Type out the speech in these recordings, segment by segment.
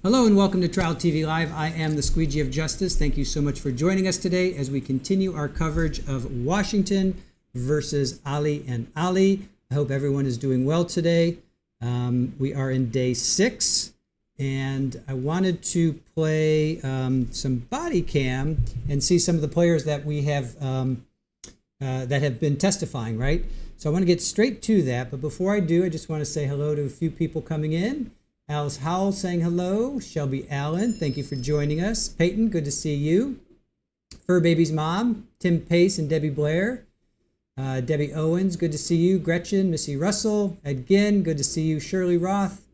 Hello and welcome to Trial TV Live. I am the Squeegee of Justice. Thank you so much for joining us today as we continue our coverage of Washington versus Ali and Ali. I hope everyone is doing well today. We are in day 6, and I wanted to play some body cam and see some of the players that we have that have been testifying, right? So I want to get straight to that, but before I do, I just want to say hello to a few people coming in. Alice Howell saying hello. Shelby Allen, thank you for joining us. Peyton, good to see you. Fur Baby's mom, Tim Pace and Debbie Blair. Debbie Owens, good to see you. Gretchen, Missy Russell. Ed Ginn, good to see you. Shirley Roth.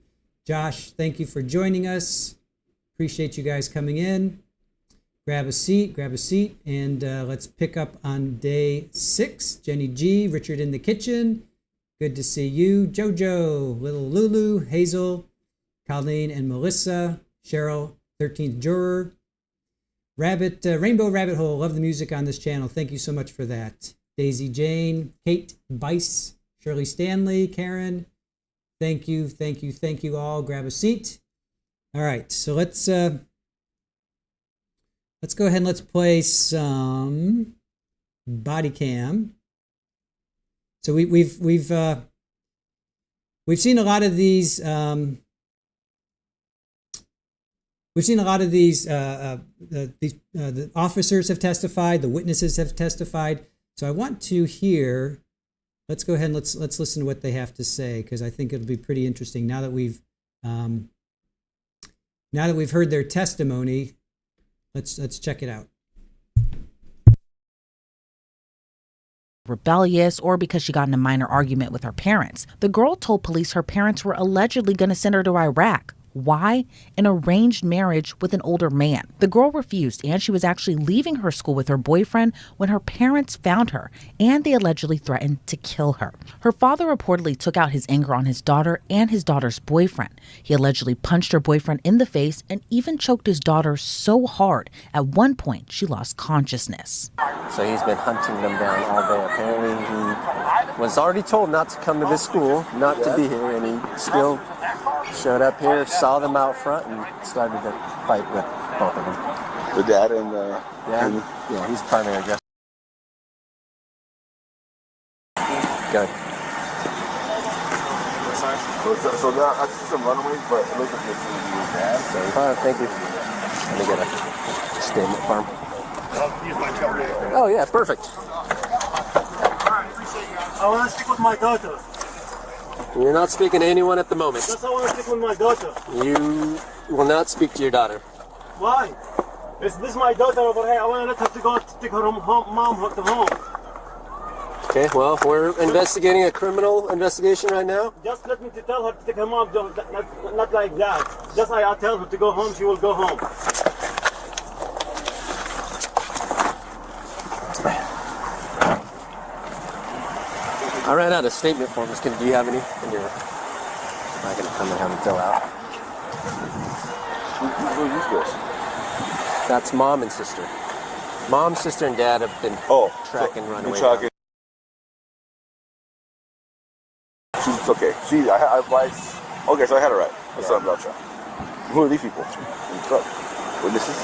Josh, thank you for joining us. Appreciate you guys coming in. Grab a seat, and let's pick up on day 6. Jenny G, Richard in the kitchen. Good to see you. Jojo, Little Lulu, Hazel, Colleen and Melissa, Cheryl, 13th Juror, Rabbit, Rainbow Rabbit Hole, love the music on this channel. Thank you so much for that. Daisy Jane, Kate, Bice, Shirley Stanley, Karen, thank you all. Grab a seat. All right, so let's go ahead and let's play some body cam. So we've seen a lot of these. We've seen a lot of these. The officers have testified. The witnesses have testified. So I want to hear. Let's go ahead and let's listen to what they have to say, because I think it'll be pretty interesting now that we've heard their testimony. Let's check it out. Rebellious, or because she got in a minor argument with her parents. The girl told police her parents were allegedly going to send her to Iraq. Why? An arranged marriage with an older man. The girl refused, and she was actually leaving her school with her boyfriend when her parents found her, and they allegedly threatened to kill her. Her father reportedly took out his anger on his daughter and his daughter's boyfriend. He allegedly punched her boyfriend in the face and even choked his daughter so hard, at one point she lost consciousness. So he's been hunting them down all day. Apparently he was already told not to come to this school, not to be here, and he still showed up here, saw them out front, and started to fight with both of them. The dad and yeah, he's primary aggressor. Good. So that, I see some runaways, but it looks like it's your dad. Thank you. Let me get a statement from him. Oh yeah, perfect. I want to speak with my daughter. You're not speaking to anyone at the moment. Just I want to speak with my daughter. You will not speak to your daughter. Why? This is my daughter over here. I want to let her to go take her mom to home. Okay, well, we're investigating a criminal investigation right now. Just let me to tell her to take her mom, not like that. Just I tell her to go home, she will go home. I ran out of statement forms. Do you have any? I'm not going to come and have them fill out. Who is this? That's mom and sister. Mom, sister, and dad have been tracking runaway. She's okay. Okay, so I had it right. That's what I'm about to try. Who are these people in the truck? Witnesses?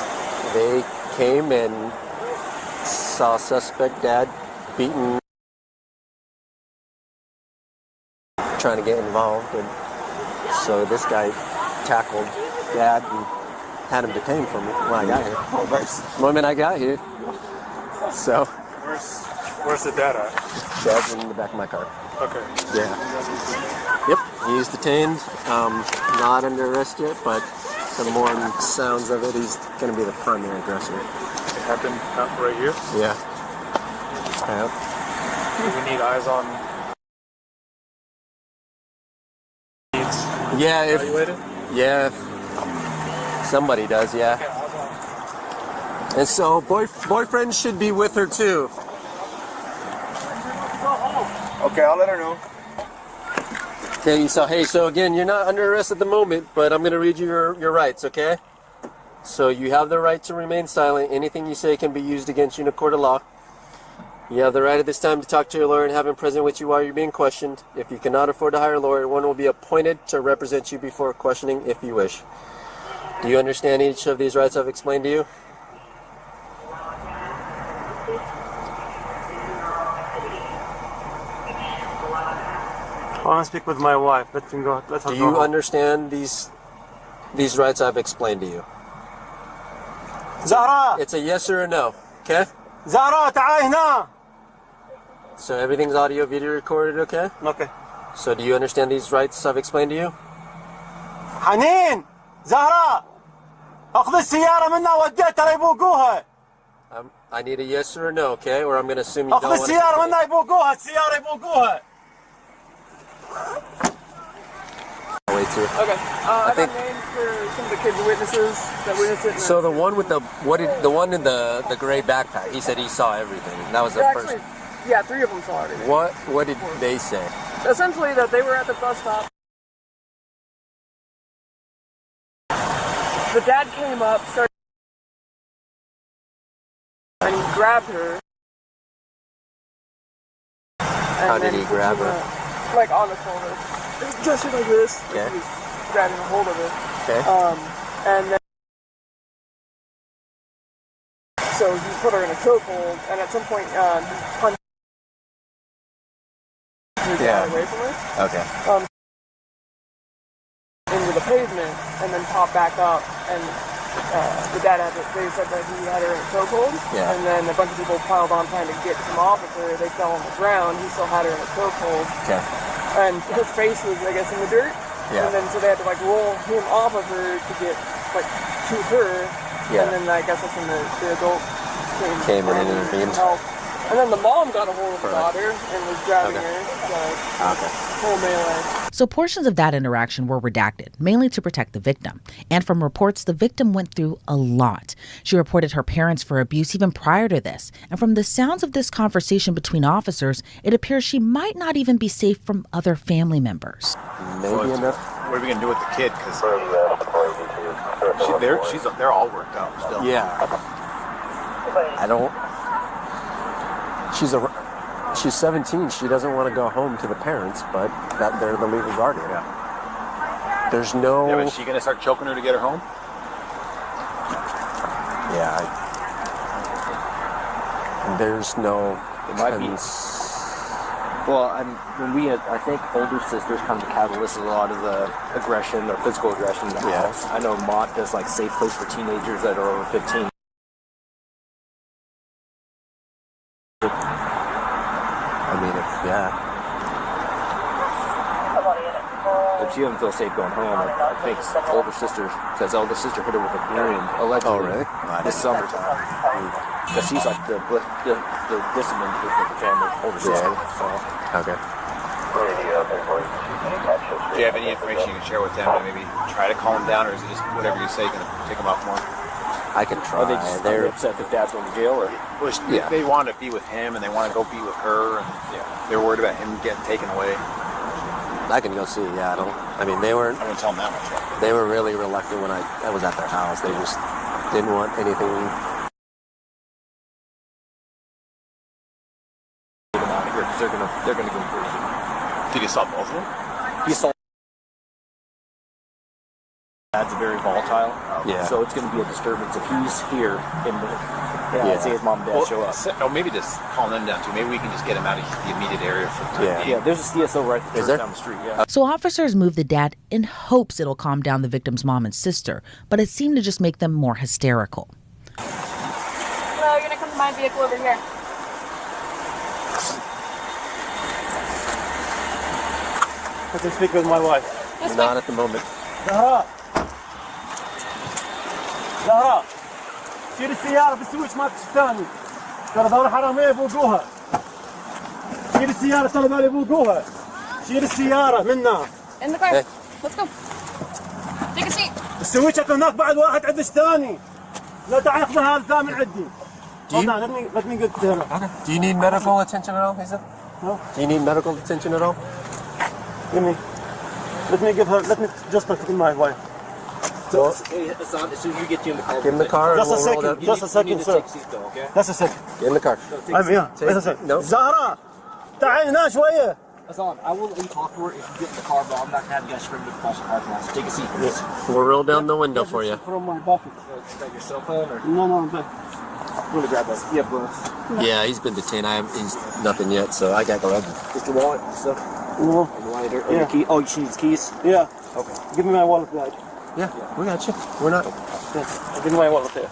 They came and saw suspect dad beaten, trying to get involved, and so this guy tackled dad and had him detained for me when I got here. Oh, nice. The moment I got here. So Where's the dad at? dad's in the back of my car. Okay. Yeah. Yep. He's detained. Not under arrest yet, but the more sounds of it, he's going to be the primary aggressor. It happened right here? Yeah. Yep. Do we need eyes on? Yeah, Evaluated? if somebody does, yeah. And so boyfriend should be with her too. Okay, I'll let her know. Okay, so again, you're not under arrest at the moment, but I'm going to read you your rights, okay? So you have the right to remain silent. Anything you say can be used against you in a court of law. You have the right at this time to talk to your lawyer and have him present with you while you're being questioned. If you cannot afford to hire a lawyer, one will be appointed to represent you before questioning if you wish. Do you understand each of these rights I've explained to you? I want to speak with my wife. Let her go. Let her Do go you home. understand these rights I've explained to you? Zahra! It's a yes or a no, okay? Zahra, تعال هنا. So everything's audio video recorded, okay? Okay. So do you understand these rights I've explained to you? حنين زهراء اخذ السيارة منها وديتها يبوقوها. I need a yes or a no, okay? Or I'm going to assume you don't اخذ want السيارة to. منها يبوقوها. السيارة يبوقوها. Wait too. Okay. I got names for some of the kids witnesses that witnessed it. So the one with the one in the gray backpack, he said he saw everything. That was the first. Actually, yeah, 3 of them saw everything. What did they say? Essentially, that they were at the bus stop. The dad came up, started, and he grabbed her. How did he grab her? Like on the shoulder. Just like this. Okay. He was grabbing a hold of her. Okay. And then so he put her in a chokehold, and at some point he punched her down away from her. Okay. Into the pavement, and then popped back up, and the dad had it. They said that he had her in a chokehold, Yeah. and then a bunch of people piled on trying to get him off of her. They fell on the ground. He still had her in a chokehold, Okay. and her face was, I guess, in the dirt. Yeah. And then so they had to like roll him off of her to get like to her. Yeah. And then I guess that's when the adult Came in and and intervened. helped. And then the mom got a hold of the Correct. daughter and was grabbing Okay. her. Okay. Whole melee. So portions of that interaction were redacted, mainly to protect the victim. And from reports, the victim went through a lot. She reported her parents for abuse even prior to this. And from the sounds of this conversation between officers, it appears she might not even be safe from other family members. Maybe enough. What are we gonna do with the kid? Because they're all worked out still. Yeah. I don't. She's 17. She doesn't want to go home to the parents, but that they're the legal guardian. Yeah. There's no. Yeah, but is she gonna start choking her to get her home? Yeah. There's no. It might be. Well, I think older sisters come to catalyst a lot of the aggression or physical aggression in the house. I know Mott does like safe place for teenagers that are over 15. I mean, If she doesn't feel safe going home, I think older sister says older sister hit her with a broom allegedly. Oh, really? This summertime. Because she's like the discipline of the family, older sister. So. Okay. Do you have any information you can share with them to maybe try to calm them down, or is it just whatever you say gonna take them off more? I can try. Are they just upset that dad's going to jail, or? Well, they want to be with him and they want to go be with her, and they're worried about him getting taken away. I can go see. Yeah, I mean, they weren't. I wouldn't tell them that much. They were really reluctant when I was at their house. They just didn't want anything. They're gonna go in prison. Did you saw both of them? He saw dad's very volatile. Yeah. So it's gonna be a disturbance if he's here in the say his mom and dad show up. Or maybe just calm them down too. Maybe we can just get him out of the immediate area for the time being. Yeah, there's a CSO right there? down the street. Yeah. So officers moved the dad in hopes it'll calm down the victim's mom and sister, but it seemed to just make them more hysterical. Hello, you're gonna come to my vehicle over here. I can speak with my wife. Not at the moment. زهراء زهراء شيل السيارة بالسويتش مالك الثاني. ترى ذول حرامية يبوقوها. شيل السيارة ترى ذول يبوقوها. شيل السيارة منا. In the car. Hey. Let's go. Take a seat. السويتش هناك بعد واحد عندش ثاني. لا تعال خذ هذا الثامن عندي. Hold on, let me get there. Do you need medical attention at all, Ihsan? No. Do you need medical attention at all? Let me give her, let me just talk to my wife. Hey, Hassan, as soon as you get you in the car, Get in the car and Just a we'll roll second, down. just a second, sir. take seat though, okay? Just a second. Get in the car. I'm here. Just a second. No. زهراء تعالي هنا شوية. Hassan, I will let you talk to her if you get in the car, but I'm not going to have you guys screaming across the parking lot. So take a seat, please. We'll roll down the window for you. From my pocket. Is that your cell phone? Or? No, I'm good. I'm going to grab that. You have gloves. Yeah, he's been detained. He's nothing yet, so I got to go ahead. Just your wallet and stuff? No. And your key? Oh, she needs keys? Yeah. Okay. Give me my wallet, Dad. Yeah, we got you. We're not. Give me my wallet there.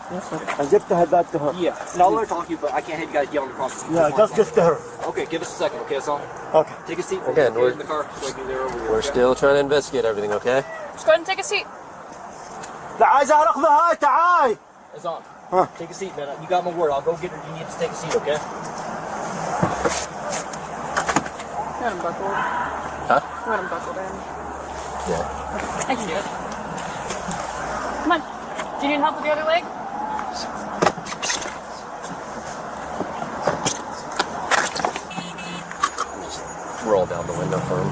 And give that to her. Yeah. And I'll let her talk to you, but I can't have you guys yelling across the street. Yeah, just give to her. Okay, give us a second, okay, Hassan? Okay. Take a seat. Again, we're in the car. So I can get over here, we're okay? still trying to investigate everything, okay? Just go ahead and take a seat. تعال زهرة هاي تعال. Hassan, Huh. take a seat, man. You got my word. I'll go get her. You need to take a seat, okay? Got him buckled. Huh? Got him buckled in. Yeah. I can do it. Come on. Do you need help with the other leg? Roll down the window for him.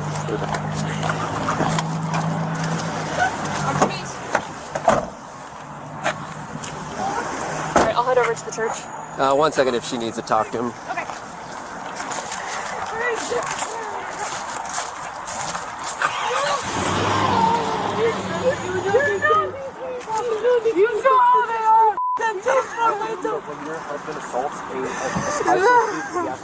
On your knees. All right, I'll head over to the church. 1 second if she needs to talk to him. Okay. You know how they are. When your husband assaults a high school student,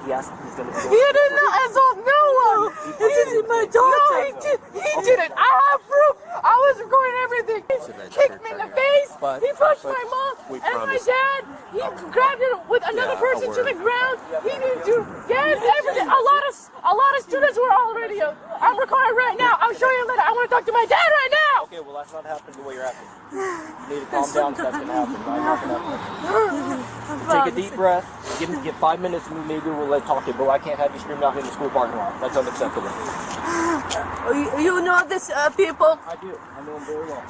he has to he's going to be He did not assault no one. This is my daughter. No, he didn't. I have proof. I was recording everything. He kicked me in the face. But- He pushed but my mom we and my promise. dad. He grabbed it with another Yeah, person a to the word. ground. He didn't do everything. A lot of students were already. I'm recording right now. I'll show you later. I want to talk to my dad right now. Okay, well, that's not happening the way you're acting. You need to calm down because that's going to happen. Right? Not gonna happen. Take a deep breath. Give 5 minutes and maybe we'll let talk to you. But I can't have you screaming out in the school parking lot. That's unacceptable. You know this, people. I do. I know him very well.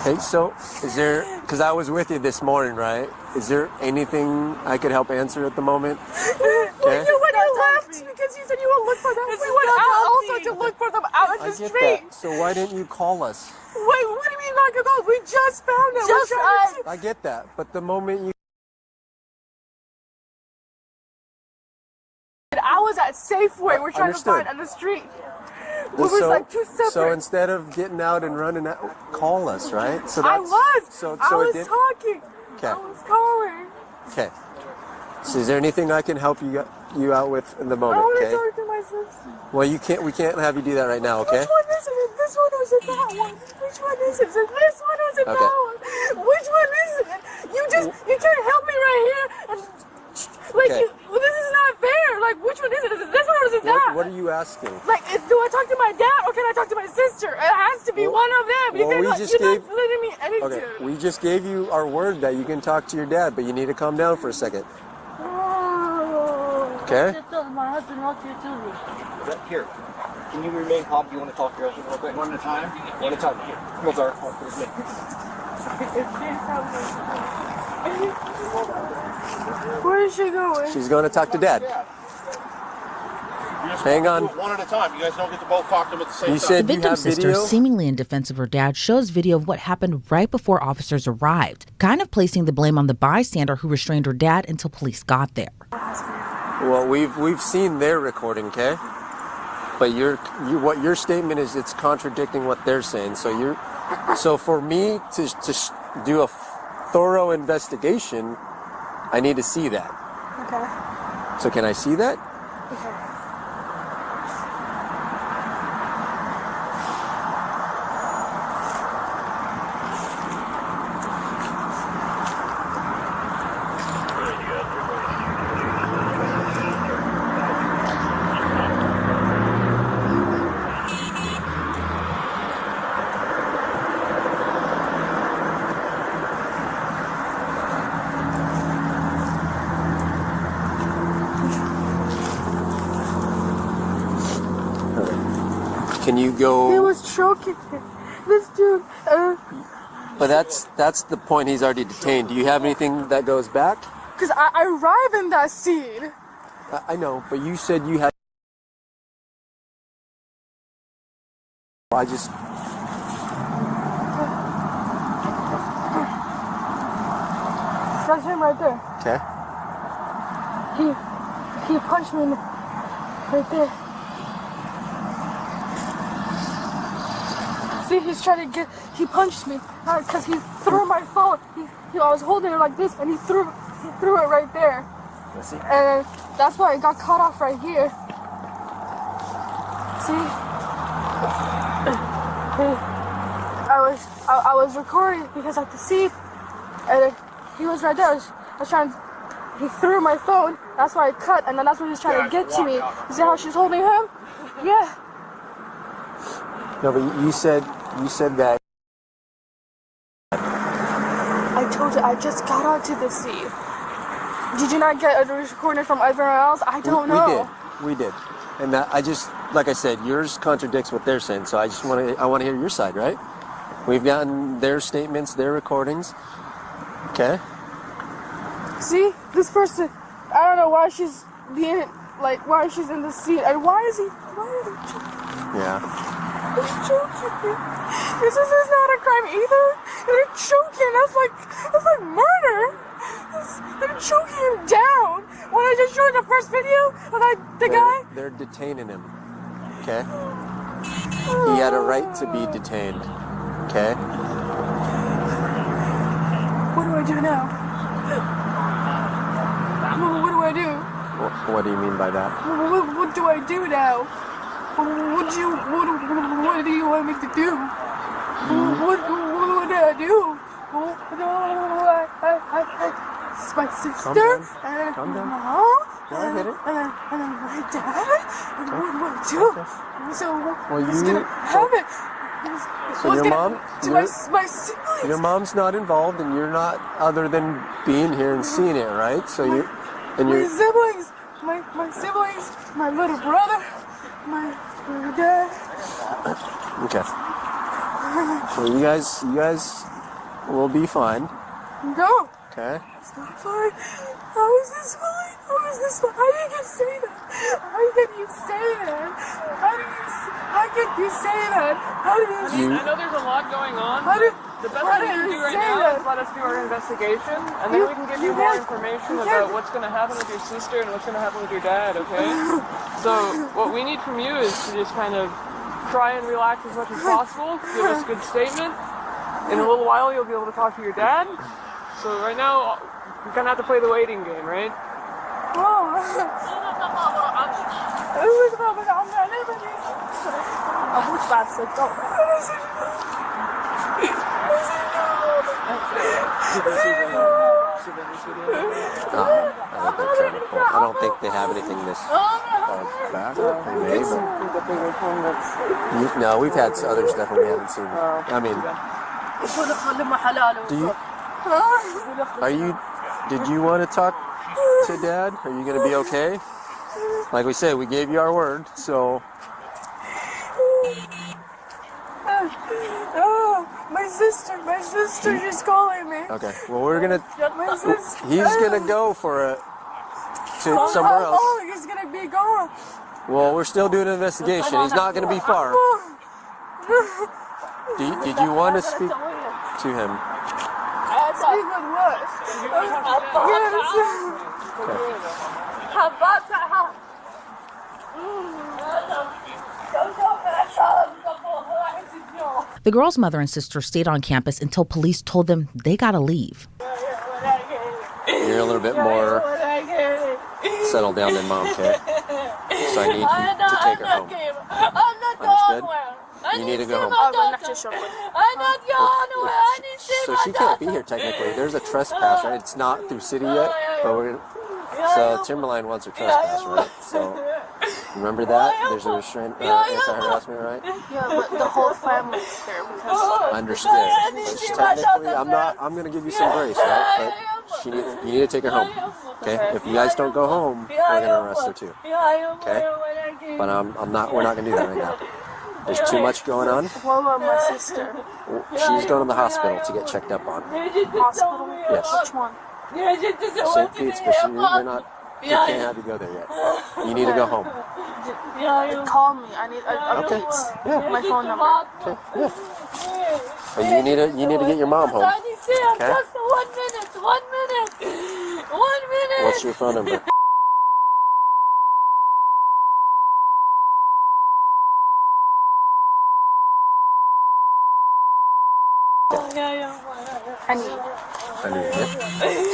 Hey, so is there, because I was with you this morning, right? Is there anything I could help answer at the moment? Okay. When you left, because you said you would look for them, we went out also to look for them out in I the get street. that. So why didn't you call us? Wait, what do you mean not go? We just found them. Just I get that. But the moment you... I was at Safeway. We're trying Understood. to find on the street. We was so, like two separate. so instead of getting out and running out, call us, right? So I was. So I was it did. talking. Okay. I was calling. Okay. So is there anything I can help you out with in the I moment? want to Okay. talk to my sister. Well, you can't. We can't have you do that right now. Okay. Which one is it? This one or is it that one? Which one is it? Is it this one or is it Okay. that one? Which one is it? You can't help me right here. And, like, Okay. this is not fair. Like, which one is it? Is it this one or is it that? What are you asking? Like, do I talk to my dad or can I talk to my sister? It has to be one of them. well, we just you're gave- not letting me any Okay. dude. We just gave you our word that you can talk to your dad, but you need to calm down for a second. Okay. My husband walked here too. Here. Can you remain calm? Do you want to talk to your husband real quick? One at a time? One at a time. Here. Come on, Zahraa. Come on, Where is she going? She's going to talk to dad. Hang on. One at a time. You guys don't get to both talk to them at the same You time. said The you have victim's sister, video. seemingly in defense of her dad, shows video of what happened right before officers arrived, kind of placing the blame on the bystander who restrained her dad until police got there. Well, we've seen their recording, okay? But what your statement is, it's contradicting what they're saying. So for me to do a thorough investigation, I need to see that. Okay. So can I see that? Okay. Can you He go? was choking me. This dude. But that's the point. He's already detained. Do you have anything that goes back? Because I arrived in that scene. I know, but you said you had. I just. That's him right there. Okay. he punched me right there. See, he's trying to he punched me because he threw my phone. I was holding it like this, and he threw it right there. Let's see. And that's why it got cut off right here. See? I was recording because I could see, and he was right there. He threw my phone. That's why I cut, and then that's when he was trying to get to me. You see how she's holding him? Yeah. No, but you said that. I told you I just got onto the scene. Did you not get a recording from everyone else? I don't know. We did. And that, like I said, yours contradicts what they're saying. So I want to hear your side, right? We've gotten their statements, their recordings. Okay. See, this person, I don't know why she's being, why she's in the scene. And why is he Yeah. He's choking. This is not a crime either. They're choking. That's like murder. They're choking him down. When I just showed the first video of the guy. They're detaining him. Okay. He had a right to be detained. Okay. What do I do now? What do I do? What do you mean by that? What do I do now? What do you want me to do? What did I do? It's my sister and my mom and my dad. And what do I do? So who's gonna have it? So your mom, my siblings. Your mom's not involved, and you're not, other than being here and seeing it, right? So my siblings, my siblings, my little brother. My dad. Okay. So you guys will be fine. No. Okay. It's not fine. How is this fine? How is this fine? How can you say that? How can you say that? How can you say that? I know there's a lot going on. The best thing we can do right now is let us do our investigation, and then we can give you more information about what's going to happen with your sister and what's going to happen with your dad, okay? So what we need from you is to just kind of try and relax as much as possible, give us a good statement. In a little while, you'll be able to talk to your dad. So right now, you're going to have to play the waiting game, right? I don't think they have anything this back. No, we've had other stuff we haven't seen. I mean, did you want to talk to Dad? Are you going to be okay? Like we said, we gave you our word, so. My sister is calling me. Okay, well he's gonna go to somewhere else. Oh, he's gonna be gone. Well, we're still doing an investigation. He's not gonna be far. Did you want to speak to him? Speak with what? The girl's mother and sister stayed on campus until police told them they gotta leave. You're a little bit more settled down than Mom, okay? So I need you to take her home. Understood? You need to go home. So she can't be here technically. There's a trespass, right? It's not through city yet, but so Timberline wants her trespass, right? So remember that? There's a restraint, anti-harassment, right? Yeah, but the whole family's there because. Understood. But technically, I'm gonna give you some grace, right? But you need to take her home. Okay? If you guys don't go home, we're gonna arrest her too. Okay? But we're not gonna do that right now. There's too much going on. What about my sister? She's going to the hospital to get checked up on. Hospital? Yes. Which one? St. Pete's, but we can't have you go there yet. You need to go home. Call me. I need updates. Okay. Yeah. My phone number. Okay. Yeah. And you need to get your mom home. Okay? Just 1 minute. 1 minute. 1 minute. What's your phone number?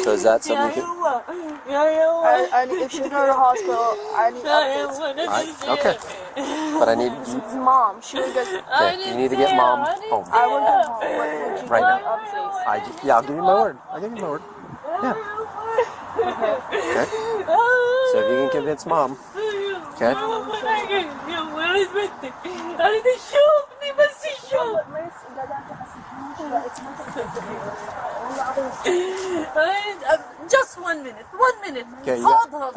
So is that something you can... If she's going to the hospital, I need updates. Okay. But I need... Mom, she would get... Okay, you need to get mom home. I will get home. What would you Right like now. updates? Yeah, I'll give you my word. I'll give you my word. Yeah. Okay. So if you can convince mom, okay? Just 1 minute. 1 minute. Okay, Hold on.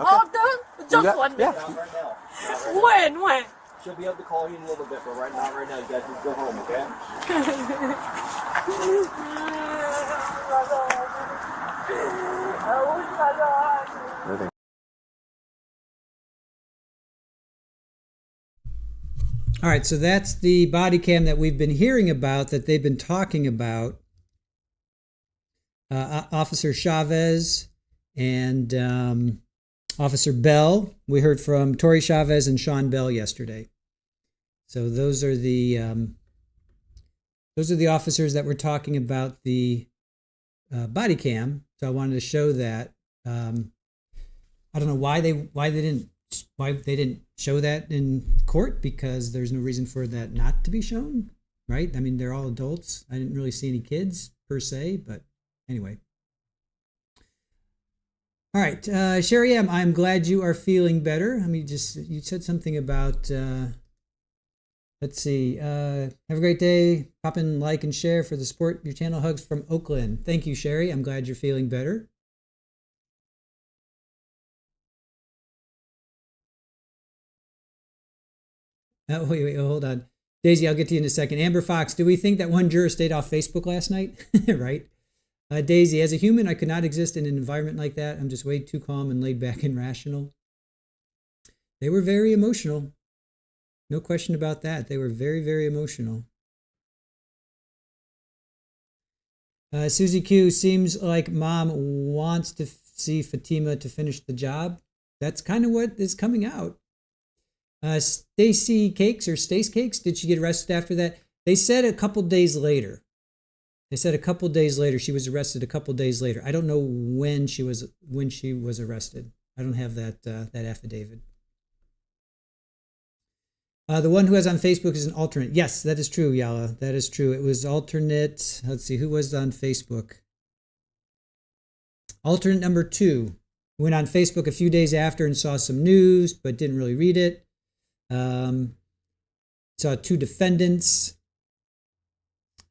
Just 1 minute. Yeah. When? She'll be able to call you in a little bit, but right now, you guys just go home, okay? Everything. All right, so that's the body cam that we've been hearing about, that they've been talking about. Officer Chavez and Officer Bell. We heard from Tori Chavez and Sean Bell yesterday. So those are the officers that were talking about the body cam. So I wanted to show that. I don't know why they didn't show that in court, because there's no reason for that not to be shown, right? I mean, they're all adults. I didn't really see any kids per se, but anyway. All right, Sherry M., I'm glad you are feeling better. I mean, you said something about, let's see, have a great day. Pop in, like, and share for the support your channel. Hugs from Oakland. Thank you, Sherry. I'm glad you're feeling better. Oh, wait, hold on. Daisy, I'll get to you in a second. Amber Fox, do we think that one juror stayed off Facebook last night? Right. Daisy, as a human, I could not exist in an environment like that. I'm just way too calm and laid back and rational. They were very emotional. No question about that. They were very, very emotional. Susie Q, seems like mom wants to see Fatima to finish the job. That's kind of what is coming out. Stacy Cakes or Stace Cakes, did she get arrested after that? They said a couple days later. She was arrested a couple days later. I don't know when she was arrested. I don't have that affidavit. The one who was on Facebook is an alternate. Yes, that is true, Yala. That is true. It was alternate. Let's see, who was on Facebook? Alternate number 2 went on Facebook a few days after and saw some news, but didn't really read it. Saw 2 defendants.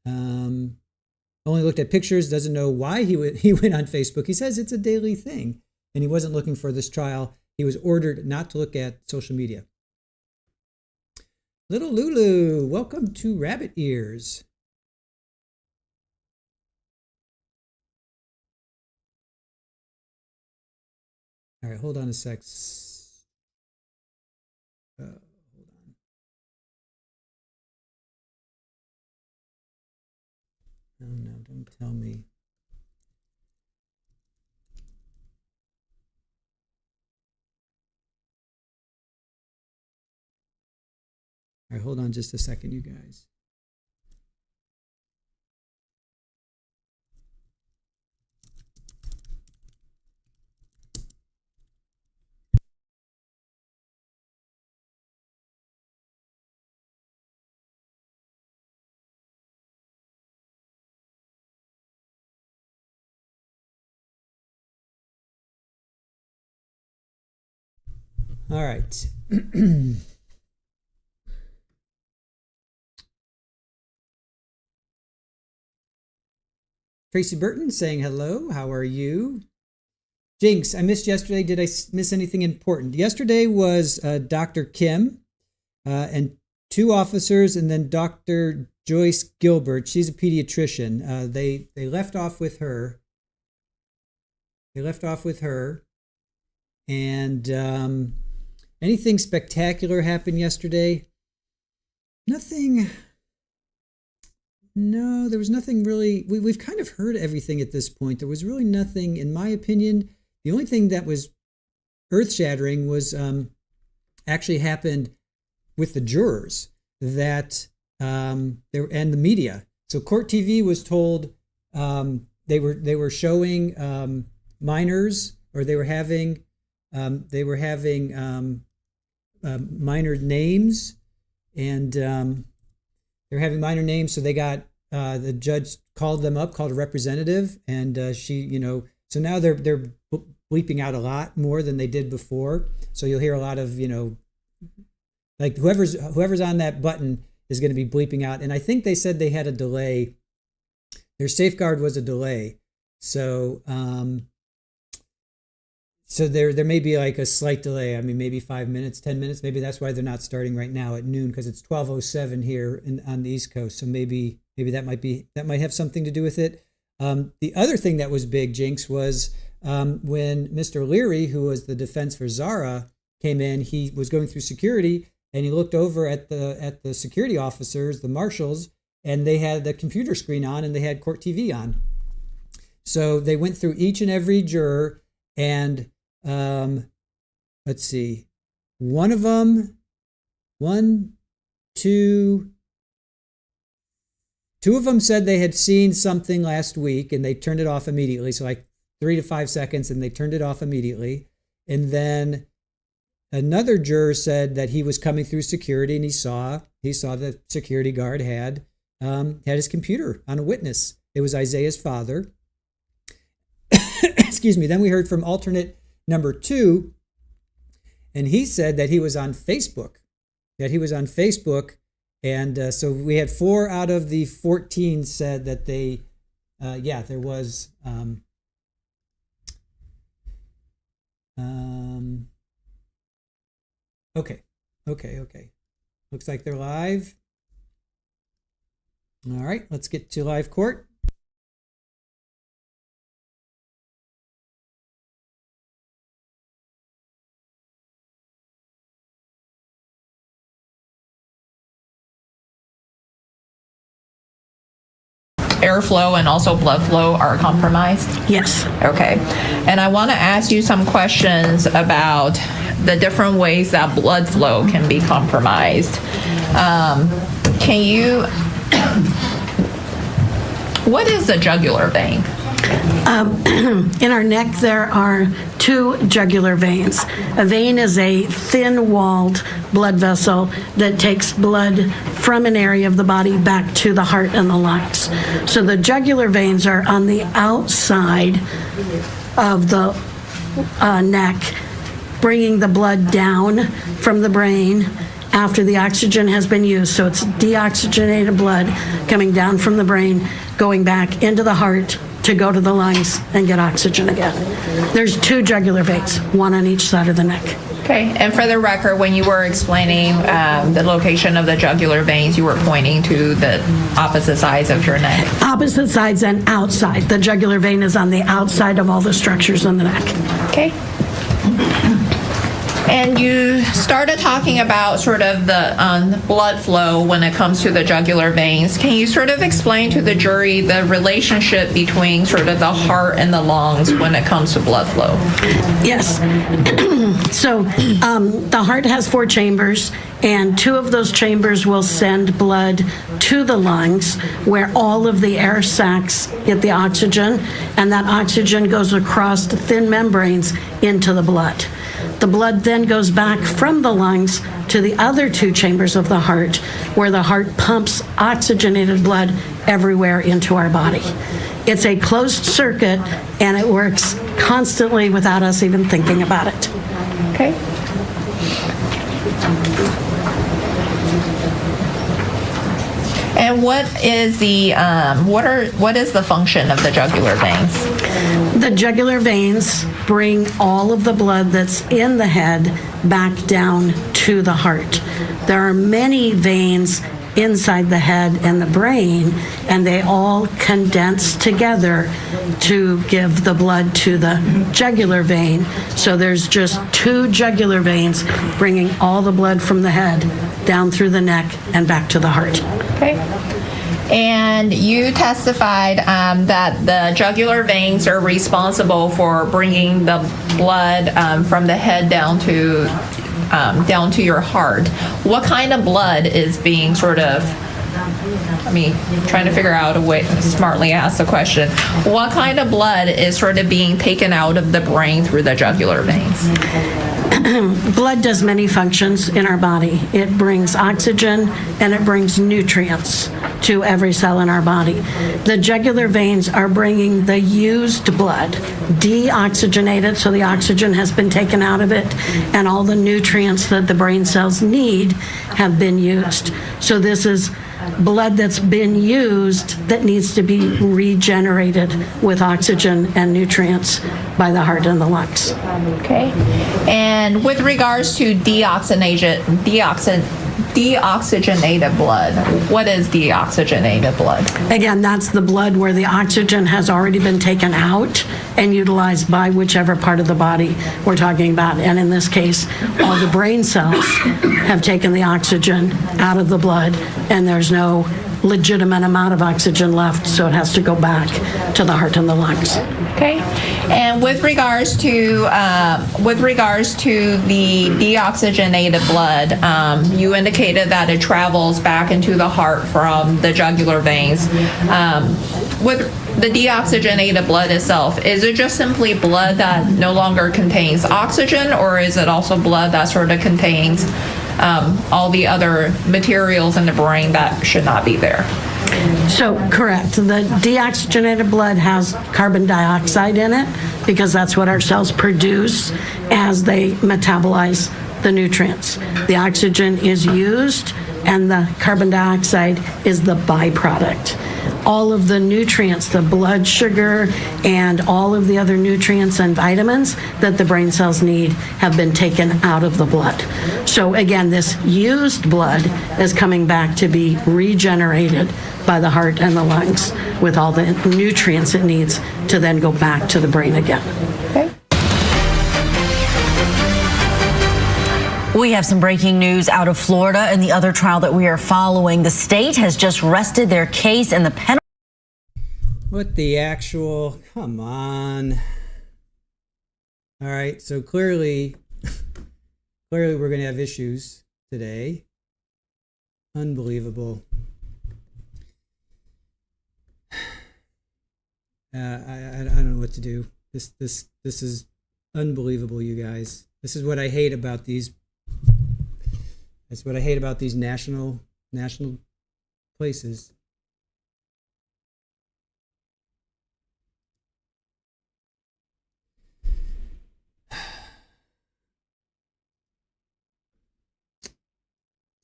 Only looked at pictures, doesn't know why he went on Facebook. He says it's a daily thing, and he wasn't looking for this trial. He was ordered not to look at social media. Little Lulu, welcome to Rabbit Ears. All right, hold on a sec. Hold on. No, don't tell me. All right, hold on just a second, you guys. All right. Tracy Burton saying hello. How are you? Jinx, I missed yesterday. Did I miss anything important? Yesterday was Dr. Kim and 2 officers, and then Dr. Joyce Gilbert. She's a pediatrician. They left off with her. And anything spectacular happened yesterday? Nothing. No, there was nothing really. We've kind of heard everything at this point. There was really nothing, in my opinion. The only thing that was earth-shattering was actually happened with the jurors, that and the media. So Court TV was told they were showing minors, or they were having minor names, and they're having minor names. So they got the judge called them up, called a representative, and she, so now they're bleeping out a lot more than they did before. So you'll hear a lot of, like whoever's on that button is going to be bleeping out. And I think they said they had a delay. Their safeguard was a delay. So so there may be like a slight delay. I mean, maybe 5 minutes, 10 minutes. Maybe that's why they're not starting right now at noon, because it's 12:07 here on the East Coast. So maybe that might have something to do with it. The other thing that was big, Jinx, was when Mr. Liry, who was the defense for Zahraa, came in. He was going through security, and he looked over at the security officers, the marshals, and they had the computer screen on, and they had Court TV on. So they went through each and every juror, and let's see, two of them said they had seen something last week, and they turned it off immediately. So like 3 to 5 seconds, and they turned it off immediately. And then another juror said that he was coming through security, and he saw the security guard had his computer on a witness. It was Isaiah's father. Excuse me. Then we heard from alternate number 2, and he said that he was on Facebook. And so we had 4 out of the 14 said that they, there was. Okay. Looks like they're live. All right, let's get to live court. Airflow and also blood flow are compromised? Yes. Okay. And I want to ask you some questions about the different ways that blood flow can be compromised. What is the jugular vein? In our neck, there are 2 jugular veins. A vein is a thin-walled blood vessel that takes blood from an area of the body back to the heart and the lungs. So the jugular veins are on the outside of the neck, bringing the blood down from the brain after the oxygen has been used. So it's deoxygenated blood coming down from the brain, going back into the heart to go to the lungs and get oxygen again. There's 2 jugular veins, 1 on each side of the neck. Okay, and for the record, when you were explaining the location of the jugular veins, you were pointing to the opposite sides of your neck. Opposite sides and outside. The jugular vein is on the outside of all the structures in the neck. Okay. And you started talking about sort of the blood flow when it comes to the jugular veins. Can you sort of explain to the jury the relationship between sort of the heart and the lungs when it comes to blood flow? Yes. So the heart has 4 chambers, and 2 of those chambers will send blood to the lungs, where all of the air sacs get the oxygen, and that oxygen goes across the thin membranes into the blood. The blood then goes back from the lungs to the other 2 chambers of the heart, where the heart pumps oxygenated blood everywhere into our body. It's a closed circuit, and it works constantly without us even thinking about it. Okay. And what is the function of the jugular veins? The jugular veins bring all of the blood that's in the head back down to the heart. There are many veins inside the head and the brain, and they all condense together to give the blood to the jugular vein. So there's just 2 jugular veins bringing all the blood from the head down through the neck and back to the heart. Okay. And you testified that the jugular veins are responsible for bringing the blood from the head down to your heart. What kind of blood is being sort of trying to figure out a way to smartly ask the question. What kind of blood is sort of being taken out of the brain through the jugular veins? Blood does many functions in our body. It brings oxygen and it brings nutrients to every cell in our body. The jugular veins are bringing the used blood, deoxygenated, so the oxygen has been taken out of it, and all the nutrients that the brain cells need have been used. So this is blood that's been used that needs to be regenerated with oxygen and nutrients by the heart and the lungs. Okay. And with regards to deoxygenated blood, what is deoxygenated blood? Again, that's the blood where the oxygen has already been taken out and utilized by whichever part of the body we're talking about. And in this case, all the brain cells have taken the oxygen out of the blood, and there's no legitimate amount of oxygen left, so it has to go back to the heart and the lungs. Okay. And with regards to the deoxygenated blood, you indicated that it travels back into the heart from the jugular veins. With the deoxygenated blood itself, is it just simply blood that no longer contains oxygen, or is it also blood that sort of contains all the other materials in the brain that should not be there? So, correct. The deoxygenated blood has carbon dioxide in it because that's what our cells produce as they metabolize the nutrients. The oxygen is used and the carbon dioxide is the byproduct. All of the nutrients, the blood sugar, and all of the other nutrients and vitamins that the brain cells need have been taken out of the blood. So again, this used blood is coming back to be regenerated by the heart and the lungs with all the nutrients it needs to then go back to the brain again. Okay. We have some breaking news out of Florida and the other trial that we are following. The state has just rested their case and the penalty. What the actual? Come on. All right, so clearly we're going to have issues today. Unbelievable. I don't know what to do. This is unbelievable, you guys. This is what I hate about these. That's what I hate about these national places.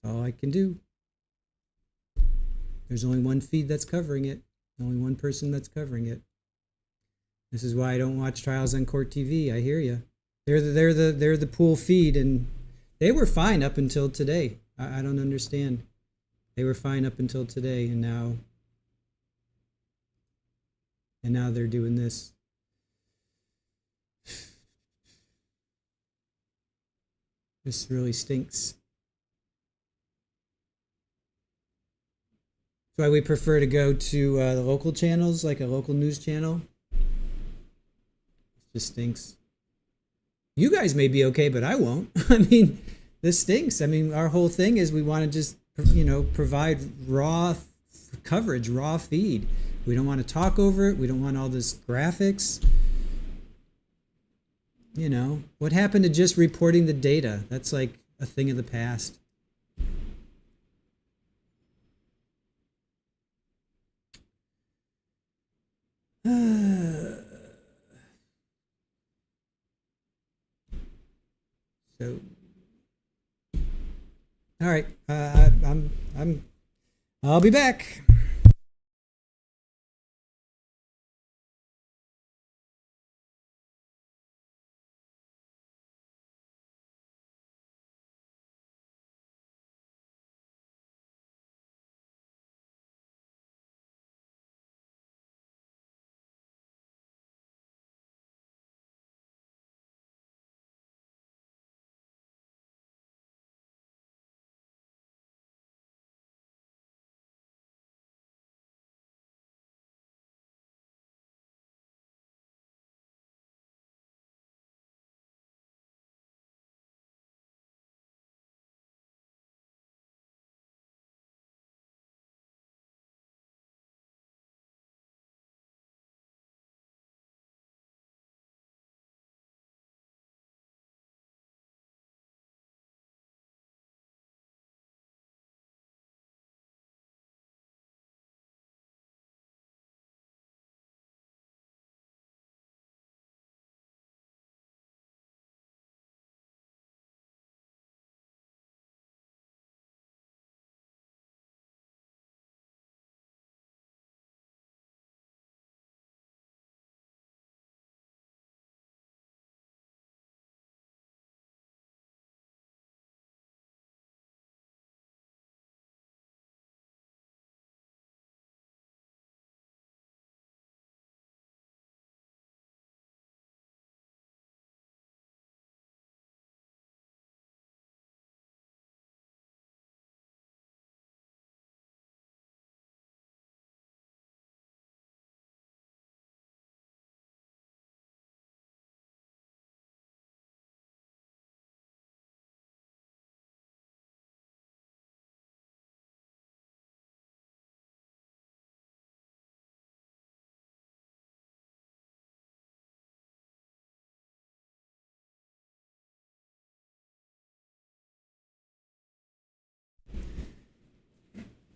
All I can do. There's only one feed that's covering it. Only one person that's covering it. This is why I don't watch trials on court TV. I hear you. They're the pool feed, and they were fine up until today. I don't understand. They were fine up until today, and now they're doing this. This really stinks. That's why we prefer to go to the local channels, like a local news channel. It just stinks. You guys may be okay, but I won't. I mean, this stinks. I mean, our whole thing is we want to just, provide raw coverage, raw feed. We don't want to talk over it. We don't want all this graphics. What happened to just reporting the data? That's like a thing of the past. So, all right, I'll be back.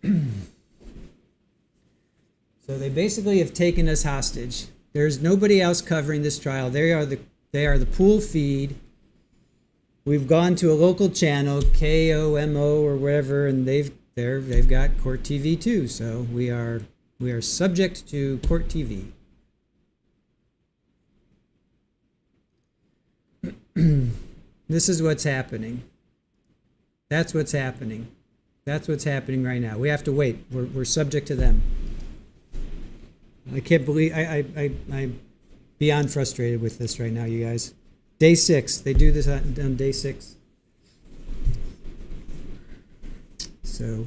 So they basically have taken us hostage. There's nobody else covering this trial. They are the pool feed. We've gone to a local channel, KOMO or wherever, and they've got court TV too. So we are subject to court TV. This is what's happening. That's what's happening. That's what's happening right now. We have to wait. We're subject to them. I can't believe I'm beyond frustrated with this right now, you guys. Day 6. They do this on day 6. So.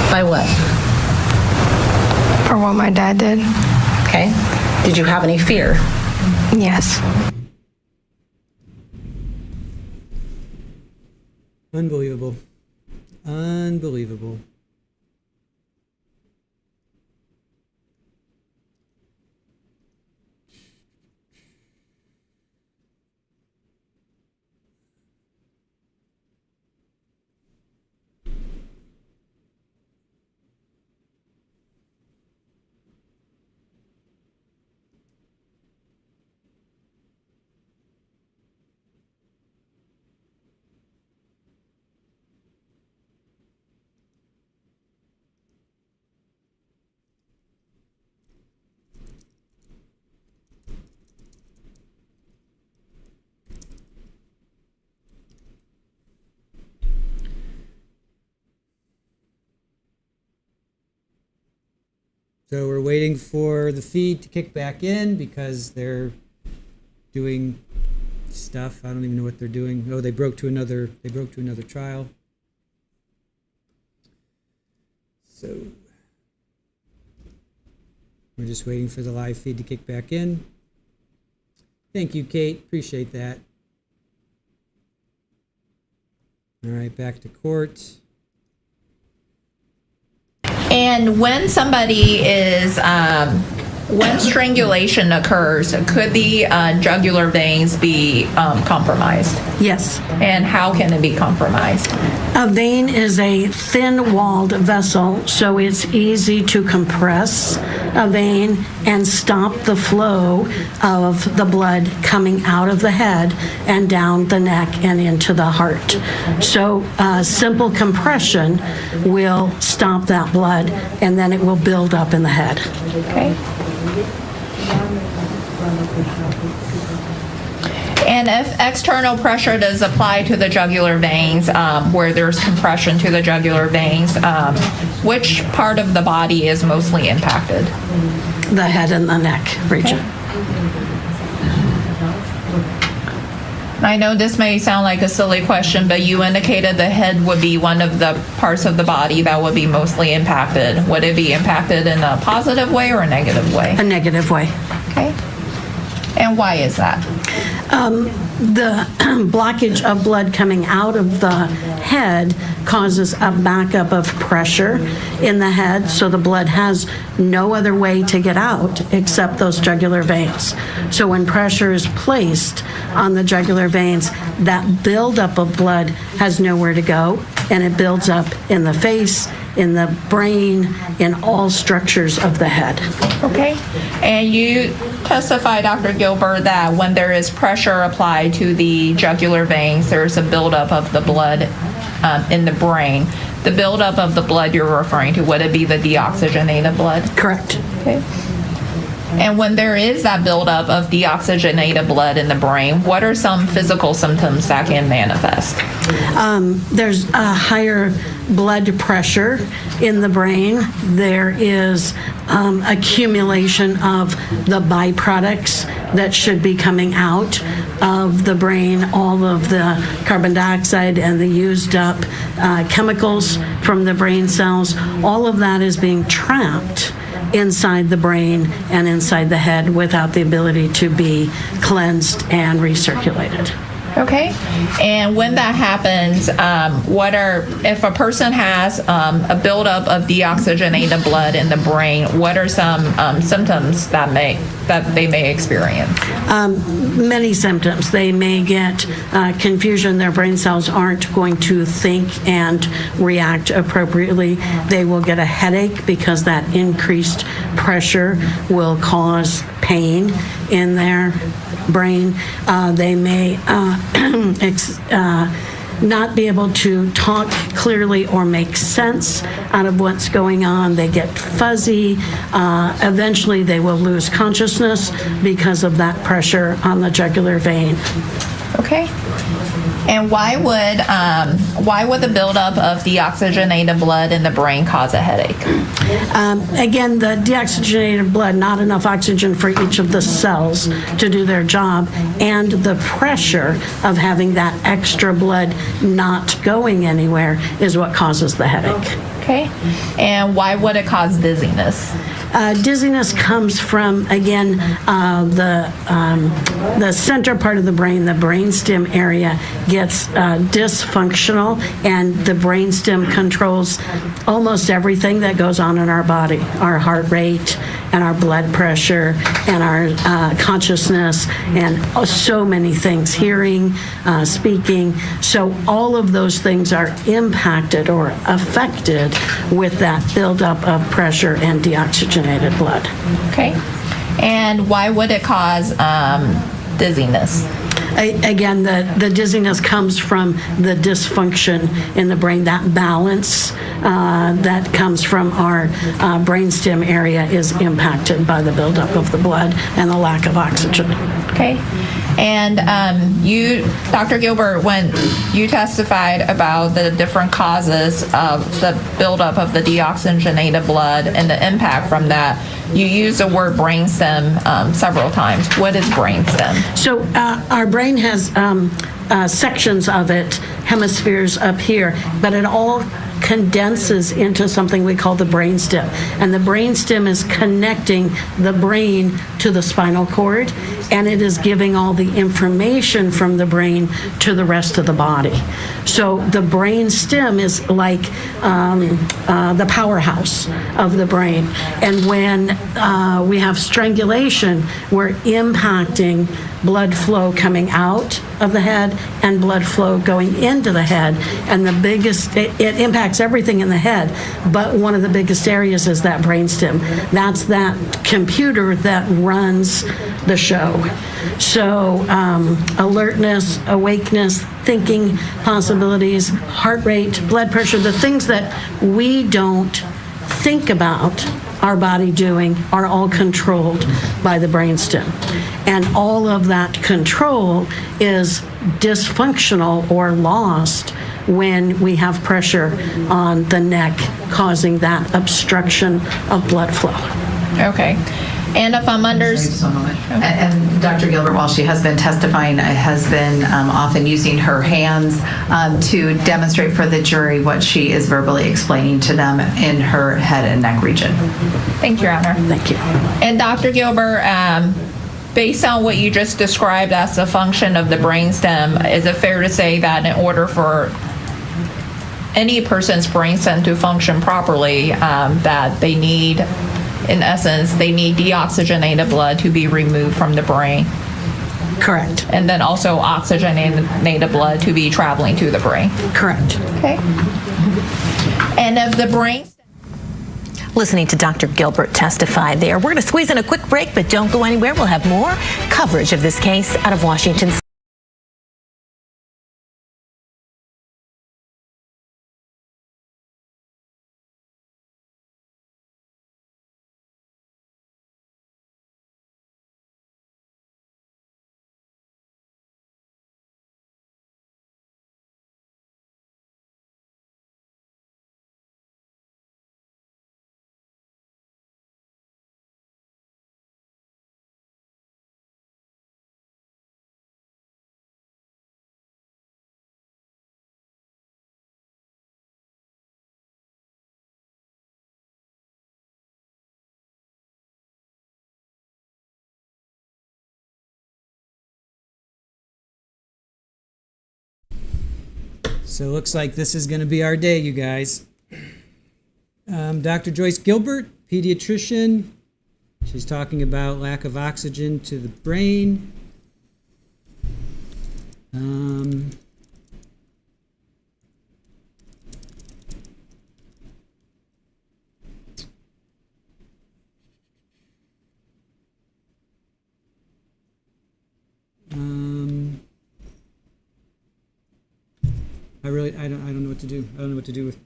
By what? For what my dad did. Okay. Did you have any fear? Yes. Unbelievable. Unbelievable. So we're waiting for the feed to kick back in because they're doing stuff. I don't even know what they're doing. Oh, they broke to another trial. So we're just waiting for the live feed to kick back in. Thank you, Kate. Appreciate that. All right, back to court. And when somebody is, when strangulation occurs, could the jugular veins be compromised? Yes. And how can it be compromised? A vein is a thin-walled vessel, so it's easy to compress a vein and stop the flow of the blood coming out of the head and down the neck and into the heart. So simple compression will stop that blood, and then it will build up in the head. Okay. And if external pressure does apply to the jugular veins, where there's compression to the jugular veins, which part of the body is mostly impacted? The head and the neck region. Okay. I know this may sound like a silly question, but you indicated the head would be one of the parts of the body that would be mostly impacted. Would it be impacted in a positive way or a negative way? A negative way. Okay. And why is that? The blockage of blood coming out of the head causes a backup of pressure in the head, so the blood has no other way to get out except those jugular veins. So when pressure is placed on the jugular veins, that buildup of blood has nowhere to go, and it builds up in the face, in the brain, in all structures of the head. Okay. And you testify, Dr. Gilbert, that when there is pressure applied to the jugular veins, there's a buildup of the blood in the brain. The buildup of the blood you're referring to, would it be the deoxygenated blood? Correct. Okay. And when there is that buildup of deoxygenated blood in the brain, what are some physical symptoms that can manifest? There's a higher blood pressure in the brain. There is accumulation of the byproducts that should be coming out of the brain, all of the carbon dioxide and the used up chemicals from the brain cells. All of that is being trapped inside the brain and inside the head without the ability to be cleansed and recirculated. Okay. And when that happens, if a person has a buildup of deoxygenated blood in the brain, what are some symptoms that they may experience? Many symptoms. They may get confusion. Their brain cells aren't going to think and react appropriately. They will get a headache because that increased pressure will cause pain in their brain. They may not be able to talk clearly or make sense out of what's going on. They get fuzzy. Eventually, they will lose consciousness because of that pressure on the jugular vein. Okay. And why would the buildup of deoxygenated blood in the brain cause a headache? Again, the deoxygenated blood, not enough oxygen for each of the cells to do their job, and the pressure of having that extra blood not going anywhere is what causes the headache. Okay. And why would it cause dizziness? Dizziness comes from, again, the center part of the brain, the brainstem area, gets dysfunctional, and the brainstem controls almost everything that goes on in our body, our heart rate and our blood pressure and our consciousness and so many things, hearing, speaking. So all of those things are impacted or affected with that buildup of pressure and deoxygenated blood. Okay. And why would it cause dizziness? Again, the dizziness comes from the dysfunction in the brain. That balance that comes from our brainstem area is impacted by the buildup of the blood and the lack of oxygen. Okay. And you, Dr. Gilbert, when you testified about the different causes of the buildup of the deoxygenated blood and the impact from that, you used the word brainstem several times. What is brainstem? So our brain has sections of it, hemispheres up here, but it all condenses into something we call the brainstem. And the brainstem is connecting the brain to the spinal cord, and it is giving all the information from the brain to the rest of the body. So the brainstem is like the powerhouse of the brain. And when we have strangulation, we're impacting blood flow coming out of the head and blood flow going into the head. And the biggest, it impacts everything in the head, but one of the biggest areas is that brainstem. That's that computer that runs the show. So alertness, awakeness, thinking possibilities, heart rate, blood pressure, the things that we don't think about our body doing are all controlled by the brainstem. And all of that control is dysfunctional or lost when we have pressure on the neck, causing that obstruction of blood flow. Okay. And if I'm And Dr. Gilbert, while she has been testifying, has been often using her hands to demonstrate for the jury what she is verbally explaining to them in her head and neck region. Thank you, Your Honor. Thank you. And Dr. Gilbert, based on what you just described as the function of the brainstem, is it fair to say that in order for any person's brainstem to function properly, that they need, in essence, they need deoxygenated blood to be removed from the brain? Correct. And then also oxygenated blood to be traveling to the brain? Correct. Okay. And if the brain... Listening to Dr. Gilbert testify there. We're going to squeeze in a quick break, but don't go anywhere. We'll have more coverage of this case out of Washington. So it looks like this is going to be our day, you guys. Dr. Joyce Gilbert, pediatrician. She's talking about lack of oxygen to the brain. I don't know what to do. I don't know what to do with.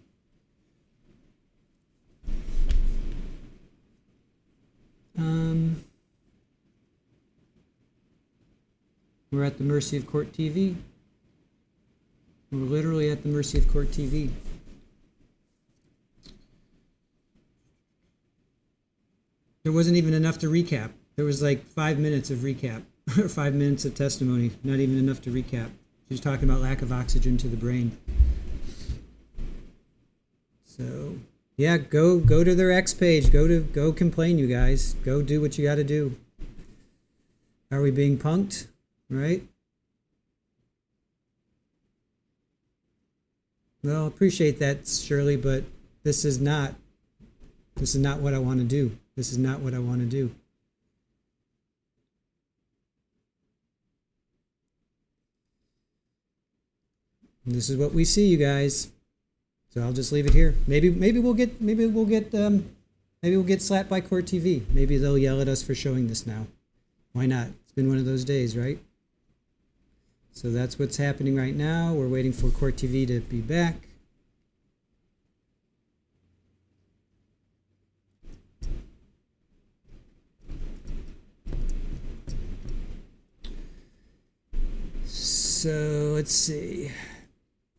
We're at the mercy of Court TV. We're literally at the mercy of Court TV. There wasn't even enough to recap. There was like 5 minutes of recap, or 5 minutes of testimony, not even enough to recap. She was talking about lack of oxygen to the brain. So, yeah, go to their X page. Go complain, you guys. Go do what you got to do. Are we being punked? Right? Well, appreciate that, Shirley, but this is not what I want to do. This is not what I want to do. And this is what we see, you guys. So I'll just leave it here. Maybe we'll get slapped by Court TV. Maybe they'll yell at us for showing this now. Why not? It's been one of those days, right? So that's what's happening right now. We're waiting for Court TV to be back. So let's see.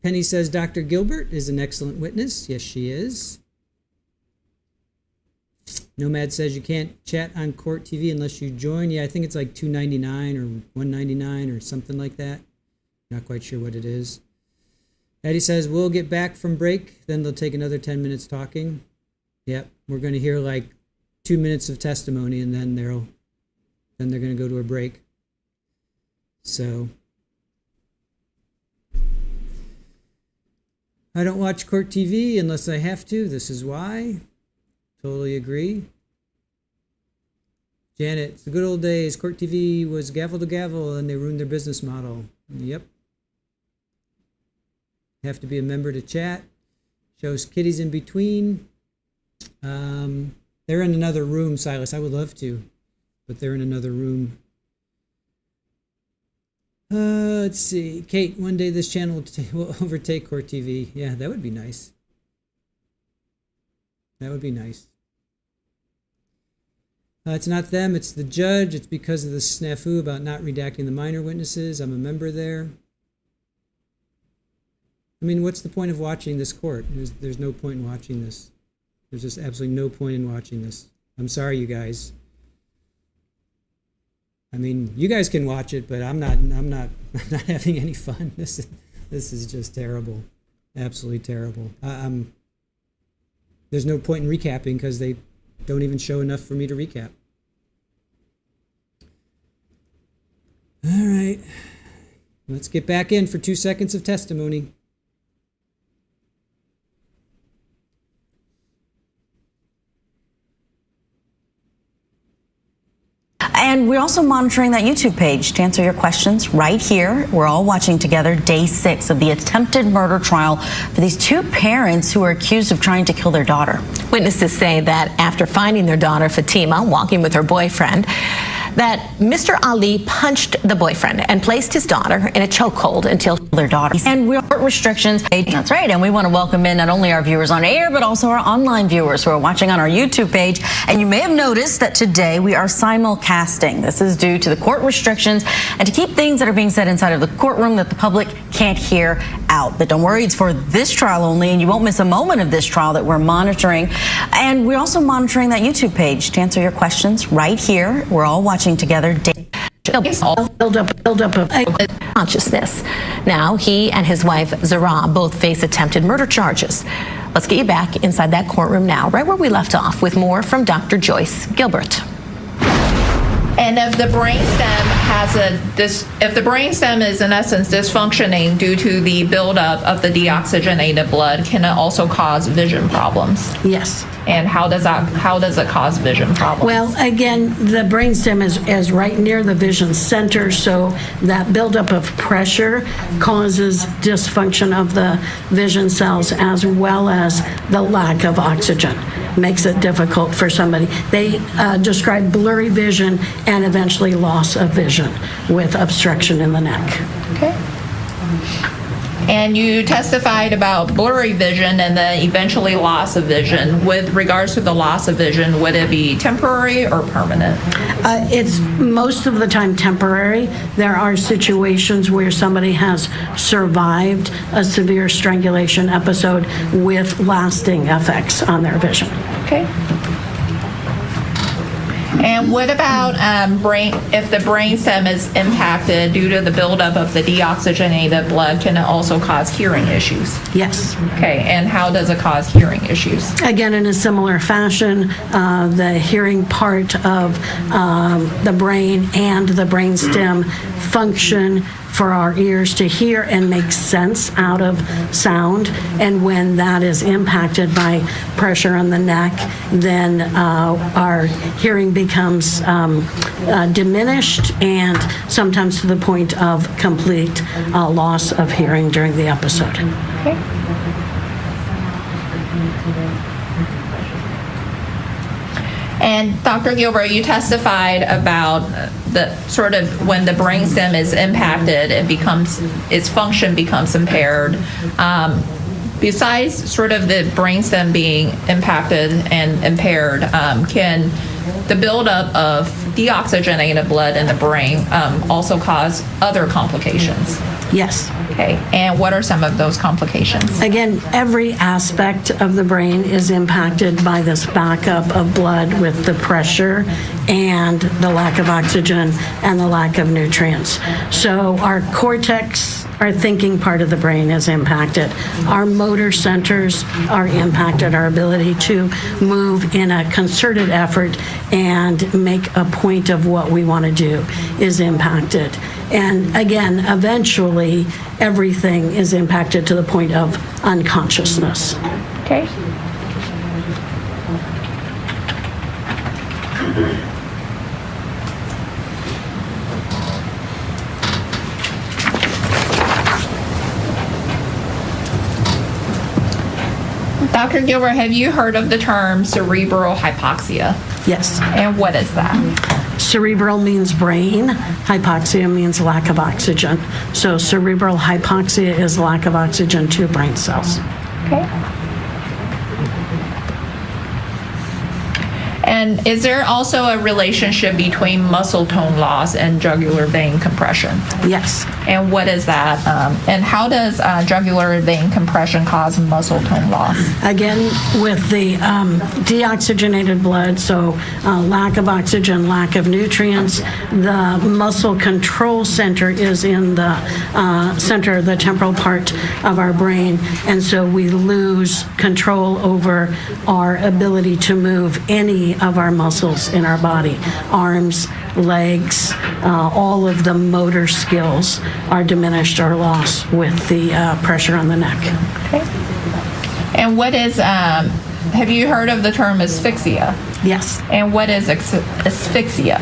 Penny says Dr. Gilbert is an excellent witness. Yes, she is. Nomad says you can't chat on Court TV unless you join. Yeah, I think it's like $2.99 or $1.99 or something like that. Not quite sure what it is. Eddie says we'll get back from break. Then they'll take another 10 minutes talking. Yep, we're going to hear like 2 minutes of testimony, and then they're going to go to a break. So I don't watch Court TV unless I have to. This is why. Totally agree. Janet, it's the good old days. Court TV was gavel to gavel and they ruined their business model. Yep. Have to be a member to chat. Shows kitties in between. They're in another room, Silas. I would love to, but they're in another room. Let's see. Kate, one day this channel will overtake Court TV. Yeah, that would be nice. That would be nice. It's not them, it's the judge. It's because of the snafu about not redacting the minor witnesses. I'm a member there. I mean, what's the point of watching this court? There's no point in watching this. There's just absolutely no point in watching this. I'm sorry, you guys. I mean, you guys can watch it, but I'm not having any fun. This is just terrible. Absolutely terrible. There's no point in recapping because they don't even show enough for me to recap. All right. Let's get back in for 2 seconds of testimony. And we're also monitoring that YouTube page to answer your questions right here. We're all watching together day 6 of the attempted murder trial for these 2 parents who are accused of trying to kill their daughter. Witnesses say that after finding their daughter Fatima walking with her boyfriend, that Mr. Ali punched the boyfriend and placed his daughter in a chokehold until their daughter. And we're restrictions. That's right. And we want to welcome in not only our viewers on air, but also our online viewers who are watching on our YouTube page. And you may have noticed that today we are simulcasting. This is due to the court restrictions and to keep things that are being said inside of the courtroom that the public can't hear out. But don't worry, it's for this trial only, and you won't miss a moment of this trial that we're monitoring. And we're also monitoring that YouTube page to answer your questions right here. We're all watching together. Build up of consciousness. Now he and his wife Zahraa both face attempted murder charges. Let's get you back inside that courtroom now, right where we left off, with more from Dr. Joyce Gilbert. And if the brainstem if the brainstem is in essence dysfunctioning due to the buildup of the deoxygenated blood, can it also cause vision problems? Yes. And how does it cause vision problems? Well, again, the brainstem is right near the vision center, so that buildup of pressure causes dysfunction of the vision cells as well as the lack of oxygen. Makes it difficult for somebody. They describe blurry vision and eventually loss of vision with obstruction in the neck. Okay. And you testified about blurry vision and the eventually loss of vision. With regards to the loss of vision, would it be temporary or permanent? It's most of the time temporary. There are situations where somebody has survived a severe strangulation episode with lasting effects on their vision. Okay. And what about if the brainstem is impacted due to the buildup of the deoxygenated blood, can it also cause hearing issues? Yes. Okay, and how does it cause hearing issues? Again, in a similar fashion, the hearing part of the brain and the brainstem function for our ears to hear and make sense out of sound. And when that is impacted by pressure on the neck, then our hearing becomes diminished and sometimes to the point of complete loss of hearing during the episode. Okay. And Dr. Gilbert, you testified about the sort of when the brainstem is impacted, its function becomes impaired. Besides sort of the brainstem being impacted and impaired, can the buildup of deoxygenated blood in the brain also cause other complications? Yes. Okay, and what are some of those complications? Again, every aspect of the brain is impacted by this backup of blood with the pressure and the lack of oxygen and the lack of nutrients. So our cortex, our thinking part of the brain is impacted. Our motor centers are impacted. Our ability to move in a concerted effort and make a point of what we want to do is impacted. And again, eventually, everything is impacted to the point of unconsciousness. Okay. Dr. Gilbert, have you heard of the term cerebral hypoxia? Yes. And what is that? Cerebral means brain. Hypoxia means lack of oxygen. So cerebral hypoxia is lack of oxygen to brain cells. Okay. And is there also a relationship between muscle tone loss and jugular vein compression? Yes. And what is that? And how does jugular vein compression cause muscle tone loss? Again, with the deoxygenated blood, so lack of oxygen, lack of nutrients, the muscle control center is in the center, the temporal part of our brain, and so we lose control over our ability to move any of our muscles in our body, arms, legs, all of the motor skills are diminished or lost with the pressure on the neck. Okay. And what is, have you heard of the term asphyxia? Yes. And what is asphyxia?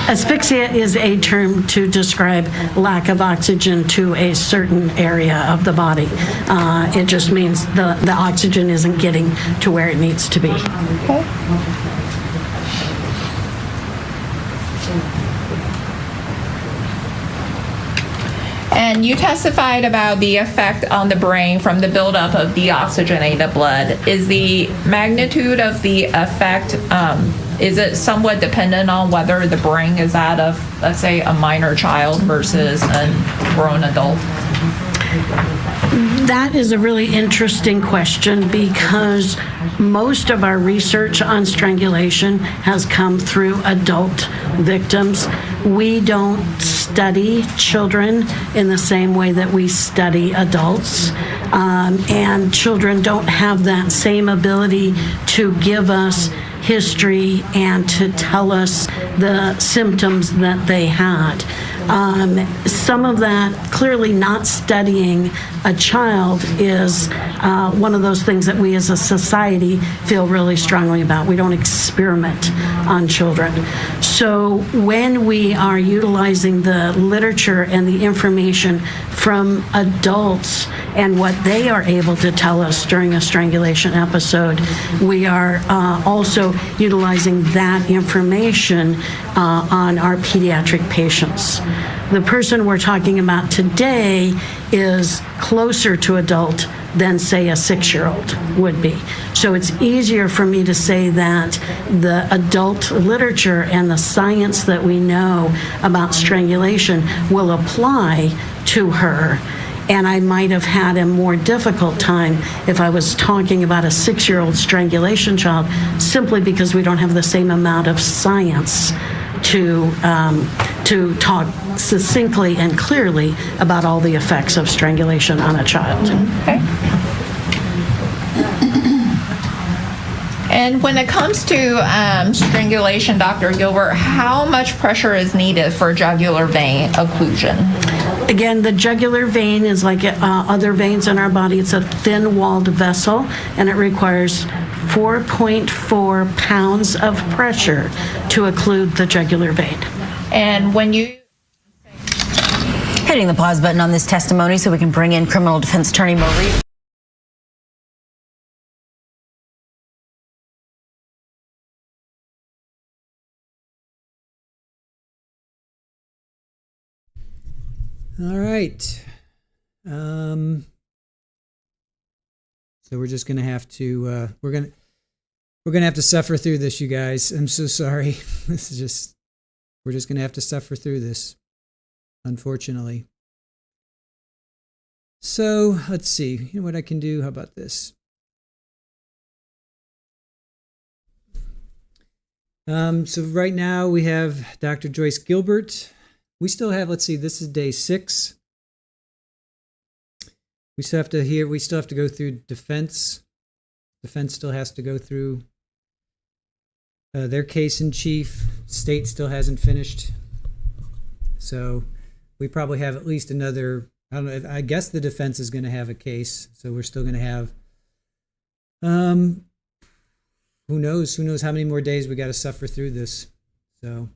Asphyxia is a term to describe lack of oxygen to a certain area of the body. It just means the oxygen isn't getting to where it needs to be. Okay. And you testified about the effect on the brain from the buildup of deoxygenated blood. Is the magnitude of the effect, is it somewhat dependent on whether the brain is that of, let's say, a minor child versus a grown adult? That is a really interesting question because most of our research on strangulation has come through adult victims. We don't study children in the same way that we study adults. And children don't have that same ability to give us history and to tell us the symptoms that they had. Some of that, clearly not studying a child, is one of those things that we as a society feel really strongly about. We don't experiment on children. So when we are utilizing the literature and the information from adults and what they are able to tell us during a strangulation episode, we are also utilizing that information on our pediatric patients. The person we're talking about today is closer to adult than, say, a 6-year-old would be. So it's easier for me to say that the adult literature and the science that we know about strangulation will apply to her. And I might have had a more difficult time if I was talking about a 6-year-old strangulation child, simply because we don't have the same amount of science to talk succinctly and clearly about all the effects of strangulation on a child. Okay. And when it comes to strangulation, Dr. Gilbert, how much pressure is needed for jugular vein occlusion? Again, the jugular vein is like other veins in our body. It's a thin-walled vessel, and it requires 4.4 pounds of pressure to occlude the jugular vein. And when you... Hitting the pause button on this testimony so we can bring in criminal defense attorney Marie. All right. So we're just gonna have to we're gonna have to suffer through this, you guys. I'm so sorry. This is just we're just gonna have to suffer through this, unfortunately. So let's see. You know what I can do? How about this? So right now we have Dr. Joyce Gilbert. We still have, let's see, this is day 6. We still have to go through defense. Defense still has to go through their case in chief. State still hasn't finished. So we probably have at least another, I don't know, I guess the defense is going to have a case. So we're still going to have, who knows how many more days we got to suffer through this. So,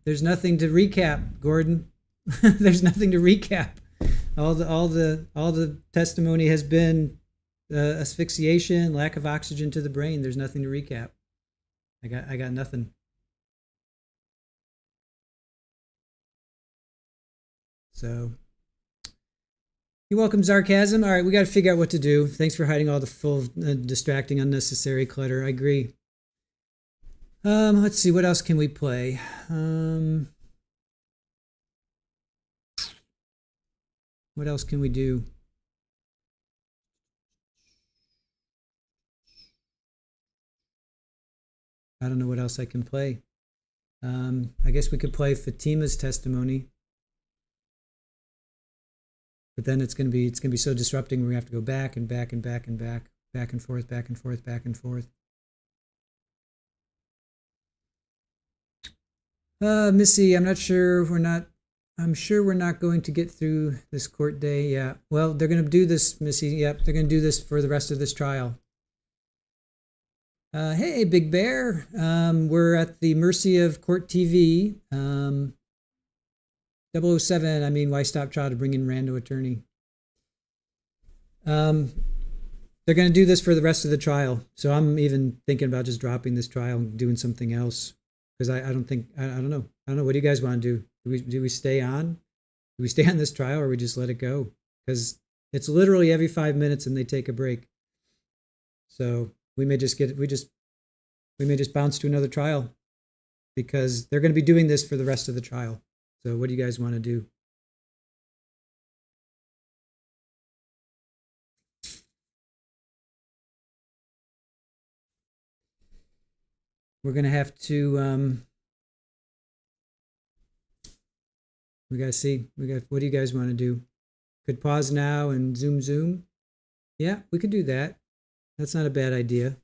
there's nothing to recap, Gordon. There's nothing to recap. All the testimony has been asphyxiation, lack of oxygen to the brain. There's nothing to recap. I got nothing. So, you're welcome, sarcasm. All right, we got to figure out what to do. Thanks for hiding all the full, distracting, unnecessary clutter. I agree. Let's see, what else can we play? What else can we do? I don't know what else I can play. I guess we could play Fatima's testimony. But then it's gonna be so disrupting. We're gonna have to go back and back and back and back and forth, back and forth, back and forth. Missy, I'm sure we're not going to get through this court day. Yeah. Well, they're going to do this, Missy. Yep. They're going to do this for the rest of this trial. Hey, Big Bear. We're at the mercy of Court TV. 007, why stop trial to bring in rando attorney? They're going to do this for the rest of the trial. So I'm even thinking about just dropping this trial and doing something else. Because I don't know. What do you guys want to do? Do we stay on? Do we stay on this trial, or we just let it go? Because it's literally every 5 minutes and they take a break. So we may just bounce to another trial, because they're going to be doing this for the rest of the trial. So what do you guys want to do? We're going to have to, we got to see, what do you guys want to do? Could pause now and zoom. Yeah, we could do that. That's not a bad idea.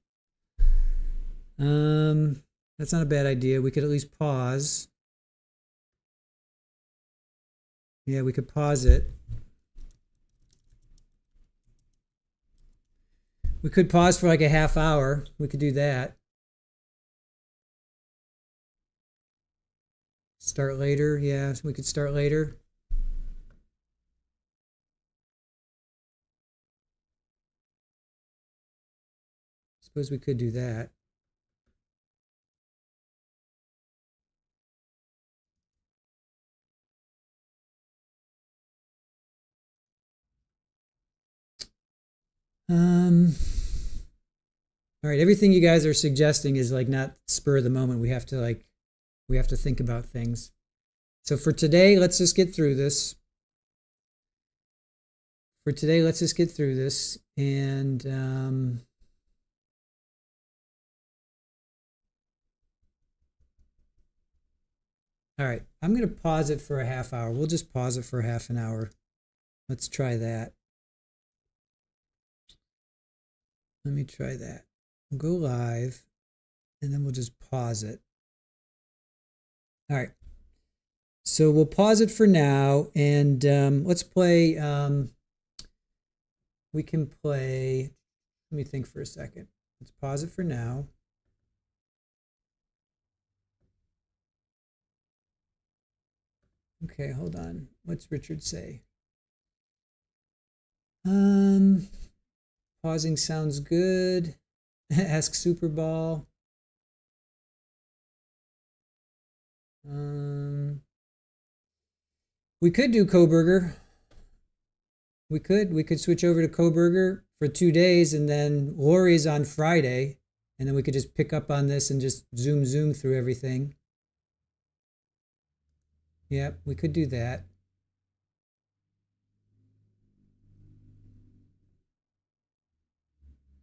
That's not a bad idea. We could at least pause. Yeah, we could pause it. We could pause for like a half hour. We could do that. Start later. Yeah, we could start later. Suppose we could do that. All right, everything you guys are suggesting is like not spur of the moment. We have to think about things. So for today, let's just get through this. And all right, I'm going to pause it for a half hour. We'll just pause it for half an hour. Let's try that. Let me try that. We'll go live, and then we'll just pause it. All right. So we'll pause it for now, and let's play. We can play. Let me think for a second. Let's pause it for now. Okay, hold on. What's Richard say? Pausing sounds good. Ask Super Ball. We could do Coburger. We could switch over to Coburger for 2 days, and then Lori's on Friday, and then we could just pick up on this and just zoom through everything. Yep, we could do that.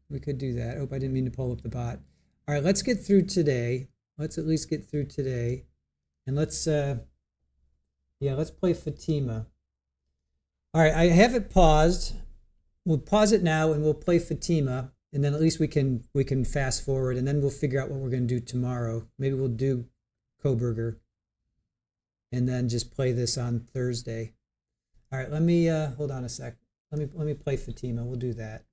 We could do that. Oh, I didn't mean to pull up the bot. All right, let's get through today. Let's at least get through today. And let's play Fatima. All right, I have it paused. We'll pause it now and we'll play Fatima. And then at least we can fast forward, and then we'll figure out what we're going to do tomorrow. Maybe we'll do Coburger and then just play this on Thursday. All right, let me hold on a sec. Let me play Fatima. We'll do that.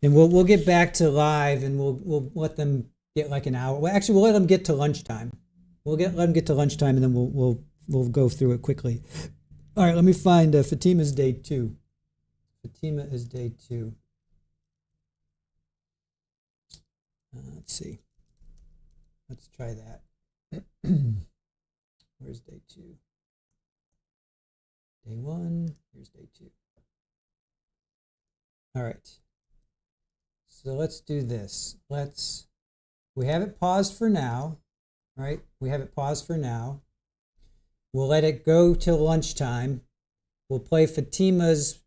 And we'll get back to live, and we'll let them get like an hour. Well, actually, we'll let them get to lunchtime. Let them get to lunchtime, and then we'll go through it quickly. All right, let me find Fatima's day 2. Fatima is day 2. Let's see. Let's try that. Where's day 2? Day 1. Here's day 2. All right. So let's do this. We have it paused for now, right? We have it paused for now. We'll let it go till lunchtime. We'll play Fatima's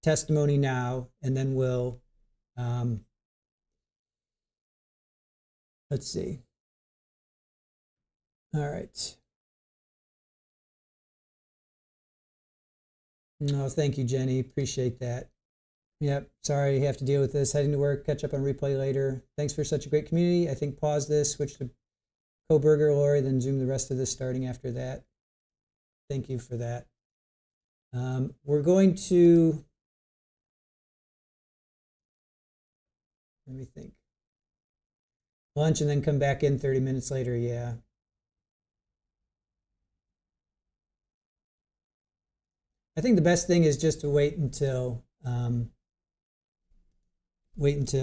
testimony now, and then we'll, let's see. All right. No, thank you, Jenny. Appreciate that. Yep, sorry you have to deal with this. Heading to work, catch up on replay later. Thanks for such a great community. I think pause this, switch to Coburger, Lori, then zoom the rest of this starting after that. Thank you for that. We're going to, let me think. Lunch and then come back in 30 minutes later, yeah. I think the best thing is just to wait until lunch,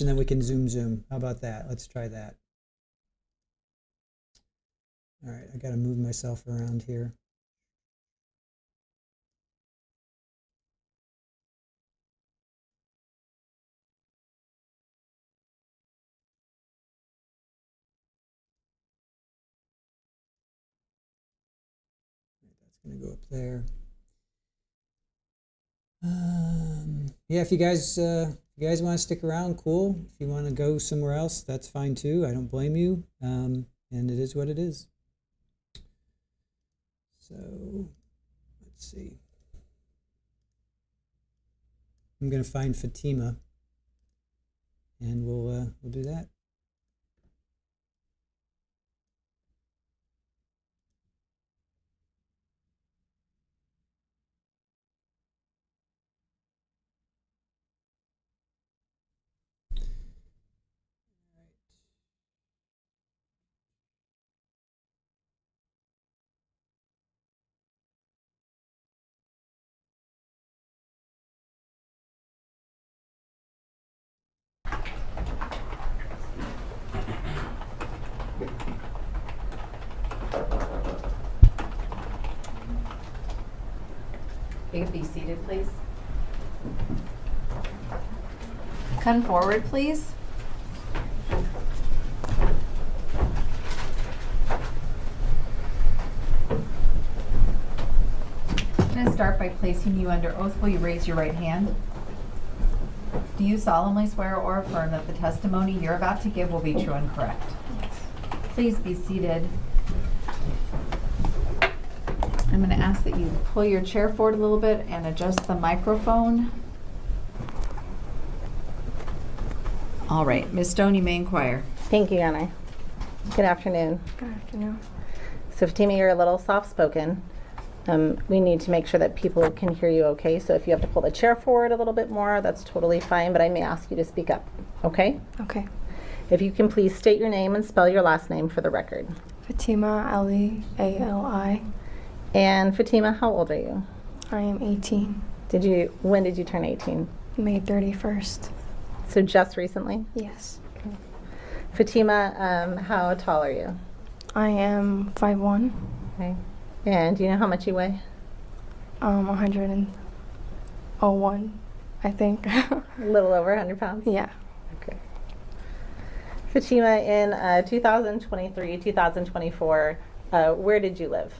and then we can zoom. How about that? Let's try that. All right, I got to move myself around here. That's going to go up there. Yeah, if you guys want to stick around, cool. If you want to go somewhere else, that's fine too. I don't blame you. And it is what it is. So let's see. I'm going to find Fatima, and we'll do that. You can be seated, please. Come forward, please. I'm going to start by placing you under oath. Will you raise your right hand? Do you solemnly swear or affirm that the testimony you're about to give will be true and correct? Yes. Please be seated. I'm going to ask that you pull your chair forward a little bit and adjust the microphone. All right, Ms. Stone, you may inquire. Thank you, Your Honor. Good afternoon. Good afternoon. So Fatima, you're a little soft-spoken. We need to make sure that people can hear you okay. So if you have to pull the chair forward a little bit more, that's totally fine, but I may ask you to speak up, okay? Okay. If you can please state your name and spell your last name for the record. Fatima Ali, A-L-I. And Fatima, how old are you? I am 18. When did you turn 18? May 31st. So just recently? Yes. Okay. Fatima, how tall are you? I am 5'1". Okay. And do you know how much you weigh? 101, I think. A little over 100 pounds? Yeah. Okay. Fatima, in 2023, 2024, where did you live?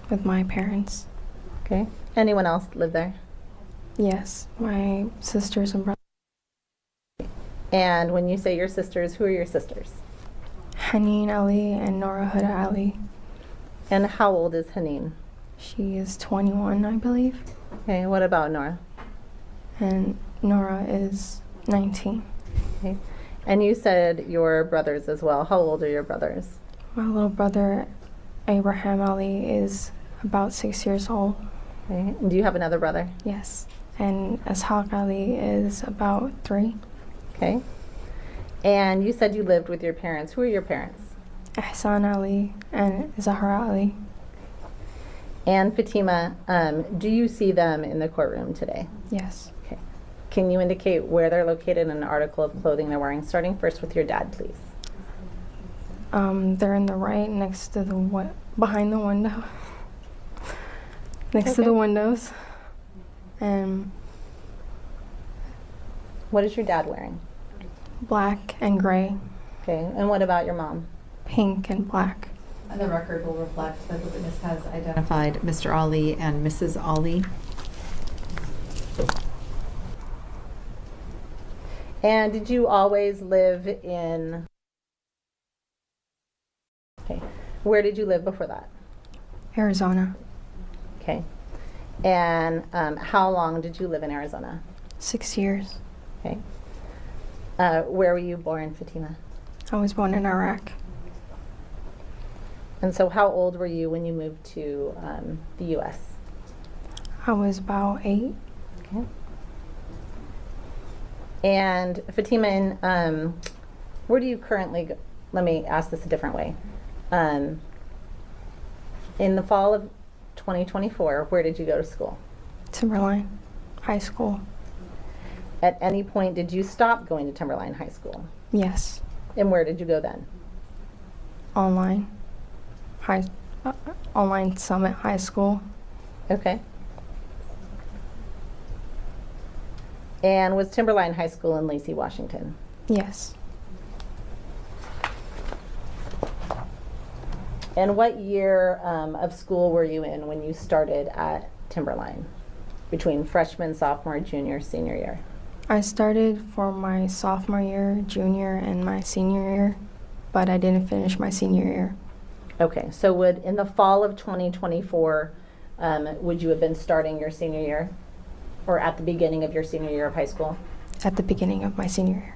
With my parents. Okay. Anyone else live there? Yes, my sisters and brothers. And when you say your sisters, who are your sisters? Haneen Ali and Nora Huda Ali. And how old is Haneen? She is 21, I believe. Okay, what about Nora? And Nora is 19. Okay. And you said your brothers as well. How old are your brothers? My little brother, Abraham Ali, is about 6 years old. Okay. And do you have another brother? Yes. And Ishaq Ali is about 3. Okay. And you said you lived with your parents. Who are your parents? Ihsan Ali and Zahraa Ali. And Fatima, do you see them in the courtroom today? Yes. Okay. Can you indicate where they're located in an article of clothing they're wearing? Starting first with your dad, please. They're in the right next to the behind the window. Next to the windows. And what is your dad wearing? Black and gray. Okay. And what about your mom? Pink and black. And the record will reflect that the witness has identified Mr. Ali and Mrs. Ali. And did you always live in... Okay. Where did you live before that? Arizona. Okay. And how long did you live in Arizona? 6 years. Okay. Where were you born, Fatima? I was born in Iraq. And so how old were you when you moved to the U.S.? I was about 8. Okay. And Fatima, where do you currently go? Let me ask this a different way. In the fall of 2024, where did you go to school? Timberline High School. At any point, did you stop going to Timberline High School? Yes. And where did you go then? Online. Online Summit High School. Okay. And was Timberline High School in Lacey, Washington? Yes. And what year of school were you in when you started at Timberline? Between freshman, sophomore, junior, senior year? I started for my sophomore year, junior, and my senior year, but I didn't finish my senior year. Okay, so would, in the fall of 2024, would you have been starting your senior year? Or at the beginning of your senior year of high school? At the beginning of my senior year.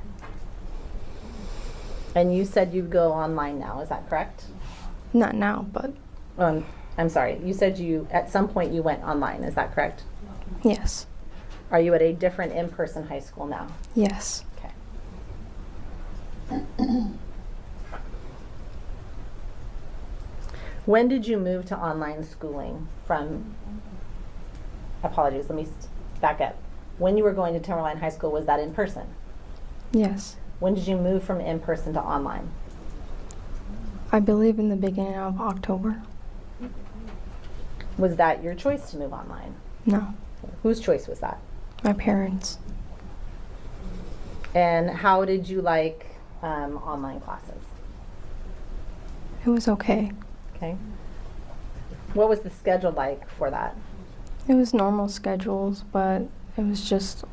And you said you'd go online now, is that correct? Not now, but I'm sorry, you said you, at some point you went online, is that correct? yes, Are you at a different in-person high school now? yes. Okay. When did you move to online schooling from, apologies, let me back up. When you were going to Timberline High School, was that in person? Yes. When did you move from in person to online? I believe in the beginning of October. Was that your choice to move online? No, Whose choice was that? my parents. And how did you like online classes? It was okay. Okay. What was the schedule like for that? It was normal schedules, but it was just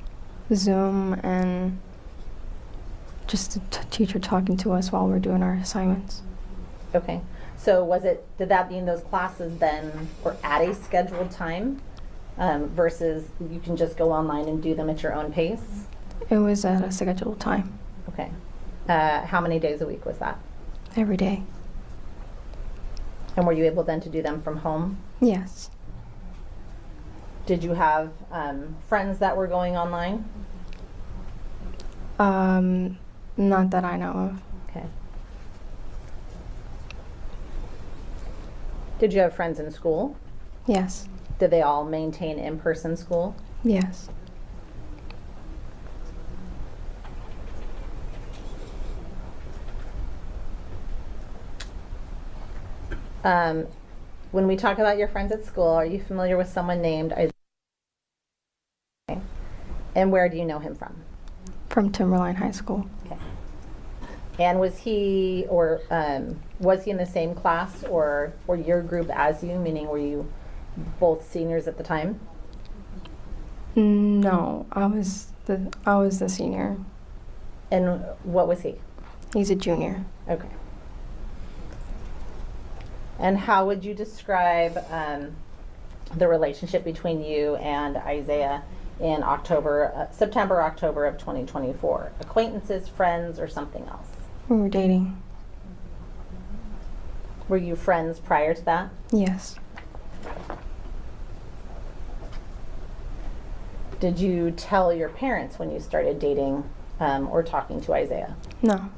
Zoom and just the teacher talking to us while we're doing our assignments. Okay. So did that mean those classes then were at a scheduled time versus you can just go online and do them at your own pace? It was at a scheduled time. Okay. How many days a week was that? Every day. And were you able then to do them from home? Yes. Did you have friends that were going online? Not that I know of. Okay. Did you have friends in school? Yes. Did they all maintain in-person school? Yes. When we talk about your friends at school, are you familiar with someone named Isaiah? And where do you know him from? From Timberline High School. Okay. And was he in the same class or your group as you? Meaning, were you both seniors at the time? No, I was the senior. And what was he? He's a junior. Okay. And how would you describe the relationship between you and Isaiah in September, October of 2024? Acquaintances, friends, or something else? We were dating. Were you friends prior to that? Yes. Did you tell your parents when you started dating or talking to Isaiah? No.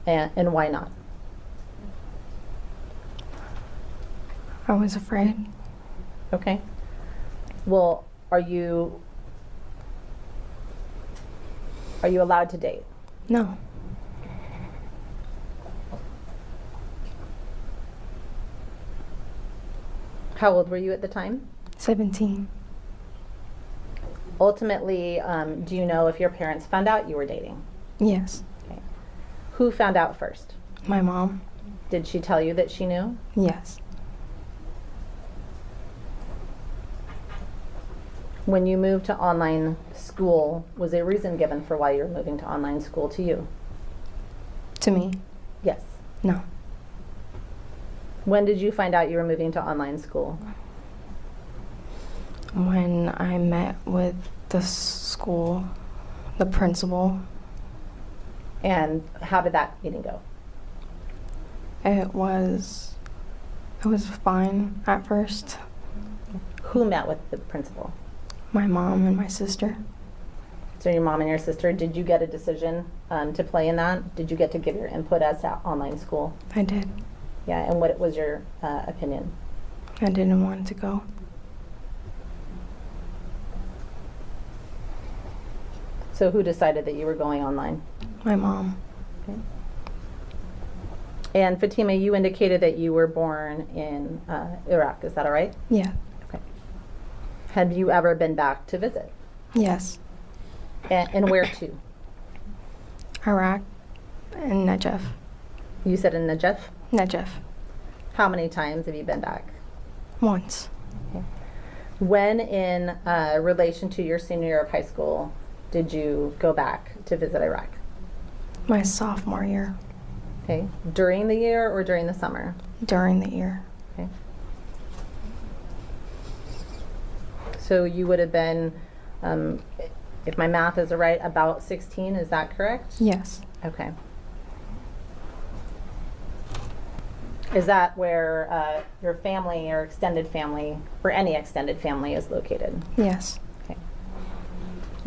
And why not? I was afraid. Okay. Well, are you allowed to date? No. How old were you at the time? 17. Ultimately, do you know if your parents found out you were dating? Yes. Okay. Who found out first? My mom. Did she tell you that she knew? Yes. When you moved to online school, was a reason given for why you were moving to online school to you? To me? Yes. No. When did you find out you were moving to online school? When I met with the school, the principal. And how did that meeting go? It was fine at first. Who met with the principal? My mom and my sister. So your mom and your sister, did you get a decision to play in that? Did you get to give your input as to online school? I did. Yeah, and what was your opinion? I didn't want to go. So who decided that you were going online? My mom. Okay. And Fatima, you indicated that you were born in Iraq, is that all right? Yeah. Okay. Have you ever been back to visit? Yes. And where to? Iraq and Najaf. You said in Najaf? Najaf. How many times have you been back? Once. Okay. When in relation to your senior year of high school, did you go back to visit Iraq? My sophomore year. Okay. During the year or during the summer? During the year. Okay. So you would have been, if my math is right, about 16, is that correct? Yes. Okay. Is that where your family or extended family, or any extended family, is located? Yes. Okay.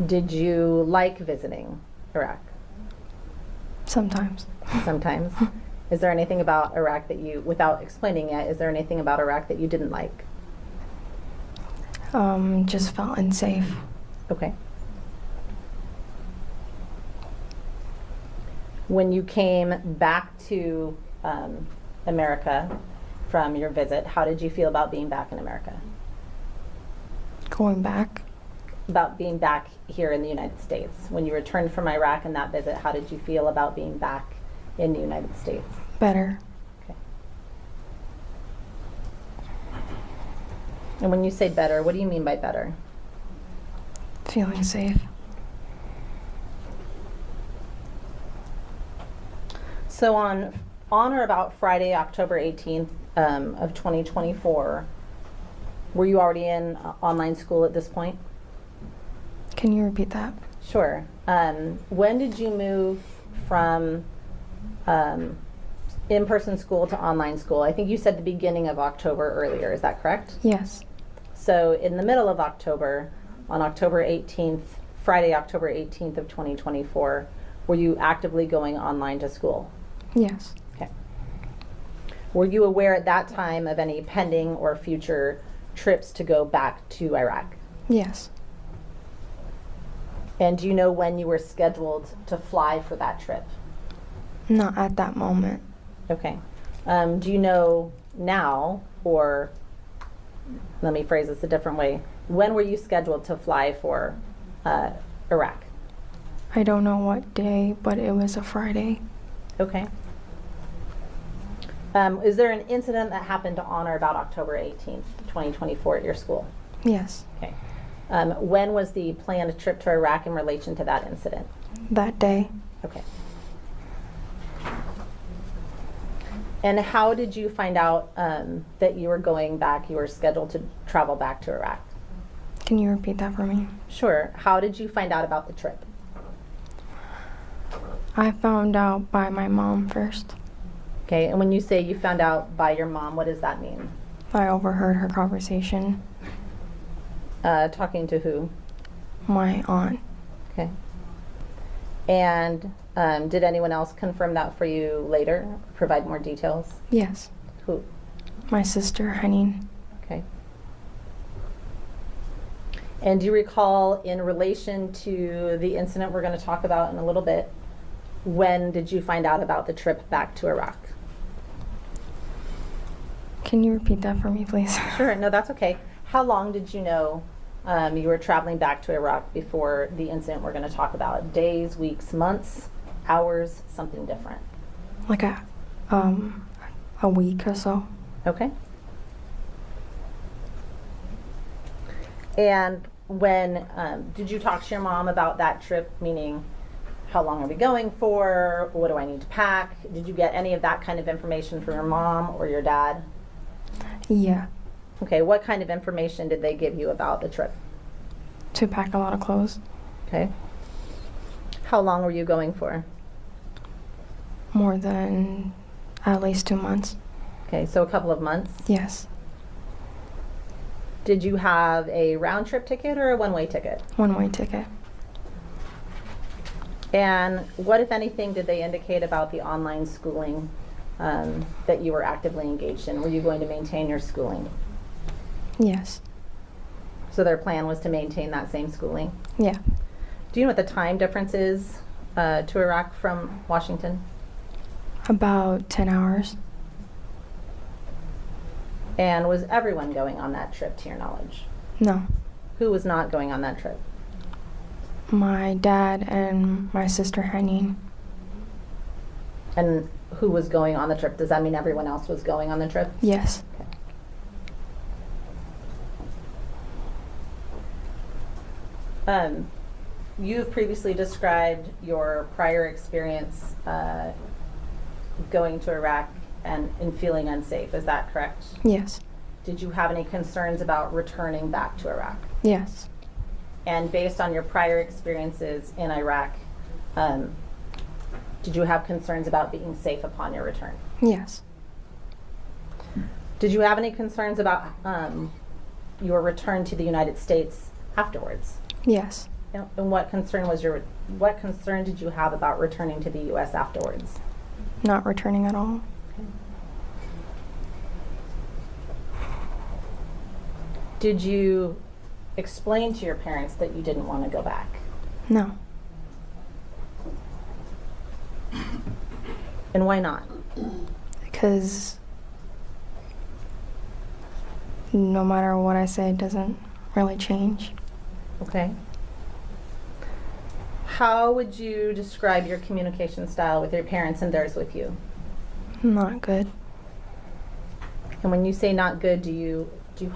Did you like visiting Iraq? Sometimes. Sometimes. Is there anything about Iraq that you, without explaining it, is there anything about Iraq that you didn't like? Just felt unsafe. Okay. When you came back to America from your visit, how did you feel about being back in America? Going back? About being back here in the United States. When you returned from Iraq and that visit, how did you feel about being back in the United States? Better. Okay. And when you say better, what do you mean by better? Feeling safe. So on or about Friday, October 18th of 2024, were you already in online school at this point? Can you repeat that? Sure. When did you move from in-person school to online school? I think you said the beginning of October earlier. Is that correct? Yes. So in the middle of October, on October 18th, Friday, October 18th of 2024, were you actively going online to school? Yes. Okay. Were you aware at that time of any pending or future trips to go back to Iraq? Yes. And do you know when you were scheduled to fly for that trip? Not at that moment. Okay. Do you know now, or let me phrase this a different way, when were you scheduled to fly for Iraq? I don't know what day, but it was a Friday. Okay. Is there an incident that happened on or about October 18th, 2024 at your school? Yes. Okay. When was the planned trip to Iraq in relation to that incident? That day. Okay. And how did you find out that you were going back, you were scheduled to travel back to Iraq? Can you repeat that for me? Sure. How did you find out about the trip? I found out by my mom first. Okay, and when you say you found out by your mom, what does that mean? I overheard her conversation. Talking to who? My aunt. Okay. And did anyone else confirm that for you later? Provide more details? Yes. Who? My sister, Henning. Okay. And do you recall, in relation to the incident we're going to talk about in a little bit, when did you find out about the trip back to Iraq? Can you repeat that for me, please? Sure, no, that's okay. How long did you know you were traveling back to Iraq before the incident we're going to talk about? Days, weeks, months, hours, something different? Like a week or so. Okay. And when did you talk to your mom about that trip, meaning how long are we going for? What do I need to pack? Did you get any of that kind of information from your mom or your dad? Yeah. Okay, what kind of information did they give you about the trip? To pack a lot of clothes. Okay. How long were you going for? More than at least 2 months. Okay, so a couple of months? Yes. Did you have a round trip ticket or a one-way ticket? One-way ticket. And what, if anything, did they indicate about the online schooling that you were actively engaged in? Were you going to maintain your schooling? Yes. So their plan was to maintain that same schooling? Yeah. Do you know what the time difference is to Iraq from Washington? About 10 hours. And was everyone going on that trip, to your knowledge? No. Who was not going on that trip? My dad and my sister Henning. And who was going on the trip? Does that mean everyone else was going on the trip? Yes. Okay. you've previously described your prior experience going to Iraq and feeling unsafe. Is that correct? Yes. Did you have any concerns about returning back to Iraq? Yes. And based on your prior experiences in Iraq, did you have concerns about being safe upon your return? Yes. Did you have any concerns about your return to the United States afterwards? Yes. And what concern did you have about returning to the U.S. afterwards? Not returning at all. Did you explain to your parents that you didn't want to go back? No. And why not? Because no matter what I say, it doesn't really change. Okay. How would you describe your communication style with your parents and theirs with you? Not good. And when you say not good, do you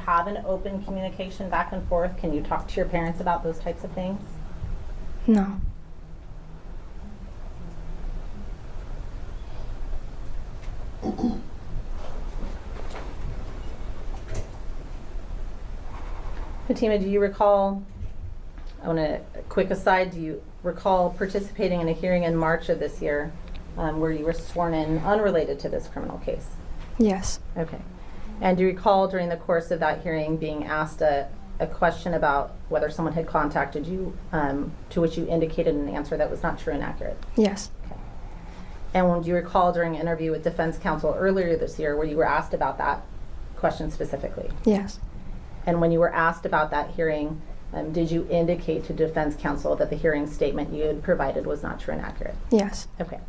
have an open communication back and forth? Can you talk to your parents about those types of things? No. Fatima, do you recall, a quick aside, do you recall participating in a hearing in March of this year where you were sworn in unrelated to this criminal case? Yes. Okay. And do you recall during the course of that hearing being asked a question about whether someone had contacted you, to which you indicated an answer that was not true and accurate? Yes. Okay. And do you recall during an interview with defense counsel earlier this year where you were asked about that question specifically? Yes. And when you were asked about that hearing, did you indicate to defense counsel that the hearing statement you had provided was not true and accurate? Yes. Okay.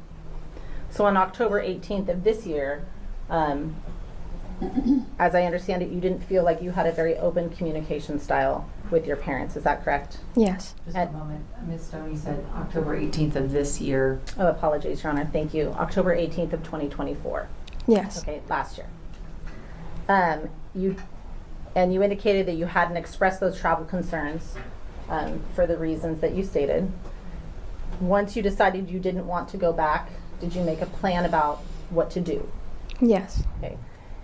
So on October 18th of this year, as I understand it, you didn't feel like you had a very open communication style with your parents. Is that correct? Yes. Just a moment. Ms. Stoney said October 18th of this year. Oh, apologies, Your Honor. Thank you. October 18th of 2024. Yes. Okay, last year. You indicated that you hadn't expressed those travel concerns for the reasons that you stated. Once you decided you didn't want to go back, did you make a plan about what to do? Yes. Okay.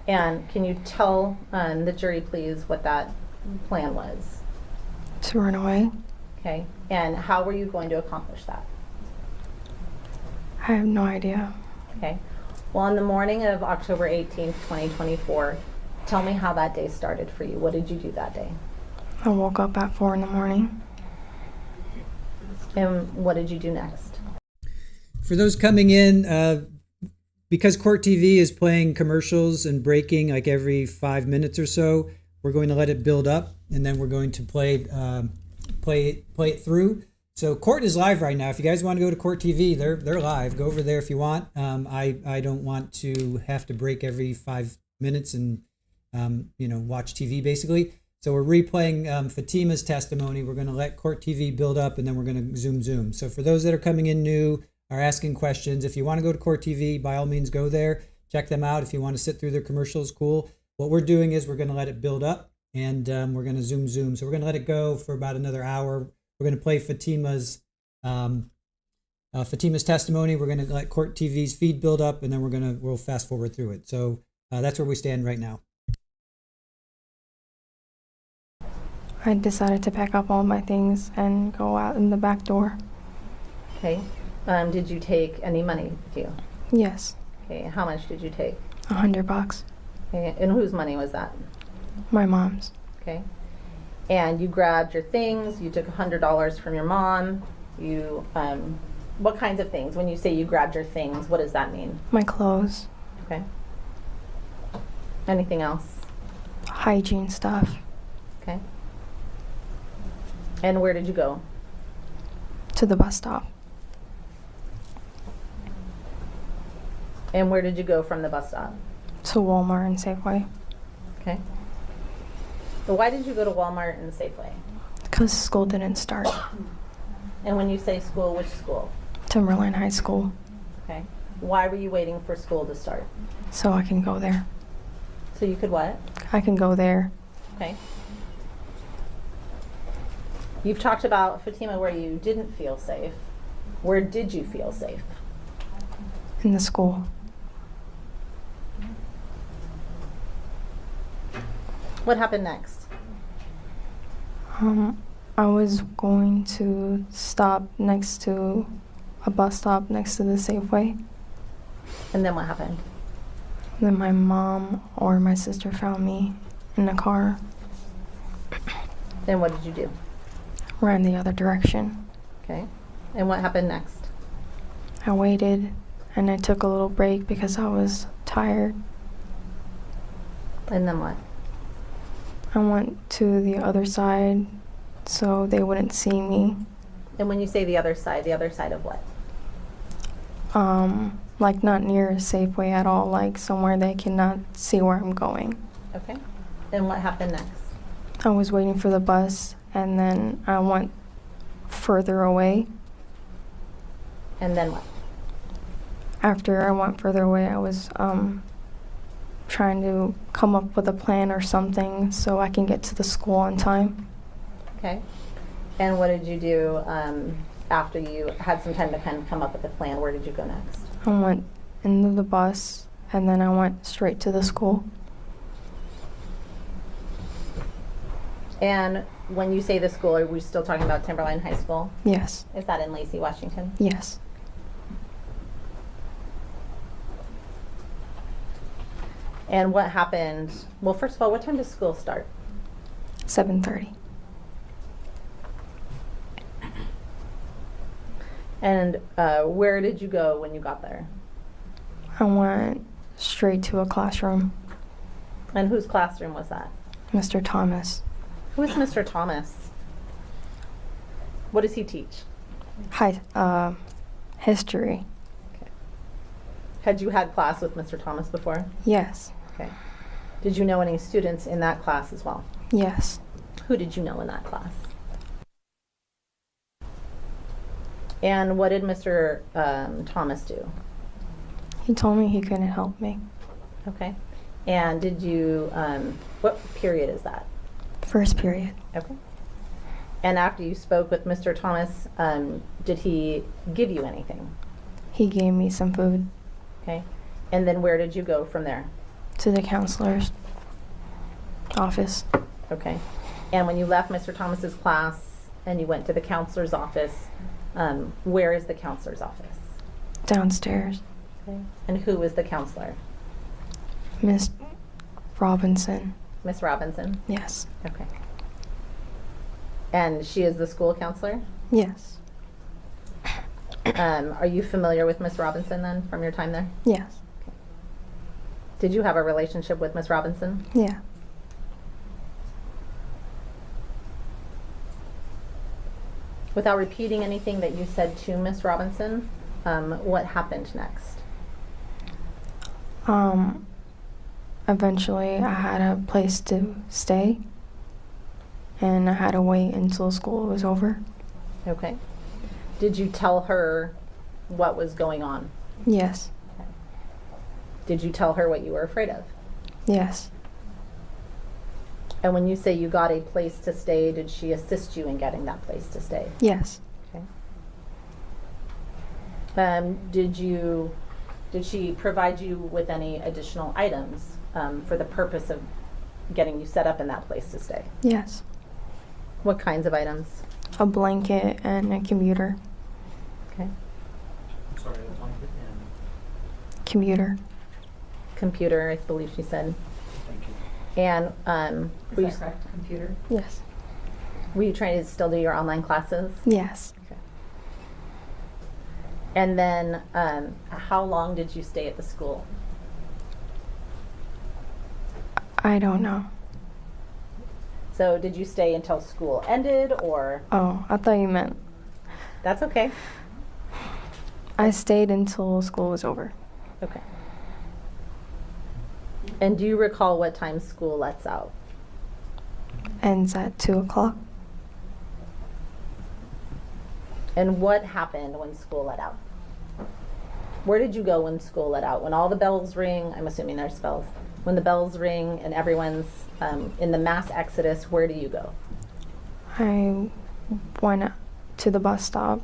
And can you tell the jury, please, what that plan was? To run away. Okay. And how were you going to accomplish that? I have no idea. Okay. Well, on the morning of October 18th, 2024, tell me how that day started for you. What did you do that day? I woke up at 4 in the morning. And what did you do next? For those coming in, because Court TV is playing commercials and breaking like every 5 minutes or so, we're going to let it build up, and then we're going to play it through. So Court is live right now. If you guys want to go to Court TV, they're live. Go over there if you want. I don't want to have to break every 5 minutes and watch TV basically. So we're replaying Fatima's testimony. We're going to let Court TV build up, and then we're going to zoom. So for those that are coming in new, are asking questions, if you want to go to Court TV, by all means go there, check them out. If you want to sit through their commercials, cool. What we're doing is we're going to let it build up, and we're going to zoom. So we're going to let it go for about another hour. We're going to play Fatima's testimony. We're going to let Court TV's feed build up, and then we'll fast forward through it. So that's where we stand right now. I decided to pack up all my things and go out in the back door. Okay. Did you take any money with you? Yes. Okay. How much did you take? $100. Okay. And whose money was that? My mom's. Okay. And you grabbed your things. You took $100 from your mom. You, what kinds of things? When you say you grabbed your things, what does that mean? My clothes. Okay. Anything else? Hygiene stuff. Okay. And where did you go? To the bus stop. And where did you go from the bus stop? To Walmart and Safeway. Okay. So why did you go to Walmart and Safeway? Because school didn't start. And when you say school, which school? Timberline High School. Okay. Why were you waiting for school to start? So I can go there. So you could what? I can go there. Okay. You've talked about, Fatima, where you didn't feel safe. Where did you feel safe? In the school. What happened next? I was going to stop next to a bus stop next to the Safeway. And then what happened? Then my mom or my sister found me in the car. Then what did you do? Ran the other direction. Okay. And what happened next? I waited and I took a little break because I was tired. And then what? I went to the other side so they wouldn't see me. And when you say the other side of what? Like not near a Safeway at all, like somewhere they cannot see where I'm going. Okay. And what happened next? I was waiting for the bus and then I went further away. And then what? After I went further away, I was trying to come up with a plan or something so I can get to the school on time. Okay. And what did you do after you had some time to kind of come up with a plan? Where did you go next? I went into the bus and then I went straight to the school. And when you say the school, are we still talking about Timberline High School? Yes. Is that in Lacey, Washington? Yes. And what happened? Well, first of all, what time does school start? 7:30. And where did you go when you got there? I went straight to a classroom. And whose classroom was that? Mr. Thomas. Who is Mr. Thomas? What does he teach? History. Okay. Had you had class with Mr. Thomas before? Yes. Okay. Did you know any students in that class as well? Yes. Who did you know in that class? And what did Mr. Thomas do? He told me he couldn't help me. Okay. And did you, what period is that? First period. Okay. And after you spoke with Mr. Thomas, did he give you anything? He gave me some food. Okay. And then where did you go from there? To the counselor's office. Okay. And when you left Mr. Thomas's class and you went to the counselor's office, where is the counselor's office? Downstairs. Okay. And who was the counselor? Miss Robinson. Miss Robinson? Yes. Okay. And she is the school counselor? Yes. Are you familiar with Miss Robinson then from your time there? Yes. Okay. Did you have a relationship with Miss Robinson? Yeah. Without repeating anything that you said to Miss Robinson, what happened next? Eventually I had a place to stay and I had to wait until school was over. Okay. Did you tell her what was going on? Yes. Okay. Did you tell her what you were afraid of? Yes. And when you say you got a place to stay, did she assist you in getting that place to stay? Yes. Okay. Did she provide you with any additional items for the purpose of getting you set up in that place to stay? Yes. What kinds of items? A blanket and a computer. Okay. Sorry, Computer. Computer, I believe she said. thank you. And Is that correct? Computer? Yes. were you trying to still do your online classes? Yes. Okay. And then how long did you stay at the school? I don't know. So did you stay until school ended, or? Oh, I thought you meant. That's okay. I stayed until school was over. Okay. And do you recall what time school lets out? Ends at 2 o'clock. And what happened when school let out? Where did you go when school let out? When all the bells ring, I'm assuming there's bells. When the bells ring and everyone's in the mass exodus, where do you go? I went to the bus stop.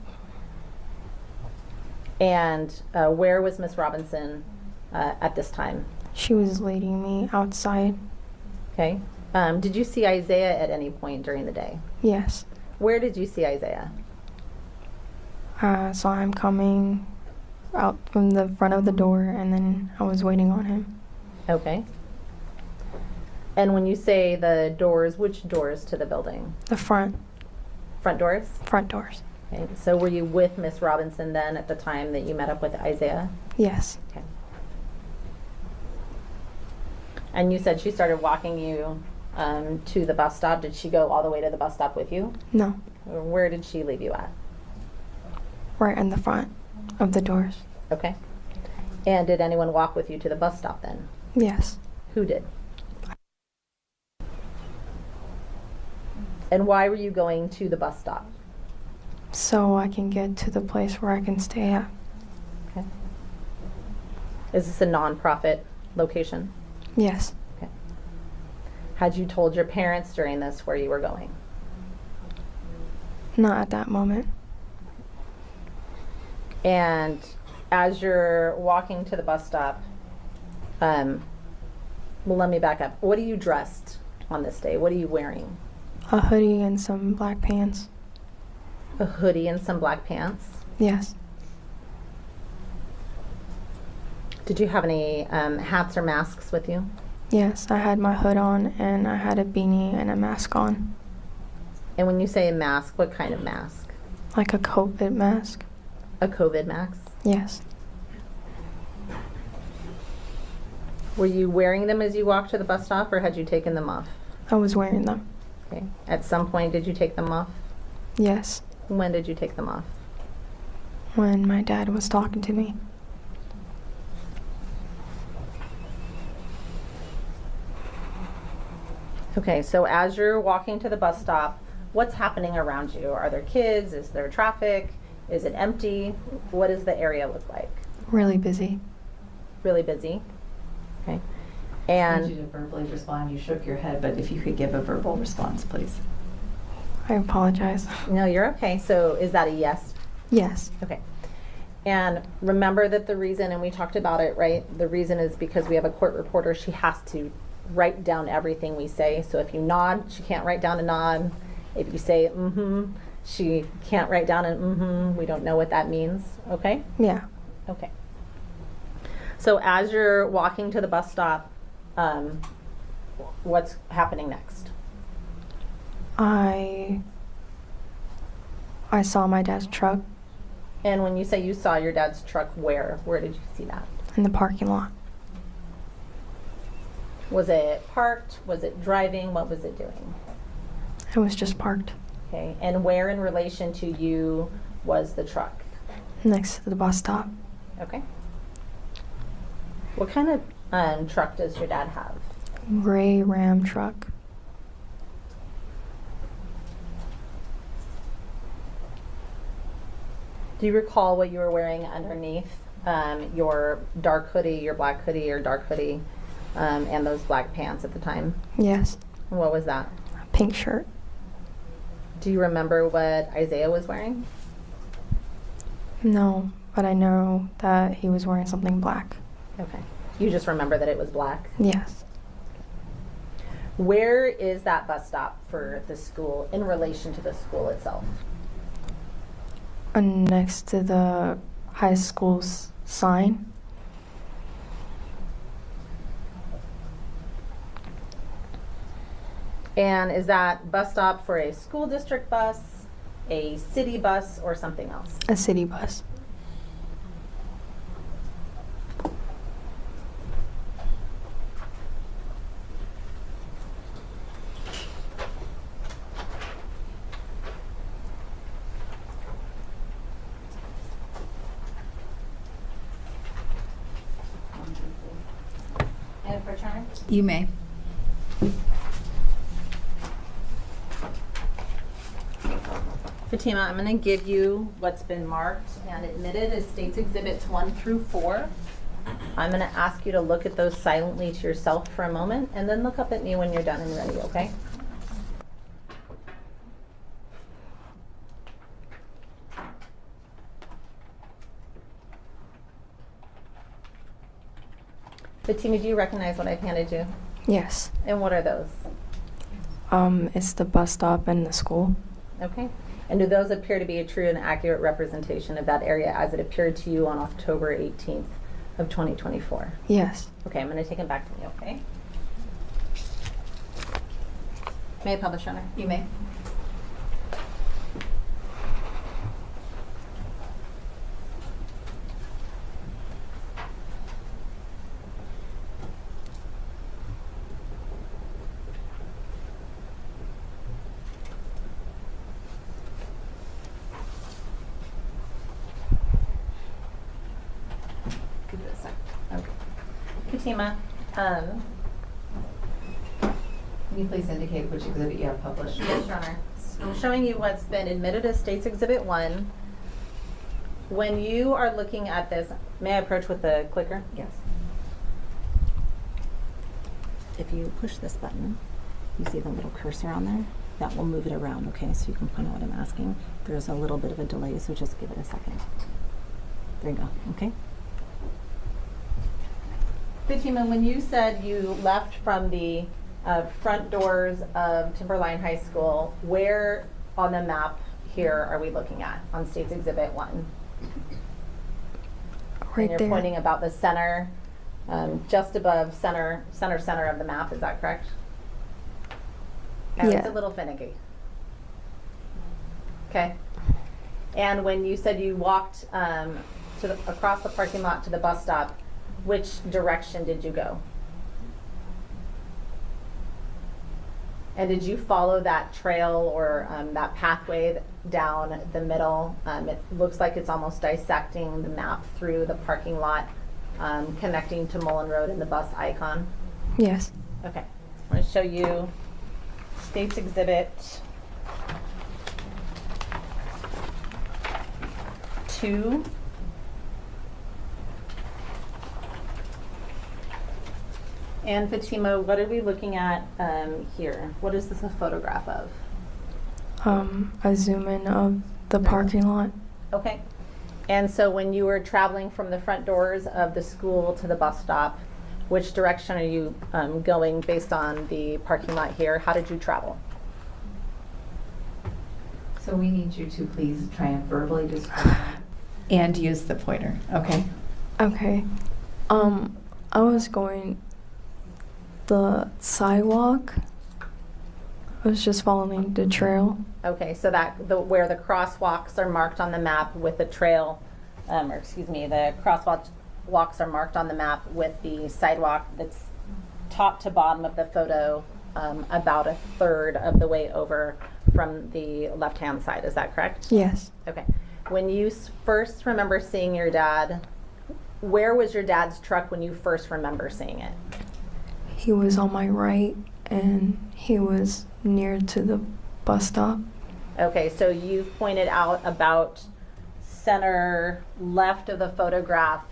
And where was Miss Robinson at this time? She was leading me outside. Okay. Did you see Isaiah at any point during the day? Yes. Where did you see Isaiah? I saw him coming out from the front of the door, and then I was waiting on him. Okay. And when you say the doors, which doors to the building? The front. Front doors? Front doors. Okay. So were you with Miss Robinson then at the time that you met up with Isaiah? Yes. Okay. And you said she started walking you to the bus stop. Did she go all the way to the bus stop with you? No. Where did she leave you at? Right in the front of the doors. Okay. And did anyone walk with you to the bus stop then? Yes. Who did? And why were you going to the bus stop? So I can get to the place where I can stay at. Okay. Is this a non-profit location? Yes. Okay. Had you told your parents during this where you were going? Not at that moment. And as you're walking to the bus stop, well, let me back up. What are you dressed on this day? What are you wearing? A hoodie and some black pants. A hoodie and some black pants? Yes. Did you have any hats or masks with you? Yes, I had my hood on and I had a beanie and a mask on. And when you say a mask, what kind of mask? Like a COVID mask. A COVID mask? Yes. Were you wearing them as you walked to the bus stop, or had you taken them off? I was wearing them. Okay. At some point, did you take them off? Yes. When did you take them off? When my dad was talking to me. Okay, so as you're walking to the bus stop, what's happening around you? Are there kids? Is there traffic? Is it empty? What does the area look like? Really busy. Really busy? Okay. I And need you to verbally respond. You shook your head, but if you could give a verbal response, please. I apologize. no, you're okay. So is that a yes? Yes. Okay. And remember that the reason, and we talked about it, right? The reason is because we have a court reporter. She has to write down everything we say. So if you nod, she can't write down a nod. If you say mm-hmm, she can't write down an mm-hmm. We don't know what that means. Okay? Yeah. Okay. So as you're walking to the bus stop, what's happening next? I saw my dad's truck And when you say you saw your dad's truck, where did you see that? in the parking lot. Was it parked? Was it driving? What was it doing? It was just parked Okay. And where in relation to you was the truck? next to the bus stop. Okay. What kind of truck does your dad have? Gray Ram truck. Do you recall what you were wearing underneath your dark hoodie, your black hoodie or dark hoodie, and those black pants at the time? Yes. What was that? Pink shirt. Do you remember what Isaiah was wearing? No, but I know that he was wearing something black. Okay. You just remember that it was black? Yes. Where is that bus stop for the school in relation to the school itself? Next to the high school's sign. And is that bus stop for a school district bus, a city bus, or something else? A city bus. And for turn? You may. Fatima, I'm going to give you what's been marked and admitted as State's Exhibits 1 through 4. I'm going to ask you to look at those silently to yourself for a moment and then look up at me when you're done and ready, okay? Fatima, do you recognize what I've handed you? Yes. And what are those? It's the bus stop and the school. Okay. And do those appear to be a true and accurate representation of that area as it appeared to you on October 18th of 2024? Yes. Okay, I'm going to take them back to me, okay? May I publish, Your Honor? You may. Give it a sec. Okay. Fatima, Can you please indicate which exhibit you have published? yes, Your Honor. I'm showing you what's been admitted as State's Exhibit 1. When you are looking at this, may I approach with the clicker? Yes. If you push this button, you see the little cursor on there? That will move it around, okay? So you can find out what I'm asking. There's a little bit of a delay, so just give it a second. There you go, okay? Fatima, when you said you left from the front doors of Timberline High School, where on the map here are we looking at on State's Exhibit 1? Right and you're there. pointing about the center, just above center of the map, is that correct? And Yeah. it's a little finicky. Okay. And when you said you walked across the parking lot to the bus stop, which direction did you go? And did you follow that trail or that pathway down the middle? It looks like it's almost dissecting the map through the parking lot, connecting to Mullen Road and the bus icon. Yes. Okay. I'm going to show you State's Exhibit 2. And Fatima, what are we looking at here? What is this a photograph of? A zoom in of the parking lot. Okay. And so when you were traveling from the front doors of the school to the bus stop, which direction are you going based on the parking lot here? How did you travel? So we need you to please try and verbally describe and use the pointer, okay? Okay. I was going the sidewalk. I was just following the trail. Okay, so where the crosswalks are marked on the map with the trail, the crosswalks are marked on the map with the sidewalk that's top to bottom of the photo, about a third of the way over from the left-hand side. Is that correct? Yes. Okay. When you first remember seeing your dad, where was your dad's truck when you first remember seeing it? He was on my right and he was near to the bus stop. Okay, so you pointed out about center left of the photograph,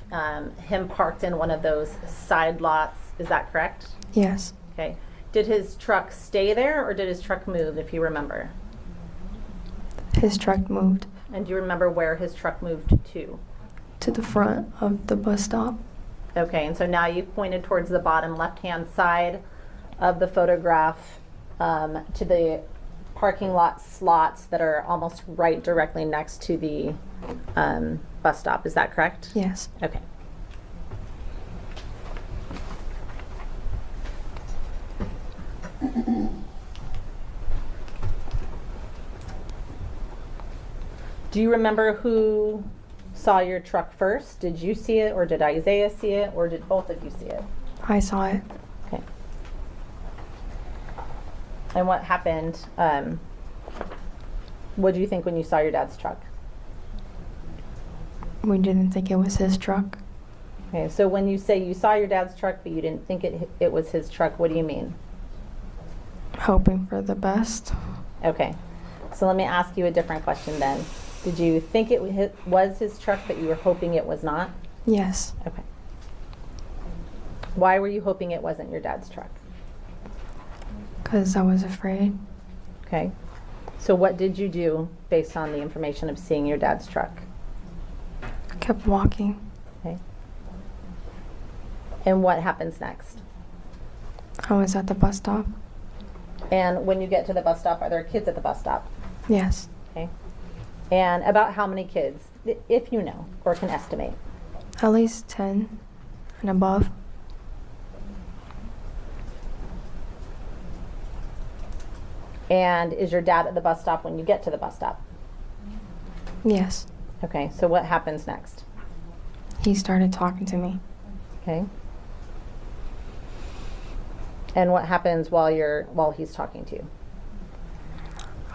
him parked in one of those side lots. Is that correct? Yes. Okay. Did his truck stay there or did his truck move, if you remember? His truck moved. And do you remember where his truck moved to? To the front of the bus stop. Okay, and so now you've pointed towards the bottom left-hand side of the photograph, to the parking lot slots that are almost right directly next to the bus stop. Is that correct? Yes. Okay. Do you remember who saw your truck first? Did you see it, or did Isaiah see it, or did both of you see it? I saw it. Okay. And what happened? What do you think when you saw your dad's truck? We didn't think it was his truck. Okay, so when you say you saw your dad's truck but you didn't think it was his truck, what do you mean? Hoping for the best. Okay, so let me ask you a different question then. Did you think it was his truck but you were hoping it was not? Yes. Okay. Why were you hoping it wasn't your dad's truck? Because I was afraid. Okay. So what did you do based on the information of seeing your dad's truck? I kept walking. Okay. And what happens next? I was at the bus stop. And when you get to the bus stop, are there kids at the bus stop? Yes. Okay. And about how many kids, if you know or can estimate? At least 10 and above. And is your dad at the bus stop when you get to the bus stop? Yes. Okay, so what happens next? He started talking to me. Okay. And what happens while he's talking to you?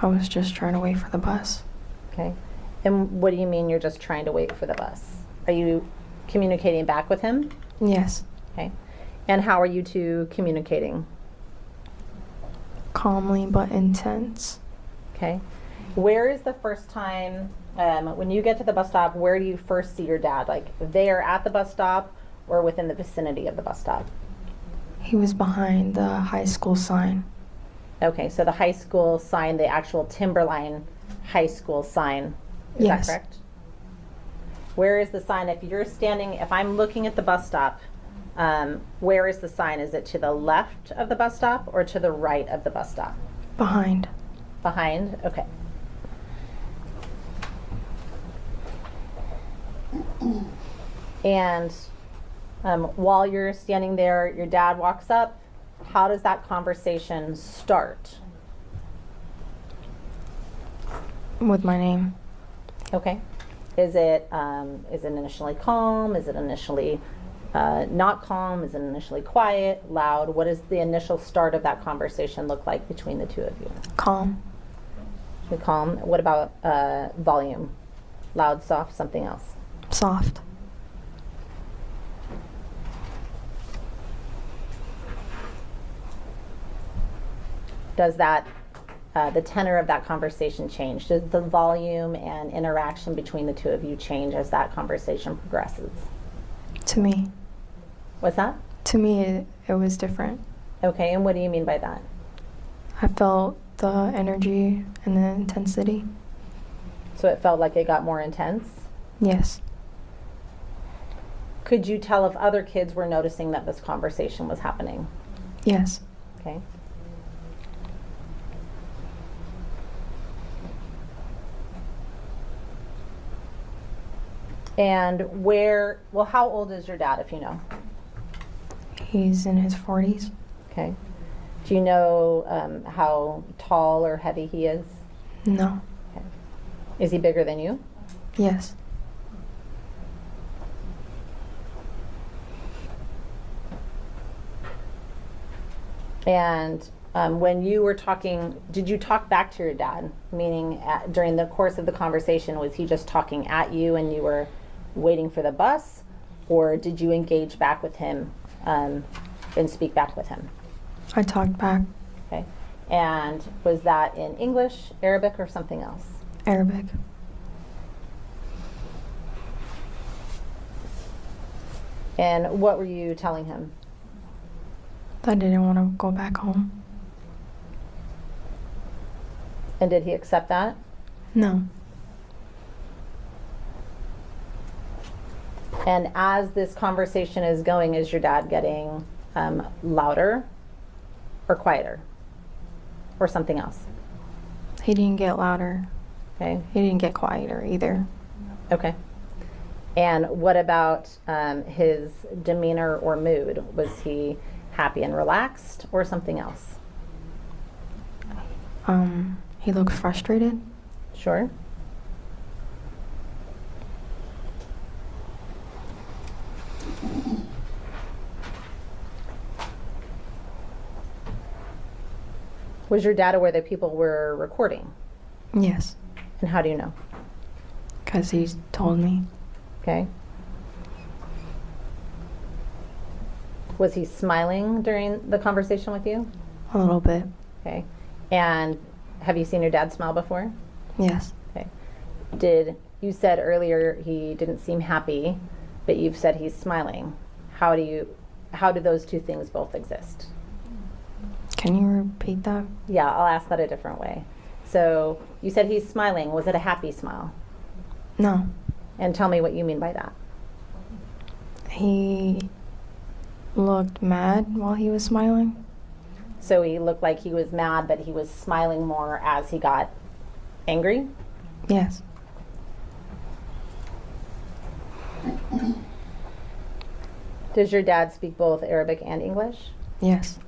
I was just trying to wait for the bus. Okay. And what do you mean you're just trying to wait for the bus? Are you communicating back with him? Yes. Okay. And how are you two communicating? Calmly but intense. Okay. Where is the first time, when you get to the bus stop, where do you first see your dad? Like there at the bus stop or within the vicinity of the bus stop? He was behind the high school sign. Okay, so the high school sign, the actual Timberline High School sign, is Yes. that correct? Where is the sign? If I'm looking at the bus stop, where is the sign? Is it to the left of the bus stop or to the right of the bus stop? Behind. Behind? Okay. And while you're standing there, your dad walks up. How does that conversation start? With my name. Okay. Is it initially calm? Is it initially not calm? Is it initially quiet, loud? What does the initial start of that conversation look like between the two of you? Calm. Calm. What about volume? Loud, soft, something else? Soft. Does that, the tenor of that conversation change? Does the volume and interaction between the two of you change as that conversation progresses? To me. What's that? To me, it was different. Okay, and what do you mean by that? I felt the energy and the intensity. So it felt like it got more intense? Yes. Could you tell if other kids were noticing that this conversation was happening? Yes. Okay. And how old is your dad, if you know? He's in his 40s. Okay. Do you know how tall or heavy he is? No. Okay. Is he bigger than you? Yes. And when you were talking, did you talk back to your dad? Meaning during the course of the conversation, was he just talking at you and you were waiting for the bus? Or did you engage back with him and speak back with him? I talked back. Okay. And was that in English, Arabic, or something else? Arabic. And what were you telling him? I didn't want to go back home. And did he accept that? No. And as this conversation is going, is your dad getting louder or quieter or something else? He didn't get louder. Okay. He didn't get quieter either. Okay. And what about his demeanor or mood? Was he happy and relaxed or something else? He looked frustrated. Sure. Was your dad aware that people were recording? Yes. And how do you know? Because he told me. Okay. Was he smiling during the conversation with you? A little bit. Okay. And have you seen your dad smile before? Yes. Okay. You said earlier he didn't seem happy, but you've said he's smiling. How do those two things both exist? Can you repeat that? Yeah, I'll ask that a different way. So you said he's smiling. Was it a happy smile? No. And tell me what you mean by that. He looked mad while he was smiling. So he looked like he was mad, but he was smiling more as he got angry? Yes. Does your dad speak both Arabic and English? Yes.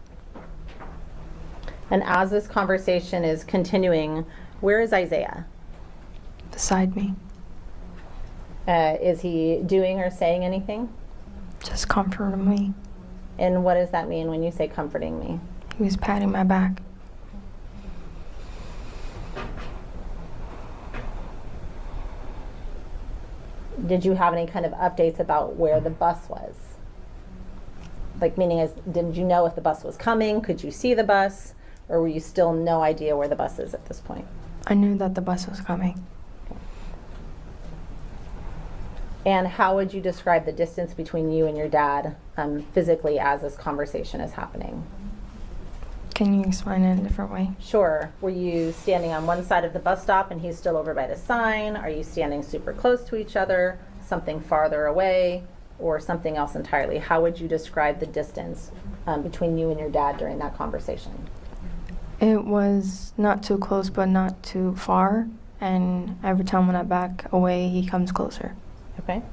And as this conversation is continuing, where is Isaiah? Beside me. Is he doing or saying anything? Just comforting me. And what does that mean when you say comforting me? He was patting my back. Did you have any kind of updates about where the bus was? Like, meaning, did you know if the bus was coming? Could you see the bus? Or were you still no idea where the bus is at this point? I knew that the bus was coming. And how would you describe the distance between you and your dad physically as this conversation is happening? Can you explain it in a different way? Sure. Were you standing on one side of the bus stop and he's still over by the sign? Are you standing super close to each other, something farther away, or something else entirely? How would you describe the distance between you and your dad during that conversation? It was not too close, but not too far. And every time when I back away, he comes closer. Okay.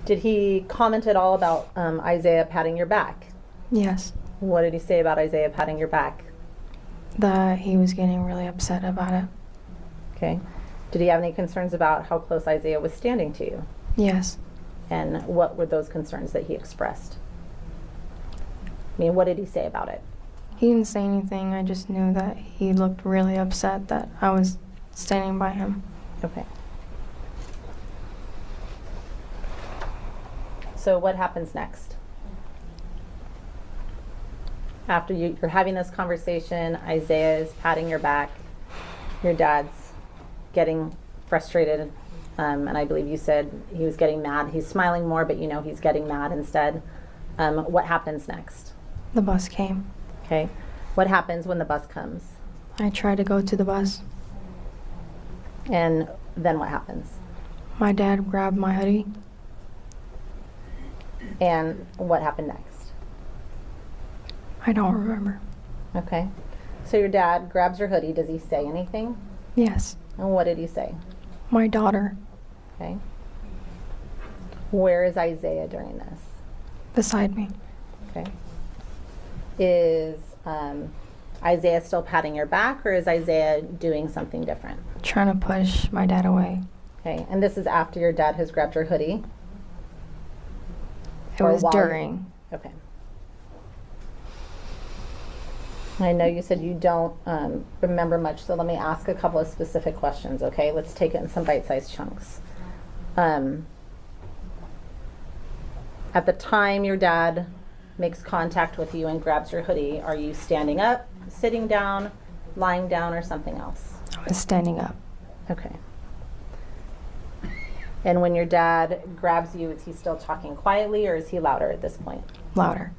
Did he comment at all about Isaiah patting your back? Yes. What did he say about Isaiah patting your back? That he was getting really upset about it. Okay. Did he have any concerns about how close Isaiah was standing to you? Yes. And what were those concerns that he expressed? I mean, what did he say about it? He didn't say anything. I just knew that he looked really upset that I was standing by him. Okay. So what happens next? After you're having this conversation, Isaiah is patting your back, your dad's getting frustrated, and I believe you said he was getting mad. He's smiling more, but you know he's getting mad instead. What happens next? The bus came. Okay. What happens when the bus comes? I tried to go to the bus. And then what happens? My dad grabbed my hoodie. And what happened next? I don't remember. Okay. So your dad grabs your hoodie. Does he say anything? Yes. And what did he say? My daughter. Okay. Where is Isaiah during this? Beside me. Okay. Is Isaiah still patting your back, or is Isaiah doing something different? Trying to push my dad away. Okay. And this is after your dad has grabbed your hoodie? It was during. Okay. I know you said you don't remember much, so let me ask a couple of specific questions, okay? Let's take it in some bite-sized chunks. At the time your dad makes contact with you and grabs your hoodie, are you standing up, sitting down, lying down, or something else? I was standing up. Okay. And when your dad grabs you, is he still talking quietly, or is he louder at this point? Louder.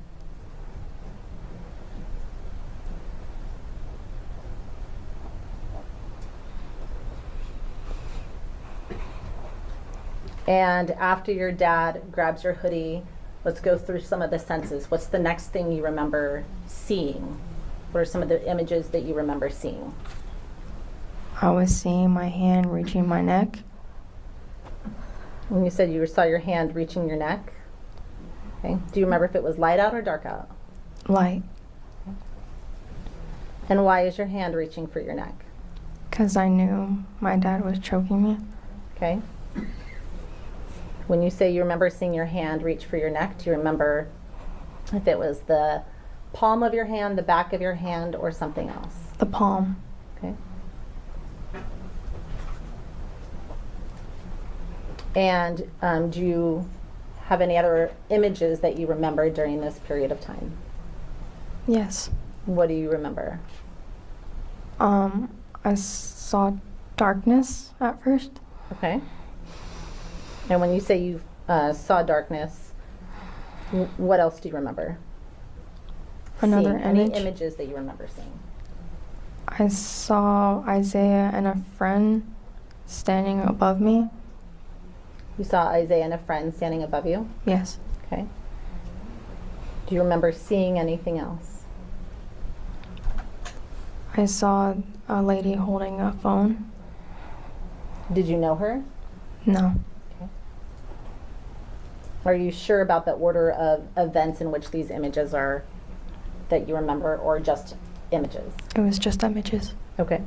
And after your dad grabs your hoodie, let's go through some of the senses. What's the next thing you remember seeing? What are some of the images that you remember seeing? I was seeing my hand reaching my neck. When you said you saw your hand reaching your neck, okay. Do you remember if it was light out or dark out? Light. And why is your hand reaching for your neck? Because I knew my dad was choking me. Okay. When you say you remember seeing your hand reach for your neck, do you remember if it was the palm of your hand, the back of your hand, or something else? The palm. Okay. And do you have any other images that you remember during this period of time? Yes. What do you remember? I saw darkness at first. Okay. And when you say you saw darkness, what else do you remember? Another seeing? image. Any images that you remember seeing? I saw Isaiah and a friend standing above me. You saw Isaiah and a friend standing above you? Yes. Okay. Do you remember seeing anything else? I saw a lady holding a phone. Did you know her? No. Okay. Are you sure about the order of events in which these images are that you remember, or just images? It was just images. Okay.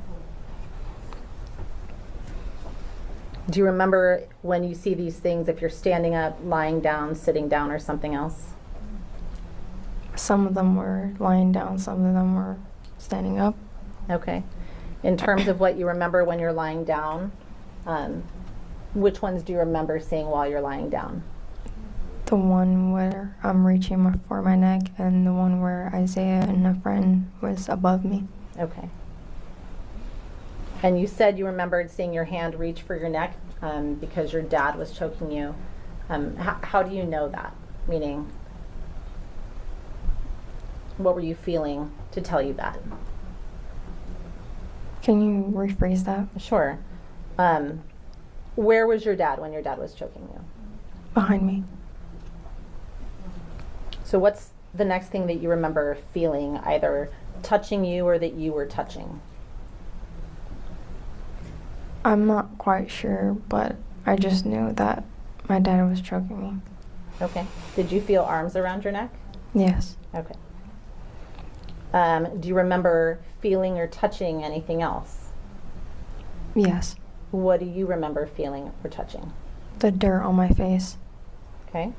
Do you remember when you see these things, if you're standing up, lying down, sitting down, or something else? Some of them were lying down, some of them were standing up. Okay. In terms of what you remember when you're lying down, which ones do you remember seeing while you're lying down? The one where I'm reaching for my neck, and the one where Isaiah and a friend was above me. Okay. And you said you remembered seeing your hand reach for your neck because your dad was choking you. How do you know that? Meaning, what were you feeling to tell you that? Can you rephrase that? Sure. Where was your dad when your dad was choking you? Behind me. So what's the next thing that you remember feeling, either touching you or that you were touching? I'm not quite sure, but I just knew that my dad was choking me. Okay. Did you feel arms around your neck? Yes. Okay. Do you remember feeling or touching anything else? Yes. What do you remember feeling or touching? The dirt on my face. Okay.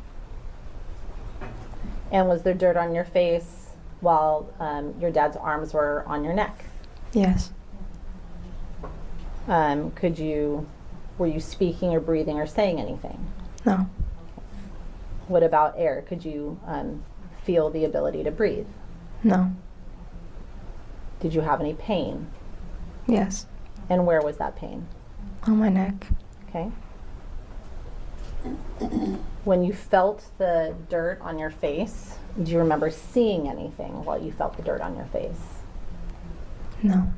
And was there dirt on your face while your dad's arms were on your neck? Yes. Were you speaking or breathing or saying anything? No. What about air? Could you feel the ability to breathe? No. Did you have any pain? Yes. And where was that pain? On my neck. Okay. When you felt the dirt on your face, do you remember seeing anything while you felt the dirt on your face? No.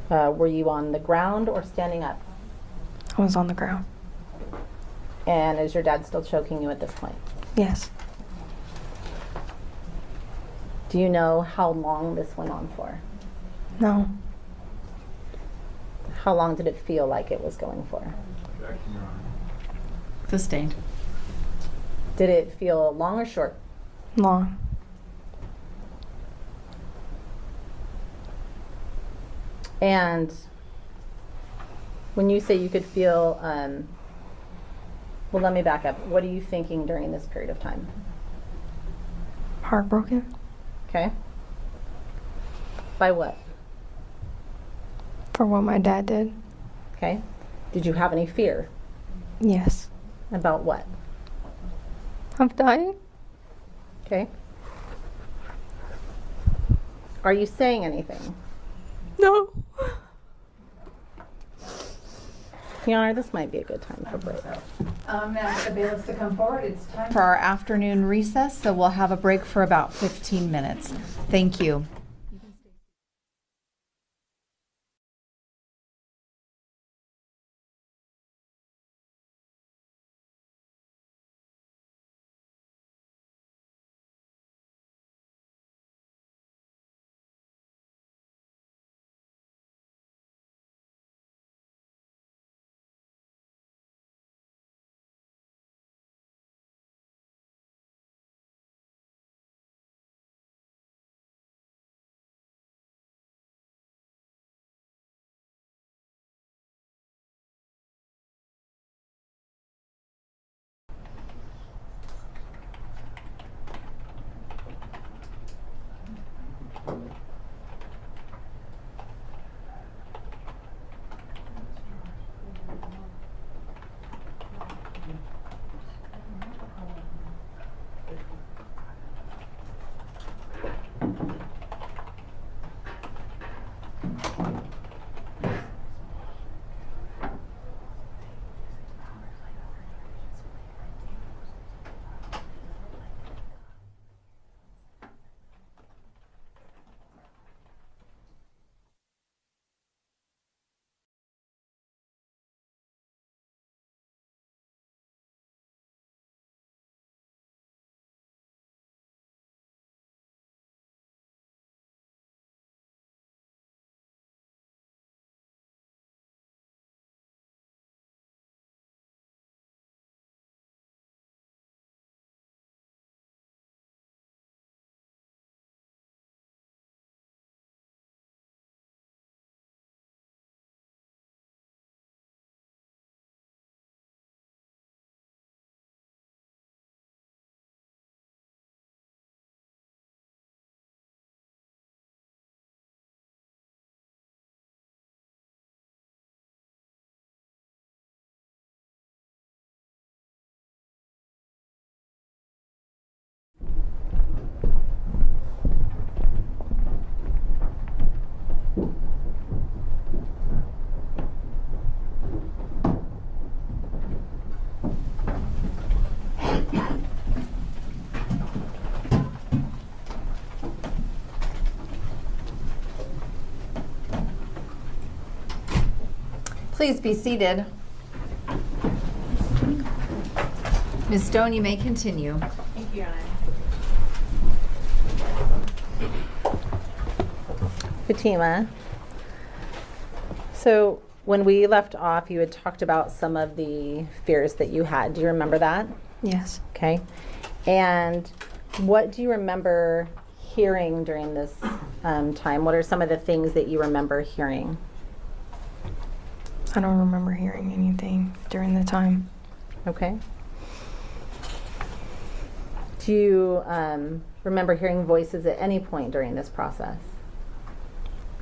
Were you on the ground or standing up? I was on the ground. And is your dad still choking you at this point? Yes. Do you know how long this went on for? No. How long did it feel like it was going for? Sustained. Did it feel long or short? Long. And when you say you could feel, well, let me back up. What are you thinking during this period of time? Heartbroken. Okay. By what? For what my dad did. Okay. Did you have any fear? Yes. About what? Of dying. Okay. Are you saying anything? No. Your Honor, this might be a good time for break. Ask the bailiffs to come forward. It's time for our afternoon recess, so we'll have a break for about 15 minutes. Thank you. Please be seated. Ms. Stone, you may continue. Thank you, Your Honor. Fatima, so when we left off, you had talked about some of the fears that you had. Do you remember that? Yes. Okay. And what do you remember hearing during this time? What are some of the things that you remember hearing? I don't remember hearing anything during the time. Okay. Do you remember hearing voices at any point during this process?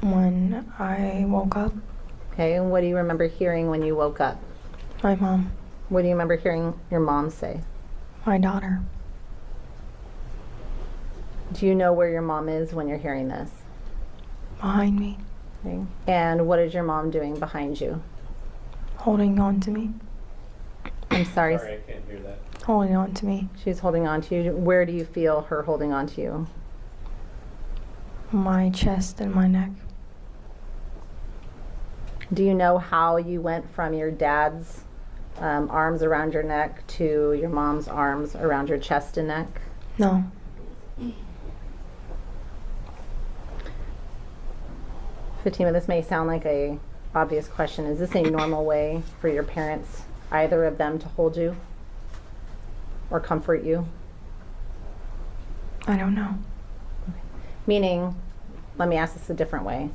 When I woke up. Okay, and what do you remember hearing when you woke up? My mom. What do you remember hearing your mom say? My daughter. Do you know where your mom is when you're hearing this? Behind me. Okay. And what is your mom doing behind you? Holding on to me. I'm sorry. Sorry, I can't hear that. Holding on to me. She's holding on to you. Where do you feel her holding on to you? My chest and my neck. Do you know how you went from your dad's arms around your neck to your mom's arms around your chest and neck? No. Fatima, this may sound like a obvious question. Is this a normal way for your parents, either of them, to hold you or comfort you? I don't know. Meaning, let me ask this a different way.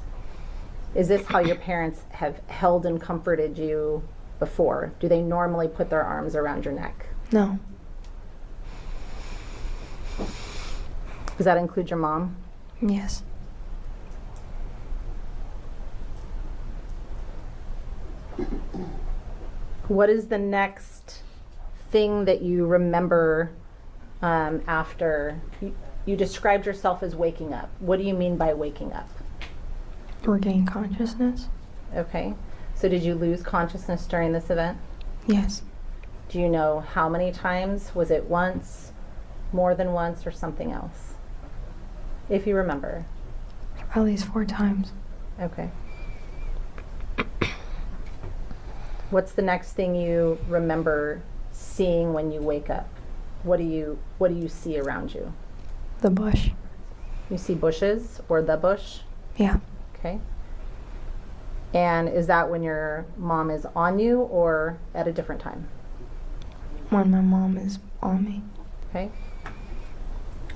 Is this how your parents have held and comforted you before? Do they normally put their arms around your neck? No. Does that include your mom? Yes. What is the next thing that you remember after you described yourself as waking up? What do you mean by waking up? Regain consciousness. Okay. So did you lose consciousness during this event? Yes. Do you know how many times? Was it once, more than once, or something else? If you remember. At least 4 times. Okay. What's the next thing you remember seeing when you wake up? What do you see around you? The bush. You see bushes or the bush? Yeah. Okay. And is that when your mom is on you or at a different time? When my mom is on me. Okay.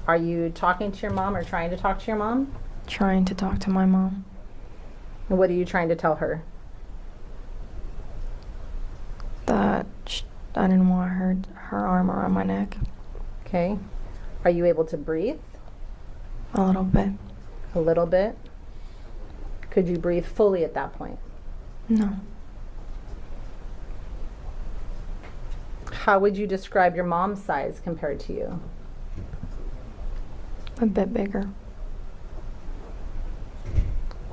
Are you talking to your mom or trying to talk to your mom? Trying to talk to my mom. And what are you trying to tell her? That I didn't want her arm around my neck. Okay. Are you able to breathe? A little bit. A little bit? Could you breathe fully at that point? No. How would you describe your mom's size compared to you? A bit bigger.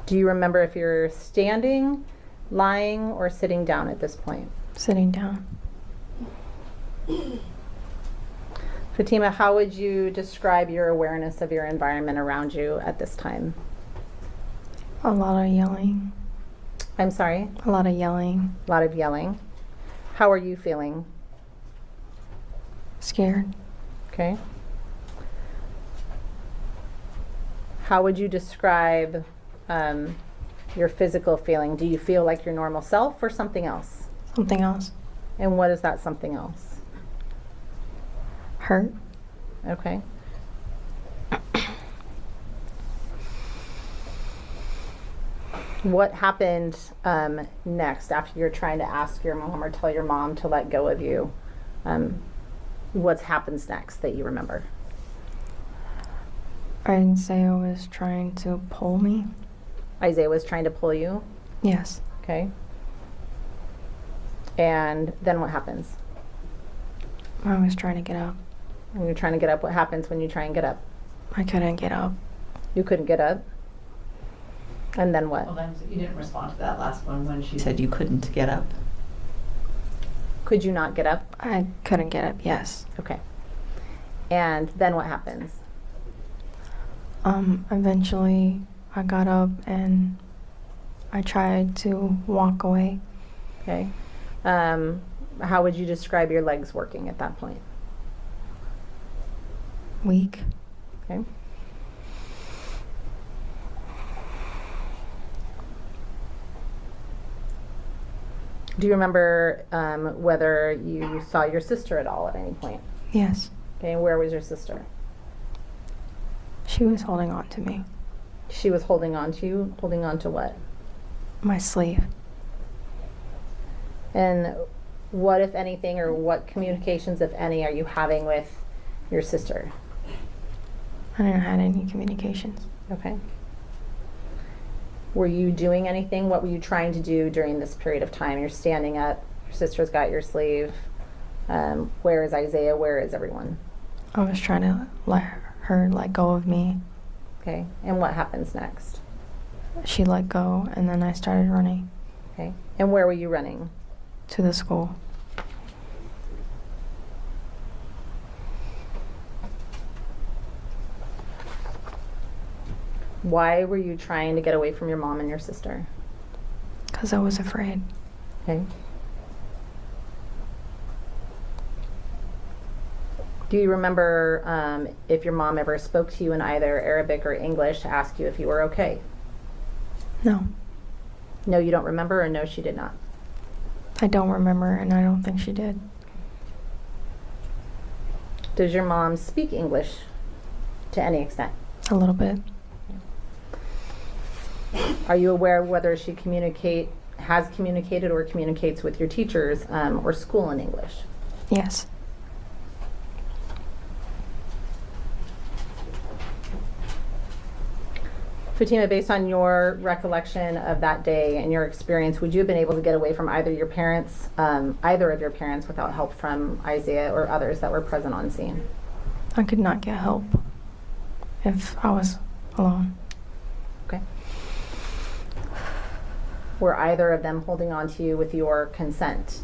Do you remember if you're standing, lying, or sitting down at this point? Sitting down. Fatima, how would you describe your awareness of your environment around you at this time? A lot of yelling. I'm sorry? A lot of yelling. A lot of yelling. How are you feeling? Scared. Okay. How would you describe your physical feeling? Do you feel like your normal self or something else? Something else. And what is that something else? Hurt. Okay. What happened next after you're trying to ask your mom or tell your mom to let go of you? What happens next that you remember? Isaiah was trying to pull me. Isaiah was trying to pull you? Yes. Okay. And then what happens? I was trying to get up. When you're trying to get up, what happens when you try and get up? I couldn't get up. You couldn't get up? And then what? Well, then you didn't respond to that last one when she said you couldn't get up. Could you not get up? I couldn't get up, yes. Okay. And then what happens? Eventually I got up and I tried to walk away. Okay. How would you describe your legs working at that point? Weak. Okay. Do you remember whether you saw your sister at all at any point? Yes. Okay, where was your sister? She was holding on to me. She was holding on to you? Holding on to what? My sleeve. And what, if anything, or what communications, if any, are you having with your sister? I didn't have any communications. Okay. Were you doing anything? What were you trying to do during this period of time? You're standing up, your sister's got your sleeve. Where is Isaiah? Where is everyone? I was trying to let her let go of me. Okay, and what happens next? She let go, and then I started running. Okay, and where were you running? To the school. Why were you trying to get away from your mom and your sister? Because I was afraid. Okay. Do you remember if your mom ever spoke to you in either Arabic or English to ask you if you were okay? No. No, you don't remember, or no, she did not? I don't remember, and I don't think she did. Does your mom speak English to any extent? A little bit. Are you aware whether she has communicated or communicates with your teachers or school in English? Yes. Fatima, based on your recollection of that day and your experience, would you have been able to get away from either of your parents without help from Isaiah or others that were present on scene? I could not get help if I was alone. Okay. Were either of them holding on to you with your consent?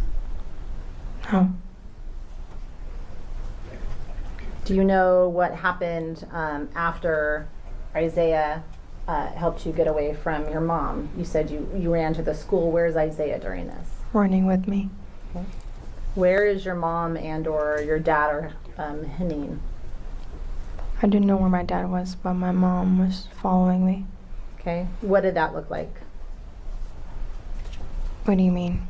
No. Do you know what happened after Isaiah helped you get away from your mom? You said you ran to the school. Where's Isaiah during this? Running with me. Okay. Where is your mom and or your dad or Haneen? I didn't know where my dad was, but my mom was following me. Okay. What did that look like? What do you mean?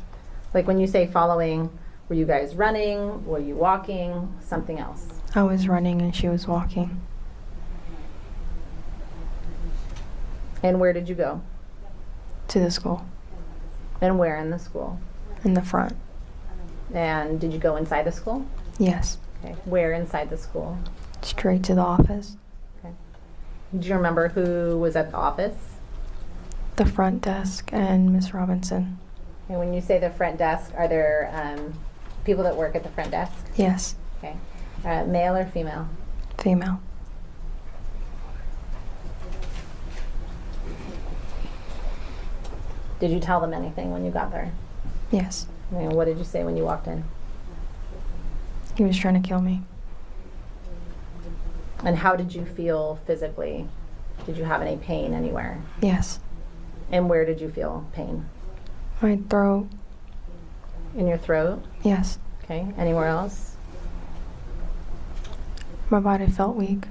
Like when you say following, were you guys running? Were you walking? Something else? I was running and she was walking. And where did you go? To the school. And where in the school? In the front. And did you go inside the school? Yes. Okay. Where inside the school? Straight to the office. Okay. Do you remember who was at the office? The front desk and Miss Robinson. And when you say the front desk, are there people that work at the front desk? Yes. Okay. Male or female? Female. Did you tell them anything when you got there? Yes. And what did you say when you walked in? He was trying to kill me. And how did you feel physically? Did you have any pain anywhere? Yes. And where did you feel pain? My throat. In your throat? Yes. Okay. Anywhere else? My body felt weak.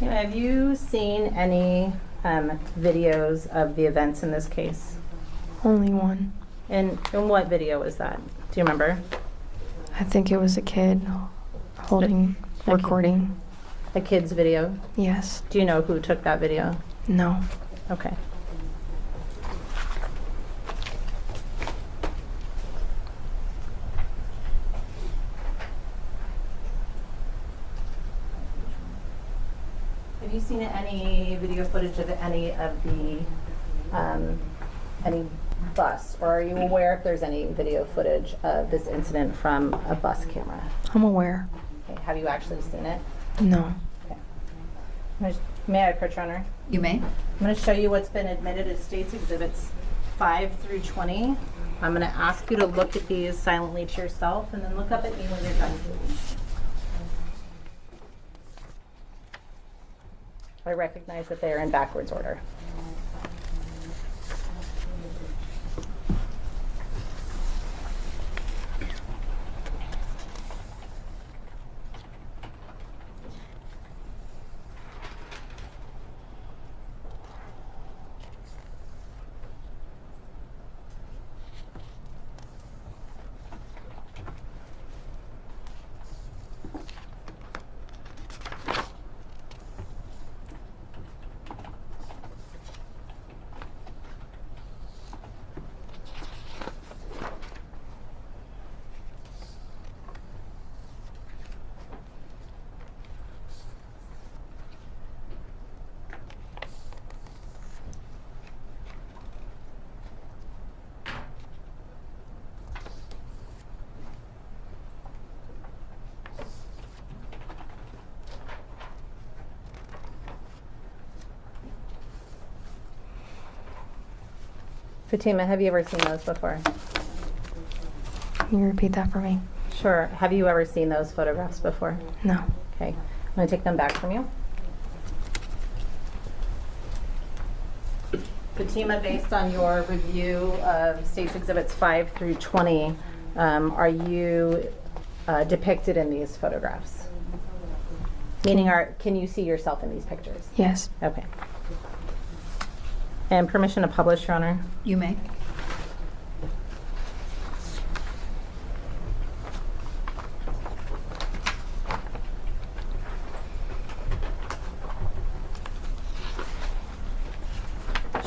Have you seen any videos of the events in this case? Only one. And what video was that? Do you remember? I think it was a kid recording. A kid's video? Yes. Do you know who took that video? No. Okay. you seen any video footage of any of the, any bus? Or are you aware if there's any video footage of this incident from a bus camera? I'm aware. Okay, have you actually seen it? No. May I approach, Your Honor? You may. I'm going to show you what's been admitted as State's Exhibits 5 through 20. I'm going to ask you to look at these silently to yourself and then look up at me when you're done, please. I recognize that they are in backwards order. Fatima, have you ever seen those before? Can you repeat that for me? Sure. Have you ever seen those photographs before? No. Okay. I'm going to take them back from you. Fatima, based on your review of State's Exhibits 5 through 20, are you depicted in these photographs? Meaning, can you see yourself in these pictures? Yes. Okay. And permission to publish, Your Honor? You may.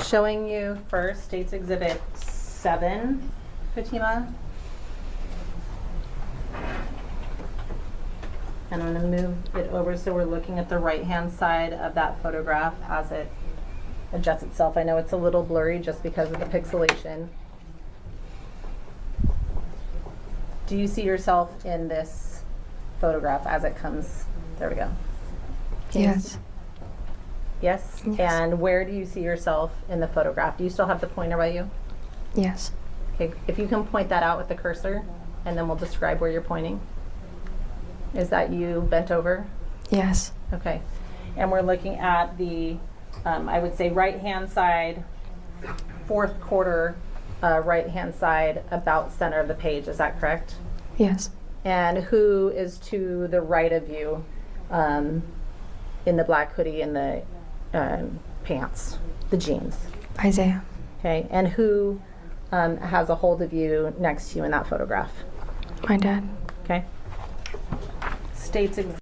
Showing you first State's Exhibit 7, Fatima. And I'm going to move it over so we're looking at the right-hand side of that photograph as it adjusts itself. I know it's a little blurry just because of the pixelation. Do you see yourself in this photograph as it comes? There we go. Yes. Yes? Yes. And where do you see yourself in the photograph? Do you still have the pointer by you? Yes. Okay, if you can point that out with the cursor, and then we'll describe where you're pointing. Is that you bent over? Yes. Okay. And we're looking at the, I would say, right-hand side, fourth quarter, right-hand side, about center of the page. Is that correct? Yes. And who is to the right of you in the black hoodie and the pants, the jeans? Isaiah. Okay. And who has a hold of you next to you in that photograph? My dad. Okay. State's Exhibit.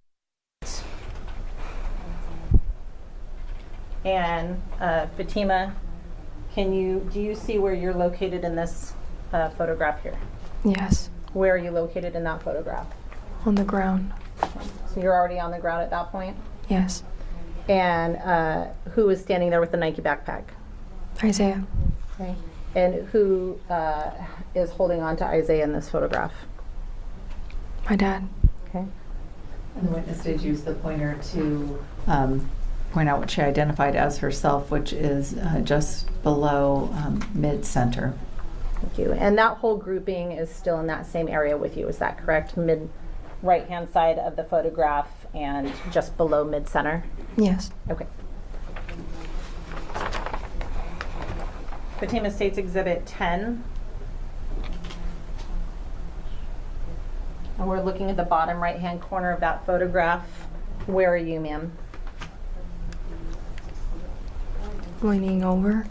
And Fatima, do you see where you're located in this photograph here? Yes. Where are you located in that photograph? On the ground. So you're already on the ground at that point? Yes. And who is standing there with the Nike backpack? Isaiah. Okay. And who is holding on to Isaiah in this photograph? My dad. Okay. And the witness did use the pointer to point out what she identified as herself, which is just below mid-center. Thank you. And that whole grouping is still in that same area with you, is that correct? Mid right-hand side of the photograph and just below mid-center? Yes. Okay. Fatima, State's Exhibit 10. And we're looking at the bottom right-hand corner of that photograph. Where are you, ma'am? Leaning over.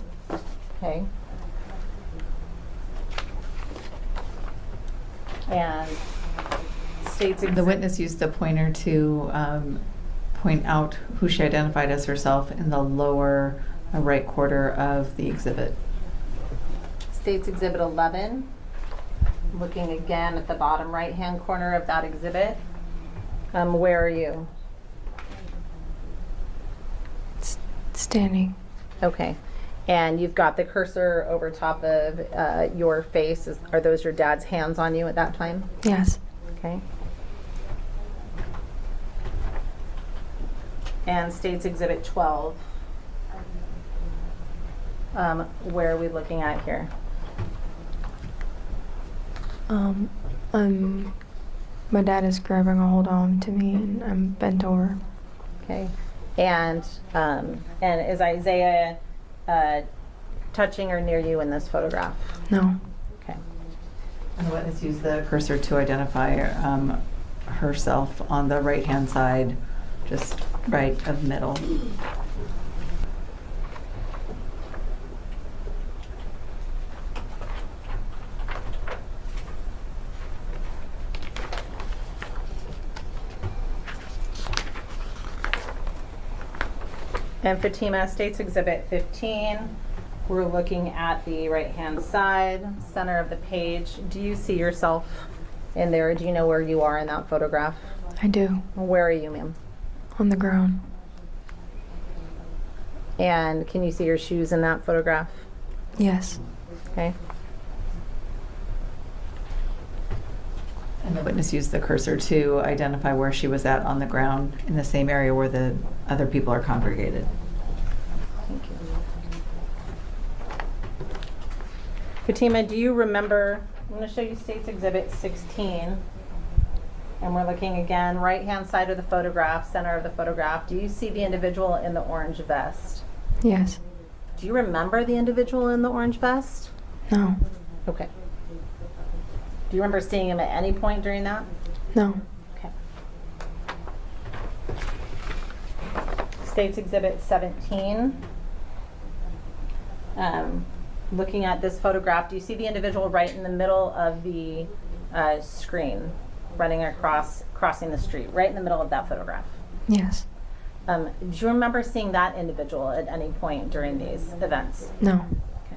Okay. And State's Exhibit. The witness used the pointer to point out who she identified as herself in the lower right quarter of the exhibit. State's Exhibit 11. Looking again at the bottom right-hand corner of that exhibit. Where are you? Standing. Okay. And you've got the cursor over top of your face. Are those your dad's hands on you at that time? Yes. Okay. And State's Exhibit 12. Where are we looking at here? My dad is grabbing a hold on to me, and I'm bent over. Okay. And is Isaiah touching or near you in this photograph? No. Okay. And the witness used the cursor to identify herself on the right-hand side, just right of middle. And Fatima, State's Exhibit 15. We're looking at the right-hand side, center of the page. Do you see yourself in there? Do you know where you are in that photograph? I do. Where are you, ma'am? On the ground. And can you see your shoes in that photograph? Yes. Okay. And the witness used the cursor to identify where she was at on the ground in the same area where the other people are congregated. Thank you. Fatima, do you remember, I'm going to show you State's Exhibit 16. And we're looking again, right-hand side of the photograph, center of the photograph. Do you see the individual in the orange vest? Yes. Do you remember the individual in the orange vest? No. Okay. Do you remember seeing him at any point during that? No. Okay. State's Exhibit 17. Looking at this photograph, do you see the individual right in the middle of the screen, running across, crossing the street, right in the middle of that photograph? Yes. Do you remember seeing that individual at any point during these events? No. Okay.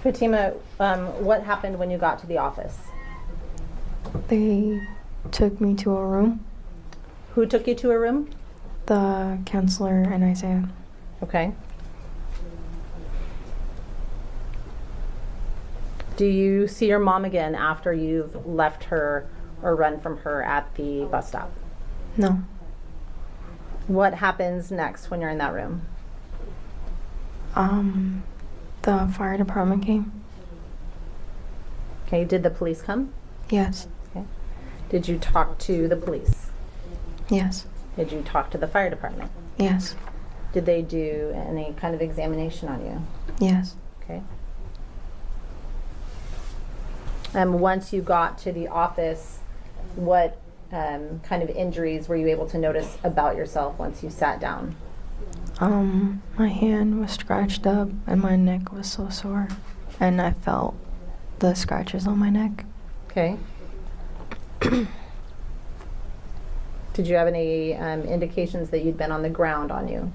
Fatima, what happened when you got to the office? They took me to a room. Who took you to a room? The counselor and Isaiah. Okay. Do you see your mom again after you've left her or run from her at the bus stop? No. What happens next when you're in that room? The fire department came. Okay, did the police come? Yes. Okay. Did you talk to the police? Yes. Did you talk to the fire department? Yes. Did they do any kind of examination on you? Yes. Okay. Once you got to the office, what kind of injuries were you able to notice about yourself once you sat down? My hand was scratched up and my neck was so sore, and I felt the scratches on my neck. Okay. Did you have any indications that you'd been on the ground on you?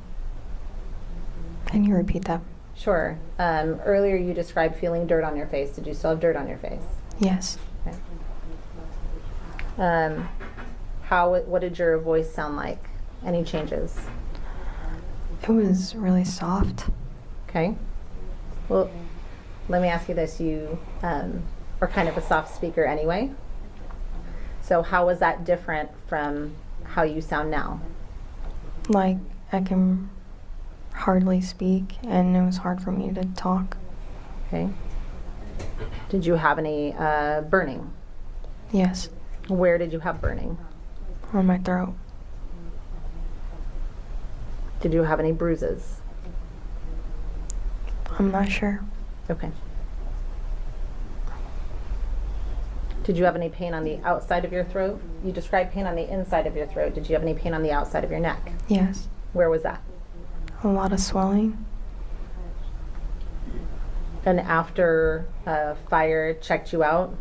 Can you repeat that? Sure. Earlier you described feeling dirt on your face. Did you still have dirt on your face? Yes. Okay. What did your voice sound like? Any changes? It was really soft. Okay. Well, let me ask you this. You are kind of a soft speaker anyway. So how was that different from how you sound now? Like, I can hardly speak, and it was hard for me to talk. Okay. Did you have any burning? Yes. Where did you have burning? On my throat. Did you have any bruises? I'm not sure. Okay. Did you have any pain on the outside of your throat? You described pain on the inside of your throat. Did you have any pain on the outside of your neck? Yes. Where was that? A lot of swelling. And after fire checked you out,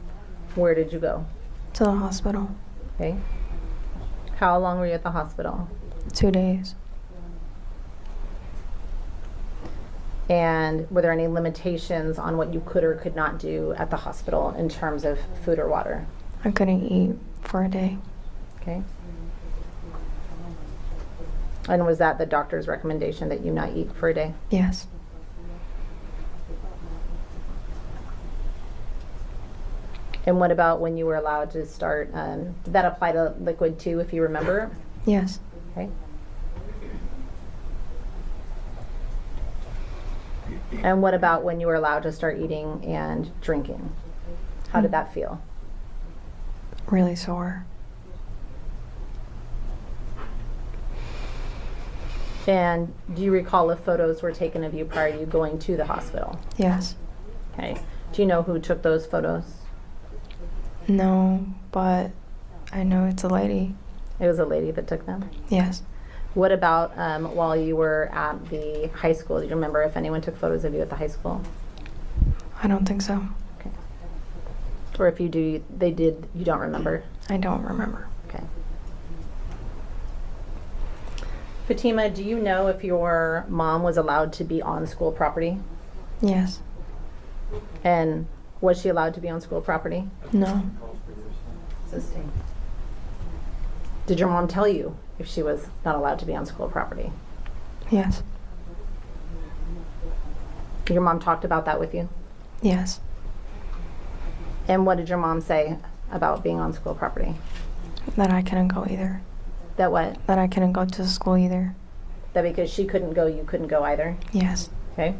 where did you go? To the hospital. Okay. How long were you at the hospital? 2 days. And were there any limitations on what you could or could not do at the hospital in terms of food or water? I couldn't eat for a day. Okay. And was that the doctor's recommendation that you not eat for a day? Yes. And what about when you were allowed to start, did that apply to liquid too, if you remember? Yes. Okay. And what about when you were allowed to start eating and drinking? How did that feel? Really sore. And do you recall if photos were taken of you prior to you going to the hospital? Yes. Okay. Do you know who took those photos? No, but I know it's a lady. It was a lady that took them? Yes. What about while you were at the high school? Do you remember if anyone took photos of you at the high school? I don't think so. Okay. Or if you do, they did, you don't remember? I don't remember. Okay. Fatima, do you know if your mom was allowed to be on school property? Yes. And was she allowed to be on school property? No. Did your mom tell you if she was not allowed to be on school property? Yes. Your mom talked about that with you? Yes. And what did your mom say about being on school property? That I couldn't go either. That what? That I couldn't go to school either. That because she couldn't go, you couldn't go either? Yes. Okay.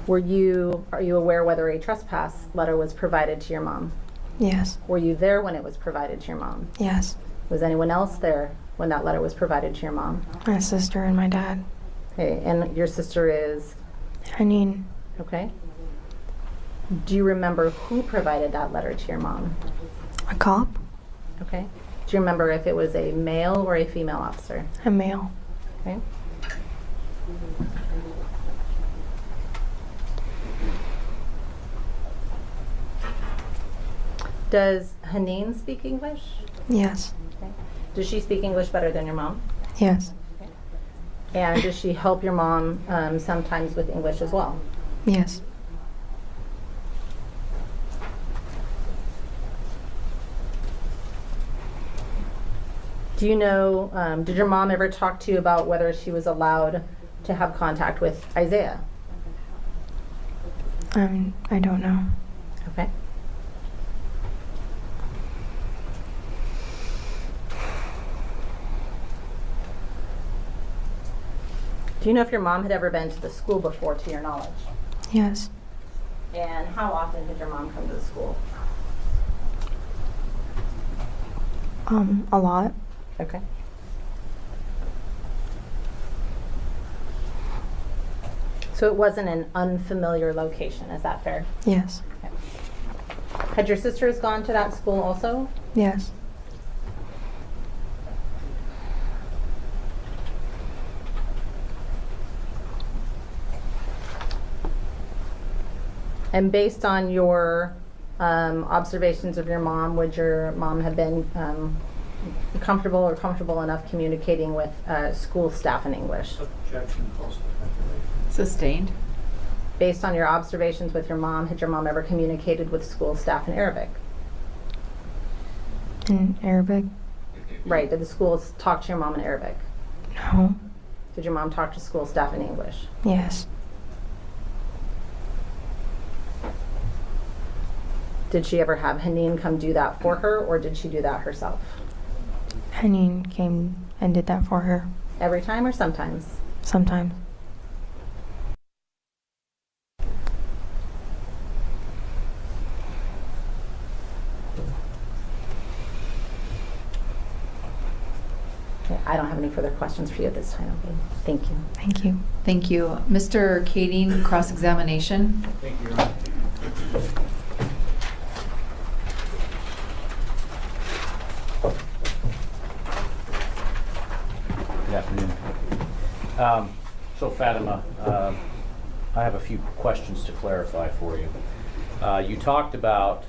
Are you aware whether a trespass letter was provided to your mom? Yes. Were you there when it was provided to your mom? Yes. Was anyone else there when that letter was provided to your mom? My sister and my dad. Okay, and your sister is? Haneen. Okay. Do you remember who provided that letter to your mom? A cop. Okay. Do you remember if it was a male or a female officer? A male. Okay. Does Haneen speak English? Yes. Okay. Does she speak English better than your mom? Yes. Okay. And does she help your mom sometimes with English as well? Yes. Do you know, did your mom ever talk to you about whether she was allowed to have contact with Isaiah? I don't know. Okay. Do you know if your mom had ever been to the school before, to your knowledge? Yes. And how often did your mom come to the school? A lot. Okay. So it wasn't an unfamiliar location, is that fair? Yes. Okay. Had your sisters gone to that school also? Yes. And based on your observations of your mom, would your mom have been comfortable enough communicating with school staff in English? Objection. Sustained. Based on your observations with your mom, had your mom ever communicated with school staff in Arabic? In Arabic? Right. Did the schools talk to your mom in Arabic? No. Did your mom talk to school staff in English? Yes. Did she ever have Haneen come do that for her, or did she do that herself? Haneen came and did that for her. Every time or sometimes? Sometimes. Okay, I don't have any further questions for you at this time. Okay. Thank you. Thank you. Thank you. Mr. Kading, cross-examination. Thank you, Your Honor. Good afternoon. So Fatima, I have a few questions to clarify for you. You talked about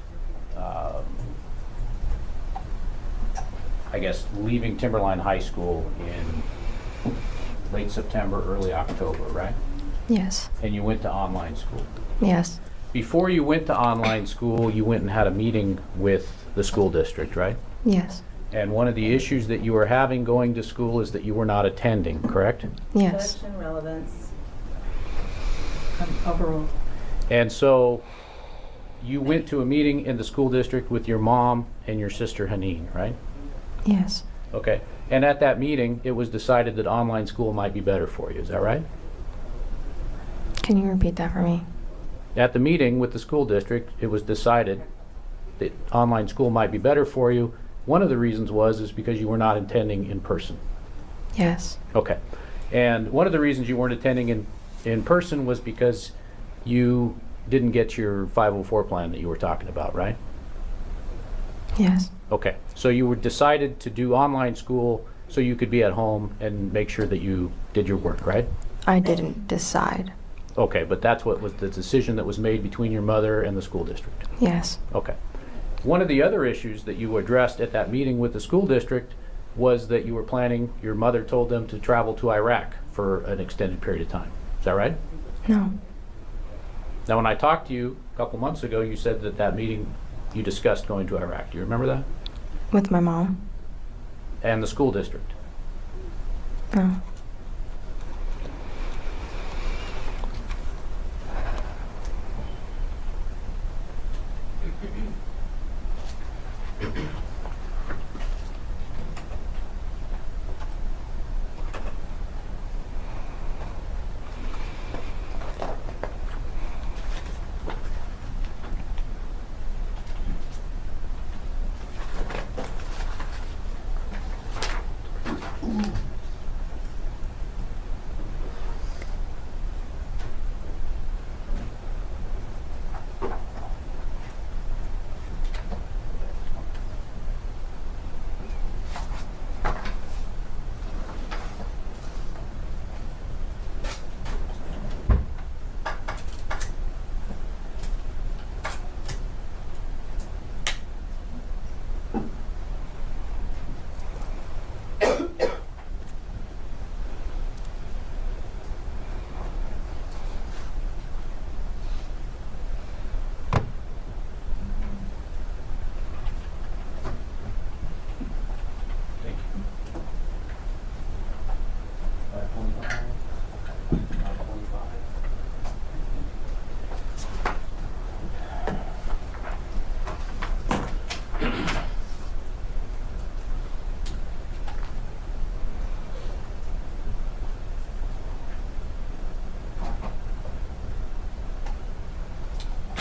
I guess, leaving Timberline High School in late September, early October, right? Yes. And you went to online school. Yes. Before you went to online school, you went and had a meeting with the school district, right? Yes. And one of the issues that you were having going to school is that you were not attending, correct? Yes. Selection, relevance, overall. And so you went to a meeting in the school district with your mom and your sister Haneen, right? Yes. Okay. And at that meeting, it was decided that online school might be better for you. Is that right? Can you repeat that for me? At the meeting with the school district, it was decided that online school might be better for you. One of the reasons is because you were not attending in person. Yes. Okay. And one of the reasons you weren't attending in person was because you didn't get your 504 plan that you were talking about, right? Yes. Okay. So you were decided to do online school so you could be at home and make sure that you did your work, right? I didn't decide. Okay, but that's what was the decision that was made between your mother and the school district. Yes. Okay. One of the other issues that you addressed at that meeting with the school district was that you were planning, your mother told them to travel to Iraq for an extended period of time. Is that right? No. Now, when I talked to you a couple months ago, you said that that meeting you discussed going to Iraq. Do you remember that? With my mom. And the school district. No.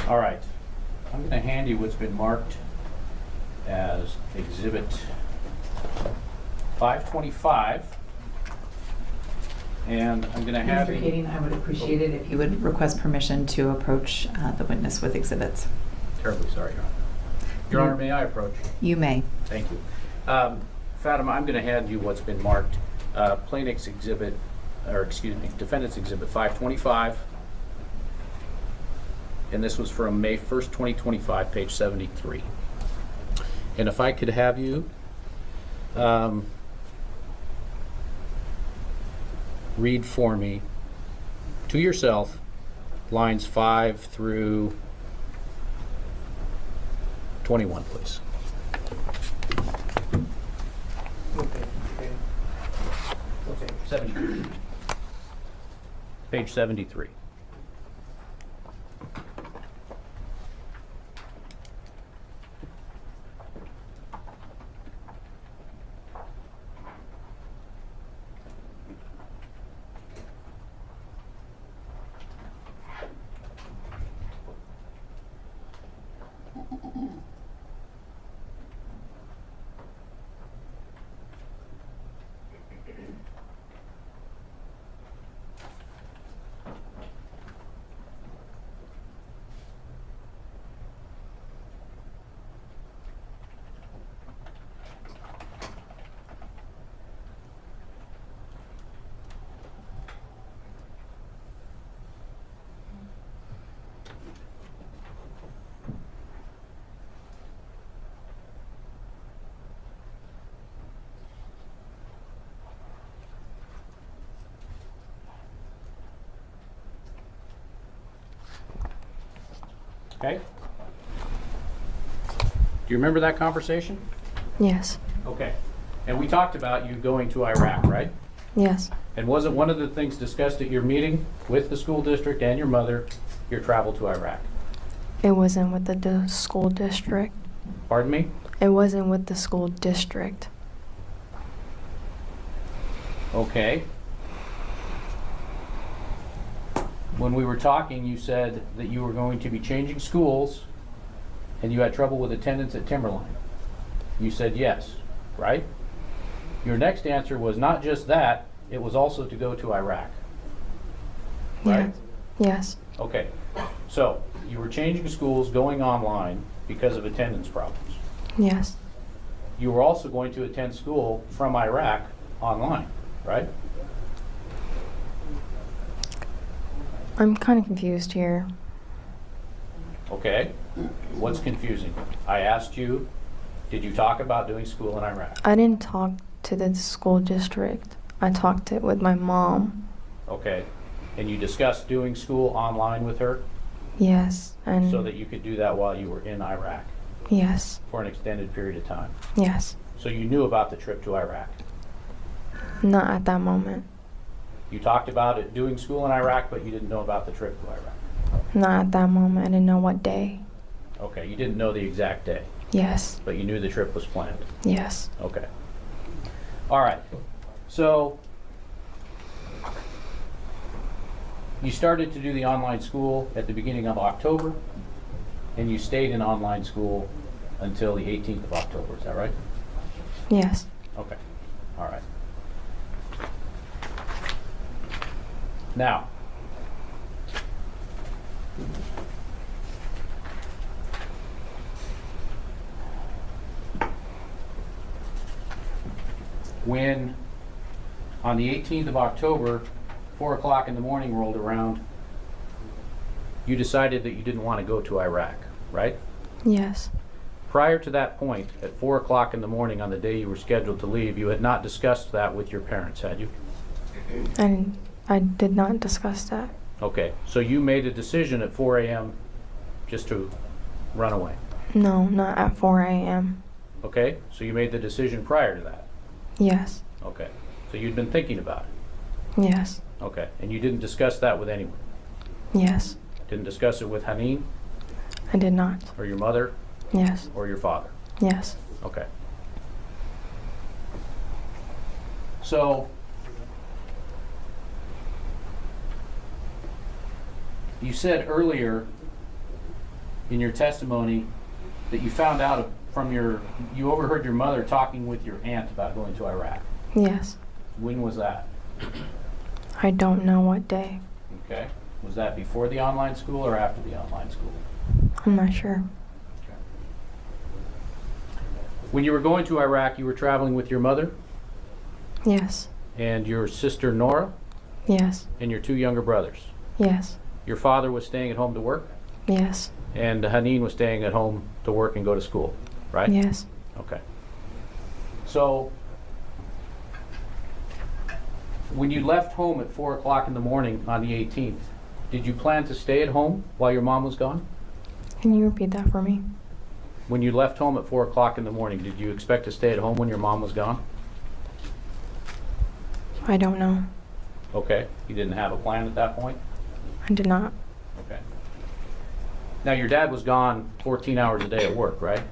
All right. I'm going to hand you what's been marked as Exhibit 525. And I'm going to have Mr. Kading, I would appreciate it if you would request permission to approach the witness with exhibits. Terribly sorry, Your Honor. Your Honor, may I approach? You may. Thank you. Fatima, I'm going to hand you what's been marked Plaintiff's Exhibit, or excuse me, Defendant's Exhibit 525. And this was from May 1st, 2025, page 73. And if I could have you read for me, to yourself, lines 5 through 21, please. Okay. 73. Page 73. Okay? Do you remember that conversation? Yes. Okay. And we talked about you going to Iraq, right? Yes. And wasn't one of the things discussed at your meeting with the school district and your mother your travel to Iraq? It wasn't with the school district. Pardon me? It wasn't with the school district. Okay. When we were talking, you said that you were going to be changing schools and you had trouble with attendance at Timberline. You said yes, right? Your next answer was not just that, it was also to go to Iraq. Right? Yes. Okay. So, you were changing schools, going online because of attendance problems. Yes. You were also going to attend school from Iraq online, right? I'm kind of confused here. Okay. What's confusing? I asked you, did you talk about doing school in Iraq? I didn't talk to the school district. I talked it with my mom. Okay. And you discussed doing school online with her? Yes. And so that you could do that while you were in Iraq? Yes. For an extended period of time? Yes. So you knew about the trip to Iraq? Not at that moment. You talked about it doing school in Iraq, but you didn't know about the trip to Iraq? Not at that moment. I didn't know what day. Okay, you didn't know the exact day? Yes. But you knew the trip was planned? Yes. Okay. All right. So you started to do the online school at the beginning of October, and you stayed in online school until the 18th of October. Is that right? Yes. Okay. All right. Now, when on the 18th of October, 4 o'clock in the morning rolled around, you decided that you didn't want to go to Iraq, right? Yes. Prior to that point, at 4 o'clock in the morning on the day you were scheduled to leave, you had not discussed that with your parents, had you? I did not discuss that. Okay, so you made a decision at 4 a.m. just to run away? No, not at 4 a.m. Okay, so you made the decision prior to that? Yes. Okay, so you'd been thinking about it? Yes. Okay, and you didn't discuss that with anyone? Yes. Didn't discuss it with Haneen? I did not. Or your mother? Yes. Or your father? Yes. Okay. So, you said earlier in your testimony that you found out from you overheard your mother talking with your aunt about going to Iraq. Yes. When was that? I don't know what day. Okay. Was that before the online school or after the online school? I'm not sure. Okay. When you were going to Iraq, you were traveling with your mother? Yes. And your sister Nora? Yes. And your 2 younger brothers? Yes. Your father was staying at home to work? Yes. And Haneen was staying at home to work and go to school, right? Yes. Okay. So, when you left home at 4 o'clock in the morning on the 18th, did you plan to stay at home while your mom was gone? Can you repeat that for me? When you left home at 4 o'clock in the morning, did you expect to stay at home when your mom was gone? I don't know. Okay. You didn't have a plan at that point? I did not. Okay. Now, your dad was gone 14 hours a day at work, right?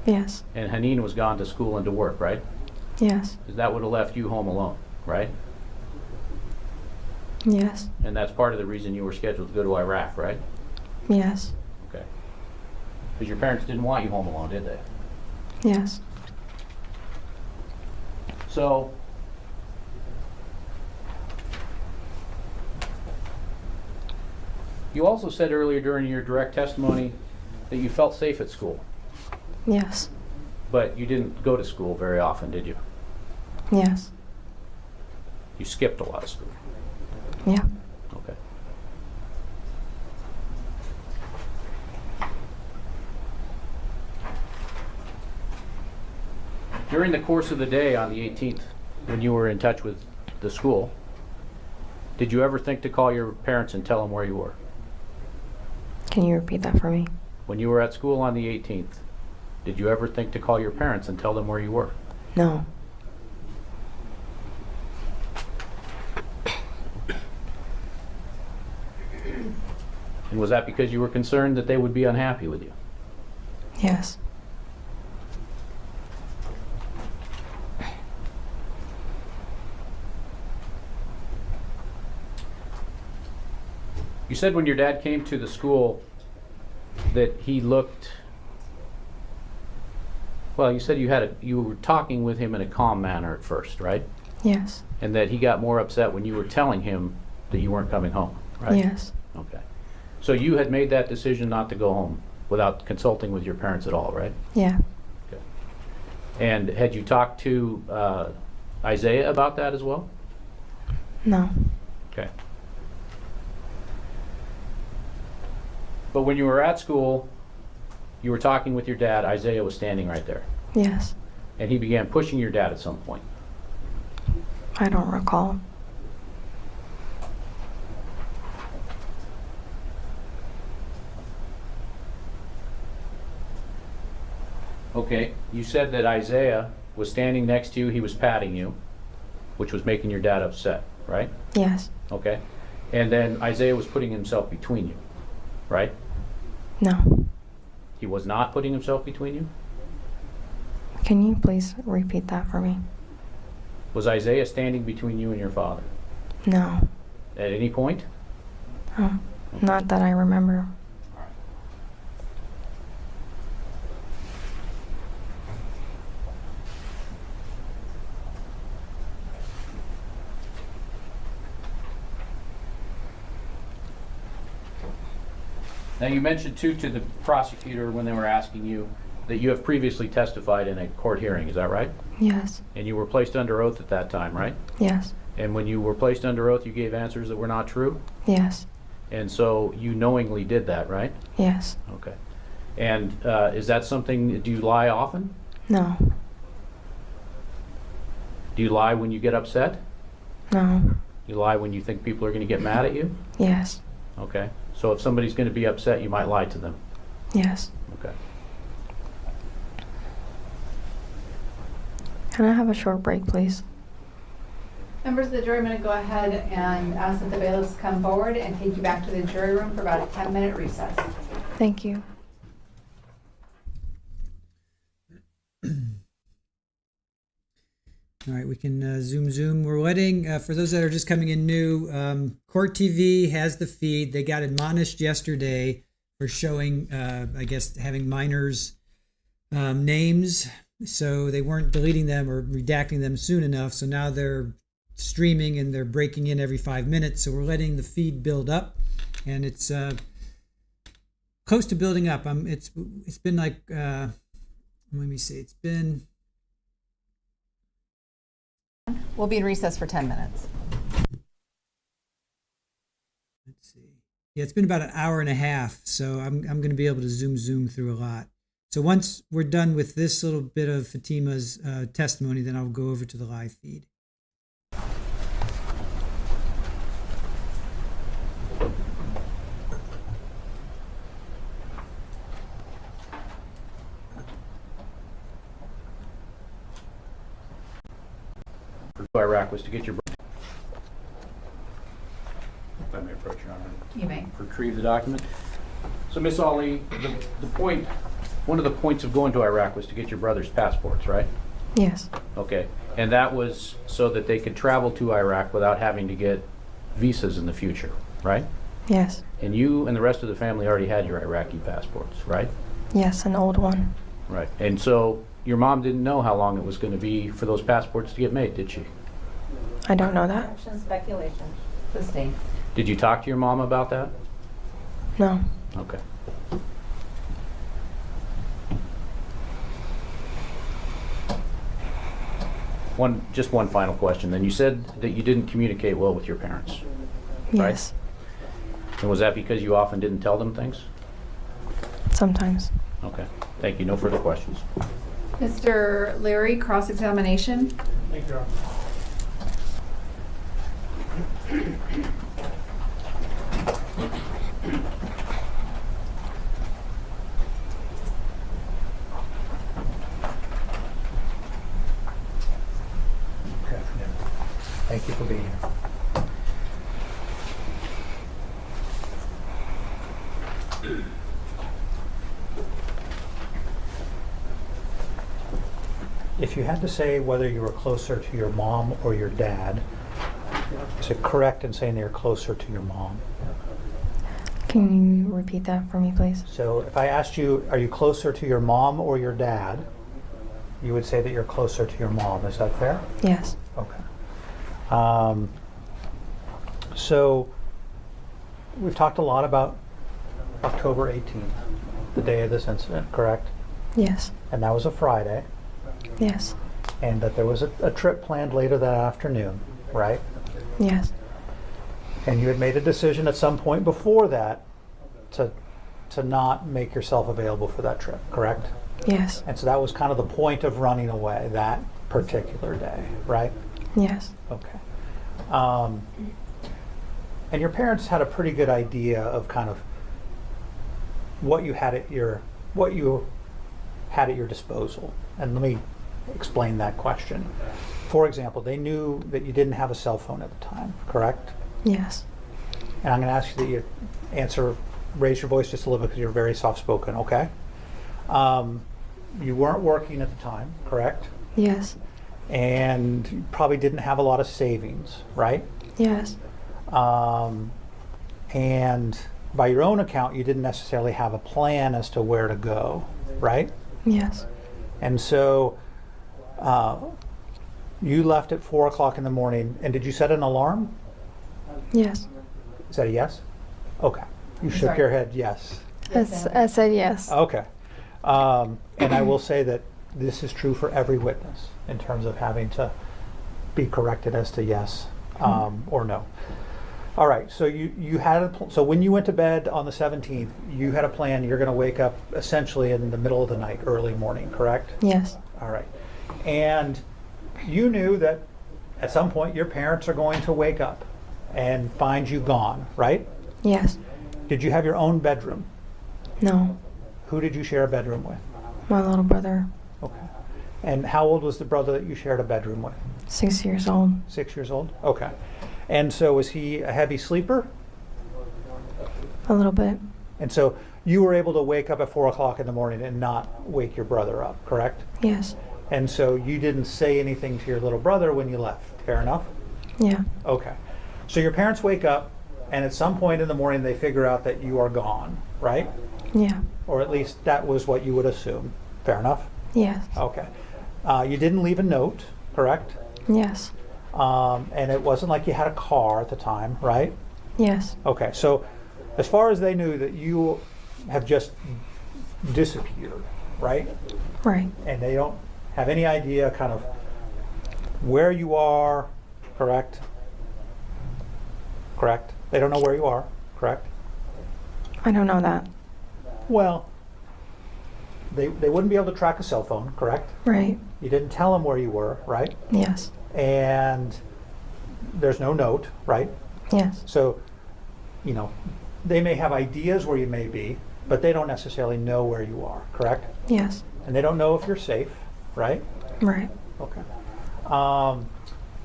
Yes. And Haneen was gone to school and to work, right? Yes. Because that would have left you home alone, right? Yes. And that's part of the reason you were scheduled to go to Iraq, right? Yes. Okay. Because your parents didn't want you home alone, did they? Yes. So, you also said earlier during your direct testimony that you felt safe at school. Yes. But you didn't go to school very often, did you? Yes. You skipped a lot of school. Yeah. Okay. During the course of the day on the 18th, when you were in touch with the school, did you ever think to call your parents and tell them where you were? Can you repeat that for me? when you were at school on the 18th, did you ever think to call your parents and tell them where you were? No. And was that because you were concerned that they would be unhappy with you? Yes. You said when your dad came to the school that he looked, well, you said you were talking with him in a calm manner at first, right? Yes. And that he got more upset when you were telling him that you weren't coming home, right? Yes. Okay. So you had made that decision not to go home without consulting with your parents at all, right? Yeah. Okay. And had you talked to Isaiah about that as well? No. Okay. But when you were at school, you were talking with your dad, Isaiah was standing right there. Yes. And he began pushing your dad at some point. I don't recall. Okay, you said that Isaiah was standing next to you, he was patting you, which was making your dad upset, right? Yes. Okay. And then Isaiah was putting himself between you, right? No. He was not putting himself between you? Can you please repeat that for me? Was Isaiah standing between you and your father? No. At any point? Oh, not that I remember. Now you mentioned too to the prosecutor when they were asking you that you have previously testified in a court hearing, is that right? Yes. And you were placed under oath at that time, right? Yes. And when you were placed under oath, you gave answers that were not true? Yes. And so you knowingly did that, right? Yes. Okay. And is that something, do you lie often? No. Do you lie when you get upset? No. You lie when you think people are going to get mad at you? Yes. Okay. So if somebody's going to be upset, you might lie to them? Yes. Okay. Can I have a short break, please? Members of the jury, I'm going to go ahead and ask that the bailiffs come forward and take you back to the jury room for about a 10-minute recess. Thank you. All right, we can zoom. We're letting, for those that are just coming in new, Court TV has the feed. They got admonished yesterday for showing, I guess, having minors' names. So they weren't deleting them or redacting them soon enough. So now they're streaming and they're breaking in every 5 minutes. So we're letting the feed build up, and it's close to building up. It's been like, let me see, it's been. We'll be in recess for 10 minutes. Let's see. Yeah, it's been about an hour and a half. So I'm going to be able to zoom through a lot. So once we're done with this little bit of Fatima's testimony, then I'll go over to the live feed. For Iraq was to get your brother. If I may approach Your Honor. You may. Retrieve the document. So Miss Ali, the point, one of the points of going to Iraq was to get your brother's passports, right? Yes. Okay. And that was so that they could travel to Iraq without having to get visas in the future, right? Yes. And you and the rest of the family already had your Iraqi passports, right? Yes, an old one. Right. And so your mom didn't know how long it was going to be for those passports to get made, did she? I don't know that. Speculation. Sustained. Did you talk to your mom about that? No. Okay. Just one final question. Then you said that you didn't communicate well with your parents, Yes. right? And was that because you often didn't tell them things? Sometimes. Okay. Thank you. No further questions. Mr. Liry, cross-examination. Thank you, Your Honor. If you had to say whether you were closer to your mom or your dad, is it correct in saying that you're closer to your mom? Can you repeat that for me, please? So if I asked you, are you closer to your mom or your dad, you would say that you're closer to your mom. Is that fair? Yes. Okay. So we've talked a lot about October 18th, the day of this incident, correct? Yes. And that was a Friday. Yes. And that there was a trip planned later that afternoon, right? Yes. And you had made a decision at some point before that to not make yourself available for that trip, correct? Yes. And so that was kind of the point of running away that particular day, right? Yes. Okay. And your parents had a pretty good idea of kind of what you had at your disposal. And let me explain that question. For example, they knew that you didn't have a cell phone at the time, correct? Yes. And I'm going to ask you that you raise your voice just a little bit because you're very soft-spoken, okay? You weren't working at the time, correct? Yes. And you probably didn't have a lot of savings, right? Yes. And by your own account, you didn't necessarily have a plan as to where to go, right? Yes. And so you left at 4 o'clock in the morning, and did you set an alarm? Yes. Is that a yes? Okay. You shook your head yes. I said yes. Okay. And I will say that this is true for every witness in terms of having to be corrected as to yes or no. All right. So you had so when you went to bed on the 17th, you had a plan. You're going to wake up essentially in the middle of the night, early morning, correct? Yes. All right. And you knew that at some point your parents are going to wake up and find you gone, right? Yes. Did you have your own bedroom? No. Who did you share a bedroom with? My little brother. Okay. And how old was the brother that you shared a bedroom with? 6 years old. 6 years old? Okay. And so was he a heavy sleeper? A little bit. And so you were able to wake up at 4 o'clock in the morning and not wake your brother up, correct? Yes. And so you didn't say anything to your little brother when you left, fair enough? Yeah. Okay. So your parents wake up, and at some point in the morning they figure out that you are gone, right? Yeah. Or at least that was what you would assume. Fair enough? Yes. Okay. You didn't leave a note, correct? Yes. And it wasn't like you had a car at the time, right? Yes. Okay. So as far as they knew that you have just disappeared, right? Right. And they don't have any idea kind of where you are, correct? Correct? They don't know where you are, correct? I don't know that. Well, they wouldn't be able to track a cell phone, correct? Right. You didn't tell them where you were, right? Yes. And there's no note, right? Yes. So, you know, they may have ideas where you may be, but they don't necessarily know where you are, correct? Yes. And they don't know if you're safe, right? Right. Okay.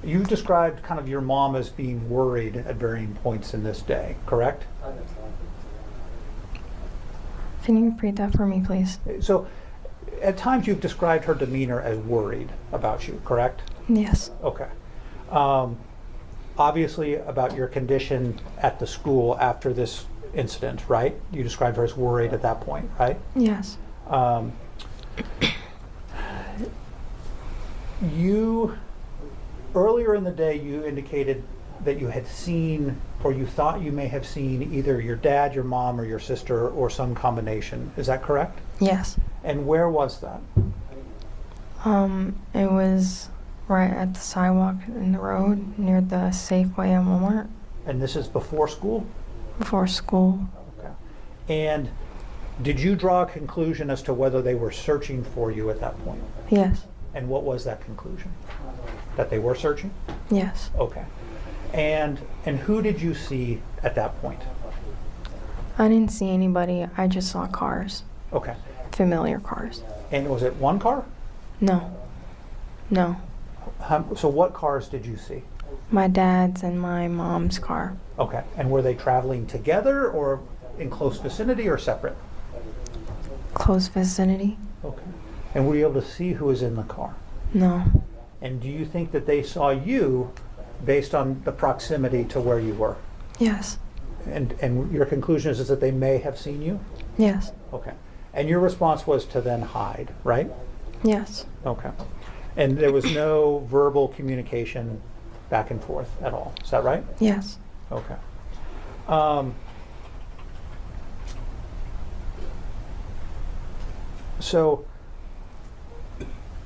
You described kind of your mom as being worried at varying points in this day, correct? Can you repeat that for me, please? So, at times you've described her demeanor as worried about you, correct? Yes. Okay. Obviously about your condition at the school after this incident, right? You described her as worried at that point, right? Yes. You, earlier in the day, you indicated that you had seen, or you thought you may have seen, either your dad, your mom, or your sister, or some combination. Is that correct? Yes. And where was that? It was right at the sidewalk in the road near the Safeway and Walmart. And this is before school? Before school. Okay. And did you draw a conclusion as to whether they were searching for you at that point? Yes. And what was that conclusion? That they were searching? Yes. Okay. And who did you see at that point? I didn't see anybody. I just saw cars. Okay. Familiar cars. And was it one car? No. No. So what cars did you see? My dad's and my mom's car. Okay. And were they traveling together, or in close vicinity or separate? Close vicinity? Okay. And were you able to see who was in the car? No. And do you think that they saw you based on the proximity to where you were? Yes. And your conclusion is that they may have seen you? Yes. Okay. And your response was to then hide, right? Yes. Okay. And there was no verbal communication back and forth at all. Is that right? Yes. Okay. So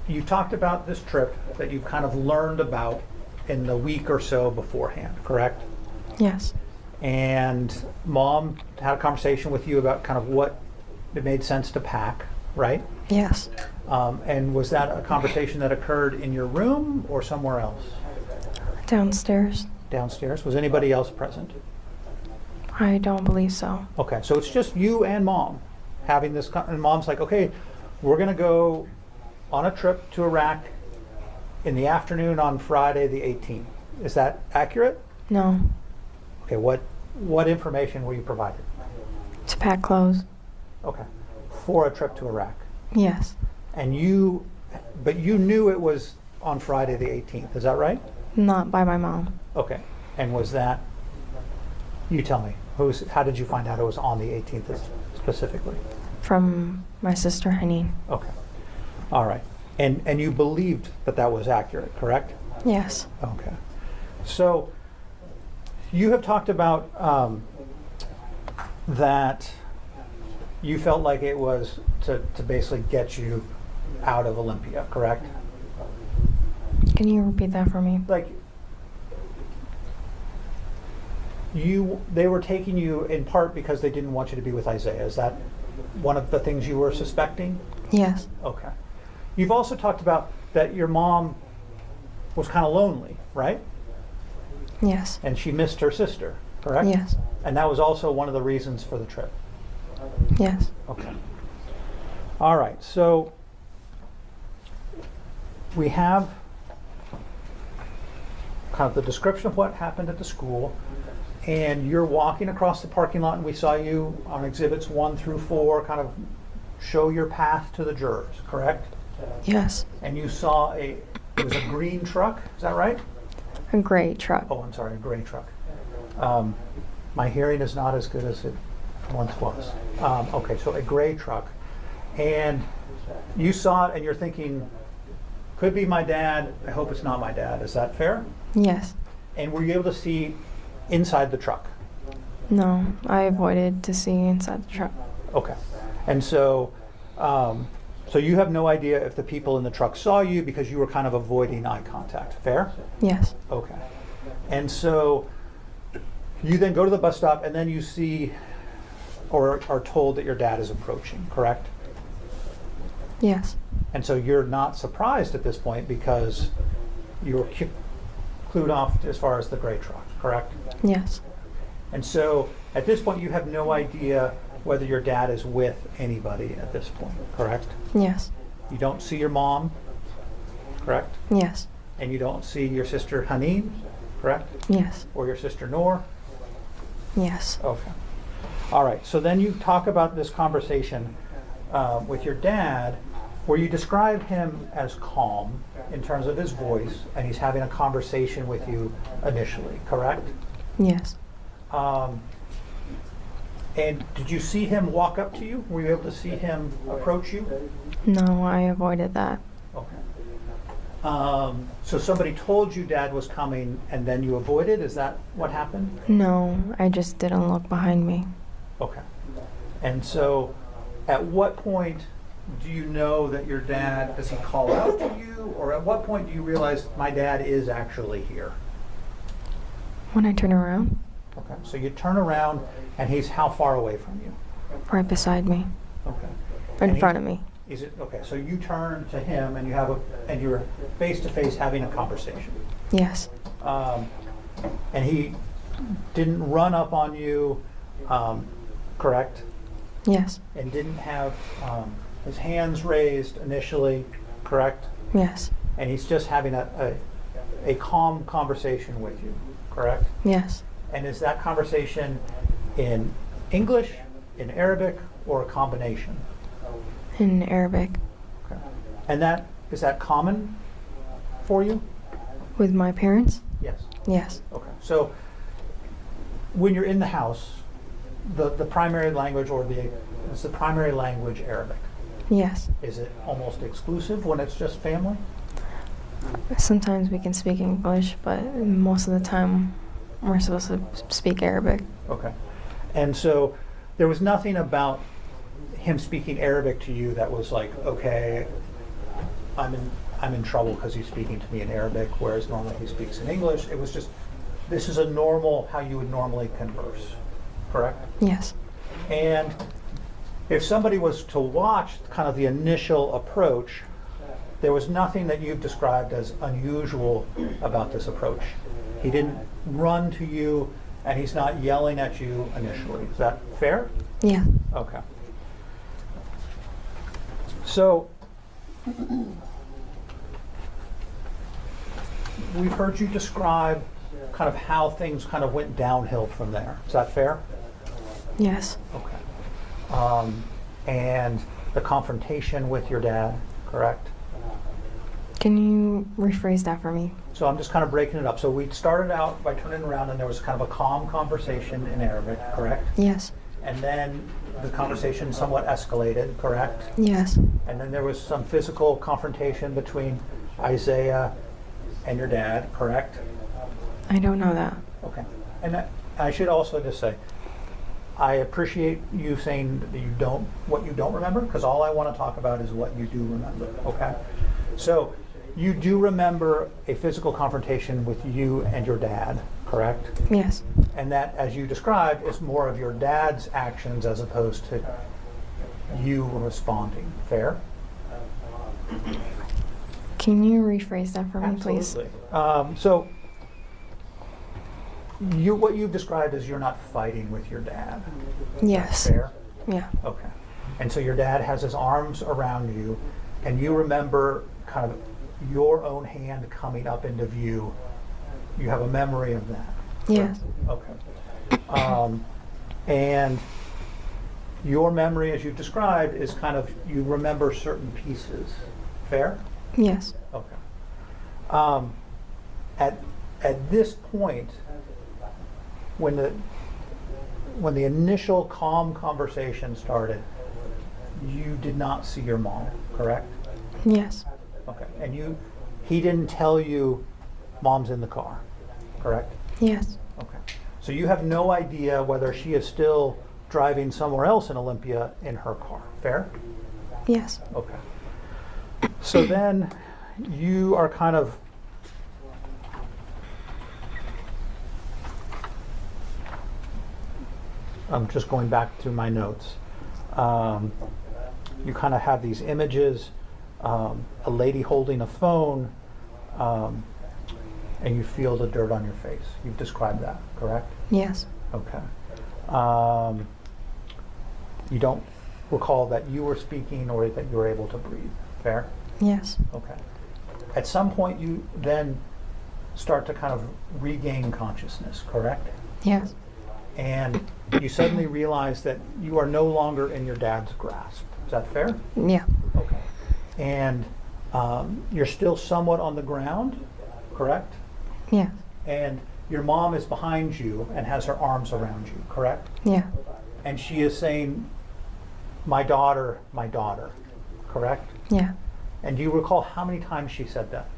you talked about this trip that you've kind of learned about in the week or so beforehand, correct? Yes. And Mom had a conversation with you about kind of what it made sense to pack, right? Yes. And was that a conversation that occurred in your room or somewhere else? Downstairs. Downstairs. Was anybody else present? I don't believe so. Okay, so it's just you and Mom having this, and Mom's like, okay, we're going to go on a trip to Iraq in the afternoon on Friday the 18th. Is that accurate? No. Okay, what information were you provided? To pack clothes. Okay, for a trip to Iraq. Yes. And but you knew it was on Friday the 18th, is that right? Not by my mom. Okay, and was that, you tell me, how did you find out it was on the 18th specifically? From my sister, Haneen. Okay, all right. And you believed that that was accurate, correct? Yes. Okay. So you have talked about that you felt like it was to basically get you out of Olympia, correct? Can you repeat that for me? Like, they were taking you in part because they didn't want you to be with Isaiah. Is that one of the things you were suspecting? Yes. Okay. You've also talked about that your mom was kind of lonely, right? Yes. And she missed her sister, correct? Yes. And that was also one of the reasons for the trip? Yes. Okay. All right, so we have kind of the description of what happened at the school, and you're walking across the parking lot, and we saw you on exhibits 1 through 4 kind of show your path to the jurors, correct? Yes. And you saw it was a green truck, is that right? A gray truck. Oh, I'm sorry, a gray truck. My hearing is not as good as it once was. Okay, so a gray truck. And you saw it and you're thinking, could be my dad, I hope it's not my dad. Is that fair? Yes. And were you able to see inside the truck? No, I avoided to see inside the truck. Okay. And so, so you have no idea if the people in the truck saw you because you were kind of avoiding eye contact. Fair? Yes. Okay. And so you then go to the bus stop and then you see or are told that your dad is approaching, correct? Yes. And so you're not surprised at this point because you were clued off as far as the gray truck, correct? Yes. And so at this point you have no idea whether your dad is with anybody at this point, correct? Yes. You don't see your mom, correct? Yes. And you don't see your sister Haneen, correct? Yes. Or your sister Noor? Yes. Okay. All right, so then you talk about this conversation with your dad where you describe him as calm in terms of his voice, and he's having a conversation with you initially, correct? Yes. And did you see him walk up to you? Were you able to see him approach you? No, I avoided that. Okay. So somebody told you dad was coming and then you avoided? Is that what happened? No, I just didn't look behind me. Okay. And so at what point do you know that your dad, does he call out to you? Or at what point do you realize my dad is actually here? When I turn around. Okay. So you turn around and he's how far away from you? Right beside me. Okay. In front of me. Is it okay? So you turn to him and you're face to face having a conversation. Yes. And he didn't run up on you, correct? Yes. And didn't have his hands raised initially, correct? Yes. And he's just having a calm conversation with you, correct? Yes. And is that conversation in English, in Arabic, or a combination? In Arabic. Okay. And is that common for you? With my parents? Yes. Yes. Okay. So when you're in the house, the primary language is the primary language Arabic? Yes. Is it almost exclusive when it's just family? Sometimes we can speak English, but most of the time we're supposed to speak Arabic. Okay. And so there was nothing about him speaking Arabic to you that was like, okay, I'm in trouble because he's speaking to me in Arabic, whereas normally he speaks in English. It was just, this is how you would normally converse, correct? Yes. And if somebody was to watch kind of the initial approach, there was nothing that you've described as unusual about this approach. He didn't run to you, and he's not yelling at you initially. Is that fair? Yeah. Okay. So, we've heard you describe kind of how things kind of went downhill from there. Is that fair? Yes. Okay. And the confrontation with your dad, correct? Can you rephrase that for me? So I'm just kind of breaking it up. So we started out by turning around and there was kind of a calm conversation in Arabic, correct? Yes. And then the conversation somewhat escalated, correct? Yes. And then there was some physical confrontation between Isaiah and your dad, correct? I don't know that. Okay. And I should also just say, I appreciate you saying that what you don't remember, because all I want to talk about is what you do remember, okay? So you do remember a physical confrontation with you and your dad, correct? Yes. And that, as you described, is more of your dad's actions as opposed to you responding, fair? Can you rephrase that for me, please? Absolutely. So what you've described is you're not fighting with your dad. Yes. Fair? Yeah. Okay. And so your dad has his arms around you, and you remember kind of your own hand coming up into view. You have a memory of that. Yes. Okay. And your memory, as you've described, is kind of, you remember certain pieces. Fair? Yes. Okay. At this point, when the initial calm conversation started, you did not see your mom, correct? Yes. Okay. And he didn't tell you mom's in the car, correct? Yes. Okay. So you have no idea whether she is still driving somewhere else in Olympia in her car, fair? Yes. Okay. So then you are kind of I'm just going back through my notes. You kind of have these images, a lady holding a phone, and you feel the dirt on your face. You've described that, correct? Yes. Okay. You don't recall that you were speaking or that you were able to breathe, fair? Yes. Okay. At some point you then start to kind of regain consciousness, correct? Yes. And you suddenly realize that you are no longer in your dad's grasp. Is that fair? Yeah. Okay. And you're still somewhat on the ground, correct? Yeah. And your mom is behind you and has her arms around you, correct? Yeah. And she is saying, my daughter, correct? Yeah. And do you recall how many times she said that?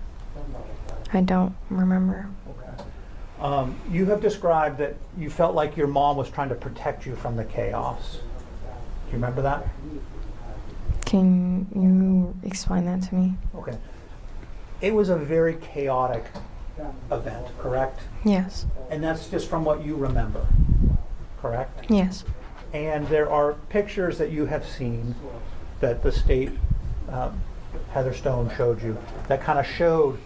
I don't remember. Okay. You have described that you felt like your mom was trying to protect you from the chaos. Do you remember that? Can you explain that to me? Okay. It was a very chaotic event, correct? Yes. And that's just from what you remember, correct? Yes. And there are pictures that you have seen that the state, Heather Stone showed you, that kind of showed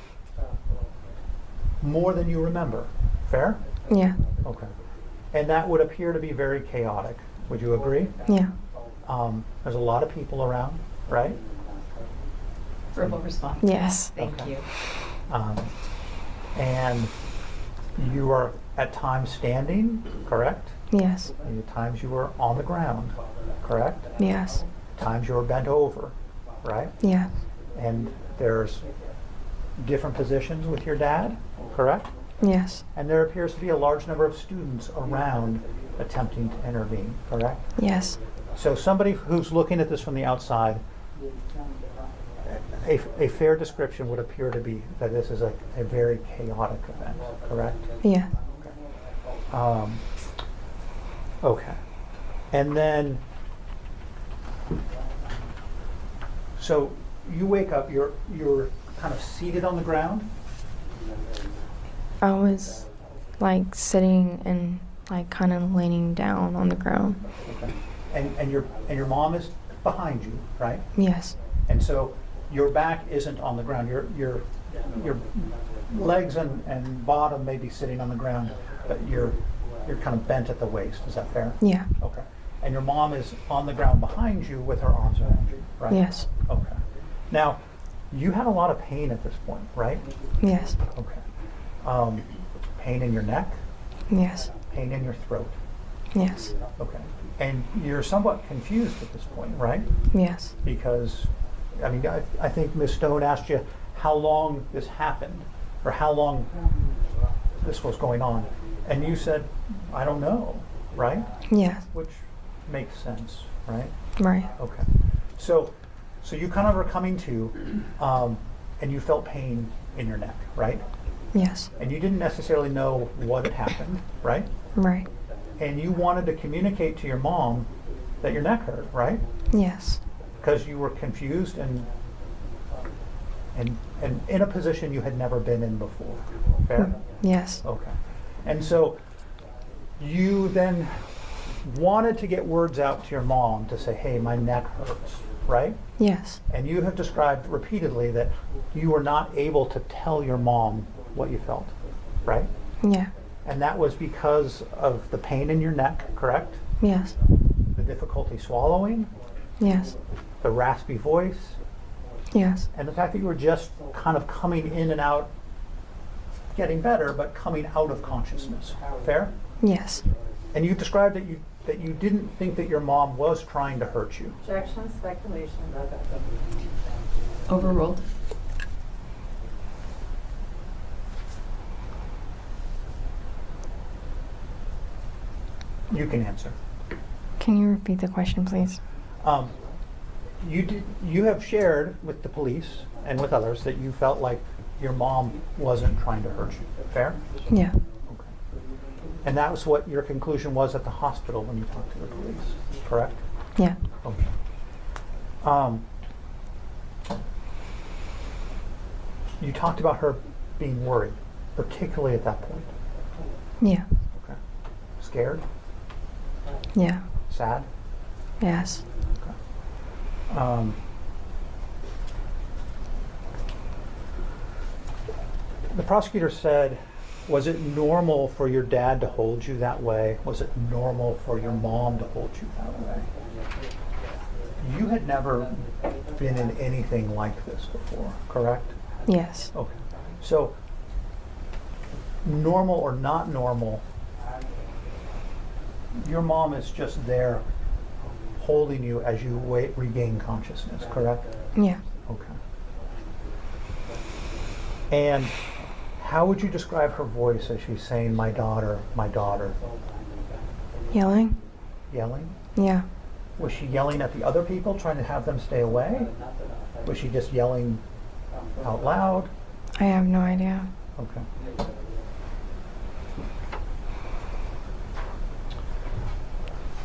more than you remember. Fair? Yeah. Okay. And that would appear to be very chaotic. Would you agree? Yeah. There's a lot of people around, right? Verbal response. Yes. Thank you. And you are at times standing, correct? Yes. And the times you were on the ground, correct? Yes. Times you were bent over, right? Yes. And there's different positions with your dad, correct? Yes. And there appears to be a large number of students around attempting to intervene, correct? Yes. So somebody who's looking at this from the outside, a fair description would appear to be that this is a very chaotic event, correct? Yeah. Okay. And then, so you wake up, you're kind of seated on the ground? I was like sitting and like kind of leaning down on the ground. Okay. And your mom is behind you, right? Yes. And so your back isn't on the ground. Your legs and bottom may be sitting on the ground, but you're kind of bent at the waist. Is that fair? Yeah. Okay. And your mom is on the ground behind you with her arms around you, right? Yes. Okay. Now, you had a lot of pain at this point, right? Yes. Okay. Pain in your neck? Yes. Pain in your throat? Yes. Okay. And you're somewhat confused at this point, right? Yes. Because, I mean, I think Ms. Stone asked you how long this happened, or how long this was going on. And you said, I don't know, right? Yes. Which makes sense, right? Right. Okay. So you kind of were coming to, and you felt pain in your neck, right? Yes. And you didn't necessarily know what had happened, right? Right. And you wanted to communicate to your mom that your neck hurt, right? Yes. Because you were confused and in a position you had never been in before. Fair? Yes. Okay. And so you then wanted to get words out to your mom to say, hey, my neck hurts, right? Yes. And you have described repeatedly that you were not able to tell your mom what you felt, right? Yeah. And that was because of the pain in your neck, correct? Yes. The difficulty swallowing, Yes. the raspy voice, Yes. and the fact that you were just kind of coming in and out, getting better, but coming out of consciousness. Fair? Yes. And you described that you didn't think that your mom was trying to hurt you. Objection, speculation. Overruled. You can answer. Can you repeat the question, please? You have shared with the police and with others that you felt like your mom wasn't trying to hurt you. Fair? Yeah. Okay. And that was what your conclusion was at the hospital when you talked to the police, correct? Yeah. Okay. You talked about her being worried, particularly at that point. Yeah. Okay. Scared? Yeah. Sad? Yes. The prosecutor said, was it normal for your dad to hold you that way? Was it normal for your mom to hold you that way? You had never been in anything like this before, correct? Yes. Okay. So, normal or not normal, your mom is just there holding you as you regain consciousness, correct? Yeah. Okay. And how would you describe her voice as she's saying, my daughter, my daughter? Yelling? Yelling? Yeah. Was she yelling at the other people, trying to have them stay away? Was she just yelling out loud? I have no idea. Okay.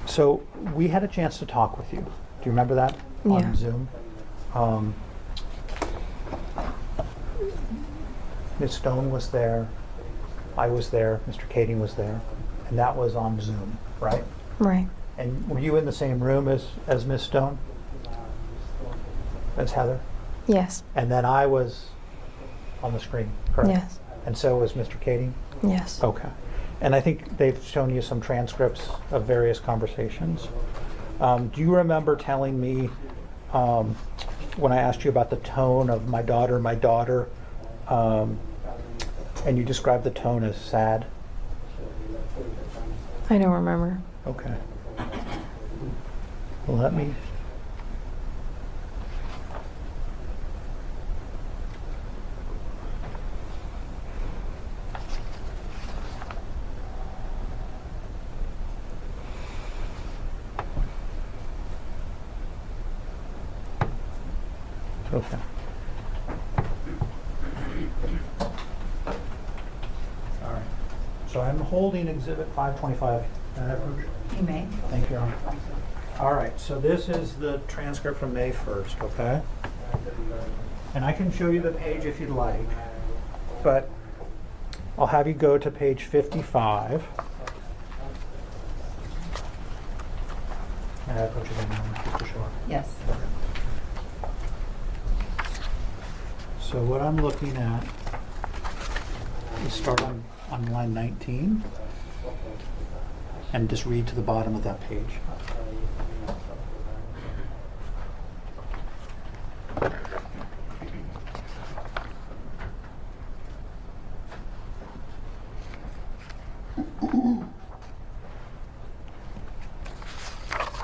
So we had a chance to talk with you. Do you remember that? Yeah. On Zoom? Ms. Stone was there, I was there, Mr. Kading was there, and that was on Zoom, right? Right. And were you in the same room as Ms. Stone? As Heather? Yes. And then I was on the screen, correct? Yes. And so was Mr. Kading? Yes. Okay. And I think they've shown you some transcripts of various conversations. Do you remember telling me when I asked you about the tone of my daughter, and you described the tone as sad? I don't remember. Okay. Well, let me. Okay. All right. So I'm holding Exhibit 525. Can I approach? You may. Thank you, Your Honor. All right, so this is the transcript from May 1st, okay? And I can show you the page if you'd like, but I'll have you go to page 55. Can I approach again, Your Honor, just for sure? Yes. So what I'm looking at is start on line 19 and just read to the bottom of that page.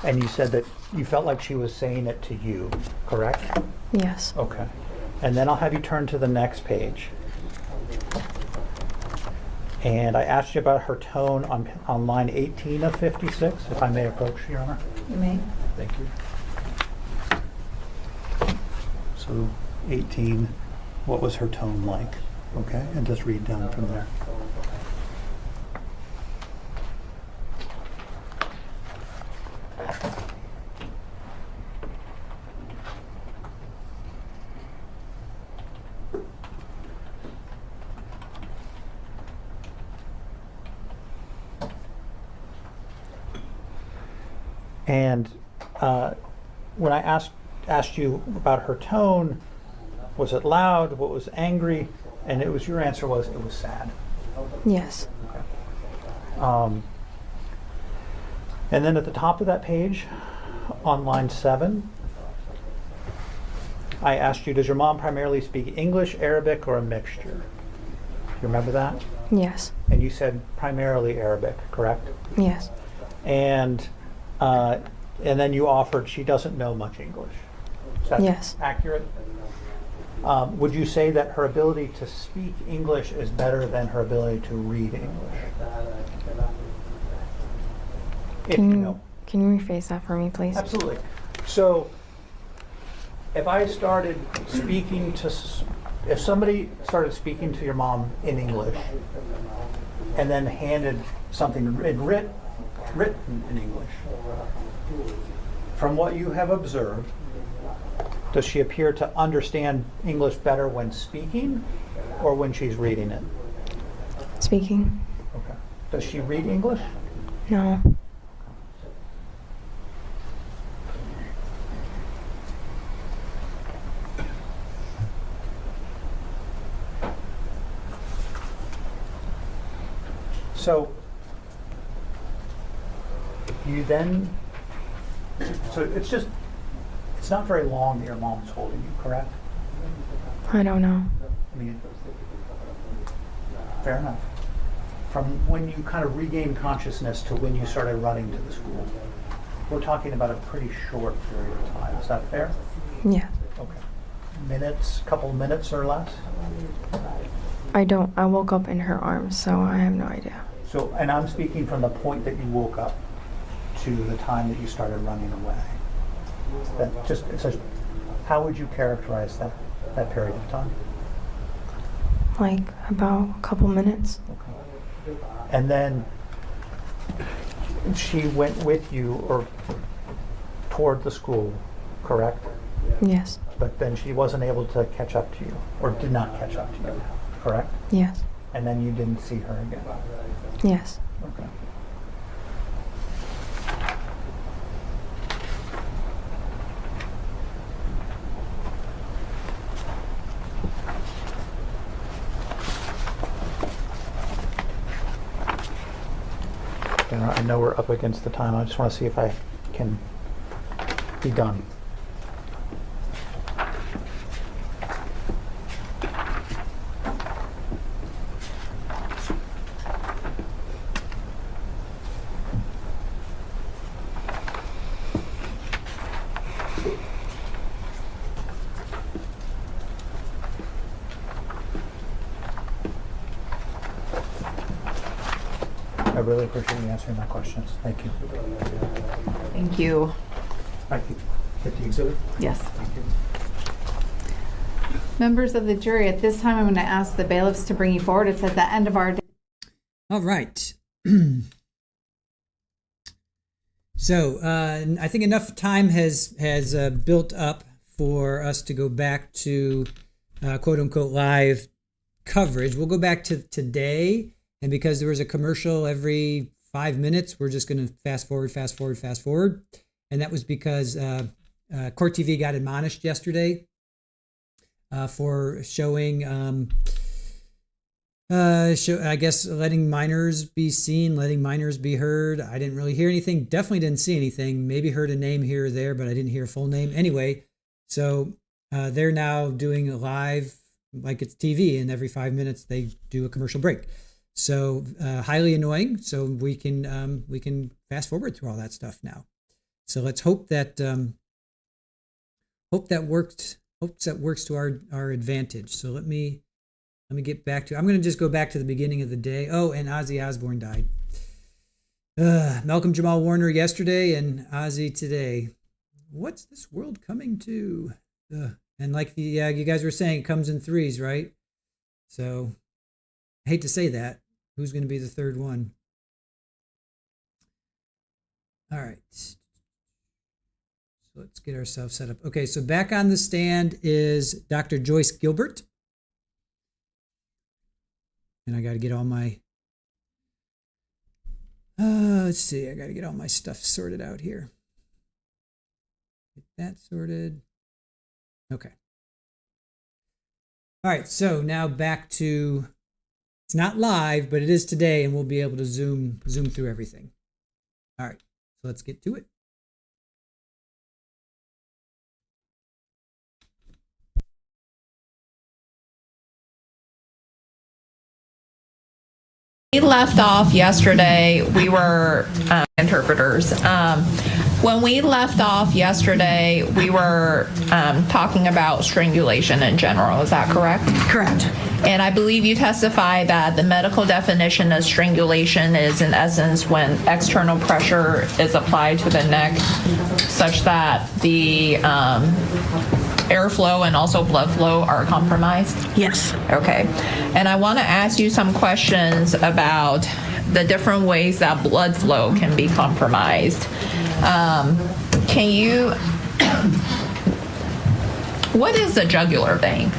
And you said that you felt like she was saying it to you, correct? Yes. Okay. And then I'll have you turn to the next page. And I asked you about her tone on line 18 of 56, if I may approach, Your Honor. You may. Thank you. So 18, what was her tone like? Okay, and just read down from there. And when I asked you about her tone, was it loud? What was angry? And your answer was it was sad. Yes. Okay. And then at the top of that page, on line 7, I asked you, does your mom primarily speak English, Arabic, or a mixture? You remember that? Yes. And you said primarily Arabic, correct? Yes. And then you offered she doesn't know much English. Is that Yes. accurate? Would you say that her ability to speak English is better than her ability to read English? Can you rephrase that for me, please? Absolutely. So, if somebody started speaking to your mom in English and then handed something written in English, from what you have observed, does she appear to understand English better when speaking or when she's reading it? Speaking. Okay. Does she read English? No. So it's not very long that your mom's holding you, correct? I don't know. I mean, fair enough. From when you kind of regained consciousness to when you started running to the school, we're talking about a pretty short period of time. Is that fair? Yeah. Okay. Minutes, couple minutes or less? I woke up in her arms, so I have no idea. So, and I'm speaking from the point that you woke up to the time that you started running away. How would you characterize that period of time? Like about a couple minutes. Okay. And then she went with you or toward the school, correct? Yes. But then she wasn't able to catch up to you, or did not catch up to you, correct? Yes. And then you didn't see her again? Yes. Okay. I know we're up against the time. I just want to see if I can be done. I really appreciate you answering my questions. Thank you. Thank you. Thank you. Get the exhibit? Yes. Thank you. Members of the jury, at this time, I'm going to ask the bailiffs to bring you forward. It's at the end of our day. All right. So I think enough time has built up for us to go back to quote unquote live coverage. We'll go back to today, and because there was a commercial every 5 minutes, we're just going to fast forward, and that was because Court TV got admonished yesterday for showing. I guess letting minors be seen, letting minors be heard. I didn't really hear anything. Definitely didn't see anything. Maybe heard a name here or there, but I didn't hear a full name. Anyway, so they're now doing a live, like it's TV, and every 5 minutes they do a commercial break. So highly annoying. So we can fast forward through all that stuff now. So let's hope that works to our advantage. So let me get back to, I'm going to just go back to the beginning of the day. Oh, and Ozzy Osbourne died. Malcolm Jamal Warner yesterday and Ozzy today. What's this world coming to? And like you guys were saying, it comes in threes, right? So I hate to say that. Who's going to be the third one? All right. So let's get ourselves set up. Okay, so back on the stand is Dr. Joyce Gilbert. And I got to get all my, let's see, I got to get all my stuff sorted out here. Get that sorted. Okay. All right, so now back to, it's not live, but it is today, and we'll be able to zoom through everything. All right, so let's get to it. We left off yesterday, we were interpreters. When we left off yesterday, we were talking about strangulation in general. Is that correct? Correct. And I believe you testified that the medical definition of strangulation is, in essence, when external pressure is applied to the neck such that the airflow and also blood flow are compromised? Yes. Okay. And I want to ask you some questions about the different ways that blood flow can be compromised. Can you, what is the jugular vein?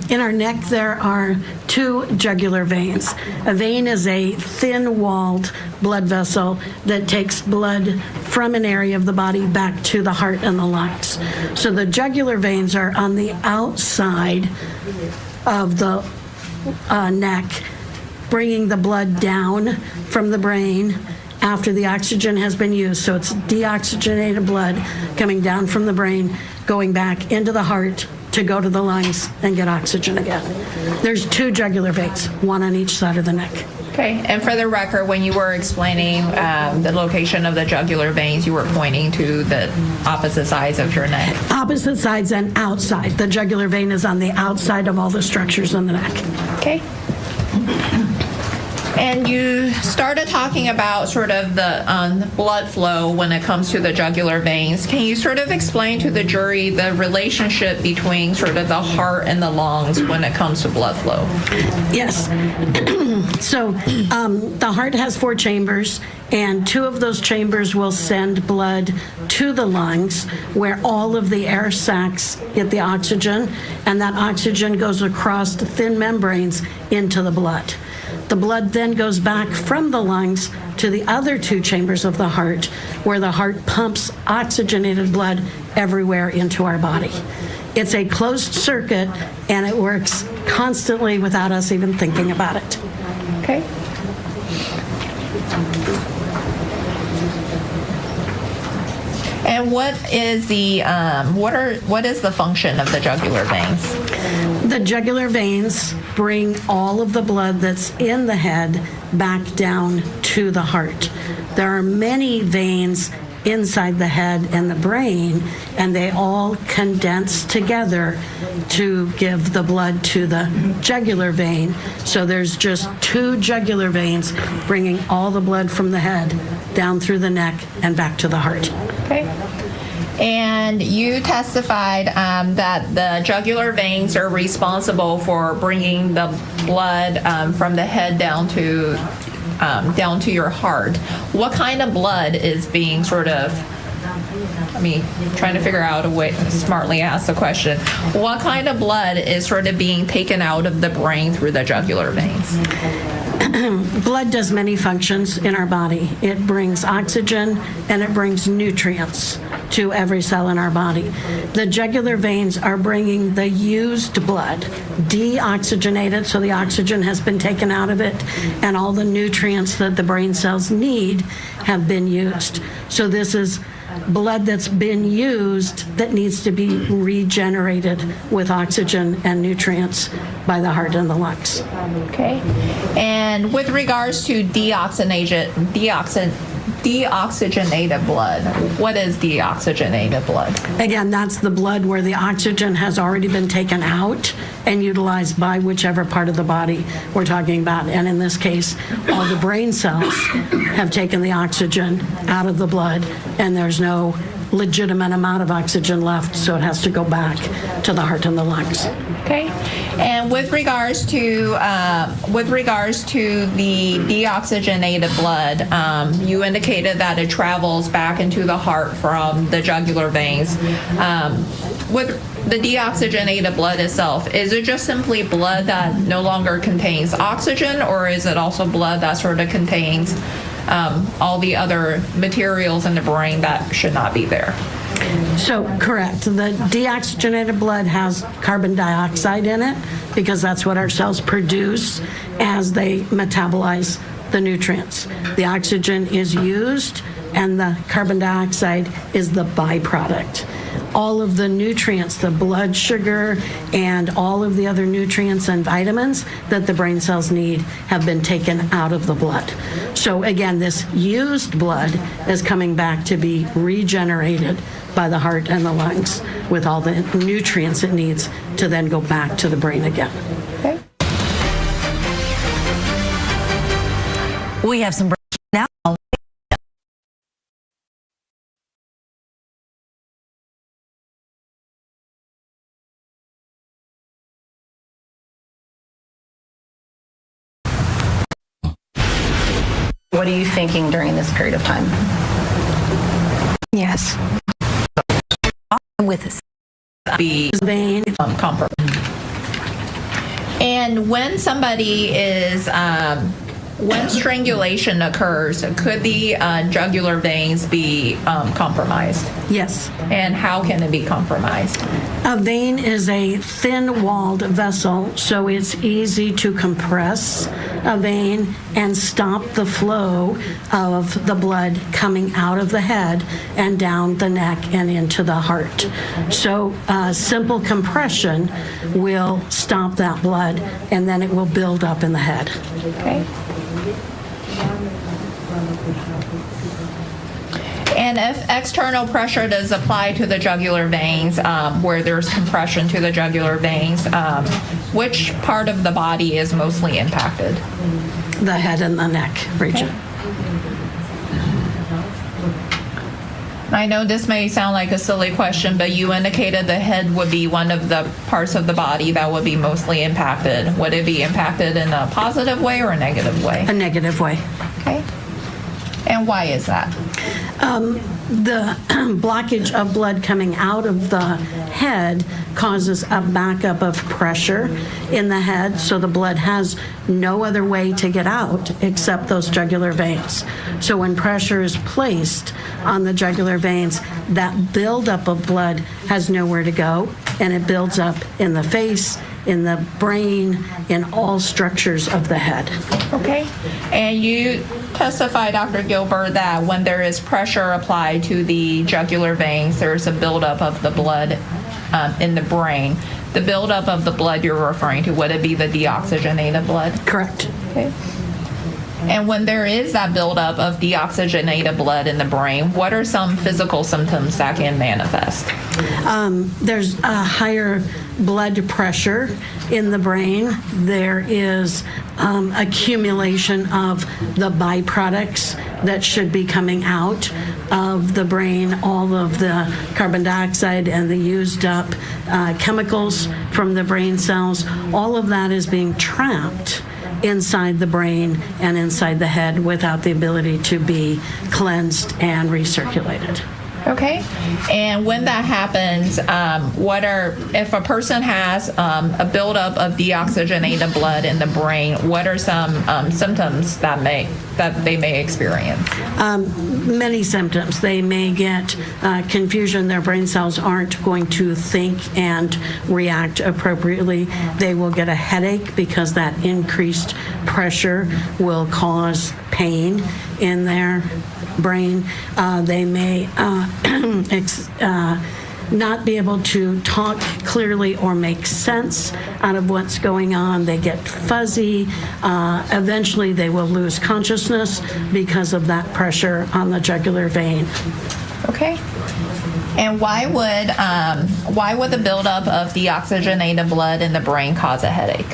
In our neck, there are two jugular veins. A vein is a thin-walled blood vessel that takes blood from an area of the body back to the heart and the lungs. So the jugular veins are on the outside of the neck, bringing the blood down from the brain after the oxygen has been used. So it's deoxygenated blood coming down from the brain, going back into the heart to go to the lungs and get oxygen again. There's two jugular veins, one on each side of the neck. Okay, and for the record, when you were explaining the location of the jugular veins, you were pointing to the opposite sides of your neck. Opposite sides and outside. The jugular vein is on the outside of all the structures in the neck. Okay. And you started talking about sort of the blood flow when it comes to the jugular veins. Can you sort of explain to the jury the relationship between sort of the heart and the lungs when it comes to blood flow? Yes. So the heart has 4 chambers, and 2 of those chambers will send blood to the lungs, where all of the air sacs get the oxygen, and that oxygen goes across the thin membranes into the blood. The blood then goes back from the lungs to the other 2 chambers of the heart, where the heart pumps oxygenated blood everywhere into our body. It's a closed circuit, and it works constantly without us even thinking about it. Okay. And what is the what is the function of the jugular veins? The jugular veins bring all of the blood that's in the head back down to the heart. There are many veins inside the head and the brain, and they all condense together to give the blood to the jugular vein. So there's just 2 jugular veins bringing all the blood from the head down through the neck and back to the heart. Okay. And you testified that the jugular veins are responsible for bringing the blood from the head down to your heart. What kind of blood is being sort of, trying to figure out a way to smartly ask the question. What kind of blood is sort of being taken out of the brain through the jugular veins? Blood does many functions in our body. It brings oxygen and it brings nutrients to every cell in our body. The jugular veins are bringing the used blood, deoxygenated, so the oxygen has been taken out of it, and all the nutrients that the brain cells need have been used. So this is blood that's been used that needs to be regenerated with oxygen and nutrients by the heart and the lungs. Okay. And with regards to deoxygenated blood, what is deoxygenated blood? Again, that's the blood where the oxygen has already been taken out and utilized by whichever part of the body we're talking about. And in this case, all the brain cells have taken the oxygen out of the blood, and there's no legitimate amount of oxygen left, so it has to go back to the heart and the lungs. Okay. And with regards to the deoxygenated blood, you indicated that it travels back into the heart from the jugular veins. With the deoxygenated blood itself, is it just simply blood that no longer contains oxygen, or is it also blood that sort of contains all the other materials in the brain that should not be there? So, correct. The deoxygenated blood has carbon dioxide in it because that's what our cells produce as they metabolize the nutrients. The oxygen is used and the carbon dioxide is the byproduct. All of the nutrients, the blood sugar, and all of the other nutrients and vitamins that the brain cells need have been taken out of the blood. So again, this used blood is coming back to be regenerated by the heart and the lungs with all the nutrients it needs to then go back to the brain again. Okay. We have some now. What are you thinking during this period of time? Yes. With Be compromised. And when somebody is, when strangulation occurs, could the jugular veins be compromised? Yes. And how can it be compromised? A vein is a thin-walled vessel, so it's easy to compress a vein and stop the flow of the blood coming out of the head and down the neck and into the heart. So simple compression will stop that blood, and then it will build up in the head. Okay. And if external pressure does apply to the jugular veins, where there's compression to the jugular veins, which part of the body is mostly impacted? The head and the neck region. I know this may sound like a silly question, but you indicated the head would be one of the parts of the body that would be mostly impacted. Would it be impacted in a positive way or a negative way? A negative way. Okay. And why is that? The blockage of blood coming out of the head causes a backup of pressure in the head, so the blood has no other way to get out except those jugular veins. So when pressure is placed on the jugular veins, that buildup of blood has nowhere to go, and it builds up in the face, in the brain, in all structures of the head. Okay. And you testify, Dr. Gilbert, that when there is pressure applied to the jugular veins, there's a buildup of the blood in the brain. The buildup of the blood you're referring to, would it be the deoxygenated blood? Correct. Okay. And when there is that buildup of deoxygenated blood in the brain, what are some physical symptoms that can manifest? There's a higher blood pressure in the brain. There is accumulation of the byproducts that should be coming out of the brain, all of the carbon dioxide and the used up chemicals from the brain cells. All of that is being trapped inside the brain and inside the head without the ability to be cleansed and recirculated. Okay. And when that happens, if a person has a buildup of deoxygenated blood in the brain, what are some symptoms that they may experience? Many symptoms. They may get confusion. Their brain cells aren't going to think and react appropriately. They will get a headache because that increased pressure will cause pain in their brain. They may not be able to talk clearly or make sense out of what's going on. They get fuzzy. Eventually, they will lose consciousness because of that pressure on the jugular vein. Okay. And why would the buildup of deoxygenated blood in the brain cause a headache?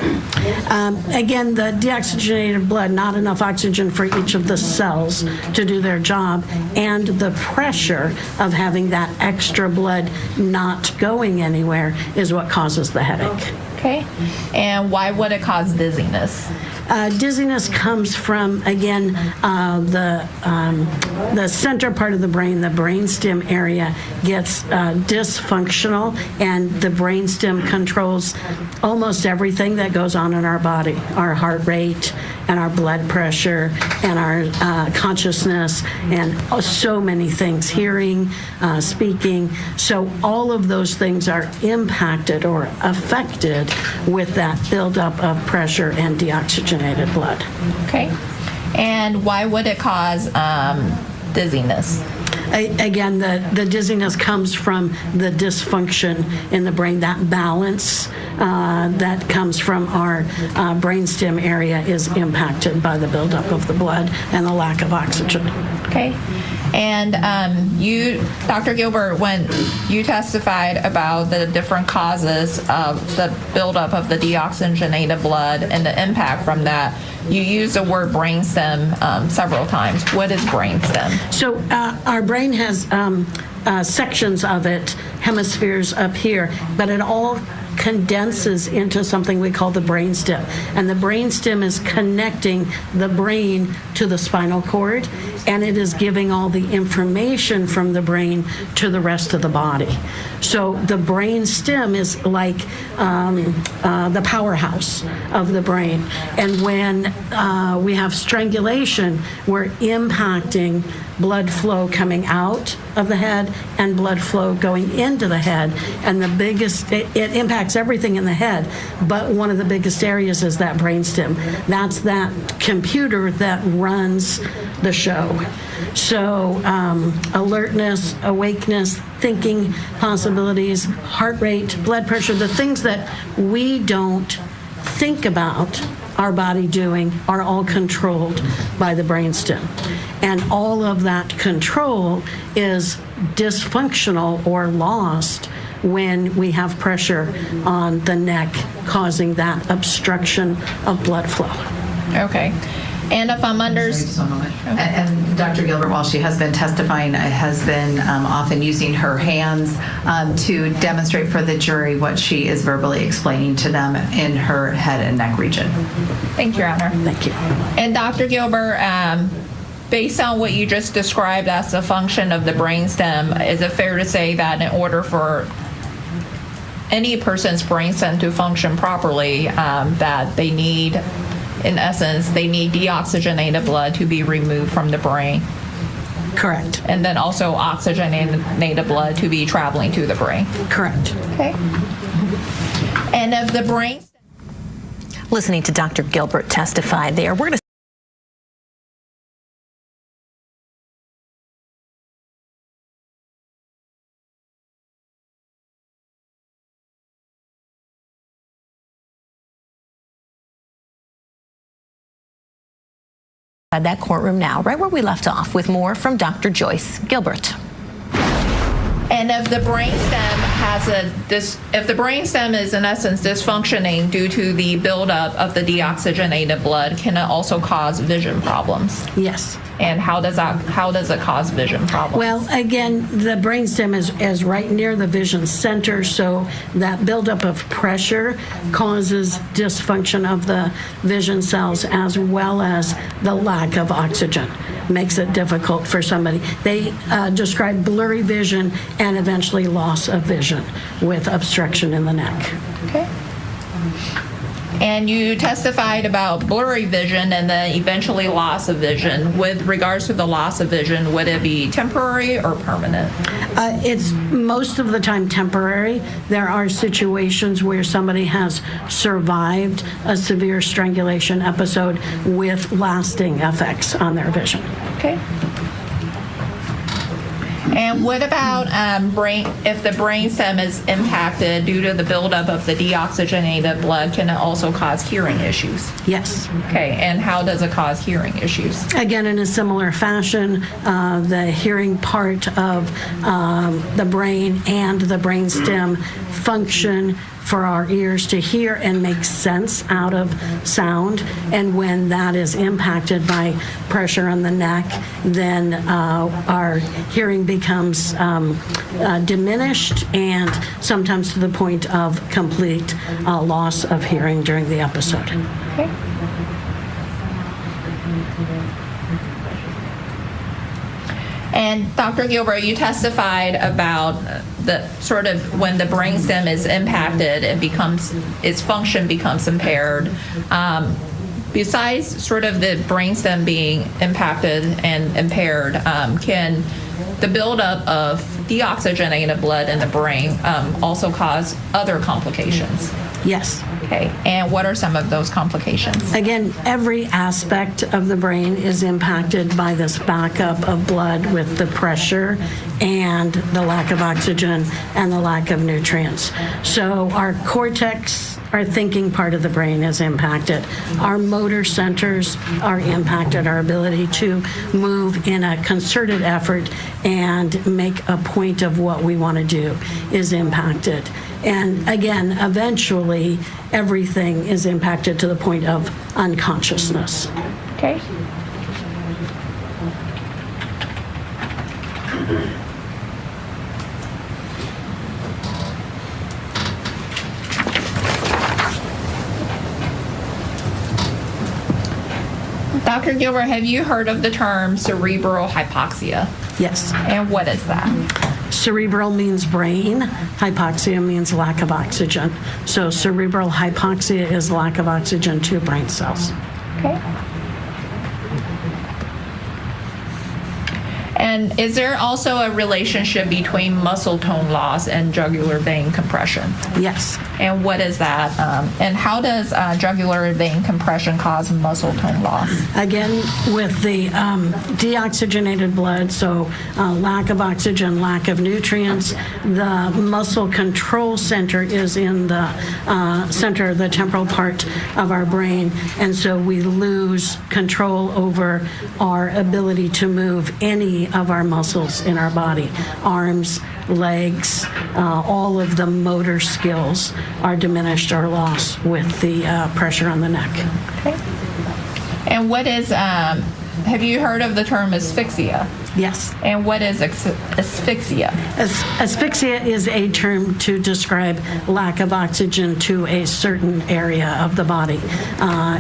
Again, the deoxygenated blood, not enough oxygen for each of the cells to do their job, and the pressure of having that extra blood not going anywhere is what causes the headache. Okay. And why would it cause dizziness? Dizziness comes from, again, the center part of the brain, the brainstem area, gets dysfunctional, and the brainstem controls almost everything that goes on in our body, our heart rate and our blood pressure and our consciousness and so many things, hearing, speaking. So all of those things are impacted or affected with that buildup of pressure and deoxygenated blood. Okay. And why would it cause dizziness? Again, the dizziness comes from the dysfunction in the brain. That balance that comes from our brainstem area is impacted by the buildup of the blood and the lack of oxygen. Okay. And you, Dr. Gilbert, when you testified about the different causes of the buildup of the deoxygenated blood and the impact from that, you used the word brainstem several times. What is brainstem? So our brain has sections of it, hemispheres up here, but it all condenses into something we call the brainstem. And the brainstem is connecting the brain to the spinal cord, and it is giving all the information from the brain to the rest of the body. So the brainstem is like the powerhouse of the brain. And when we have strangulation, we're impacting blood flow coming out of the head and blood flow going into the head. And the biggest, it impacts everything in the head, but one of the biggest areas is that brainstem. That's that computer that runs the show. So alertness, awakeness, thinking possibilities, heart rate, blood pressure, the things that we don't think about our body doing are all controlled by the brainstem. And all of that control is dysfunctional or lost when we have pressure on the neck, causing that obstruction of blood flow. Okay. And if I'm and Dr. Gilbert, while she has been testifying, has been often using her hands to demonstrate for the jury what she is verbally explaining to them in her head and neck region. Thank you, Your Honor. Thank you. And Dr. Gilbert, based on what you just described as a function of the brainstem, is it fair to say that in order for any person's brainstem to function properly, that they need, in essence, they need deoxygenated blood to be removed from the brain? Correct. And then also oxygenated blood to be traveling to the brain? Correct. Okay. And if the brain... Listening to Dr. Gilbert testify there, we're going to At that courtroom now, right where we left off, with more from Dr. Joyce Gilbert. And if the brainstem if the brainstem is in essence dysfunctioning due to the buildup of the deoxygenated blood, can it also cause vision problems? Yes. And how does it cause vision problems? Well, again, the brainstem is right near the vision center, so that buildup of pressure causes dysfunction of the vision cells as well as the lack of oxygen. Makes it difficult for somebody. They describe blurry vision and eventually loss of vision with obstruction in the neck. Okay. And you testified about blurry vision and then eventually loss of vision. With regards to the loss of vision, would it be temporary or permanent? It's most of the time temporary. There are situations where somebody has survived a severe strangulation episode with lasting effects on their vision. Okay. And what about if the brainstem is impacted due to the buildup of the deoxygenated blood, can it also cause hearing issues? Yes. Okay, and how does it cause hearing issues? Again, in a similar fashion, the hearing part of the brain and the brainstem function for our ears to hear and make sense out of sound. And when that is impacted by pressure on the neck, then our hearing becomes diminished and sometimes to the point of complete loss of hearing during the episode. Okay. And Dr. Gilbert, you testified about the sort of when the brainstem is impacted, its function becomes impaired. Besides sort of the brainstem being impacted and impaired, can the buildup of deoxygenated blood in the brain also cause other complications? Yes. Okay, and what are some of those complications? Again, every aspect of the brain is impacted by this backup of blood with the pressure and the lack of oxygen and the lack of nutrients. So our cortex, our thinking part of the brain is impacted. Our motor centers are impacted. Our ability to move in a concerted effort and make a point of what we want to do is impacted. And again, eventually, everything is impacted to the point of unconsciousness. Okay. Dr. Gilbert, have you heard of the term cerebral hypoxia? Yes. And what is that? Cerebral means brain. Hypoxia means lack of oxygen. So cerebral hypoxia is lack of oxygen to brain cells. Okay. And is there also a relationship between muscle tone loss and jugular vein compression? Yes. And what is that? And how does jugular vein compression cause muscle tone loss? Again, with the deoxygenated blood, so lack of oxygen, lack of nutrients, the muscle control center is in the center, the temporal part of our brain, and so we lose control over our ability to move any of our muscles in our body, arms, legs, all of the motor skills are diminished or lost with the pressure on the neck. Okay. And what is, have you heard of the term asphyxia? Yes. And what is asphyxia? Asphyxia is a term to describe lack of oxygen to a certain area of the body.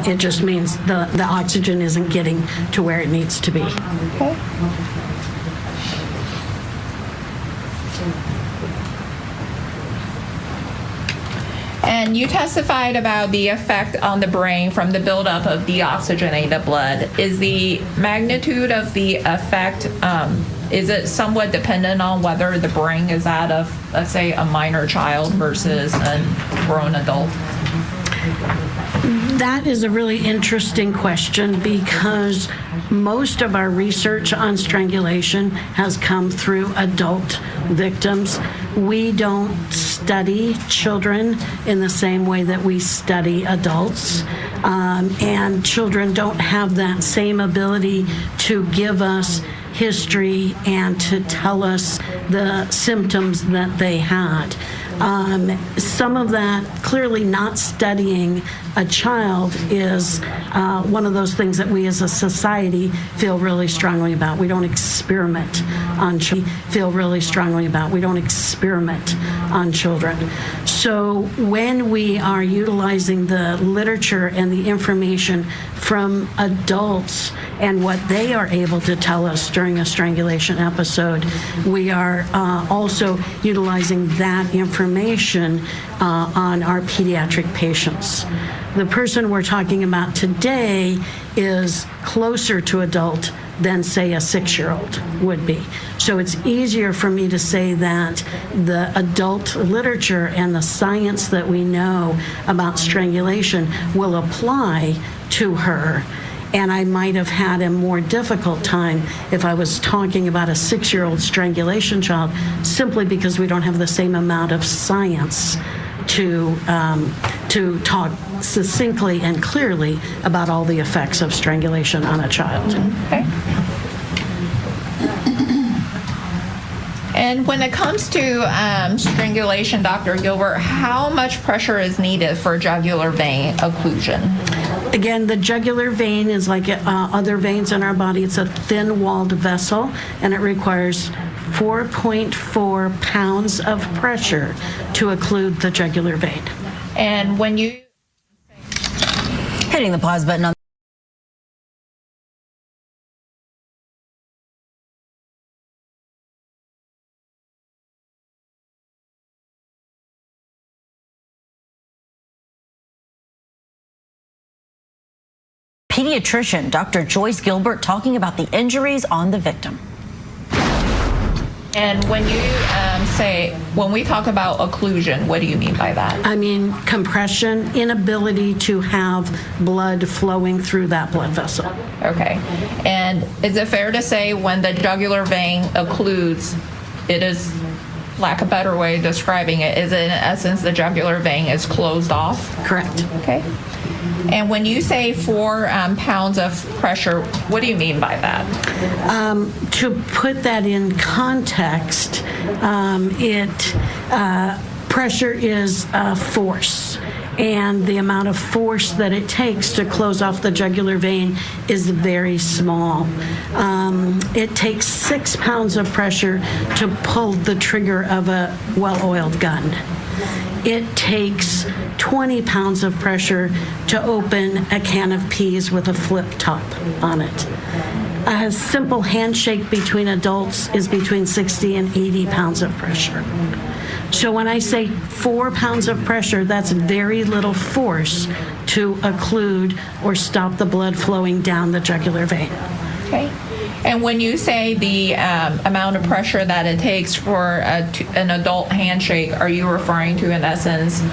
It just means the oxygen isn't getting to where it needs to be. Okay. And you testified about the effect on the brain from the buildup of deoxygenated blood. Is the magnitude of the effect, is it somewhat dependent on whether the brain is that of, let's say, a minor child versus a grown adult? That is a really interesting question because most of our research on strangulation has come through adult victims. We don't study children in the same way that we study adults. And children don't have that same ability to give us history and to tell us the symptoms that they had. Some of that, clearly not studying a child, is one of those things that we as a society feel really strongly about. We don't experiment on children. Feel really strongly about. We don't experiment on children. So when we are utilizing the literature and the information from adults and what they are able to tell us during a strangulation episode, we are also utilizing that information on our pediatric patients. The person we're talking about today is closer to adult than, say, a 6-year-old would be. So it's easier for me to say that the adult literature and the science that we know about strangulation will apply to her. And I might have had a more difficult time if I was talking about a 6-year-old strangulation child, simply because we don't have the same amount of science to talk succinctly and clearly about all the effects of strangulation on a child. Okay. And when it comes to strangulation, Dr. Gilbert, how much pressure is needed for jugular vein occlusion? Again, the jugular vein is like other veins in our body. It's a thin-walled vessel, and it requires 4.4 pounds of pressure to occlude the jugular vein. And when you... Hitting the pause button on pediatrician Dr. Joyce Gilbert talking about the injuries on the victim. And when you when we talk about occlusion, what do you mean by that? I mean compression, inability to have blood flowing through that blood vessel. Okay. And is it fair to say when the jugular vein occludes, it is, lack of a better way of describing it, is in essence the jugular vein is closed off? Correct. Okay. And when you say 4 pounds of pressure, what do you mean by that? To put that in context, pressure is force, and the amount of force that it takes to close off the jugular vein is very small. It takes 6 pounds of pressure to pull the trigger of a well-oiled gun. It takes 20 pounds of pressure to open a can of peas with a flip top on it. A simple handshake between adults is between 60 and 80 pounds of pressure. So when I say 4 pounds of pressure, that's very little force to occlude or stop the blood flowing down the jugular vein. Okay. And when you say the amount of pressure that it takes for an adult handshake, are you referring to, in essence,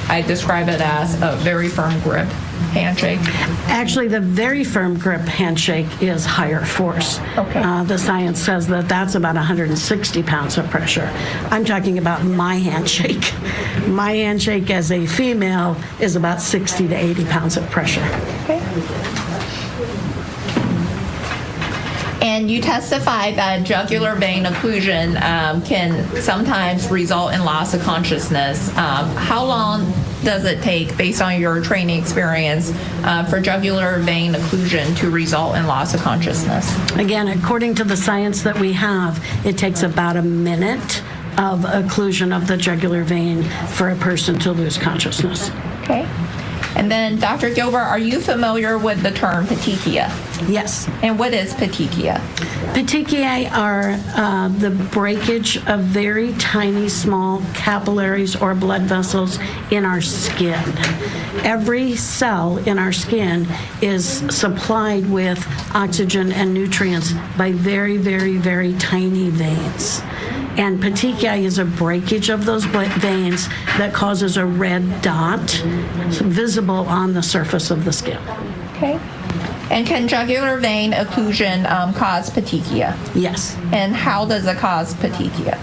I describe it as a very firm grip handshake? Actually, the very firm grip handshake is higher force. Okay. The science says that that's about 160 pounds of pressure. I'm talking about my handshake. My handshake as a female is about 60 to 80 pounds of pressure. Okay. And you testified that jugular vein occlusion can sometimes result in loss of consciousness. How long does it take, based on your training experience, for jugular vein occlusion to result in loss of consciousness? Again, according to the science that we have, it takes about a minute of occlusion of the jugular vein for a person to lose consciousness. Okay. And then, Dr. Gilbert, are you familiar with the term petechia? Yes. And what is petechia? Petechiae are the breakage of very tiny, small capillaries or blood vessels in our skin. Every cell in our skin is supplied with oxygen and nutrients by very, very, very tiny veins. And petechiae is a breakage of those veins that causes a red dot visible on the surface of the skin. Okay. And can jugular vein occlusion cause petechia? Yes. And how does it cause petechia?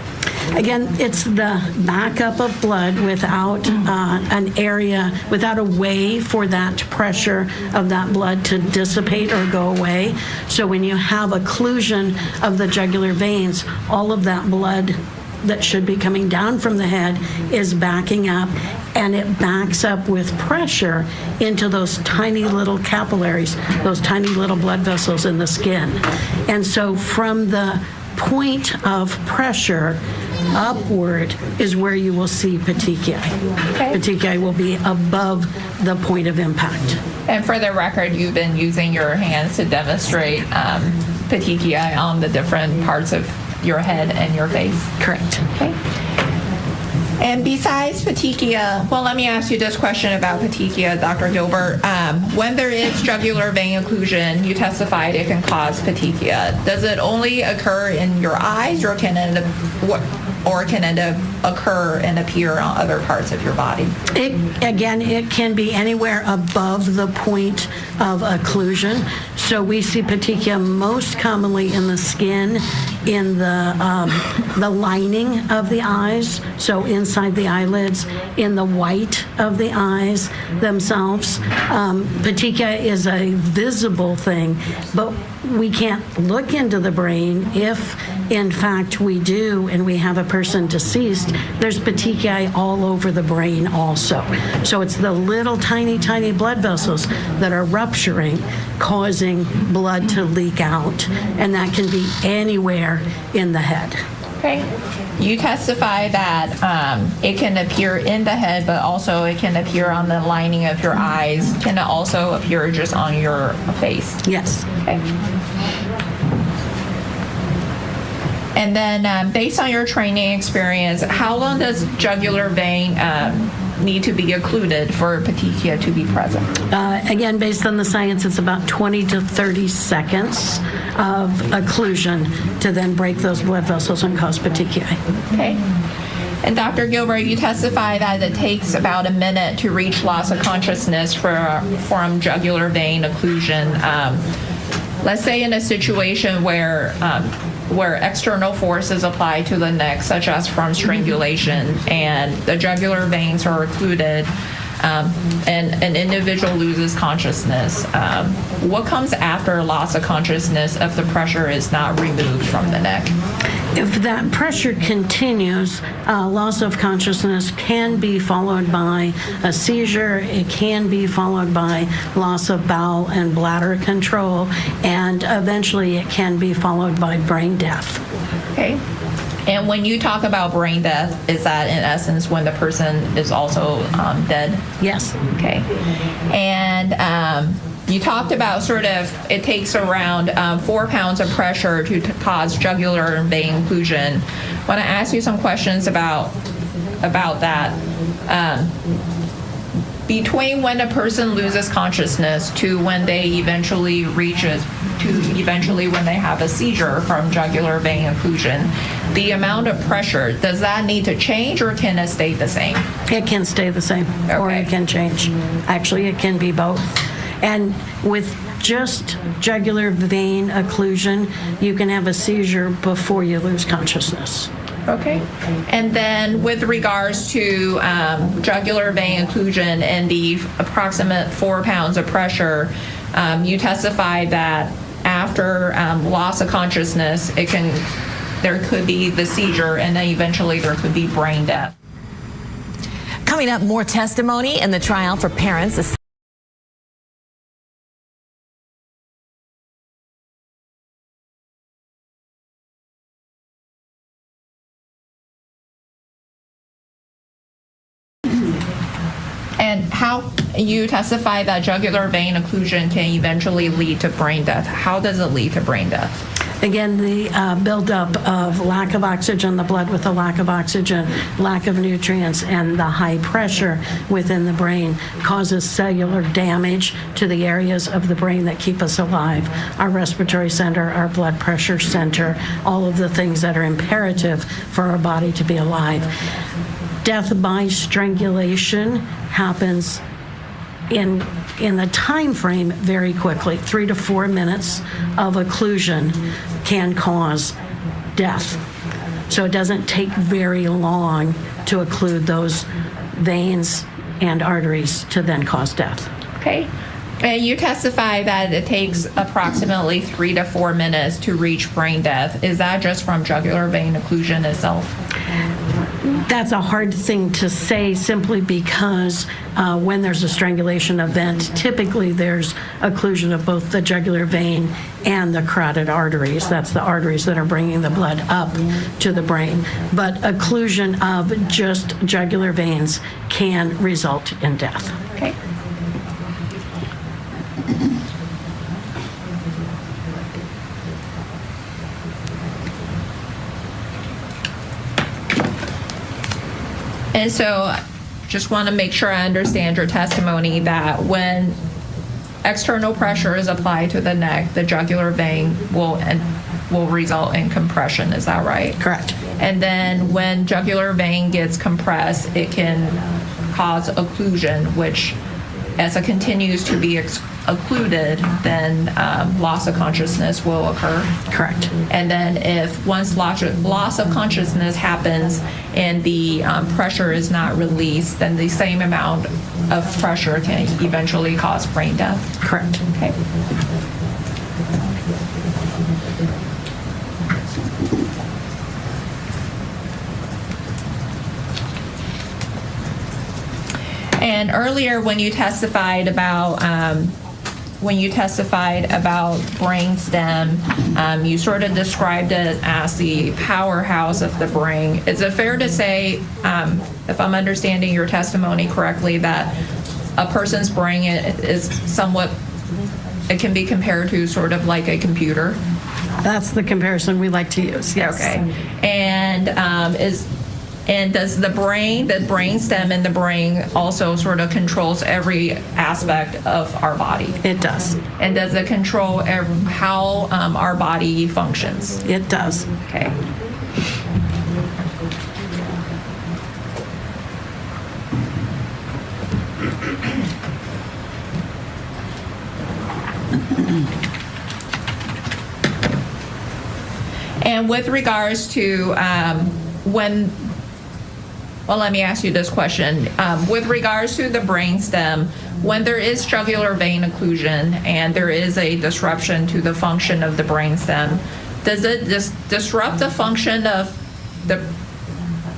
Again, it's the backup of blood without an area, without a way for that pressure of that blood to dissipate or go away. So when you have occlusion of the jugular veins, all of that blood that should be coming down from the head is backing up, and it backs up with pressure into those tiny little capillaries, those tiny little blood vessels in the skin. And so from the point of pressure upward is where you will see petechiae. Petechiae will be above the point of impact. And for the record, you've been using your hands to demonstrate petechiae on the different parts of your head and your face? Correct. Okay. And besides petechia, well, let me ask you this question about petechia, Dr. Gilbert. When there is jugular vein occlusion, you testified it can cause petechia. Does it only occur in your eyes, or can it occur and appear on other parts of your body? It can be anywhere above the point of occlusion. So we see petechia most commonly in the skin, in the lining of the eyes, so inside the eyelids, in the white of the eyes themselves. Petechia is a visible thing, but we can't look into the brain. If, in fact, we do and we have a person deceased, there's petechiae all over the brain also. So it's the little tiny blood vessels that are rupturing, causing blood to leak out, and that can be anywhere in the head. Okay. You testify that it can appear in the head, but also it can appear on the lining of your eyes. Can it also appear just on your face? Yes. Okay. And then based on your training experience, how long does jugular vein need to be occluded for petechia to be present? Again, based on the science, it's about 20 to 30 seconds of occlusion to then break those blood vessels and cause petechiae. Okay. And Dr. Gilbert, you testify that it takes about a minute to reach loss of consciousness from jugular vein occlusion. Let's say in a situation where external forces apply to the neck, such as from strangulation, and the jugular veins are occluded, and an individual loses consciousness. What comes after loss of consciousness if the pressure is not removed from the neck? If that pressure continues, loss of consciousness can be followed by a seizure. It can be followed by loss of bowel and bladder control, and eventually it can be followed by brain death. Okay. And when you talk about brain death, is that in essence when the person is also dead? Yes. Okay. And you talked about it takes around 4 pounds of pressure to cause jugular vein occlusion. I want to ask you some questions about that. Between when a person loses consciousness to when they eventually when they have a seizure from jugular vein occlusion, the amount of pressure, does that need to change or can it stay the same? It can stay the same, or it can change. Actually, it can be both. And with just jugular vein occlusion, you can have a seizure before you lose consciousness. Okay. And then with regards to jugular vein occlusion and the approximate 4 pounds of pressure, you testified that after loss of consciousness, there could be the seizure, and then eventually there could be brain death. Coming up, more testimony in the trial for parents. And how you testify that jugular vein occlusion can eventually lead to brain death. How does it lead to brain death? Again, the buildup of lack of oxygen, the blood with a lack of oxygen, lack of nutrients, and the high pressure within the brain causes cellular damage to the areas of the brain that keep us alive. Our respiratory center, our blood pressure center, all of the things that are imperative for our body to be alive. Death by strangulation happens in the time frame very quickly. 3 to 4 minutes of occlusion can cause death. So it doesn't take very long to occlude those veins and arteries to then cause death. Okay. And you testify that it takes approximately 3 to 4 minutes to reach brain death. Is that just from jugular vein occlusion itself? That's a hard thing to say simply because when there's a strangulation event, typically there's occlusion of both the jugular vein and the carotid arteries. That's the arteries that are bringing the blood up to the brain. But occlusion of just jugular veins can result in death. Okay. And so just want to make sure I understand your testimony that when external pressure is applied to the neck, the jugular vein will result in compression. Is that right? Correct. And then when jugular vein gets compressed, it can cause occlusion, which as it continues to be occluded, then loss of consciousness will occur. Correct. And then if once loss of consciousness happens and the pressure is not released, then the same amount of pressure can eventually cause brain death. Correct. Okay. And earlier when you testified about brainstem, you sort of described it as the powerhouse of the brain. Is it fair to say, if I'm understanding your testimony correctly, that a person's brain is somewhat, it can be compared to sort of like a computer? That's the comparison we like to use, yes. Okay. And does the brainstem in the brain also sort of controls every aspect of our body? It does. And does it control how our body functions? It does. Okay. And with regards to let me ask you this question. With regards to the brainstem, when there is jugular vein occlusion and there is a disruption to the function of the brainstem, does it disrupt the function of the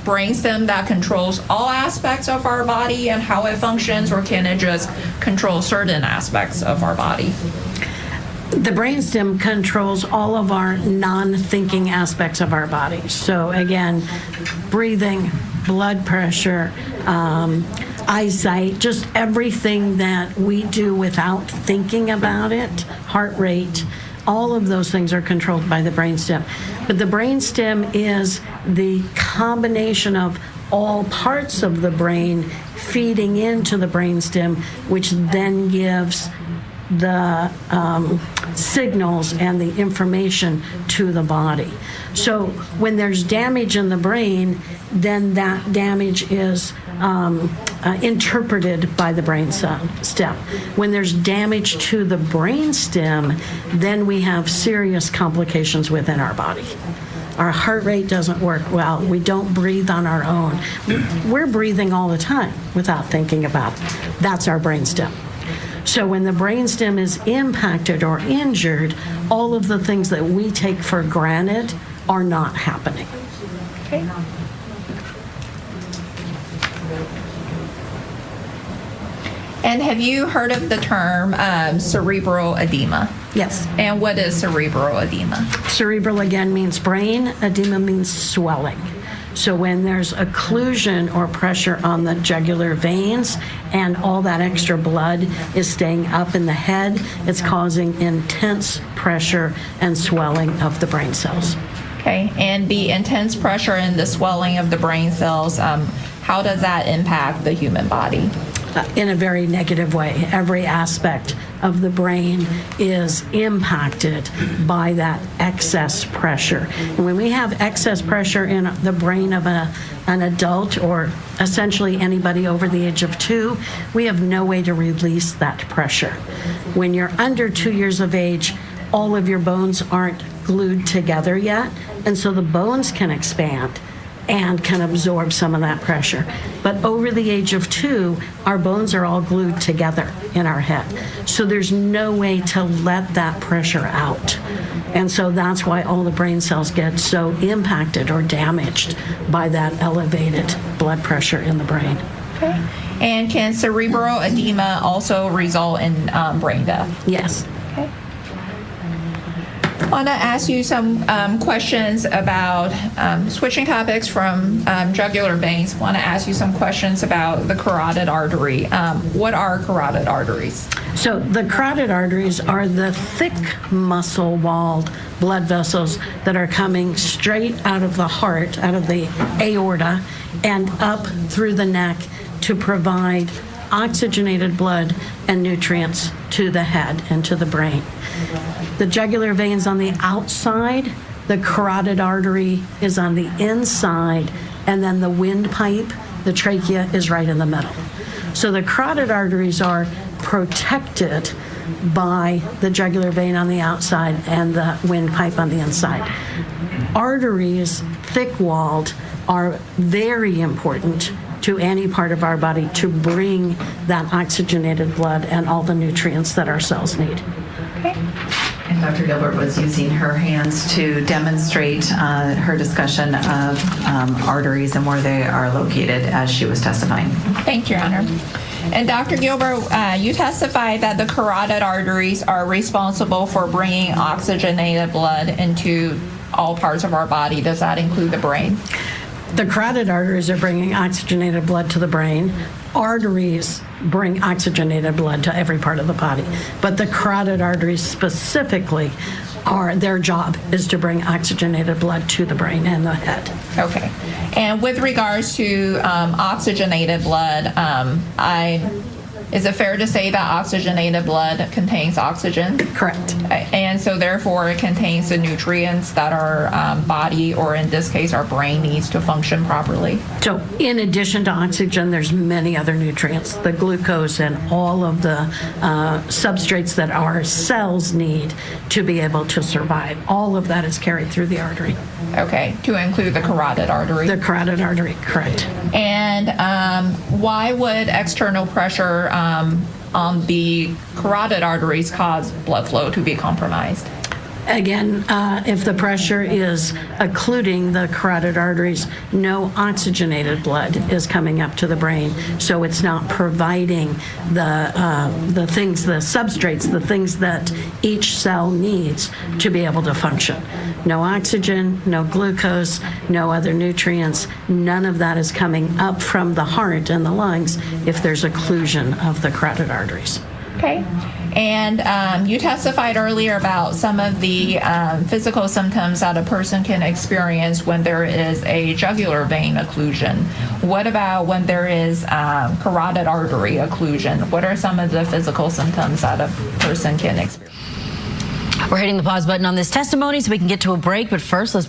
brainstem that controls all aspects of our body and how it functions, or can it just control certain aspects of our body? The brainstem controls all of our non-thinking aspects of our body. So again, breathing, blood pressure, eyesight, just everything that we do without thinking about it, heart rate, all of those things are controlled by the brainstem. But the brainstem is the combination of all parts of the brain feeding into the brainstem, which then gives the signals and the information to the body. So when there's damage in the brain, then that damage is interpreted by the brain stem. When there's damage to the brain stem, then we have serious complications within our body. Our heart rate doesn't work well. We don't breathe on our own. We're breathing all the time without thinking about it. That's our brain stem. So when the brainstem is impacted or injured, all of the things that we take for granted are not happening. Okay. And have you heard of the term cerebral edema? Yes. And what is cerebral edema? Cerebral, again, means brain. Edema means swelling. So when there's occlusion or pressure on the jugular veins and all that extra blood is staying up in the head, it's causing intense pressure and swelling of the brain cells. Okay, and the intense pressure and the swelling of the brain cells, how does that impact the human body? In a very negative way. Every aspect of the brain is impacted by that excess pressure. And when we have excess pressure in the brain of an adult, or essentially anybody over the age of 2, we have no way to release that pressure. When you're under 2 years of age, all of your bones aren't glued together yet, and so the bones can expand and can absorb some of that pressure. But over the age of 2, our bones are all glued together in our head. So there's no way to let that pressure out. And so that's why all the brain cells get so impacted or damaged by that elevated blood pressure in the brain. Okay. And can cerebral edema also result in brain death? Yes. Okay. I want to ask you some questions about switching topics from jugular veins. I want to ask you some questions about the carotid artery. What are carotid arteries? So the carotid arteries are the thick muscle-walled blood vessels that are coming straight out of the heart, out of the aorta, and up through the neck to provide oxygenated blood and nutrients to the head and to the brain. The jugular vein's on the outside, the carotid artery is on the inside, and then the windpipe, the trachea, is right in the middle. So the carotid arteries are protected by the jugular vein on the outside and the windpipe on the inside. Arteries, thick-walled, are very important to any part of our body to bring that oxygenated blood and all the nutrients that our cells need. Okay. And Dr. Gilbert was using her hands to demonstrate her discussion of arteries and where they are located as she was testifying. Thank you, Your Honor. And Dr. Gilbert, you testified that the carotid arteries are responsible for bringing oxygenated blood into all parts of our body. Does that include the brain? The carotid arteries are bringing oxygenated blood to the brain. Arteries bring oxygenated blood to every part of the body. But the carotid arteries specifically their job is to bring oxygenated blood to the brain and the head. Okay. And with regards to oxygenated blood, is it fair to say that oxygenated blood contains oxygen? Correct. And so therefore it contains the nutrients that our body, or in this case our brain, needs to function properly? So in addition to oxygen, there's many other nutrients, the glucose and all of the substrates that our cells need to be able to survive. All of that is carried through the artery. Okay, to include the carotid artery? The carotid artery, correct. And why would external pressure on the carotid arteries cause blood flow to be compromised? Again, if the pressure is occluding the carotid arteries, no oxygenated blood is coming up to the brain, so it's not providing the things, the substrates, the things that each cell needs to be able to function. No oxygen, no glucose, no other nutrients, none of that is coming up from the heart and the lungs if there's occlusion of the carotid arteries. Okay. And you testified earlier about some of the physical symptoms that a person can experience when there is a jugular vein occlusion. What about when there is carotid artery occlusion? What are some of the physical symptoms that a person can experience? We're hitting the pause button on this testimony so we can get to a break, but first let's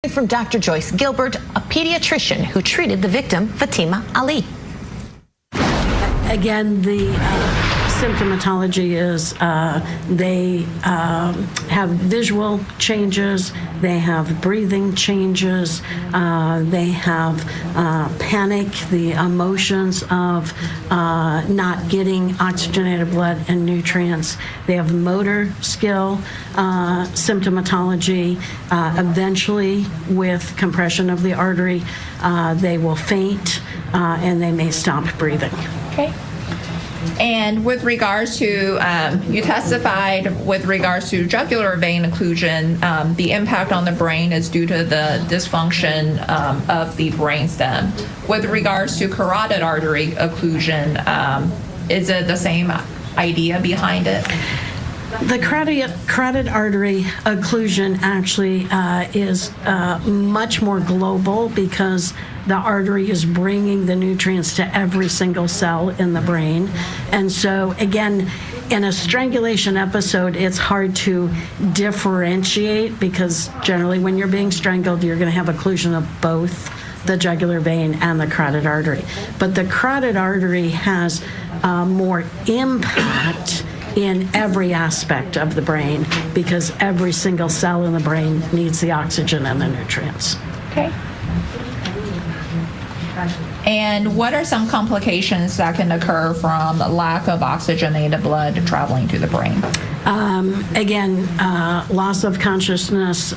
from Dr. Joyce Gilbert, a pediatrician who treated the victim, Fatima Ali. Again, the symptomatology is they have visual changes, they have breathing changes, they have panic, the emotions of not getting oxygenated blood and nutrients. They have motor skill symptomatology. Eventually, with compression of the artery, they will faint and they may stop breathing. Okay. And with regards to, you testified with regards to jugular vein occlusion, the impact on the brain is due to the dysfunction of the brainstem. With regards to carotid artery occlusion, is it the same idea behind it? The carotid artery occlusion actually is much more global because the artery is bringing the nutrients to every single cell in the brain. And so, again, in a strangulation episode, it's hard to differentiate because generally when you're being strangled, you're going to have occlusion of both the jugular vein and the carotid artery. But the carotid artery has more impact in every aspect of the brain because every single cell in the brain needs the oxygen and the nutrients. Okay. And what are some complications that can occur from lack of oxygenated blood traveling to the brain? Again, loss of consciousness,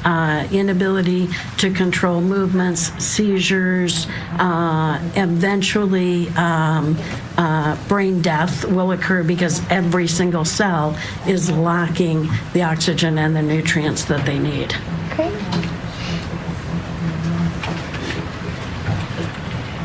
inability to control movements, seizures, eventually brain death will occur because every single cell is lacking the oxygen and the nutrients that they need. Okay.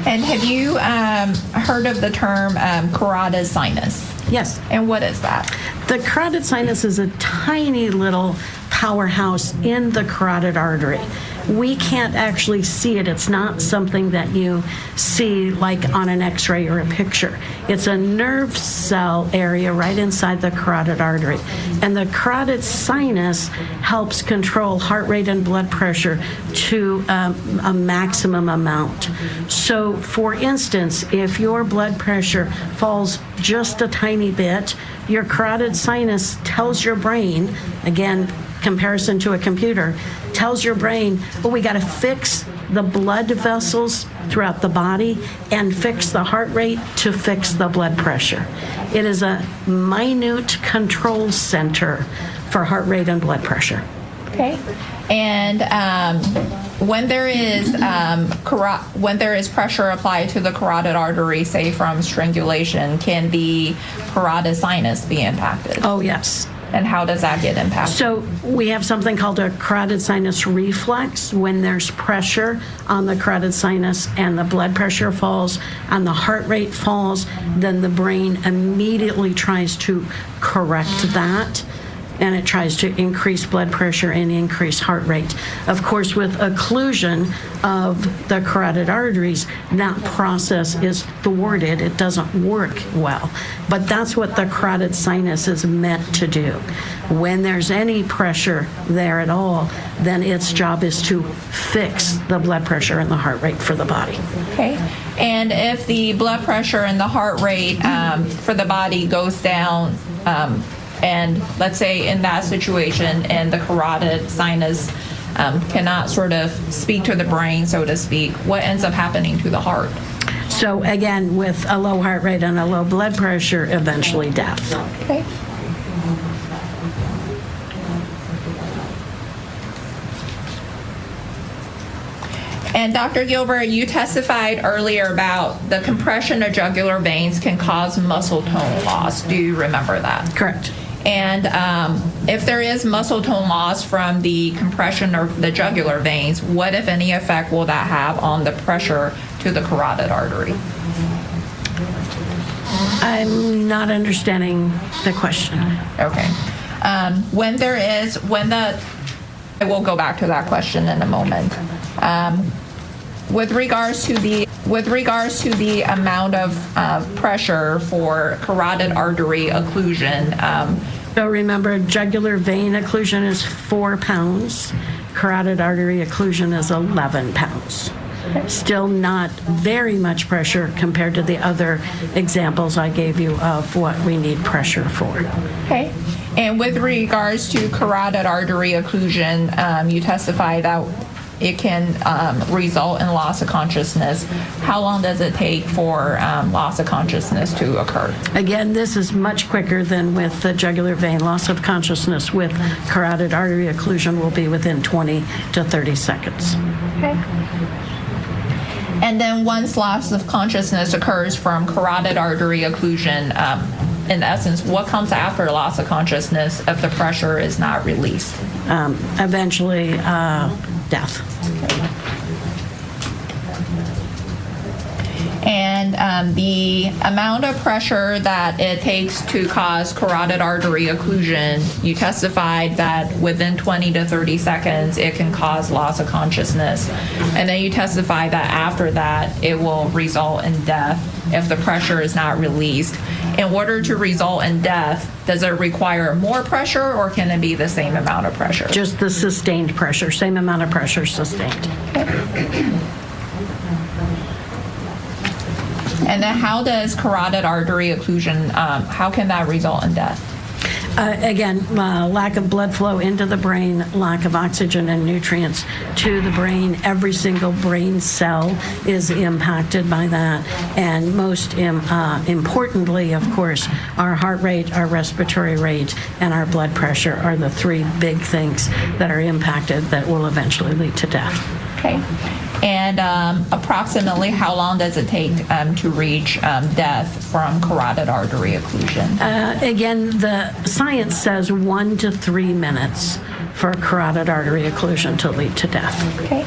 And have you heard of the term carotid sinus? Yes. And what is that? The carotid sinus is a tiny little powerhouse in the carotid artery. We can't actually see it. It's not something that you see like on an x-ray or a picture. It's a nerve cell area right inside the carotid artery. And the carotid sinus helps control heart rate and blood pressure to a maximum amount. So, for instance, if your blood pressure falls just a tiny bit, your carotid sinus tells your brain, again, comparison to a computer, tells your brain, well, we got to fix the blood vessels throughout the body and fix the heart rate to fix the blood pressure. It is a minute control center for heart rate and blood pressure. Okay. And when there is pressure applied to the carotid artery, say from strangulation, can the carotid sinus be impacted? Oh, yes. And how does that get impacted? So we have something called a carotid sinus reflex. When there's pressure on the carotid sinus and the blood pressure falls and the heart rate falls, then the brain immediately tries to correct that. And it tries to increase blood pressure and increase heart rate. Of course, with occlusion of the carotid arteries, that process is thwarted. It doesn't work well. But that's what the carotid sinus is meant to do. When there's any pressure there at all, then its job is to fix the blood pressure and the heart rate for the body. Okay. And if the blood pressure and the heart rate for the body goes down, and let's say in that situation, and the carotid sinus cannot sort of speak to the brain, so to speak, what ends up happening to the heart? So again, with a low heart rate and a low blood pressure, eventually death. Okay. And Dr. Gilbert, you testified earlier about the compression of jugular veins can cause muscle tone loss. Do you remember that? Correct. And if there is muscle tone loss from the compression of the jugular veins, what, if any, effect will that have on the pressure to the carotid artery? I'm not understanding the question. Okay. I will go back to that question in a moment. With regards to the amount of pressure for carotid artery occlusion. So remember, jugular vein occlusion is 4 pounds. Carotid artery occlusion is 11 pounds. Still not very much pressure compared to the other examples I gave you of what we need pressure for. Okay. And with regards to carotid artery occlusion, you testified that it can result in loss of consciousness. How long does it take for loss of consciousness to occur? Again, this is much quicker than with the jugular vein. Loss of consciousness with carotid artery occlusion will be within 20 to 30 seconds. Okay. And then once loss of consciousness occurs from carotid artery occlusion, in essence, what comes after loss of consciousness if the pressure is not released? Eventually, death. And the amount of pressure that it takes to cause carotid artery occlusion, you testified that within 20 to 30 seconds it can cause loss of consciousness. And then you testified that after that it will result in death if the pressure is not released. In order to result in death, does it require more pressure or can it be the same amount of pressure? Just the sustained pressure, same amount of pressure sustained. And then how does carotid artery occlusion, how can that result in death? Again, lack of blood flow into the brain, lack of oxygen and nutrients to the brain. Every single brain cell is impacted by that. And most importantly, of course, our heart rate, our respiratory rate, and our blood pressure are the three big things that are impacted that will eventually lead to death. Okay. And approximately how long does it take to reach death from carotid artery occlusion? Again, the science says 1 to 3 minutes for carotid artery occlusion to lead to death. Okay.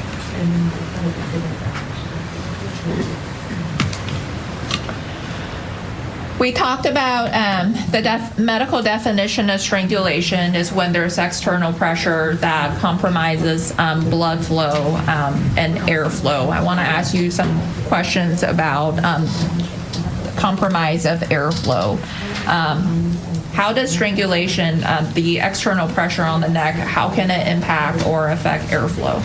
We talked about the medical definition of strangulation is when there's external pressure that compromises blood flow and airflow. I want to ask you some questions about compromise of airflow. How does strangulation, the external pressure on the neck, how can it impact or affect airflow?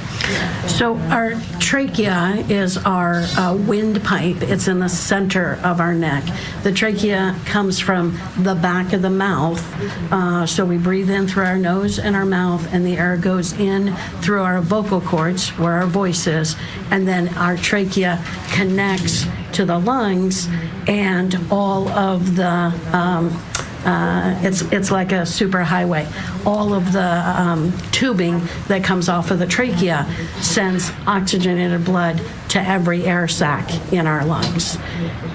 So our trachea is our windpipe. It's in the center of our neck. The trachea comes from the back of the mouth. So we breathe in through our nose and our mouth, and the air goes in through our vocal cords, where our voice is, and then our trachea connects to the lungs, and all of the it's like a super highway. All of the tubing that comes off of the trachea sends oxygenated blood to every air sac in our lungs.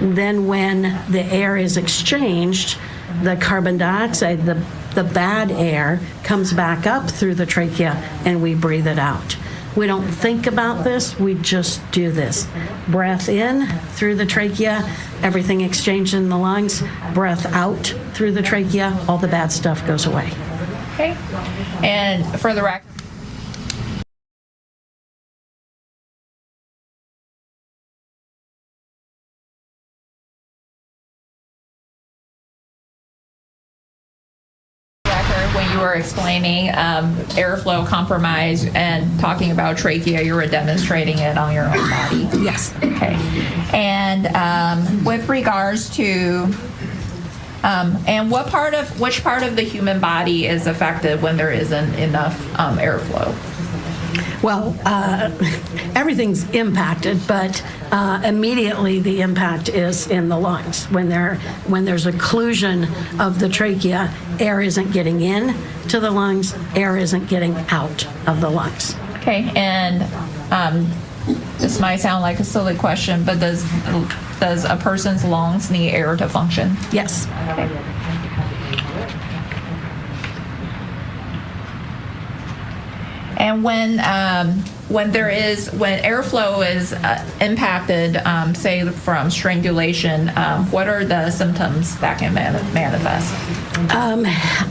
Then when the air is exchanged, the carbon dioxide, the bad air, comes back up through the trachea and we breathe it out. We don't think about this, we just do this. Breath in through the trachea, everything exchanged in the lungs. Breath out through the trachea, all the bad stuff goes away. Okay. And for the record, when you were explaining airflow compromise and talking about trachea, you were demonstrating it on your own body. Yes. Okay. And with regards to, and which part of the human body is affected when there isn't enough airflow? Well, everything's impacted, but immediately the impact is in the lungs. When there's occlusion of the trachea, air isn't getting in to the lungs, air isn't getting out of the lungs. Okay, and this might sound like a silly question, but does a person's lungs need air to function? Yes. Okay. And when airflow is impacted, say from strangulation, what are the symptoms that can manifest?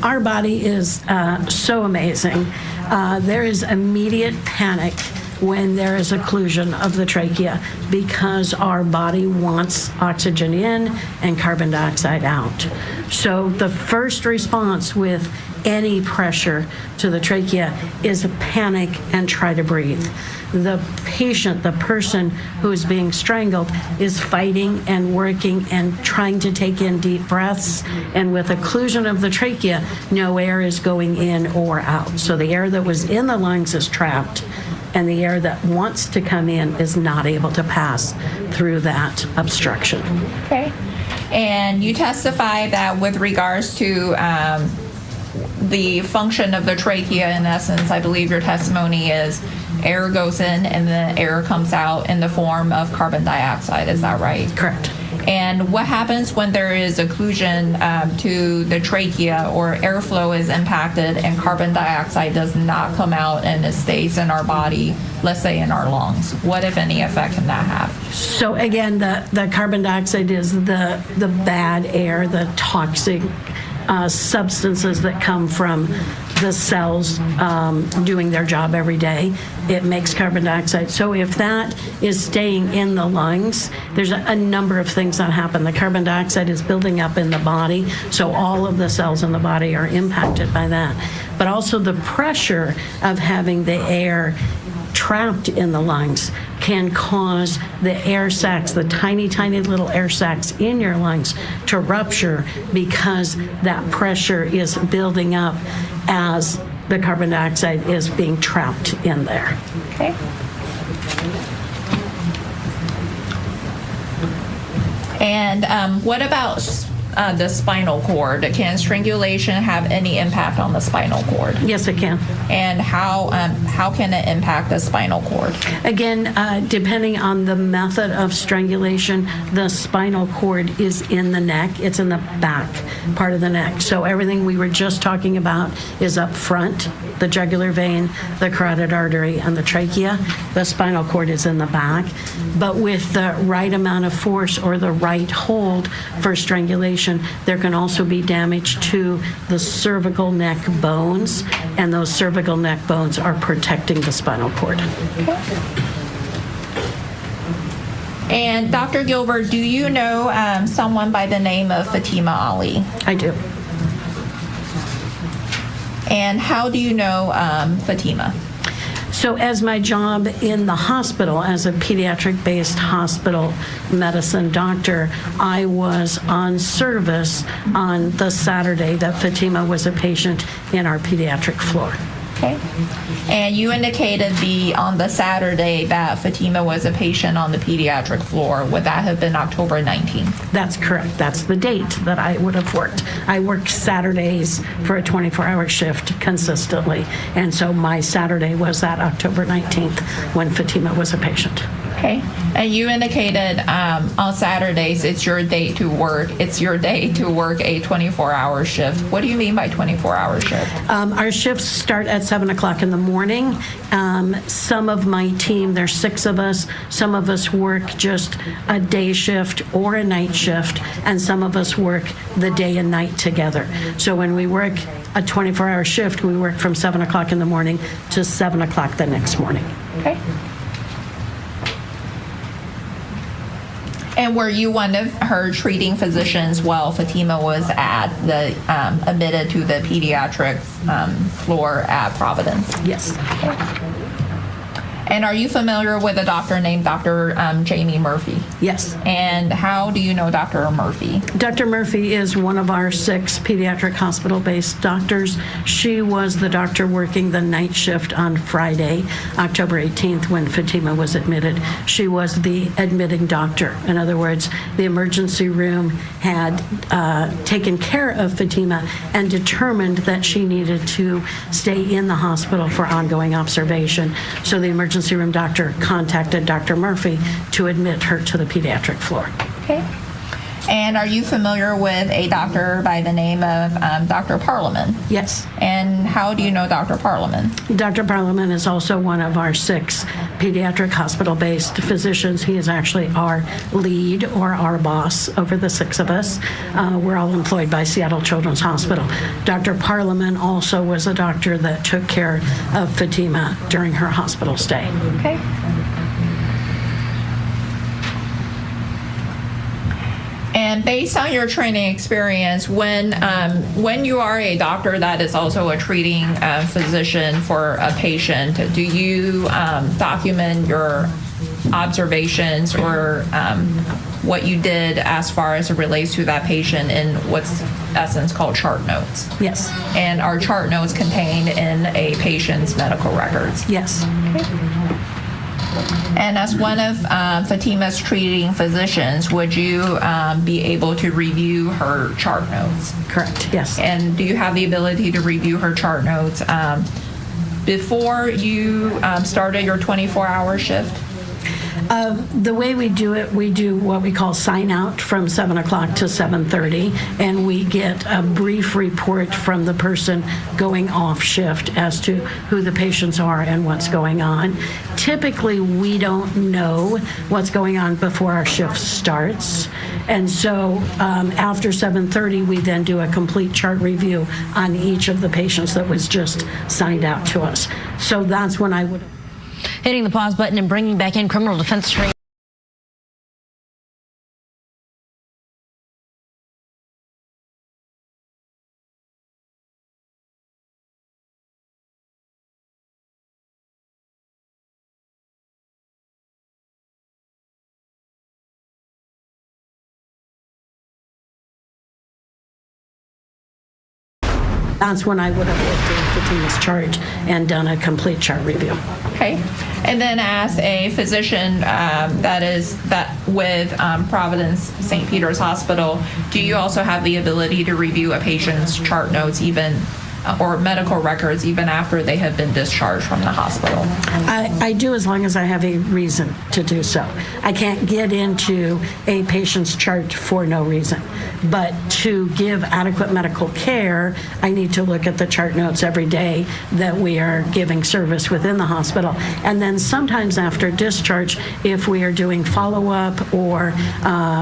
Our body is so amazing. There is immediate panic when there is occlusion of the trachea because our body wants oxygen in and carbon dioxide out. So the first response with any pressure to the trachea is panic and try to breathe. The patient, the person who is being strangled, is fighting and working and trying to take in deep breaths, and with occlusion of the trachea, no air is going in or out. So the air that was in the lungs is trapped, and the air that wants to come in is not able to pass through that obstruction. Okay. And you testify that with regards to the function of the trachea, in essence, I believe your testimony is air goes in and the air comes out in the form of carbon dioxide. Is that right? Correct. And what happens when there is occlusion to the trachea or airflow is impacted and carbon dioxide does not come out and it stays in our body, let's say in our lungs? What, if any, effect can that have? So again, the carbon dioxide is the bad air, the toxic substances that come from the cells doing their job every day. It makes carbon dioxide. So if that is staying in the lungs, there's a number of things that happen. The carbon dioxide is building up in the body, so all of the cells in the body are impacted by that. But also the pressure of having the air trapped in the lungs can cause the air sacs, the tiny, tiny little air sacs in your lungs to rupture because that pressure is building up as the carbon dioxide is being trapped in there. Okay. And what about the spinal cord? Can strangulation have any impact on the spinal cord? Yes, it can. And how can it impact the spinal cord? Again, depending on the method of strangulation, the spinal cord is in the neck. It's in the back part of the neck. So everything we were just talking about is up front, the jugular vein, the carotid artery, and the trachea. The spinal cord is in the back. But with the right amount of force or the right hold for strangulation, there can also be damage to the cervical neck bones, and those cervical neck bones are protecting the spinal cord. And Dr. Gilbert, do you know someone by the name of Fatima Ali? I do. And how do you know Fatima? So as my job in the hospital, as a pediatric-based hospital medicine doctor, I was on service on the Saturday that Fatima was a patient in our pediatric floor. Okay. And you indicated on the Saturday that Fatima was a patient on the pediatric floor. Would that have been October 19th? That's correct. That's the date that I would have worked. I worked Saturdays for a 24-hour shift consistently. And so my Saturday was that October 19th when Fatima was a patient. Okay. And you indicated on Saturdays it's your day to work. It's your day to work a 24-hour shift. What do you mean by 24-hour shift? Our shifts start at 7 o'clock in the morning. Some of my team, there's 6 of us, some of us work just a day shift or a night shift, and some of us work the day and night together. So when we work a 24-hour shift, we work from 7 o'clock in the morning to 7 o'clock the next morning. Okay. And were you one of her treating physicians while Fatima was admitted to the pediatric floor at Providence? Yes. And are you familiar with a doctor named Dr. Jamie Murphy? Yes. And how do you know Dr. Murphy? Dr. Murphy is one of our 6 pediatric hospital-based doctors. She was the doctor working the night shift on Friday, October 18th, when Fatima was admitted. She was the admitting doctor. In other words, the emergency room had taken care of Fatima and determined that she needed to stay in the hospital for ongoing observation. So the emergency room doctor contacted Dr. Murphy to admit her to the pediatric floor. Okay. And are you familiar with a doctor by the name of Dr. Parliament? Yes. And how do you know Dr. Parliament? Dr. Parliament is also one of our 6 pediatric hospital-based physicians. He is actually our lead or our boss over the 6 of us. We're all employed by Seattle Children's Hospital. Dr. Parliament also was a doctor that took care of Fatima during her hospital stay. Okay. And based on your training experience, when you are a doctor that is also a treating physician for a patient, do you document your observations or what you did as far as it relates to that patient in what's essence called chart notes? Yes. And are chart notes contained in a patient's medical records? Yes. Okay. And as one of Fatima's treating physicians, would you be able to review her chart notes? Correct, yes. And do you have the ability to review her chart notes before you started your 24-hour shift? The way we do it, we do what we call sign out from 7 o'clock to 7:30, and we get a brief report from the person going off shift as to who the patients are and what's going on. Typically, we don't know what's going on before our shift starts, and so after 7:30, we then do a complete chart review on each of the patients that was just signed out to us. So that's when I would... Hitting the pause button and bringing back in criminal defense training. That's when I would have looked at Fatima's chart and done a complete chart review. Okay. And then as a physician that with Providence St. Peter's Hospital, do you also have the ability to review a patient's chart notes or medical records even after they have been discharged from the hospital? I do, as long as I have a reason to do so. I can't get into a patient's chart for no reason. But to give adequate medical care, I need to look at the chart notes every day that we are giving service within the hospital. And then sometimes after discharge, if we are doing follow-up or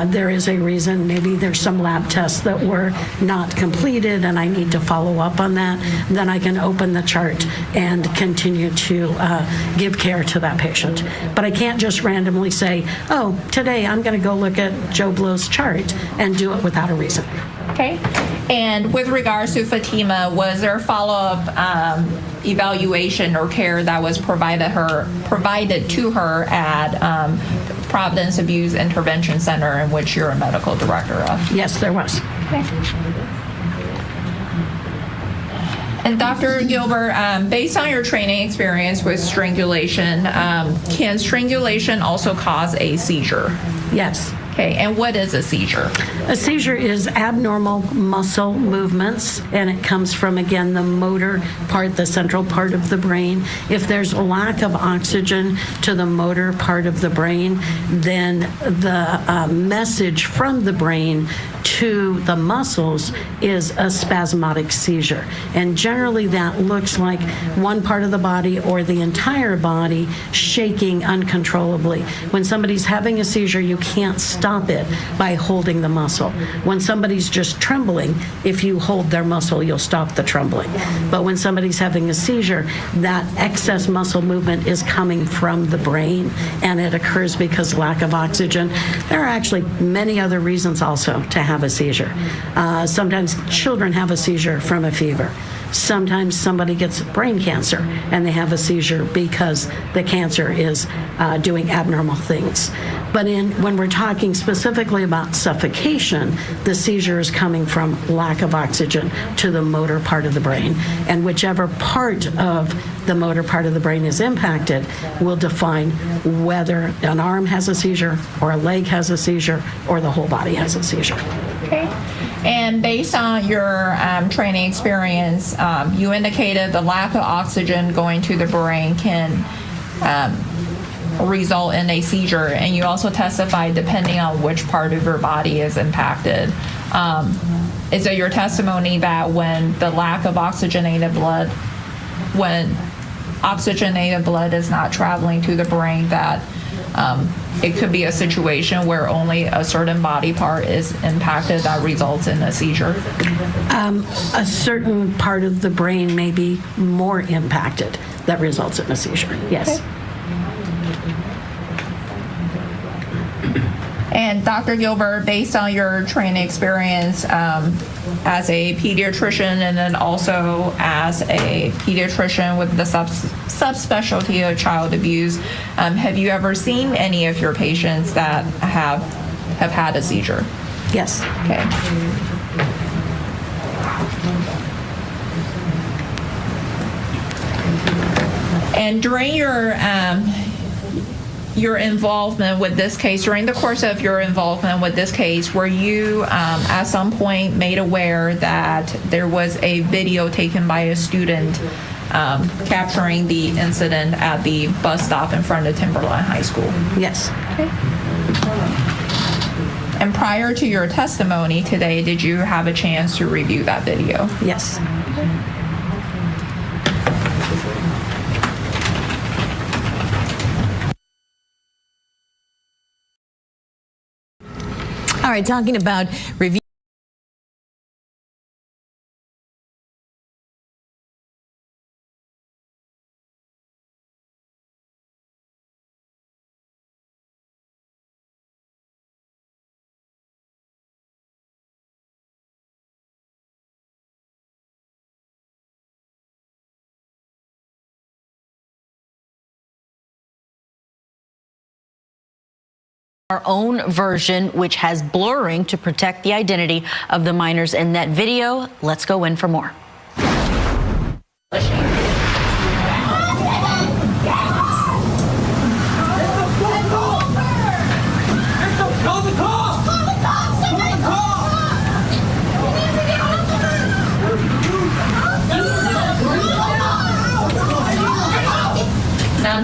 there is a reason, maybe there's some lab tests that were not completed and I need to follow up on that, then I can open the chart and continue to give care to that patient. But I can't just randomly say, oh, today I'm going to go look at Joe Blow's chart and do it without a reason. Okay. And with regards to Fatima, was there follow-up evaluation or care that was provided to her at Providence Abuse Intervention Center, in which you're a medical director of? Yes, there was. Okay. And Dr. Gilbert, based on your training experience with strangulation, can strangulation also cause a seizure? Yes. Okay, and what is a seizure? A seizure is abnormal muscle movements, and it comes from, again, the motor part, the central part of the brain. If there's a lack of oxygen to the motor part of the brain, then the message from the brain to the muscles is a spasmodic seizure. And generally that looks like one part of the body or the entire body shaking uncontrollably. When somebody's having a seizure, you can't stop it by holding the muscle. When somebody's just trembling, if you hold their muscle, you'll stop the trembling. But when somebody's having a seizure, that excess muscle movement is coming from the brain, and it occurs because lack of oxygen. There are actually many other reasons also to have a seizure. Sometimes children have a seizure from a fever. Sometimes somebody gets brain cancer and they have a seizure because the cancer is doing abnormal things. But when we're talking specifically about suffocation, the seizure is coming from lack of oxygen to the motor part of the brain. And whichever part of the motor part of the brain is impacted will define whether an arm has a seizure or a leg has a seizure or the whole body has a seizure. Okay. And based on your training experience, you indicated the lack of oxygen going to the brain can result in a seizure, and you also testified depending on which part of your body is impacted. Is it your testimony that when the lack of oxygenated blood, when oxygenated blood is not traveling to the brain, that it could be a situation where only a certain body part is impacted that results in a seizure? A certain part of the brain may be more impacted that results in a seizure, yes. Okay. And Dr. Gilbert, based on your training experience as a pediatrician and then also as a pediatrician with the subspecialty of child abuse, have you ever seen any of your patients that have had a seizure? Yes. Okay. And during your involvement with this case, during the course of your involvement with this case, were you at some point made aware that there was a video taken by a student capturing the incident at the bus stop in front of Timberline High School? Yes. Okay. And prior to your testimony today, did you have a chance to review that video? Yes. All right, talking about review. Our own version, which has blurring to protect the identity of the minors in that video. Let's go in for more. I'm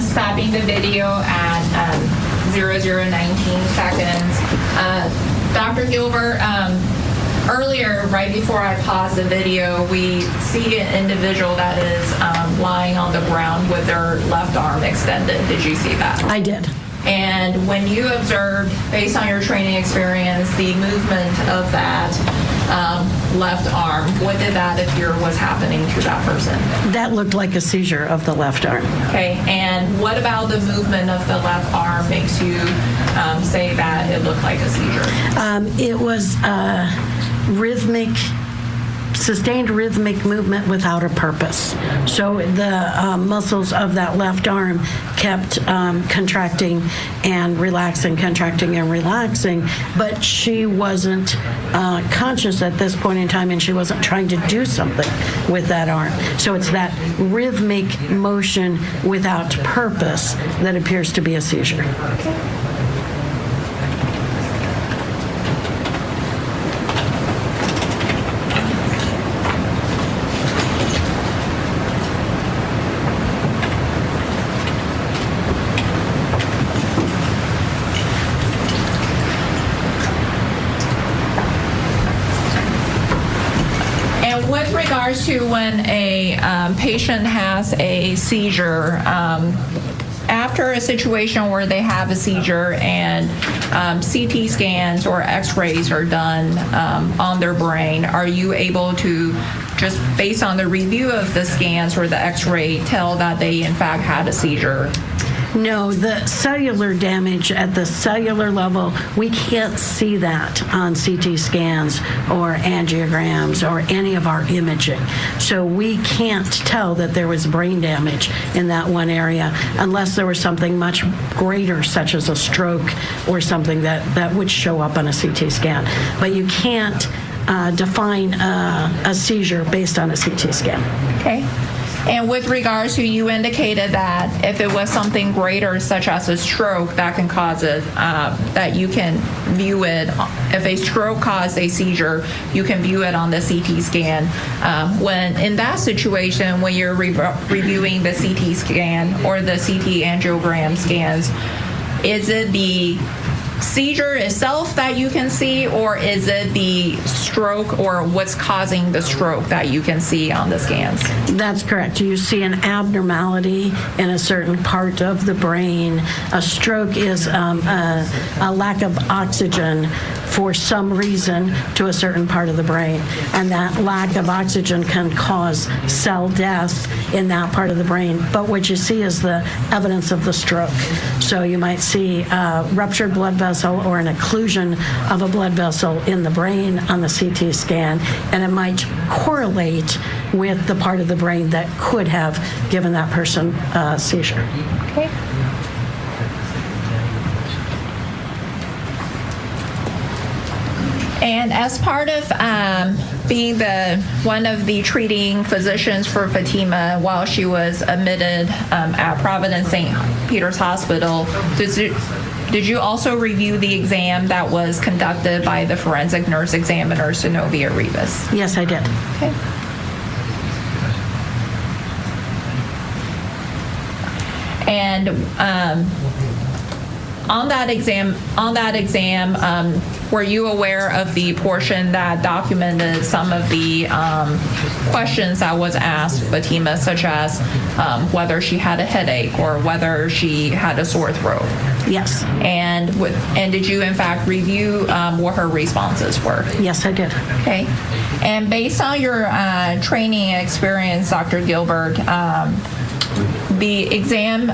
stopping the video at 0019 seconds. Dr. Gilbert, earlier, right before I paused the video, we see an individual that is lying on the ground with their left arm extended. Did you see that? I did. And when you observed, based on your training experience, the movement of that left arm, what did that appear was happening to that person? That looked like a seizure of the left arm. Okay, and what about the movement of the left arm makes you say that it looked like a seizure? It was sustained rhythmic movement without a purpose. So the muscles of that left arm kept contracting and relaxing, contracting and relaxing, but she wasn't conscious at this point in time, and she wasn't trying to do something with that arm. So it's that rhythmic motion without purpose that appears to be a seizure. To when a patient has a seizure, after a situation where they have a seizure and CT scans or x-rays are done on their brain, are you able to, just based on the review of the scans or the x-ray, tell that they in fact had a seizure? No, the cellular damage at the cellular level, we can't see that on CT scans or angiograms or any of our imaging. So we can't tell that there was brain damage in that one area unless there was something much greater, such as a stroke or something that would show up on a CT scan. But you can't define a seizure based on a CT scan. Okay. And with regards to, you indicated that if it was something greater, such as a stroke, that can cause it, that you can view it, if a stroke caused a seizure, you can view it on the CT scan. When in that situation, when you're reviewing the CT scan or the CT angiogram scans, is it the seizure itself that you can see, or is it the stroke or what's causing the stroke that you can see on the scans? That's correct. You see an abnormality in a certain part of the brain. A stroke is a lack of oxygen for some reason to a certain part of the brain, and that lack of oxygen can cause cell death in that part of the brain. But what you see is the evidence of the stroke. So you might see a ruptured blood vessel or an occlusion of a blood vessel in the brain on the CT scan, and it might correlate with the part of the brain that could have given that person a seizure. Okay. And as part of being one of the treating physicians for Fatima while she was admitted at Providence St. Peter's Hospital, did you also review the exam that was conducted by the forensic nurse examiner, Synovia Rivas? Yes, I did. Okay. And on that exam, were you aware of the portion that documented some of the questions that was asked Fatima, such as whether she had a headache or whether she had a sore throat? Yes. And did you in fact review what her responses were? Yes, I did. Okay. And based on your training experience, Dr. Gilbert, the exam,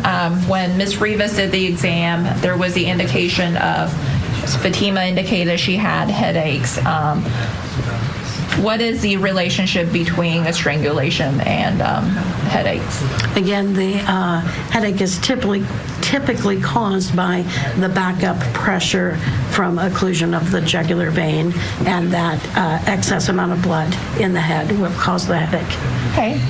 when Ms. Rivas did the exam, there was the indication of Fatima indicated she had headaches. What is the relationship between a strangulation and headaches? Again, the headache is typically typically caused by the backup pressure from occlusion of the jugular vein, and that excess amount of blood in the head will cause the headache. Okay.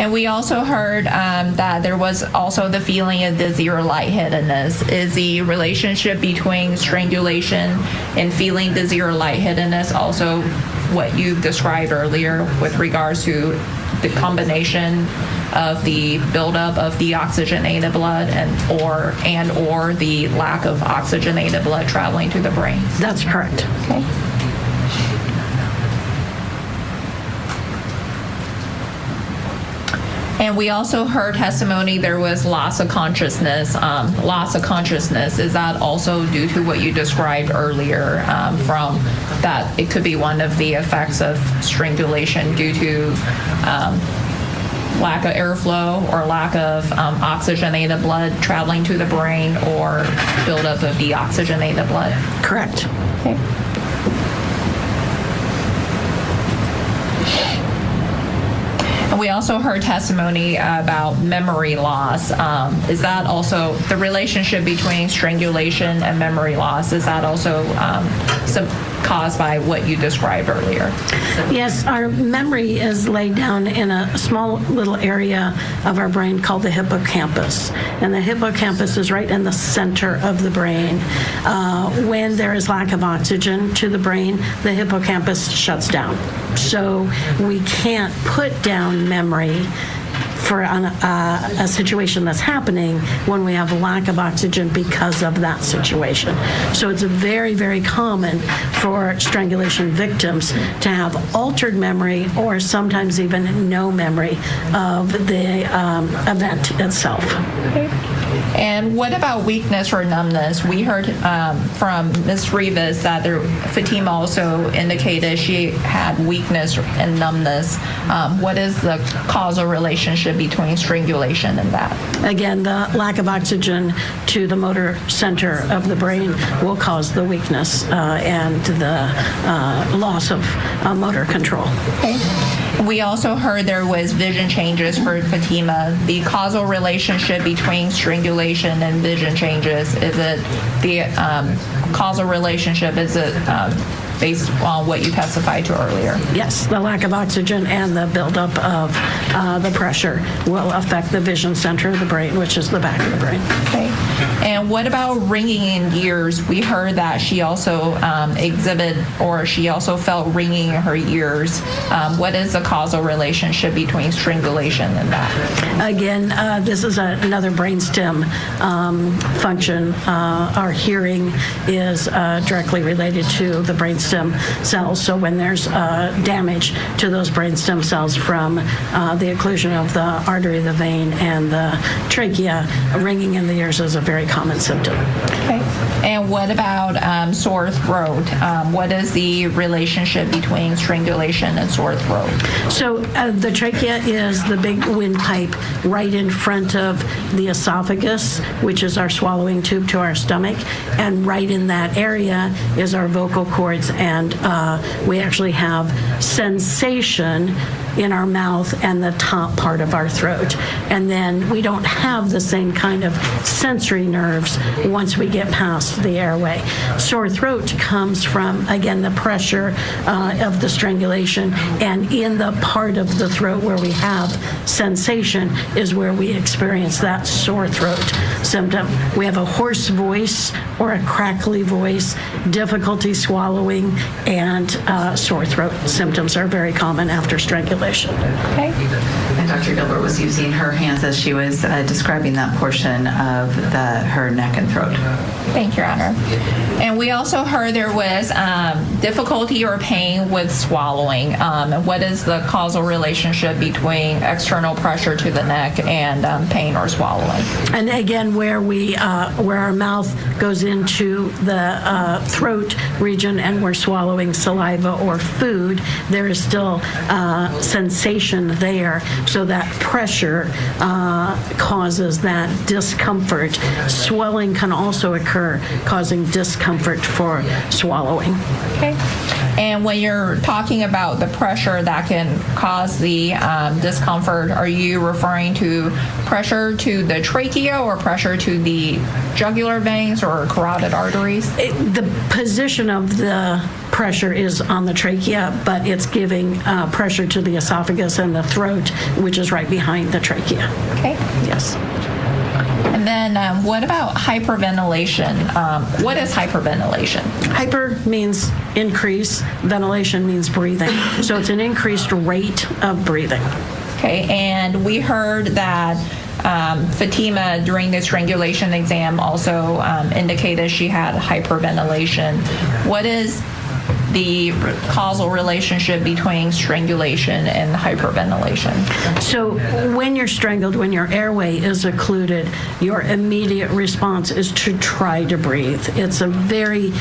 And we also heard that there was also the feeling of dizzy or lightheadedness. Is the relationship between strangulation and feeling dizzy or lightheadedness also what you described earlier with regards to the combination of the buildup of deoxygenated blood and or the lack of oxygenated blood traveling to the brain? That's correct. Okay. And we also heard testimony there was loss of consciousness. Loss of consciousness, is that also due to what you described earlier from that it could be one of the effects of strangulation due to lack of airflow or lack of oxygenated blood traveling to the brain or buildup of deoxygenated blood? Correct. Okay. We also heard testimony about memory loss. Is that also the relationship between strangulation and memory loss? Is that also caused by what you described earlier? Yes, our memory is laid down in a small little area of our brain called the hippocampus. And the hippocampus is right in the center of the brain. When there is lack of oxygen to the brain, the hippocampus shuts down. So we can't put down memory for a situation that's happening when we have a lack of oxygen because of that situation. So it's very, very common for strangulation victims to have altered memory or sometimes even no memory of the event itself. Okay. And what about weakness or numbness? We heard from Ms. Rivas that Fatima also indicated she had weakness and numbness. What is the causal relationship between strangulation and that? Again, the lack of oxygen to the motor center of the brain will cause the weakness and the loss of motor control. Okay. We also heard there was vision changes for Fatima. The causal relationship between strangulation and vision changes, is it the causal relationship, is it based on what you testified to earlier? Yes, the lack of oxygen and the buildup of the pressure will affect the vision center of the brain, which is the back of the brain. Okay. And what about ringing in ears? We heard that she also she also felt ringing in her ears. What is the causal relationship between strangulation and that? Again, this is another brainstem function. Our hearing is directly related to the brainstem cells. So when there's damage to those brainstem cells from the occlusion of the artery, the vein, and the trachea, ringing in the ears is a very common symptom. Okay. And what about sore throat? What is the relationship between strangulation and sore throat? So the trachea is the big windpipe right in front of the esophagus, which is our swallowing tube to our stomach, and right in that area is our vocal cords, and we actually have sensation in our mouth and the top part of our throat. And then we don't have the same kind of sensory nerves once we get past the airway. Sore throat comes from, again, the pressure of the strangulation, and in the part of the throat where we have sensation is where we experience that sore throat symptom. We have a hoarse voice or a crackly voice, difficulty swallowing, and sore throat symptoms are very common after strangulation. Okay. And Dr. Gilbert was using her hands as she was describing that portion of her neck and throat. Thank you, Your Honor. And we also heard there was difficulty or pain with swallowing. What is the causal relationship between external pressure to the neck and pain or swallowing? And again, where our mouth goes into the throat region and we're swallowing saliva or food, there is still sensation there. So that pressure causes that discomfort swelling can also occur, causing discomfort for swallowing. Okay. And when you're talking about the pressure that can cause the discomfort, are you referring to pressure to the trachea or pressure to the jugular veins or carotid arteries? The position of the pressure is on the trachea, but it's giving pressure to the esophagus and the throat, which is right behind the trachea. Okay. Yes. And then what about hyperventilation? What is hyperventilation? Hyper means increase, ventilation means breathing. So it's an increased rate of breathing. Okay, and we heard that Fatima, during the strangulation exam, also indicated she had hyperventilation. What is the causal relationship between strangulation and hyperventilation? So when you're strangled, when your airway is occluded, your immediate response is to try to breathe. It's a very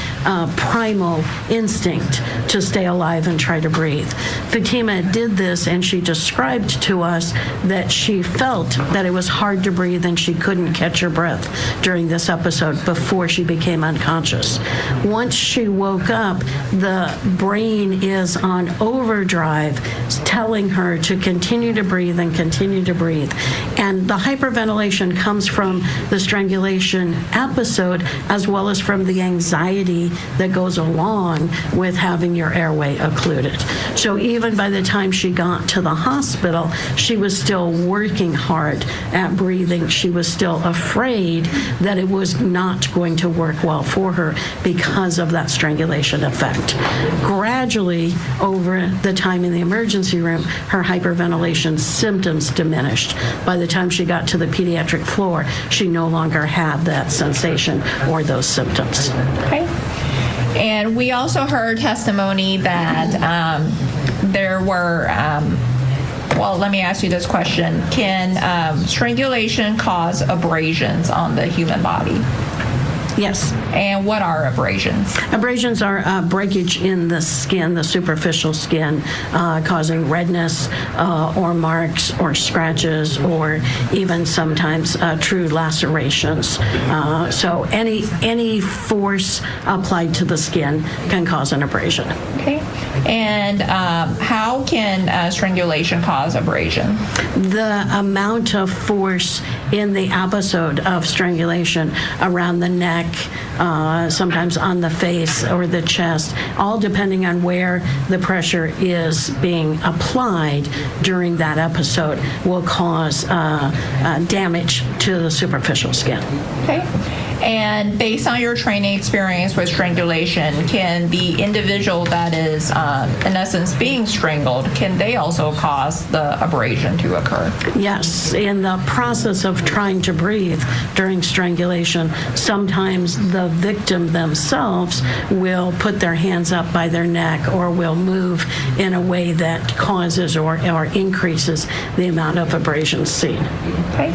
primal instinct to stay alive and try to breathe. Fatima did this, and she described to us that she felt that it was hard to breathe and she couldn't catch her breath during this episode before she became unconscious. Once she woke up, the brain is on overdrive, telling her to continue to breathe and continue to breathe. And the hyperventilation comes from the strangulation episode, as well as from the anxiety that goes along with having your airway occluded. So even by the time she got to the hospital, she was still working hard at breathing. She was still afraid that it was not going to work well for her because of that strangulation effect. Gradually, over the time in the emergency room, her hyperventilation symptoms diminished. By the time she got to the pediatric floor, she no longer had that sensation or those symptoms. Okay. And we also heard testimony that there were, well, let me ask you this question. Can strangulation cause abrasions on the human body? Yes. And what are abrasions? Abrasions are breakage in the skin, the superficial skin, causing redness or marks or scratches or even sometimes true lacerations. So any force applied to the skin can cause an abrasion. Okay. And how can strangulation cause abrasion? The amount of force in the episode of strangulation around the neck, sometimes on the face or the chest, all depending on where the pressure is being applied during that episode, will cause damage to the superficial skin. Okay. And based on your training experience with strangulation, can the individual that is, in essence, being strangled, can they also cause the abrasion to occur? Yes. In the process of trying to breathe during strangulation, sometimes the victim themselves will put their hands up by their neck or will move in a way that causes or increases the amount of abrasions seen. Okay.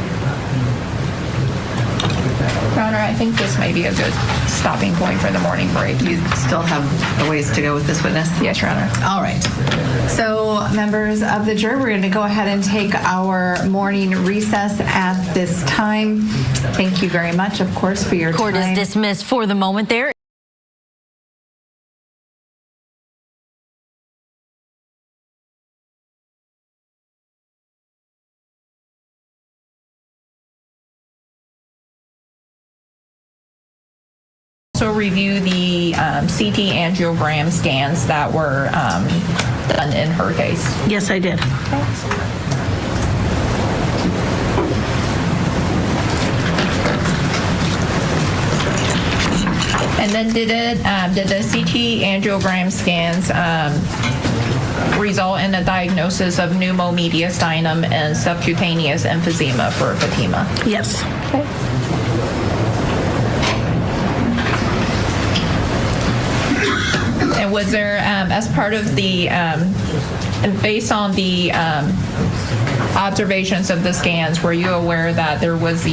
Your Honor, I think this may be a good stopping point for the morning break. You still have a ways to go with this witness? Yes, Your Honor. All right. So, members of the jury, we're going to go ahead and take our morning recess at this time. Thank you very much, of course, for your time. Court is dismissed for the moment there. Also review the CT angiogram scans that were done in her case. Yes, I did. And then did the CT angiogram scans result in a diagnosis of pneumomediastinum and subcutaneous emphysema for Fatima? Yes. Okay. And was there, as part of the, and based on the observations of the scans, were you aware that there was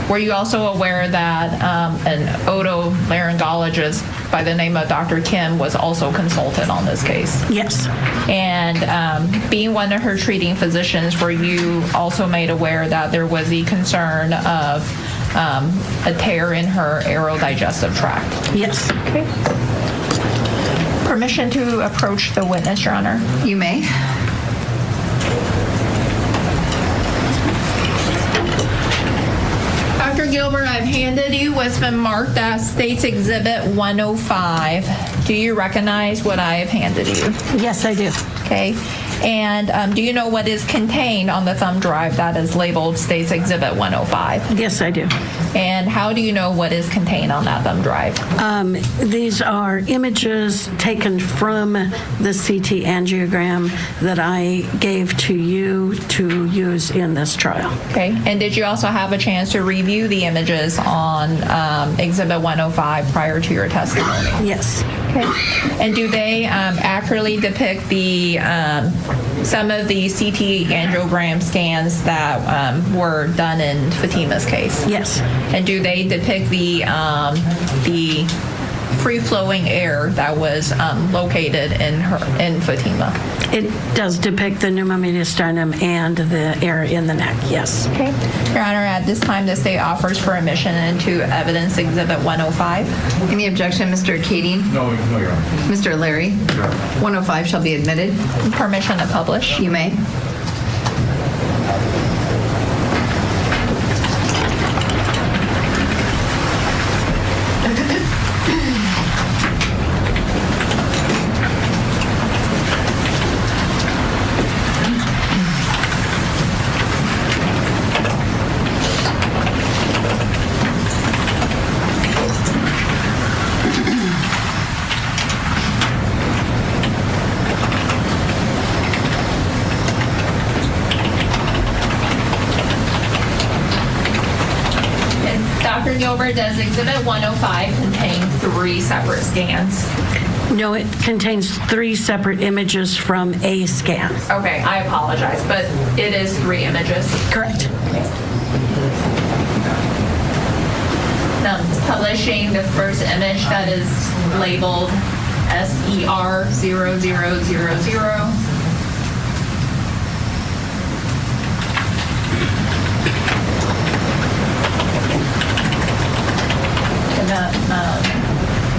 were you also aware that an otolaryngologist by the name of Dr. Kim was also consulted on this case? Yes. And being one of her treating physicians, were you also made aware that there was the concern of a tear in her aerodigestive tract. Yes. Okay. Permission to approach the witness, Your Honor. You may. Dr. Gilbert, I've handed you what's been marked as State's Exhibit 105. Do you recognize what I have handed you? Yes, I do. Okay. And do you know what is contained on the thumb drive that is labeled State's Exhibit 105? Yes, I do. And how do you know what is contained on that thumb drive? These are images taken from the CT angiogram that I gave to you to use in this trial. Okay. And did you also have a chance to review the images on Exhibit 105 prior to your testimony? Yes. Okay. And do they accurately depict the some of the CT angiogram scans that were done in Fatima's case? Yes. And do they depict the free-flowing air that was located in Fatima? It does depict the pneumomediastinum and the air in the neck, yes. Okay. Your Honor, at this time, the state offers for admission into Evidence Exhibit 105. Any objection, Mr. Keating? No, Your Honor. Mr. Liry? 105 shall be admitted. Permission to publish. You may. Dr. Gilbert, does Exhibit 105 contain 3 separate scans? No, it contains 3 separate images from a scan. Okay, I apologize, but it is 3 images. Correct. Publishing the first image that is labeled SER0000.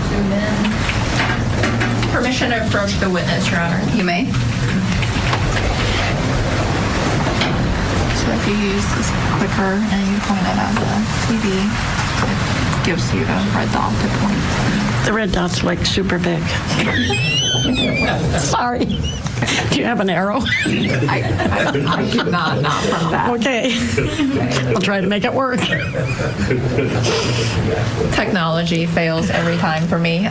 Zoom in. Permission to approach the witness, Your Honor. You may. So if you use this clicker and you point it at the TV, it gives you a red dot to point. The red dot's like super big. Sorry. Do you have an arrow? I could not from that. Okay. I'll try to make it work. Technology fails every time for me.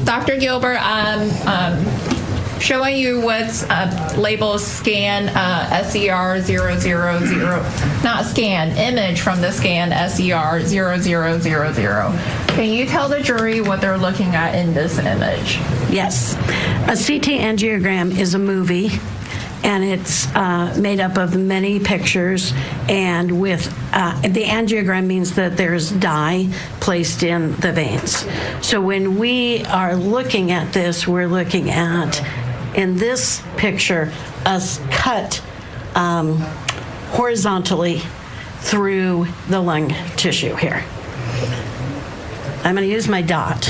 Dr. Gilbert, showing you what's labeled scan SER000, not scan, image from the scan SER0000. Can you tell the jury what they're looking at in this image? Yes. A CT angiogram is a movie, and it's made up of many pictures, and with the angiogram means that there's dye placed in the veins. So when we are looking at this, we're looking at, in this picture, us cut horizontally through the lung tissue here. I'm going to use my dot.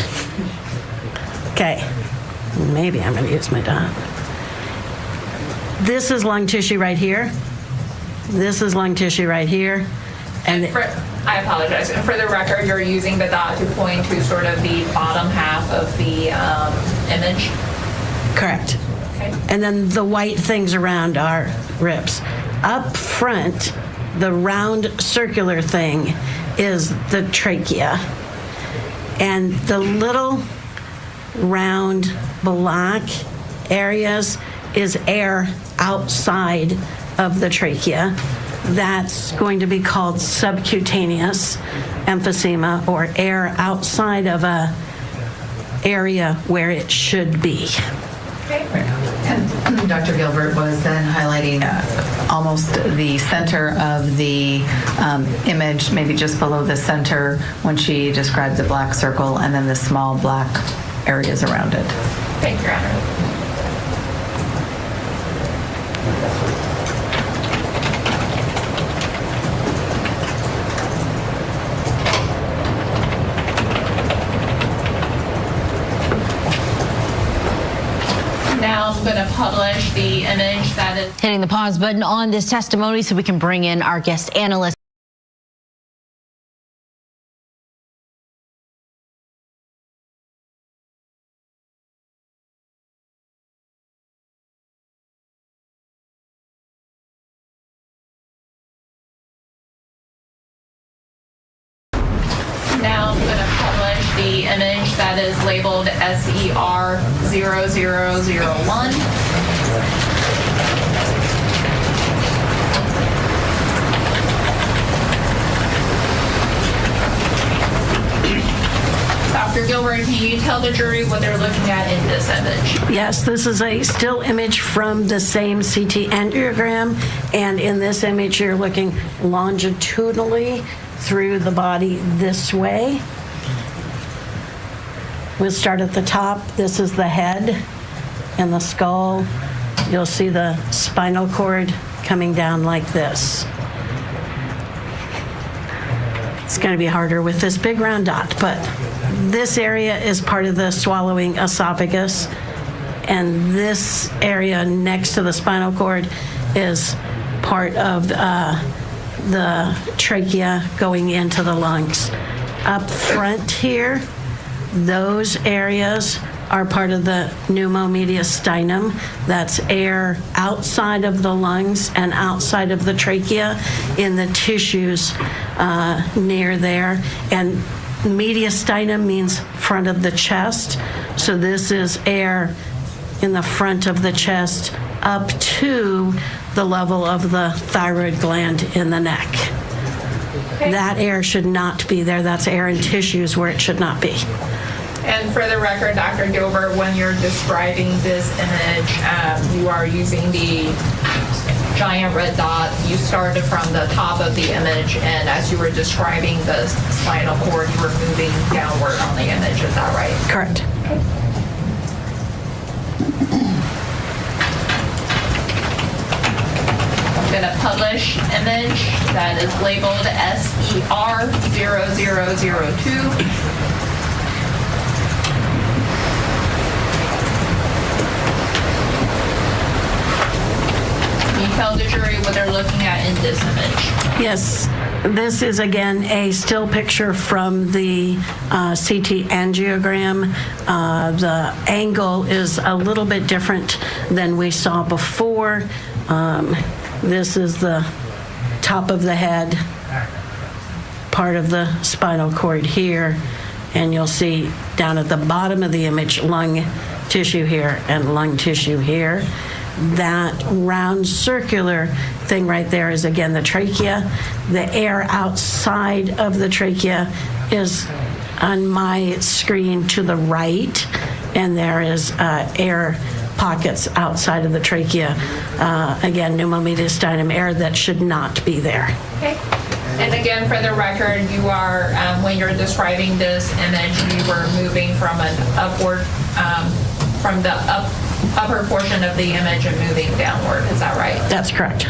Okay. Maybe I'm going to use my dot. This is lung tissue right here. This is lung tissue right here. And I apologize. And for the record, you're using the dot to point to sort of the bottom half of the image? Correct. Okay. And then the white things around are ribs. Up front, the round circular thing is the trachea. And the little round black areas is air outside of the trachea. That's going to be called subcutaneous emphysema, or air outside of a area where it should be. And Dr. Gilbert was then highlighting almost the center of the image, maybe just below the center, when she described the black circle and then the small black areas around it. Thank you, Your Honor. Now I'm going to publish the image that is Hitting the pause button on this testimony so we can bring in our guest analyst. Now I'm going to publish the image that is labeled SER0001. Dr. Gilbert, can you tell the jury what they're looking at in this image? Yes, this is a still image from the same CT angiogram, and in this image you're looking longitudinally through the body this way. We'll start at the top. This is the head and the skull. You'll see the spinal cord coming down like this. It's going to be harder with this big round dot, but this area is part of the swallowing esophagus, and this area next to the spinal cord is part of the trachea going into the lungs. Up front here, those areas are part of the pneumomediastinum. That's air outside of the lungs and outside of the trachea in the tissues near there. And mediastinum means front of the chest. So this is air in the front of the chest up to the level of the thyroid gland in the neck. Okay. That air should not be there. That's air in tissues where it should not be. And for the record, Dr. Gilbert, when you're describing this image, you are using the giant red dot. You started from the top of the image, and as you were describing the spinal cord, you were moving downward on the image. Is that right? Correct. I'm going to publish image that is labeled SER0002. Tell the jury what they're looking at in this image. Yes, this is again a still picture from the CT angiogram. The angle is a little bit different than we saw before. This is the top of the head, part of the spinal cord here, and you'll see down at the bottom of the image lung tissue here and lung tissue here. That round circular thing right there is again the trachea. The air outside of the trachea is on my screen to the right, and there is air pockets outside of the trachea. Again, pneumomediastinum air that should not be there. Okay. And again, for the record, you are, when you're describing this image, you were moving from an upward, from the upper portion of the image and moving downward. Is that right? That's correct.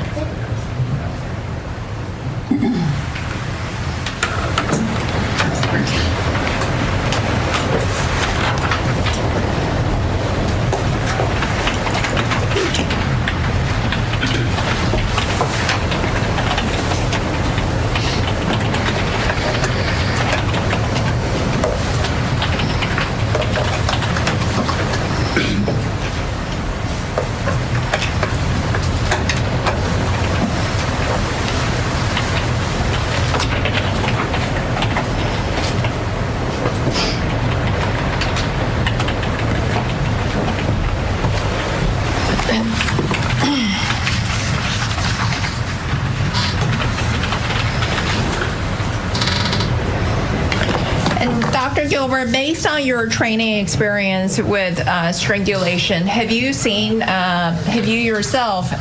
Dr. Gilbert, based on your training experience with strangulation, have you yourself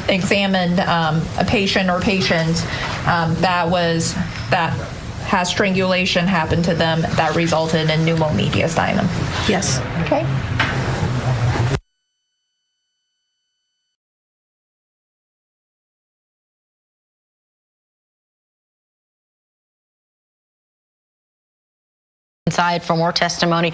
examined a patient or patients that has strangulation happen to them that resulted in pneumomediastinum? Yes. Okay. Inside for more testimony.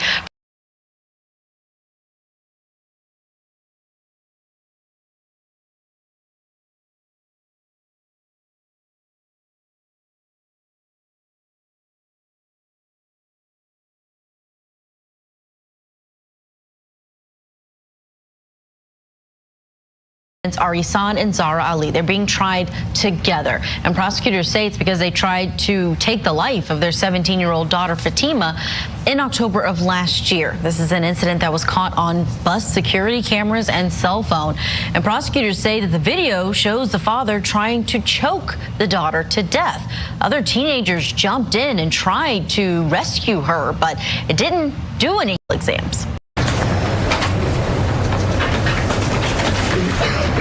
are Ihsan and Zahraa Ali. They're being tried together. And prosecutors say it's because they tried to take the life of their 17-year-old daughter, Fatima, in October of last year. This is an incident that was caught on bus security cameras and cell phone. And prosecutors say that the video shows the father trying to choke the daughter to death. Other teenagers jumped in and tried to rescue her, but it didn't do any exams.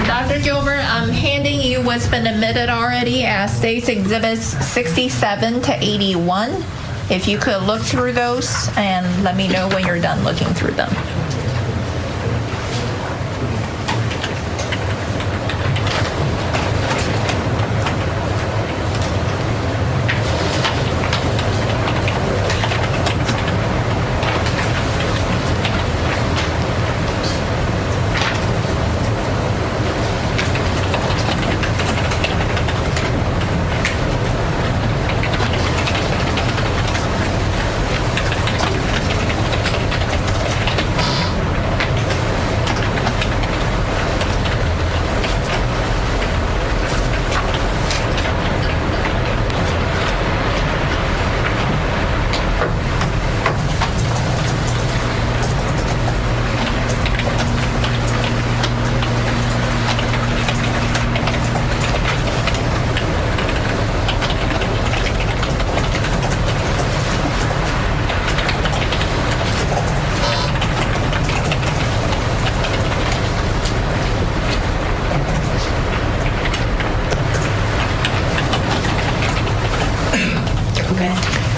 Dr. Gilbert, I'm handing you what's been admitted already as State's Exhibits 67 to 81. If you could look through those and let me know when you're done looking through them.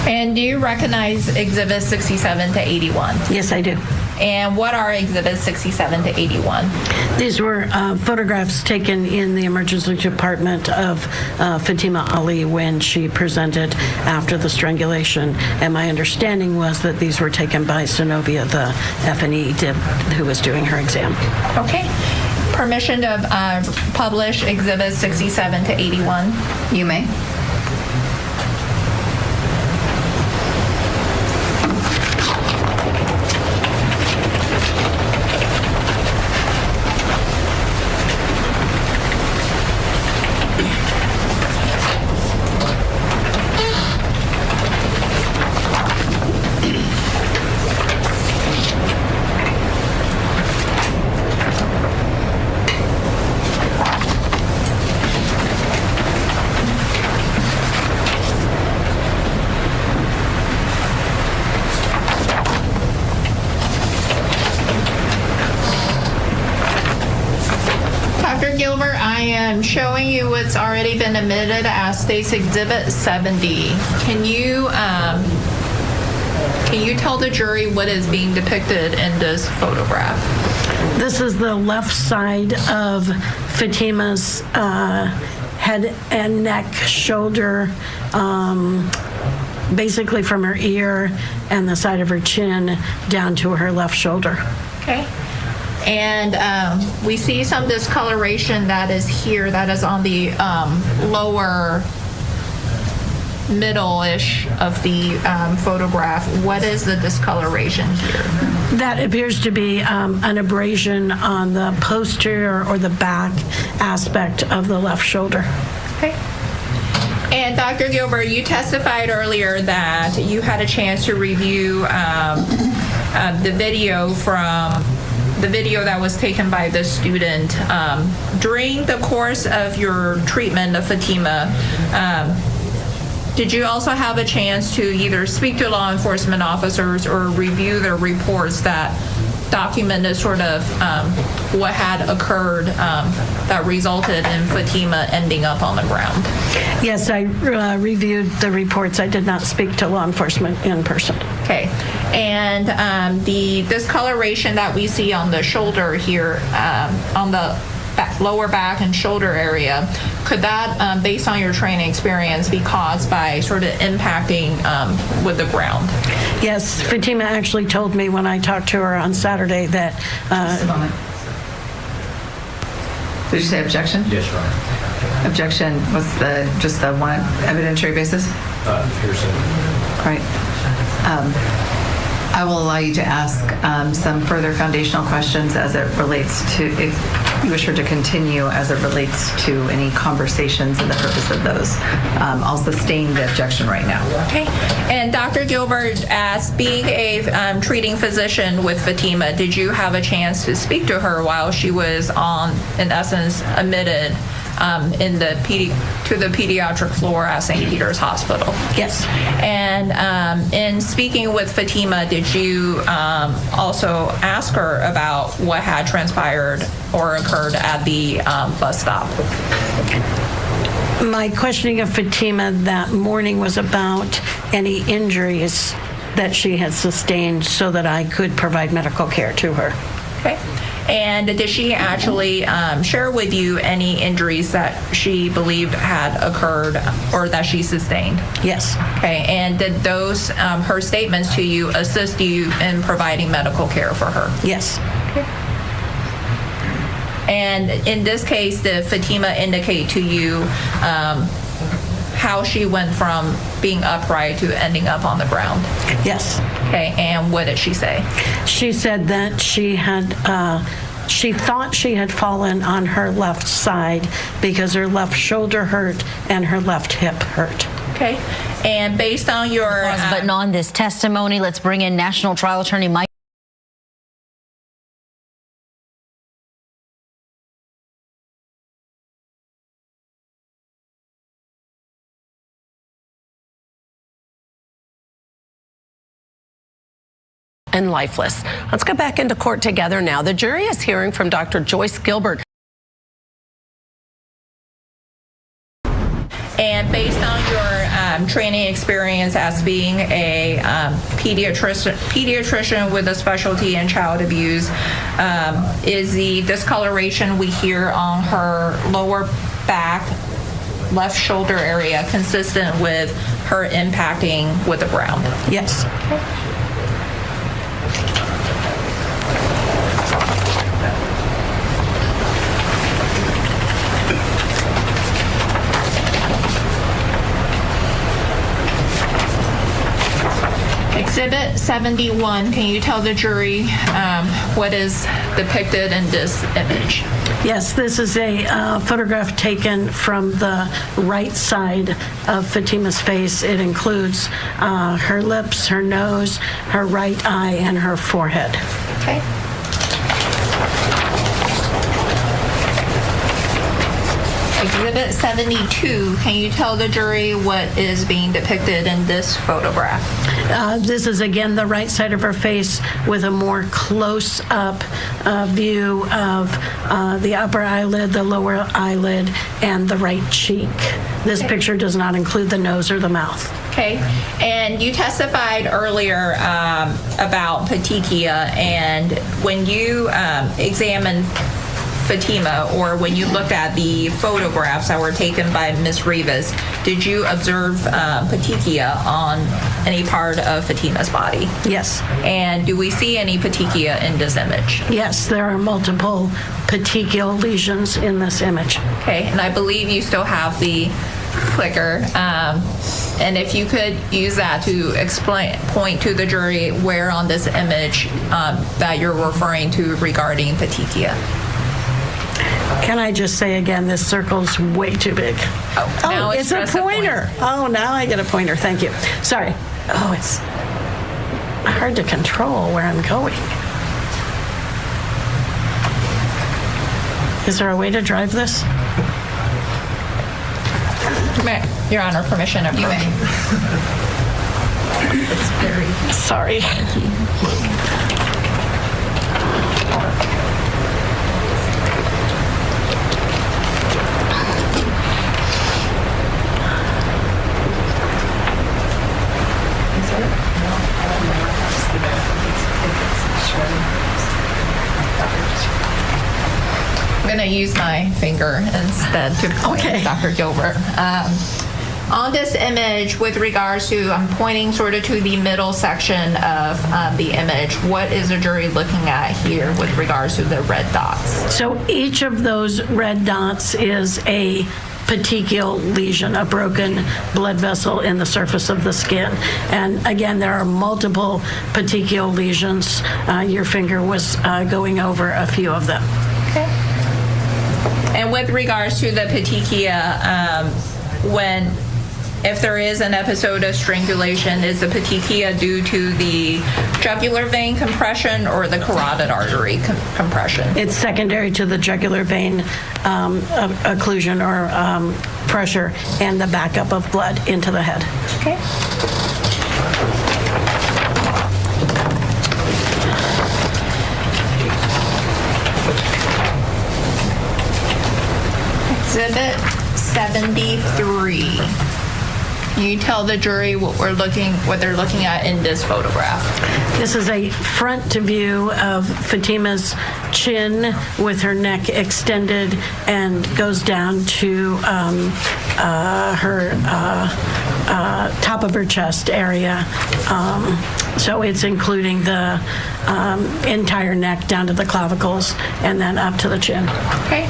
And do you recognize Exhibits 67 to 81? Yes, I do. And what are Exhibits 67 to 81? These were photographs taken in the emergency department of Fatima Ali when she presented after the strangulation. And my understanding was that these were taken by Synovia, the FNE who was doing her exam. Okay. Permission to publish Exhibits 67 to 81? You may. Showing you what's already been admitted as State's Exhibit 70. Can you tell the jury what is being depicted in this photograph? This is the left side of Fatima's head and neck, shoulder, basically from her ear and the side of her chin down to her left shoulder. Okay. And we see some discoloration that is here, that is on the lower middle-ish of the photograph. What is the discoloration here? That appears to be an abrasion on the posterior or the back aspect of the left shoulder. Okay. And Dr. Gilbert, you testified earlier that you had a chance to review the video that was taken by the student. During the course of your treatment of Fatima, did you also have a chance to either speak to law enforcement officers or review their reports that documented sort of what had occurred that resulted in Fatima ending up on the ground? Yes, I reviewed the reports. I did not speak to law enforcement in person. Okay. And the discoloration that we see on the shoulder here, on the lower back and shoulder area, could that, based on your training experience, be caused by sort of impacting with the ground? Yes, Fatima actually told me when I talked to her on Saturday that... Just a moment. Did you say objection? Yes, Your Honor. Objection, what's just the one evidentiary basis? Hearsay. Right. I will allow you to ask some further foundational questions as it relates to You wish her to continue as it relates to any conversations and the purpose of those. I'll sustain the objection right now. Okay. And Dr. Gilbert, as being a treating physician with Fatima, did you have a chance to speak to her while she was in essence, admitted to the pediatric floor at St. Peter's Hospital? Yes. And in speaking with Fatima, did you also ask her about what had transpired or occurred at the bus stop? My questioning of Fatima that morning was about any injuries that she had sustained so that I could provide medical care to her. Okay. And did she actually share with you any injuries that she believed had occurred or that she sustained? Yes. Okay. And did those, her statements to you, assist you in providing medical care for her? Yes. Okay. And in this case, did Fatima indicate to you how she went from being upright to ending up on the ground? Yes. Okay, and what did she say? She said that she thought she had fallen on her left side because her left shoulder hurt and her left hip hurt. Okay, and based on your... Button on this testimony, let's bring in National Trial Attorney Mike. And lifeless. Let's get back into court together now. The jury is hearing from Dr. Joyce Gilbert. And based on your training experience as being a pediatrician with a specialty in child abuse, is the discoloration we hear on her lower back, left shoulder area consistent with her impacting with the ground? Yes. Okay. Exhibit 71, can you tell the jury what is depicted in this image? Yes, this is a photograph taken from the right side of Fatima's face. It includes her lips, her nose, her right eye, and her forehead. Okay. Exhibit 72, can you tell the jury what is being depicted in this photograph? This is again the right side of her face with a more close-up view of the upper eyelid, the lower eyelid, and the right cheek. This picture does not include the nose or the mouth. Okay, and you testified earlier about petechia, and when you examined Fatima, or when you looked at the photographs that were taken by Ms. Rivas, did you observe petechia on any part of Fatima's body? Yes. And do we see any petechia in this image? Yes, there are multiple petechial lesions in this image. Okay, and I believe you still have the clicker. And if you could use that to point to the jury where on this image that you're referring to regarding petechia. Can I just say again, this circle's way too big. Oh, it's a pointer. Oh, now I get a pointer. Thank you. Sorry. Oh, it's hard to control where I'm going. Is there a way to drive this? Your Honor, permission of you may. It's very sorry. I'm going to use my finger instead to point Dr. Gilbert. On this image, with regards to, I'm pointing sort of to the middle section of the image. What is the jury looking at here with regards to the red dots? So each of those red dots is a petechial lesion, a broken blood vessel in the surface of the skin. And again, there are multiple petechial lesions. Your finger was going over a few of them. Okay. And with regards to the petechia, if there is an episode of strangulation, is the petechia due to the jugular vein compression or the carotid artery compression? It's secondary to the jugular vein occlusion or pressure and the backup of blood into the head. Okay. Exhibit 73. Can you tell the jury what they're looking at in this photograph? This is a front view of Fatima's chin with her neck extended and goes down to her top of her chest area. So it's including the entire neck down to the clavicles and then up to the chin. Okay.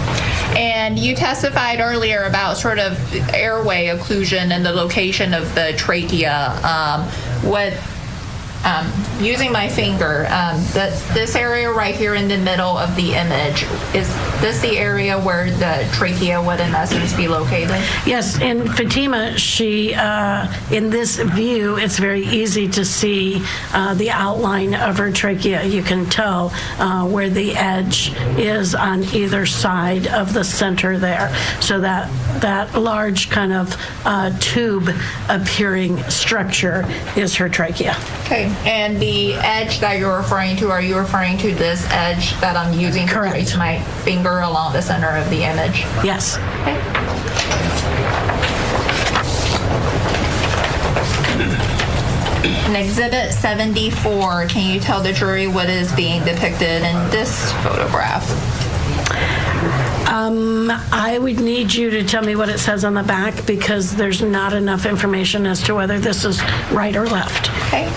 And you testified earlier about sort of airway occlusion and the location of the trachea. Using my finger, this area right here in the middle of the image, is this the area where the trachea would in essence be located? Yes, in Fatima, she, in this view, it's very easy to see the outline of her trachea. You can tell where the edge is on either side of the center there. So that large kind of tube appearing structure is her trachea. Okay, and the edge that you're referring to, are you referring to this edge that I'm using to trace my finger along the center of the image? Yes. Okay. In Exhibit 74, can you tell the jury what is being depicted in this photograph? I would need you to tell me what it says on the back because there's not enough information as to whether this is right or left. Okay.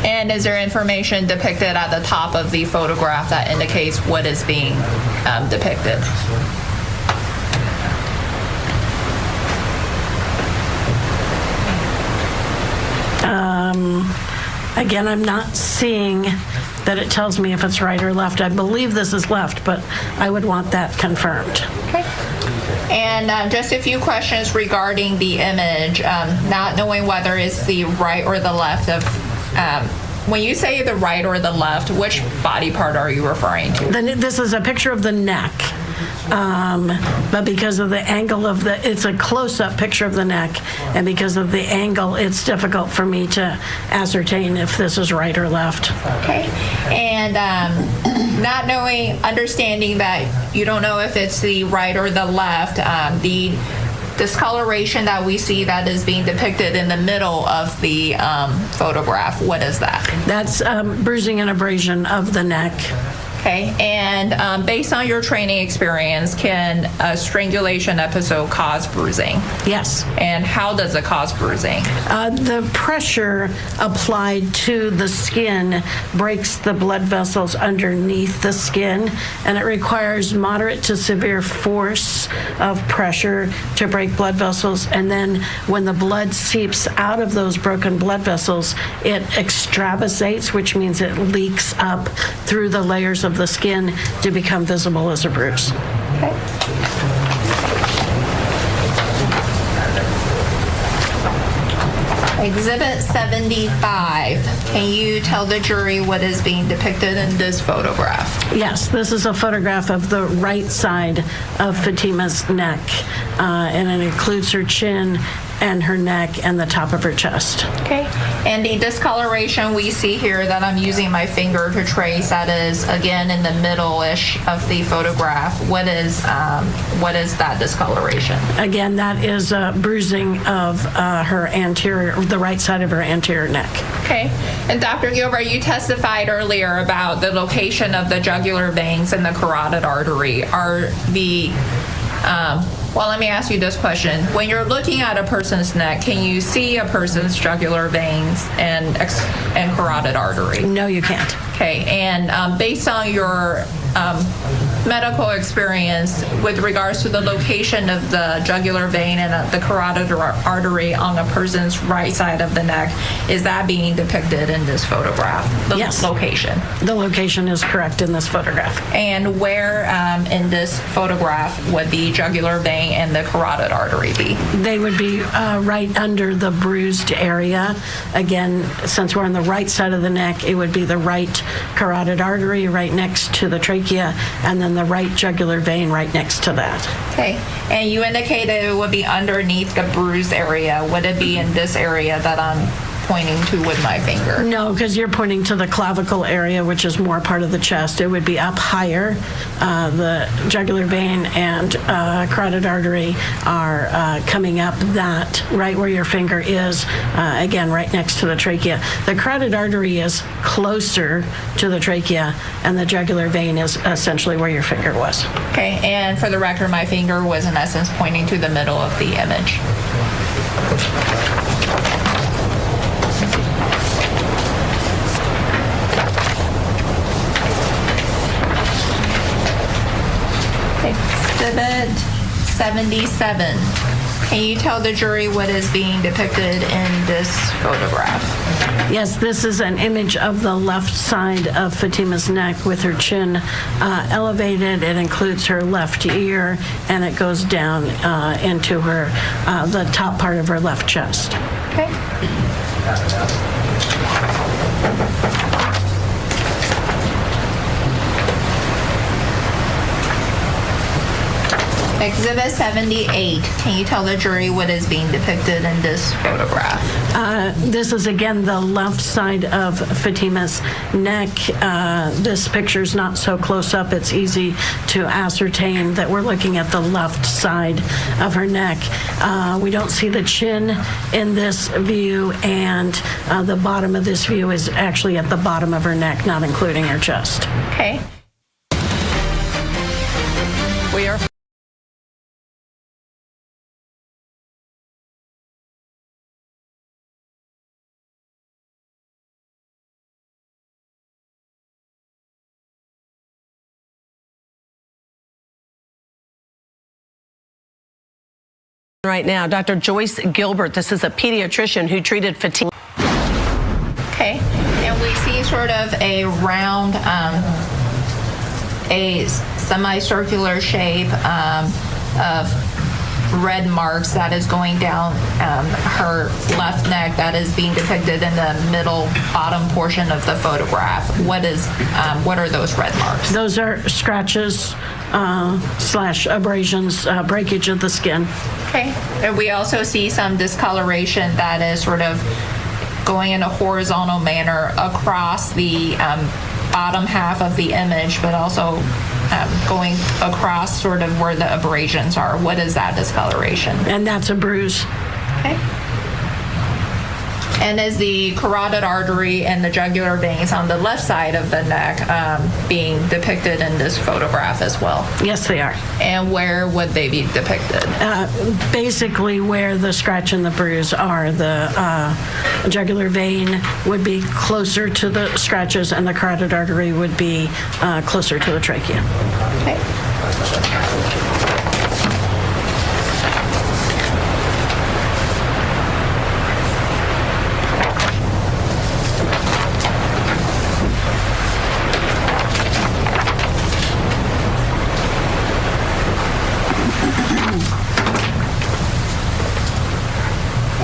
And is there information depicted at the top of the photograph that indicates what is being depicted? Again, I'm not seeing that it tells me if it's right or left. I believe this is left, but I would want that confirmed. Okay. And just a few questions regarding the image, not knowing whether it's the right or the left of, when you say the right or the left, which body part are you referring to? This is a picture of the neck. But because of the angle of it's a close-up picture of the neck, and because of the angle, it's difficult for me to ascertain if this is right or left. Okay. And not knowing, understanding that you don't know if it's the right or the left, the discoloration that we see that is being depicted in the middle of the photograph, what is that? That's bruising and abrasion of the neck. Okay, and based on your training experience, can a strangulation episode cause bruising? Yes. And how does it cause bruising? The pressure applied to the skin breaks the blood vessels underneath the skin, and it requires moderate to severe force of pressure to break blood vessels. And then when the blood seeps out of those broken blood vessels, it extravasates, which means it leaks up through the layers of the skin to become visible as a bruise. Okay. Exhibit 75. Can you tell the jury what is being depicted in this photograph? Yes, this is a photograph of the right side of Fatima's neck, and it includes her chin and her neck and the top of her chest. Okay. And the discoloration we see here that I'm using my finger to trace, that is again in the middle-ish of the photograph. What is that discoloration? Again, that is bruising of her anterior, the right side of her anterior neck. Okay. And Dr. Gilbert, you testified earlier about the location of the jugular veins and the carotid artery. Are the well, let me ask you this question. When you're looking at a person's neck, can you see a person's jugular veins and carotid artery? No, you can't. Okay, and based on your medical experience with regards to the location of the jugular vein and the carotid artery on a person's right side of the neck, is that being depicted in this photograph? The Yes. location. The location is correct in this photograph. And where in this photograph would the jugular vein and the carotid artery be? They would be right under the bruised area. Again, since we're on the right side of the neck, it would be the right carotid artery right next to the trachea, and then the right jugular vein right next to that. Okay, and you indicated it would be underneath the bruised area. Would it be in this area that I'm pointing to with my finger? No, because you're pointing to the clavicle area, which is more part of the chest. It would be up higher. The jugular vein and carotid artery are coming up that right where your finger is, again, right next to the trachea. The carotid artery is closer to the trachea, and the jugular vein is essentially where your finger was. Okay, and for the record, my finger was in essence pointing to the middle of the image. Exhibit 77. Can you tell the jury what is being depicted in this photograph? Yes, this is an image of the left side of Fatima's neck with her chin elevated. It includes her left ear, and it goes down into her the top part of her left chest. Okay. Exhibit 78. Can you tell the jury what is being depicted in this photograph? This is again the left side of Fatima's neck. This picture's not so close up. It's easy to ascertain that we're looking at the left side of her neck. We don't see the chin in this view, and the bottom of this view is actually at the bottom of her neck, not including her chest. Okay. We are Right now, Dr. Joyce Gilbert, this is a pediatrician who treated Fatima. okay, and we see sort of a round, a semicircular shape of red marks that is going down her left neck that is being depicted in the middle bottom portion of the photograph. What are those red marks? Those are scratches slash abrasions, breakage of the skin. Okay, and we also see some discoloration that is sort of going in a horizontal manner across the bottom half of the image, but also going across sort of where the abrasions are. What is that discoloration? And that's a bruise. Okay. And is the carotid artery and the jugular veins on the left side of the neck being depicted in this photograph as well? Yes, they are. And where would they be depicted? Basically where the scratch and the bruise are. The jugular vein would be closer to the scratches, and the carotid artery would be closer to the trachea. Okay.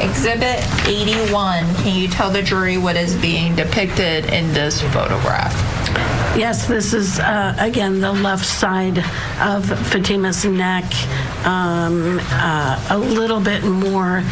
Exhibit 81. Can you tell the jury what is being depicted in this photograph? Yes, this is, again, the left side of Fatima's neck, a little bit more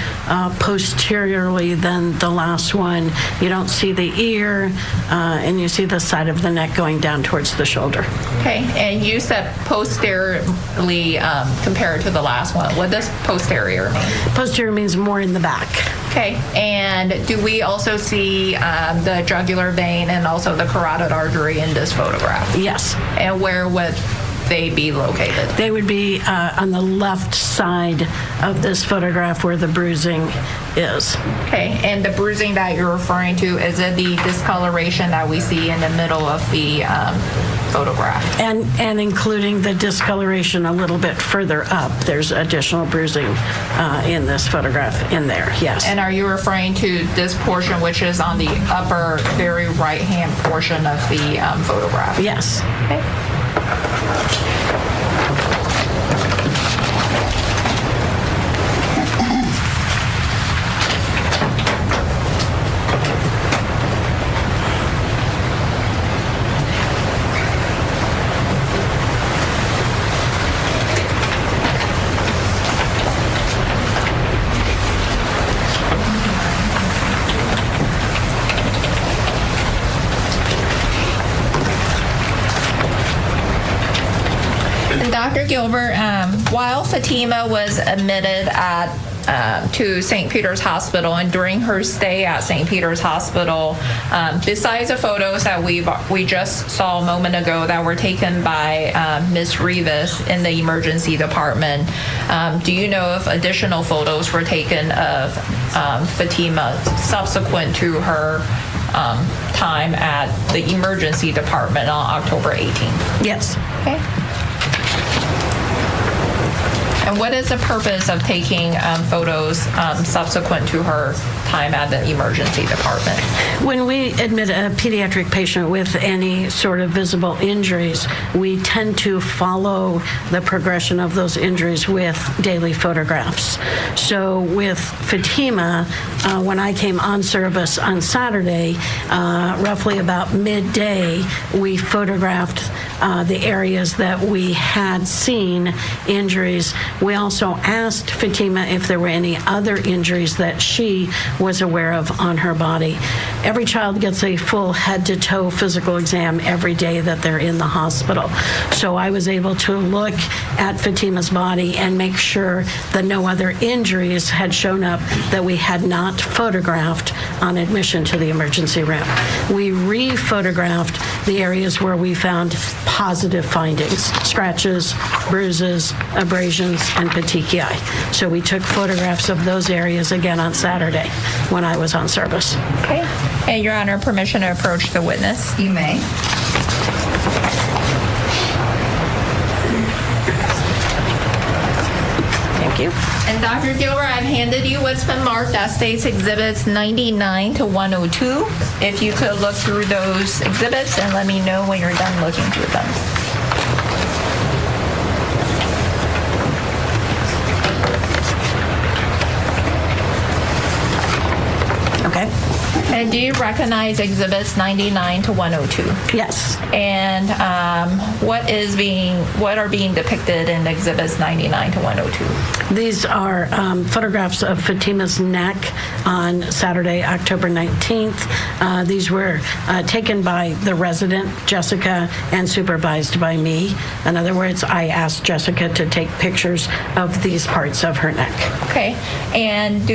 posteriorly than the last one. You don't see the ear, and you see the side of the neck going down towards the shoulder. Okay, and you said posteriorly compared to the last one. What does posterior mean? Posterior means more in the back. Okay, and do we also see the jugular vein and also the carotid artery in this photograph? Yes. And where would they be located? They would be on the left side of this photograph where the bruising is. Okay, and the bruising that you're referring to, is it the discoloration that we see in the middle of the photograph? And including the discoloration a little bit further up. There's additional bruising in this photograph in there, yes. And are you referring to this portion, which is on the upper, very right-hand portion of the photograph? Yes. Okay. Dr. Gilbert, while Fatima was admitted to St. Peter's Hospital, and during her stay at St. Peter's Hospital, besides the photos that we just saw a moment ago that were taken by Ms. Rivas in the emergency department, do you know if additional photos were taken of Fatima subsequent to her time at the emergency department on October 18th? Yes. Okay. And what is the purpose of taking photos subsequent to her time at the emergency department? When we admit a pediatric patient with any sort of visible injuries, we tend to follow the progression of those injuries with daily photographs. So with Fatima, when I came on service on Saturday, roughly about midday, we photographed the areas that we had seen injuries. We also asked Fatima if there were any other injuries that she was aware of on her body. Every child gets a full head-to-toe physical exam every day that they're in the hospital. So I was able to look at Fatima's body and make sure that no other injuries had shown up that we had not photographed on admission to the emergency room. We re-photographed the areas where we found positive findings: scratches, bruises, abrasions, and petechiae. So we took photographs of those areas again on Saturday when I was on service. Okay. And Your Honor, permission to approach the witness? You may. Thank you. And Dr. Gilbert, I've handed you what's been marked as State's Exhibits 99 to 102. If you could look through those exhibits and let me know when you're done looking through them. Okay. And do you recognize Exhibits 99 to 102? Yes. And what are being depicted in Exhibits 99 to 102? These are photographs of Fatima's neck on Saturday, October 19th. These were taken by the resident, Jessica, and supervised by me. In other words, I asked Jessica to take pictures of these parts of her neck. Okay. And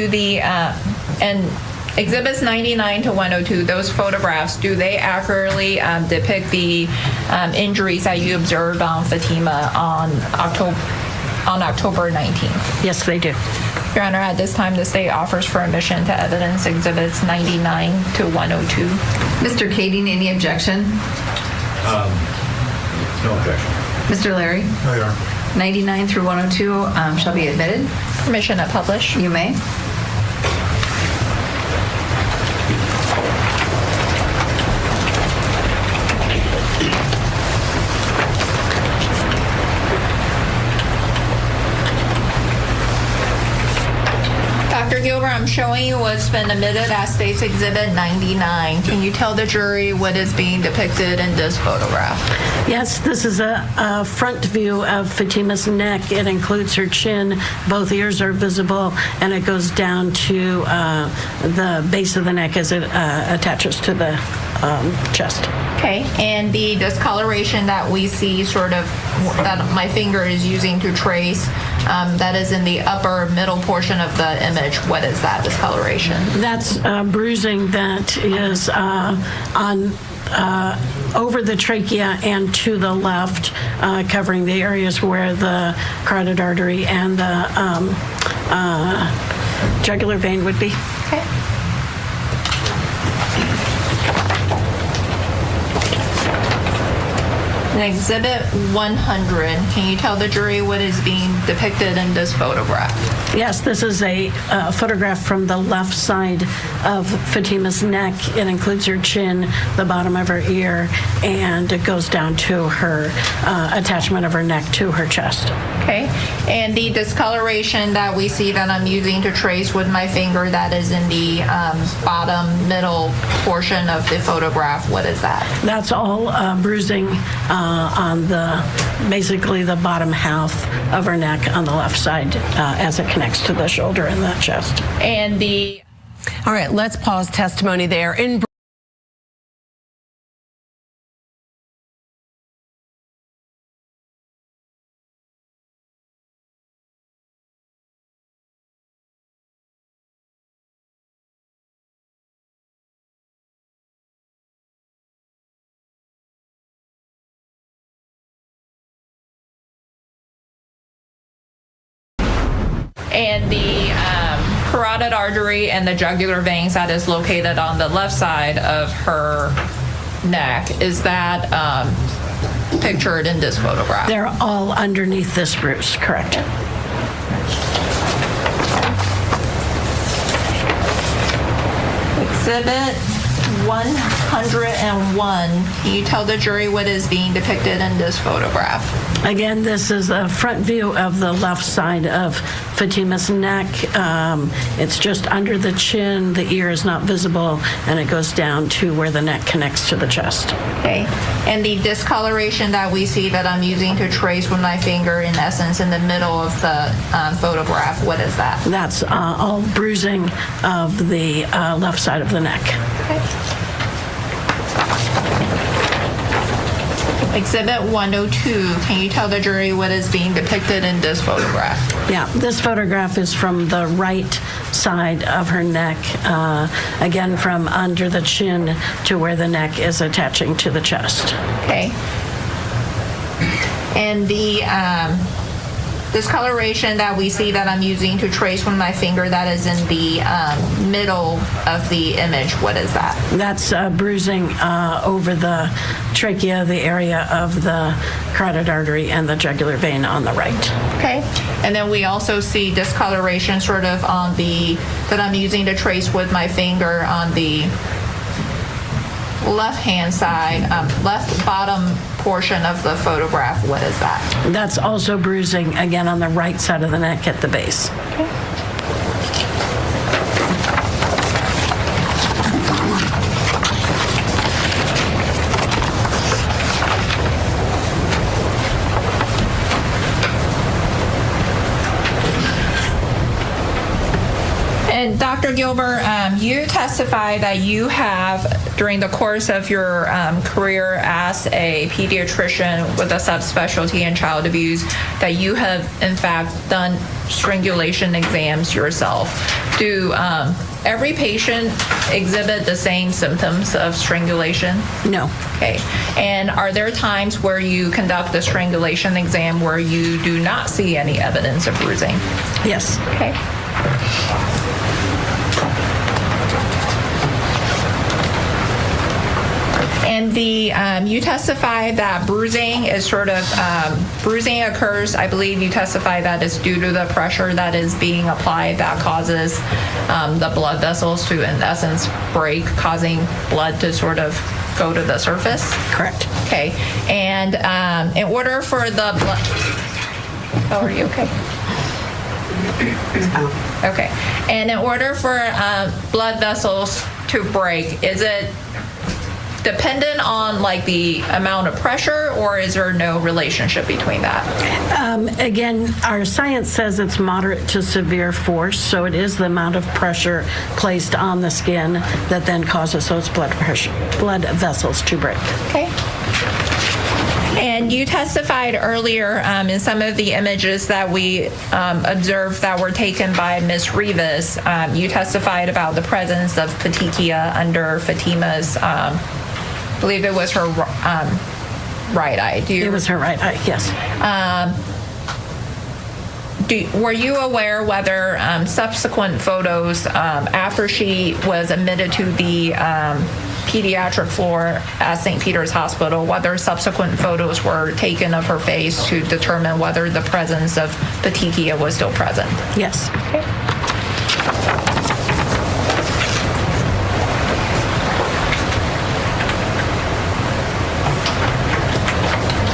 Exhibits 99 to 102, those photographs, do they accurately depict the injuries that you observed on Fatima on October 19th? Yes, they do. Your Honor, at this time, the state offers for admission to evidence Exhibits 99 to 102. Mr. Kading, any objection? No objection. Mr. Liry? No, Your Honor. 99 through 102 shall be admitted. Permission to publish? You may. Dr. Gilbert, I'm showing you what's been admitted as State's Exhibit 99. Can you tell the jury what is being depicted in this photograph? Yes, this is a front view of Fatima's neck. It includes her chin. Both ears are visible, and it goes down to the base of the neck as it attaches to the chest. Okay, and the discoloration that we see that my finger is using to trace, that is in the upper middle portion of the image. What is that discoloration? That's bruising that is over the trachea and to the left, covering the areas where the carotid artery and the jugular vein would be. Okay. In Exhibit 100, can you tell the jury what is being depicted in this photograph? Yes, this is a photograph from the left side of Fatima's neck. It includes her chin, the bottom of her ear, and it goes down to her attachment of her neck to her chest. Okay, and the discoloration that we see that I'm using to trace with my finger that is in the bottom middle portion of the photograph, what is that? That's all bruising on basically the bottom half of her neck on the left side as it connects to the shoulder and the chest. And the... All right, let's pause testimony there. And the carotid artery and the jugular veins that is located on the left side of her neck, is that pictured in this photograph? They're all underneath this bruise, correct. Exhibit 101, can you tell the jury what is being depicted in this photograph? Again, this is a front view of the left side of Fatima's neck. It's just under the chin, the ear is not visible, and it goes down to where the neck connects to the chest. Okay, and the discoloration that we see that I'm using to trace with my finger, in essence, in the middle of the photograph, what is that? That's all bruising of the left side of the neck. Okay. Exhibit 102, can you tell the jury what is being depicted in this photograph? Yeah, this photograph is from the right side of her neck, again from under the chin to where the neck is attaching to the chest. Okay. And the discoloration that we see that I'm using to trace with my finger that is in the middle of the image, what is that? That's bruising over the trachea, the area of the carotid artery and the jugular vein on the right. Okay. And then we also see discoloration sort of on the, that I'm using to trace with my finger on the left-hand side, left bottom portion of the photograph. What is that? That's also bruising, again, on the right side of the neck at the base. Okay. And Dr. Gilbert, you testified that you have, during the course of your career as a pediatrician with a subspecialty in child abuse, that you have in fact done strangulation exams yourself. Do every patient exhibit the same symptoms of strangulation? No. Okay. And are there times where you conduct a strangulation exam where you do not see any evidence of bruising? Yes. Okay. And the you testified that bruising is sort of bruising occurs. I believe you testified that it's due to the pressure that is being applied that causes the blood vessels to, in essence, break, causing blood to sort of go to the surface. Correct. Okay. And in order for the blood, oh, are you okay? Okay. And in order for blood vessels to break, is it dependent on like the amount of pressure, or is there no relationship between that? Again, our science says it's moderate to severe force, so it is the amount of pressure placed on the skin that then causes those blood vessels to break. Okay. And you testified earlier in some of the images that we observed that were taken by Ms. Rivas. You testified about the presence of petechia under Fatima's I believe it was her right eye. It was her right eye, yes. Were you aware whether subsequent photos after she was admitted to the pediatric floor at St. Peter's Hospital, whether subsequent photos were taken of her face to determine whether the presence of petechia was still present? Yes. Okay.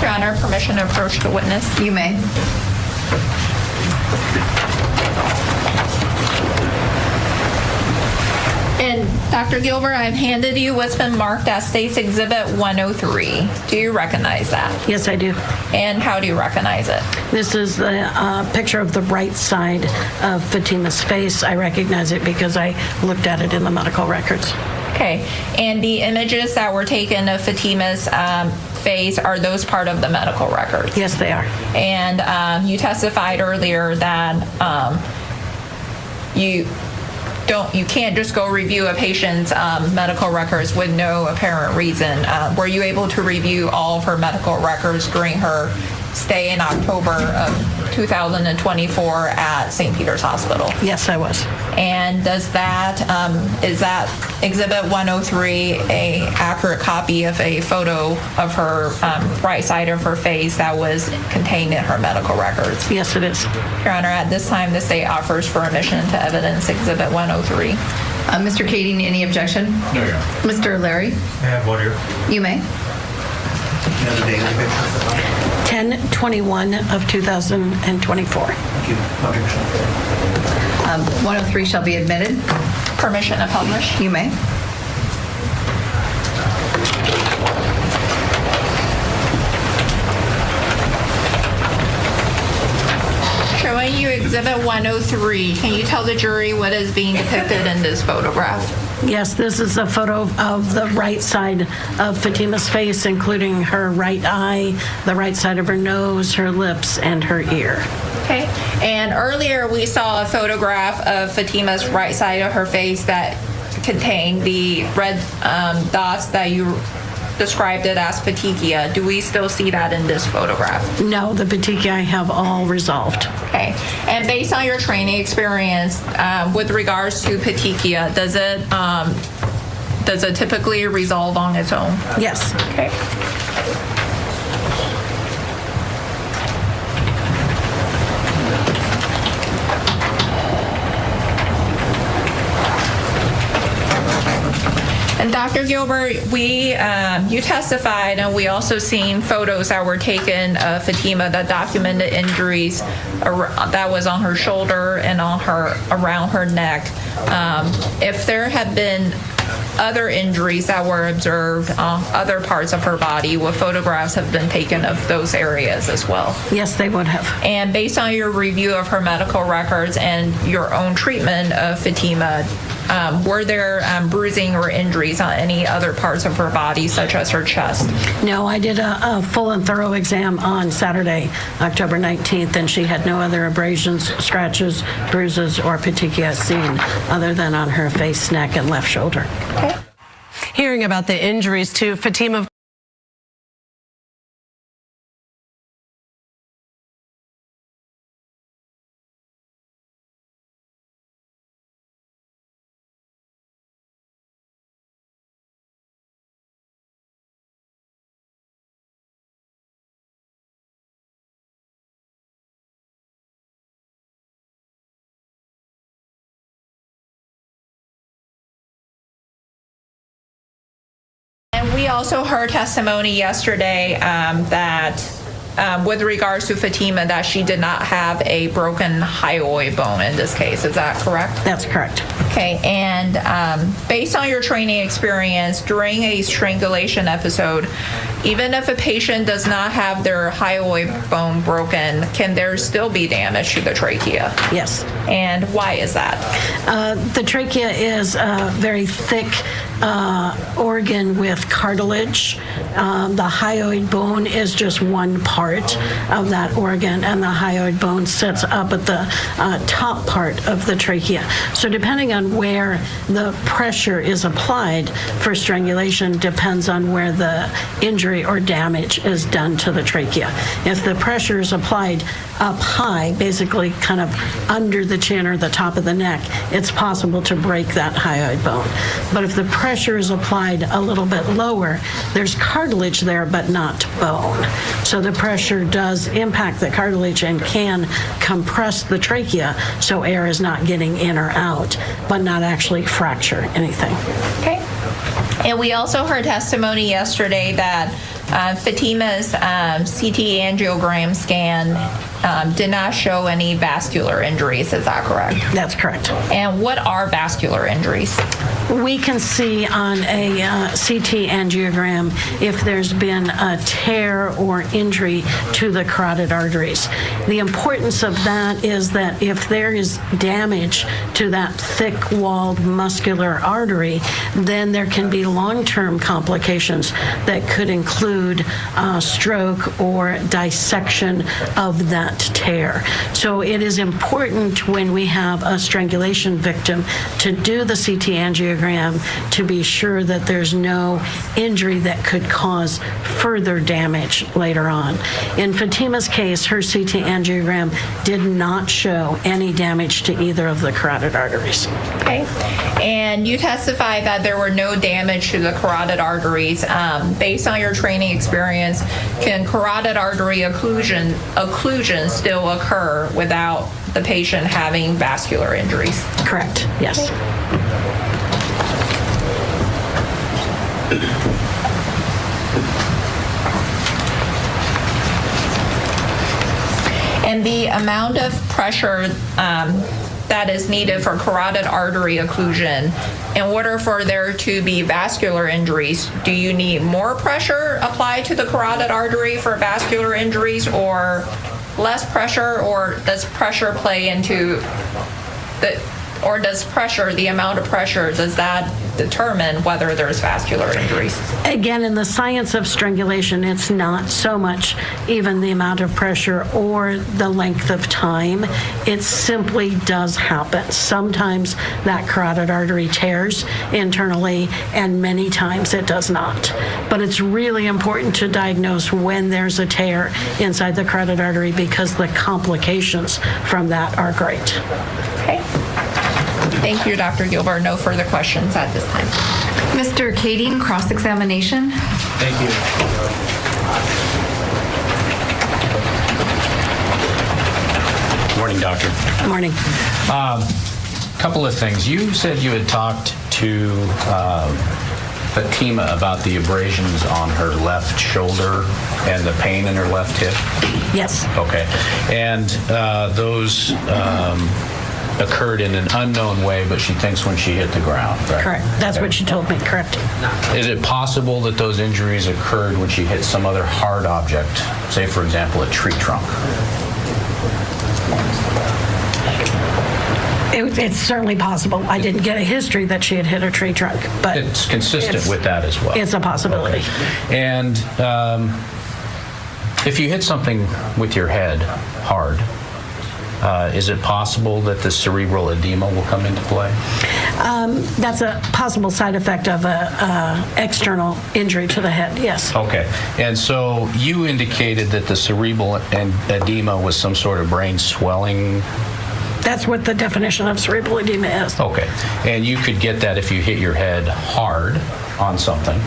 Your Honor, permission to approach the witness? You may. And Dr. Gilbert, I've handed you what's been marked as State's Exhibit 103. Do you recognize that? Yes, I do. And how do you recognize it? This is the picture of the right side of Fatima's face. I recognize it because I looked at it in the medical records. Okay. And the images that were taken of Fatima's face, are those part of the medical records? Yes, they are. And you testified earlier that you can't just go review a patient's medical records with no apparent reason. Were you able to review all of her medical records during her stay in October of 2024 at St. Peter's Hospital? Yes, I was. And does that, is that Exhibit 103 a accurate copy of a photo of her right side of her face that was contained in her medical records? Yes, it is. Your Honor, at this time, the state offers for admission to evidence Exhibit 103. Mr. Kading, any objection? No, Your Honor. Mr. Liry? I have one here. You may. Another daily picture. 10/21 of 2024. Thank you. Objection. 103 shall be admitted. Permission to publish? You may. Showing you Exhibit 103, can you tell the jury what is being depicted in this photograph? Yes, this is a photo of the right side of Fatima's face, including her right eye, the right side of her nose, her lips, and her ear. Okay. And earlier we saw a photograph of Fatima's right side of her face that contained the red dots that you described it as petechia. Do we still see that in this photograph? No, the petechia I have all resolved. Okay. And based on your training experience, with regards to petechia, does it typically resolve on its own? Yes. Okay. And Dr. Gilbert, you testified, and we also seen photos that were taken of Fatima that documented injuries that was on her shoulder and around her neck. If there had been other injuries that were observed on other parts of her body, would photographs have been taken of those areas as well? Yes, they would have. And based on your review of her medical records and your own treatment of Fatima, were there bruising or injuries on any other parts of her body, such as her chest? No, I did a full and thorough exam on Saturday, October 19th, and she had no other abrasions, scratches, bruises, or petechia seen other than on her face, neck, and left shoulder. Okay. Hearing about the injuries to Fatima. And we also heard testimony yesterday that with regards to Fatima, that she did not have a broken hyoid bone in this case. Is that correct? That's correct. Okay, and based on your training experience during a strangulation episode, even if a patient does not have their hyoid bone broken, can there still be damage to the trachea? Yes. And why is that? The trachea is a very thick organ with cartilage. The hyoid bone is just one part of that organ, and the hyoid bone sits up at the top part of the trachea. So depending on where the pressure is applied for strangulation depends on where the injury or damage is done to the trachea. If the pressure is applied up high, basically kind of under the chin or the top of the neck, it's possible to break that hyoid bone. But if the pressure is applied a little bit lower, there's cartilage there but not bone. So the pressure does impact the cartilage and can compress the trachea so air is not getting in or out, but not actually fracture anything. Okay. And we also heard testimony yesterday that Fatima's CT angiogram scan did not show any vascular injuries. Is that correct? That's correct. And what are vascular injuries? We can see on a CT angiogram if there's been a tear or injury to the carotid arteries. The importance of that is that if there is damage to that thick-walled muscular artery, then there can be long-term complications that could include stroke or dissection of that tear. So it is important when we have a strangulation victim to do the CT angiogram to be sure that there's no injury that could cause further damage later on. In Fatima's case, her CT angiogram did not show any damage to either of the carotid arteries. Okay. And you testified that there were no damage to the carotid arteries. Based on your training experience, can carotid artery occlusion still occur without the patient having vascular injuries? Correct, yes. And the amount of pressure that is needed for carotid artery occlusion, in order for there to be vascular injuries, do you need more pressure applied to the carotid artery for vascular injuries, or less pressure, or does pressure play into the amount of pressure, does that determine whether there's vascular injuries? Again, in the science of strangulation, it's not so much even the amount of pressure or the length of time. It simply does happen. Sometimes that carotid artery tears internally, and many times it does not. But it's really important to diagnose when there's a tear inside the carotid artery, because the complications from that are great. Okay. Thank you, Dr. Gilbert. No further questions at this time. Mr. Kading, cross-examination. Thank you. Morning, doctor. Morning. Couple of things. You said you had talked to Fatima about the abrasions on her left shoulder and the pain in her left hip? Yes. Okay. And those occurred in an unknown way, but she thinks when she hit the ground, right? Correct. That's what she told me. Correct. Is it possible that those injuries occurred when she hit some other hard object, say, for example, a tree trunk? It's certainly possible. I didn't get a history that she had hit a tree trunk, but it's consistent with that as well. It's a possibility. Okay. And if you hit something with your head hard, is it possible that the cerebral edema will come into play? That's a possible side effect of an external injury to the head, yes. Okay. And so you indicated that the cerebral edema was some sort of brain swelling. That's what the definition of cerebral edema is. Okay. And you could get that if you hit your head hard on something.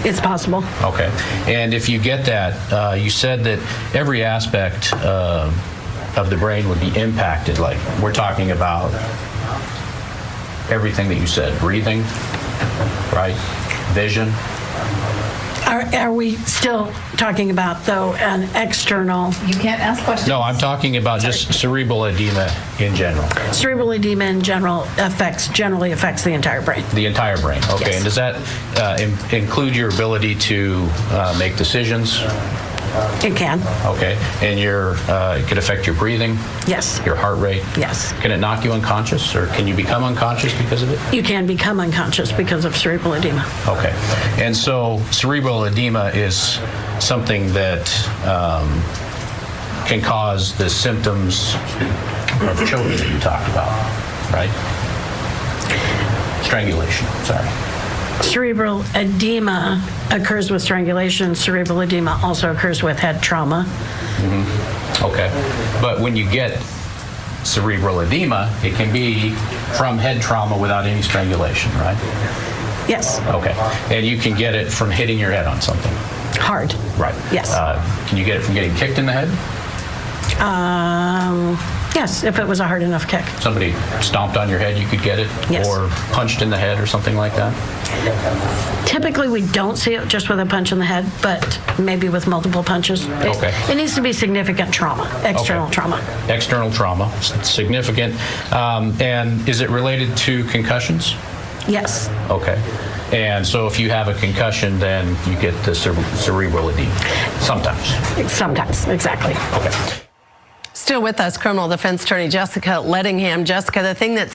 It's possible. Okay. And if you get that, you said that every aspect of the brain would be impacted. Like, we're talking about everything that you said, breathing, right? Vision. Are we still talking about, though, an external? You can't ask questions. No, I'm talking about just cerebral edema in general. Cerebral edema in general generally affects the entire brain. The entire brain, okay. Yes. And does that include your ability to make decisions? It can. Okay. And it could affect your breathing? Yes. Your heart rate? Yes. Can it knock you unconscious, or can you become unconscious because of it? You can become unconscious because of cerebral edema. Okay. And so cerebral edema is something that can cause the symptoms of choking that you talked about, right? Strangulation, sorry. Cerebral edema occurs with strangulation. Cerebral edema also occurs with head trauma. Mm-hmm. Okay. But when you get cerebral edema, it can be from head trauma without any strangulation, right? Yes. Okay. And you can get it from hitting your head on something? Hard. Right. Yes. Can you get it from getting kicked in the head? Yes, if it was a hard enough kick. Somebody stomped on your head, you could get it? Yes. Or punched in the head or something like that? Typically, we don't see it just with a punch in the head, but maybe with multiple punches. Okay. It needs to be significant trauma, external trauma. External trauma, significant. And is it related to concussions? Yes. Okay. And so if you have a concussion, then you get the cerebral edema? Sometimes. Sometimes, exactly. Okay. Still with us, criminal defense attorney Jessica Lettingham. Jessica, the thing that's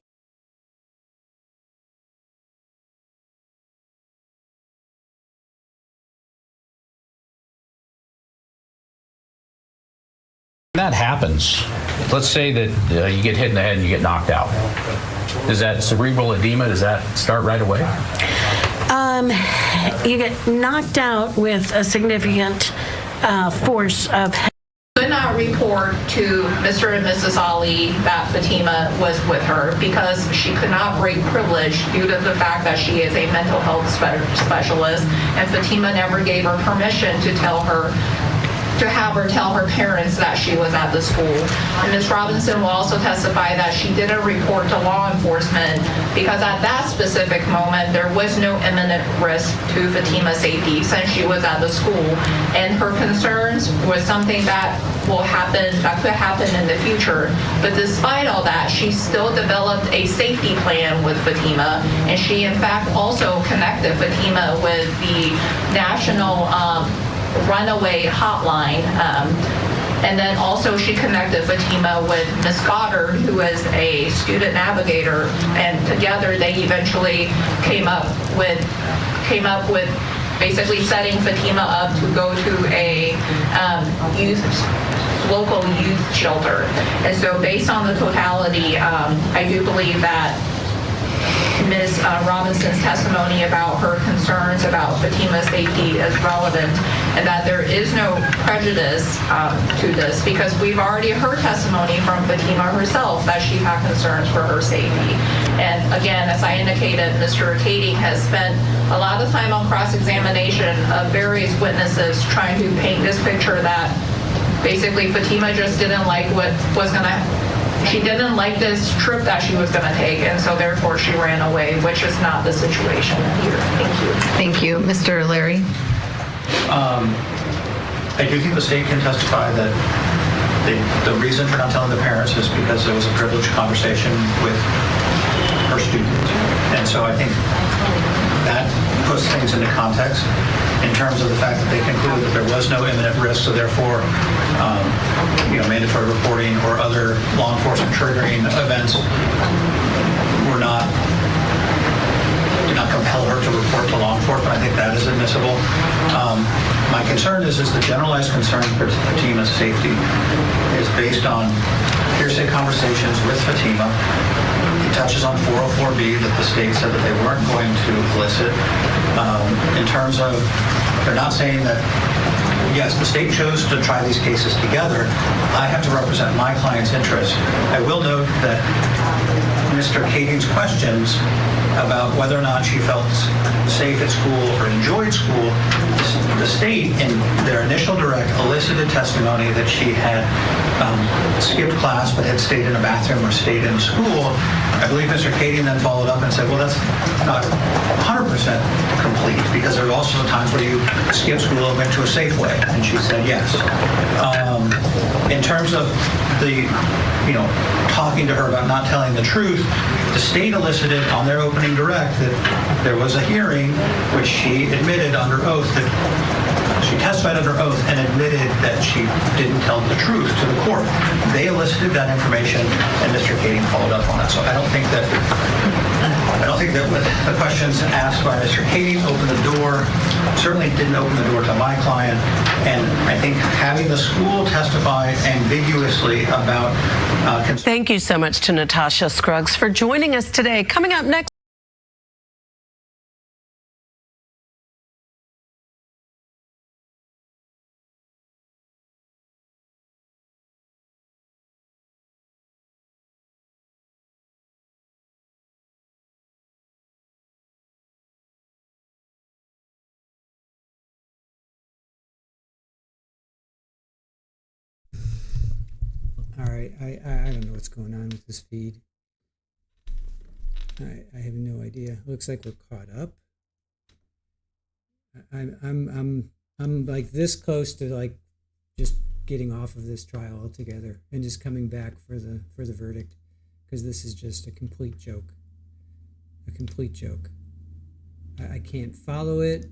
that happens, let's say that you get hit in the head and you get knocked out. Does that cerebral edema, does that start right away? You get knocked out with a significant force of Could not report to Mr. and Mrs. Ali that Fatima was with her because she could not break privilege due to the fact that she is a mental health specialist, and Fatima never gave her permission to have her tell her parents that she was at the school. And Ms. Robinson will also testify that she didn't report to law enforcement because at that specific moment there was no imminent risk to Fatima's safety since she was at the school, and her concerns was something that could happen in the future. But despite all that, she still developed a safety plan with Fatima, and she in fact also connected Fatima with the national runaway hotline, and then also she connected Fatima with Ms. Goddard, who is a student navigator, and together they eventually came up with basically setting Fatima up to go to a local youth shelter. And so based on the totality, I do believe that Ms. Robinson's testimony about her concerns about Fatima's safety is relevant, and that there is no prejudice to this because we've already heard testimony from Fatima herself that she had concerns for her safety. And again, as I indicated, Mr. Kading has spent a lot of time on cross-examination of various witnesses trying to paint this picture that basically Fatima just didn't like she didn't like this trip that she was going to take, and so therefore she ran away, which is not the situation here. Thank you. Thank you. Mr. Liry? I do think the state can testify that the reason for not telling the parents is because there was a privileged conversation with her student. And so I think that puts things into context in terms of the fact that they concluded that there was no imminent risk, so therefore mandatory reporting or other law enforcement triggering events did not compel her to report to law enforcement. I think that is admissible. My concern is the generalized concern for Fatima's safety is based on hearsay conversations with Fatima. It touches on 404B that the state said that they weren't going to elicit. In terms of, they're not saying that, yes, the state chose to try these cases together. I have to represent my client's interests. I will note that Mr. Kading's questions about whether or not she felt safe at school or enjoyed school, the state in their initial direct elicited testimony that she had skipped class but had stayed in a bathroom or stayed in school, I believe Mr. Kading then followed up and said, well, that's not 100% complete, because there are also times where you skipped school and went to a Safeway, and she said yes. In terms of the, talking to her about not telling the truth, the state elicited on their opening direct that there was a hearing which she admitted under oath that she testified under oath and admitted that she didn't tell the truth to the court. They elicited that information, and Mr. Kading followed up on it. So I don't think that the questions asked by Mr. Kading opened the door. Certainly didn't open the door to my client. And I think having the school testify ambiguously about. Thank you so much to Natasha Scruggs for joining us today. Coming up next. All right, I don't know what's going on with this feed. I have no idea. Looks like we're caught up. I'm like this close to like just getting off of this trial altogether and just coming back for the verdict, because this is just a complete joke. A complete joke. I can't follow it.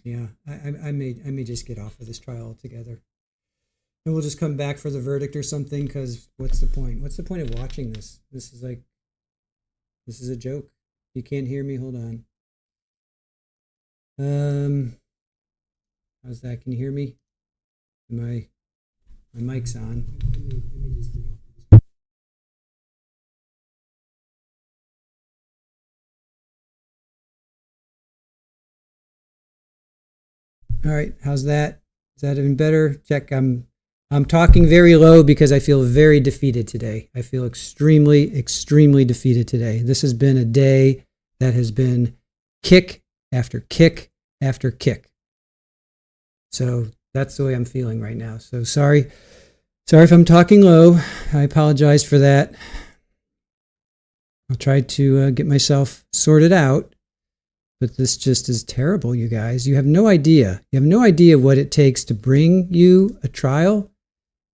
Yeah, I may just get off of this trial altogether, and we'll just come back for the verdict or something. Because what's the point? What's the point of watching this? This is a joke. You can't hear me. Hold on. How's that? Can you hear me? My mic's on. All right, how's that? Is that even better? Check. I'm talking very low because I feel very defeated today. I feel extremely, extremely defeated today. This has been a day that has been kick after kick after kick. So that's the way I'm feeling right now. So sorry if I'm talking low. I apologize for that. I'll try to get myself sorted out. But this just is terrible, you guys. You have no idea. You have no idea what it takes to bring you a trial.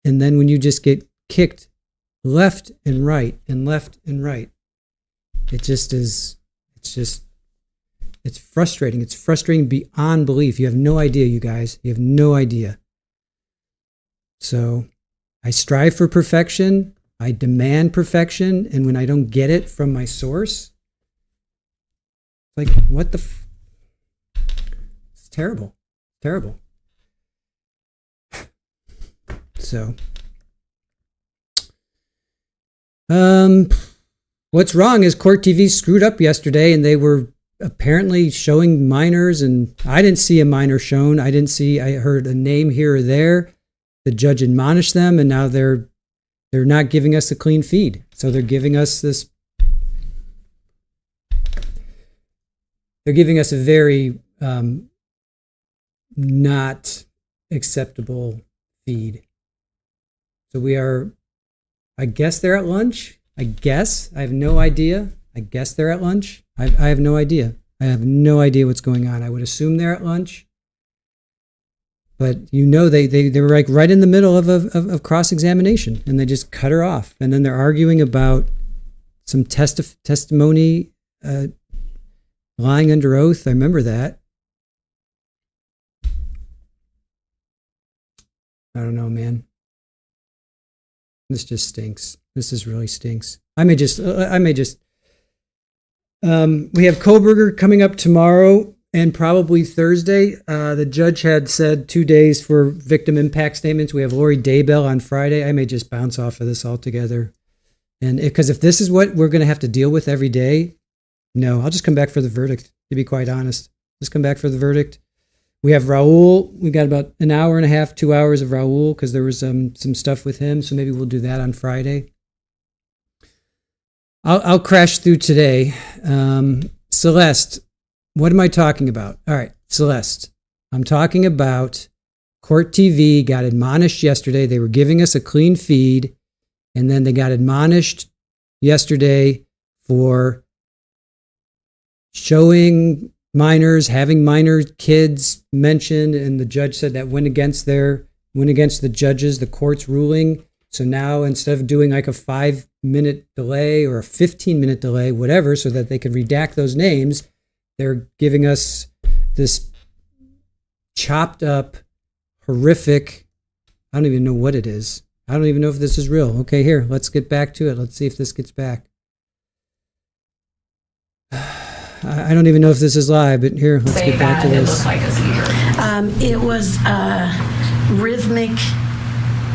And then when you just get kicked left and right and left and right, it just is, it's frustrating. It's frustrating beyond belief. You have no idea, you guys. You have no idea. So I strive for perfection. I demand perfection. And when I don't get it from my source, like, what the it's terrible. Terrible. So, what's wrong is Court TV screwed up yesterday, and they were apparently showing minors, and I didn't see a minor shown. I heard a name here or there. The judge admonished them, and now they're not giving us a clean feed. So they're giving us this. They're giving us a very not acceptable feed. So we are, I guess they're at lunch. I guess. I have no idea. I guess they're at lunch. I have no idea. I have no idea what's going on. I would assume they're at lunch. But they were like right in the middle of cross-examination, and they just cut her off. And then they're arguing about some testimony, lying under oath. I remember that. I don't know, man. This just stinks. This just really stinks. We have Koberger coming up tomorrow and probably Thursday. The judge had said 2 days for victim impact statements. We have Lori Daybell on Friday. I may just bounce off of this altogether. And because if this is what we're going to have to deal with every day, no, I'll just come back for the verdict, to be quite honest. Just come back for the verdict. We have Raul. We got about an hour and a half, 2 hours of Raul because there was some stuff with him. So maybe we'll do that on Friday. I'll crash through today. Celeste, what am I talking about? All right, Celeste. I'm talking about Court TV got admonished yesterday. They were giving us a clean feed, and then they got admonished yesterday for showing minors, having minor kids mentioned, and the judge said that went against the judges, the court's ruling. So now instead of doing like a 5-minute delay or a 15-minute delay, whatever, so that they could redact those names, they're giving us this chopped up, horrific, I don't even know what it is. I don't even know if this is real. Okay, here, let's get back to it. Let's see if this gets back. I don't even know if this is live, but here, let's get back to this. It looked like a seizure. It was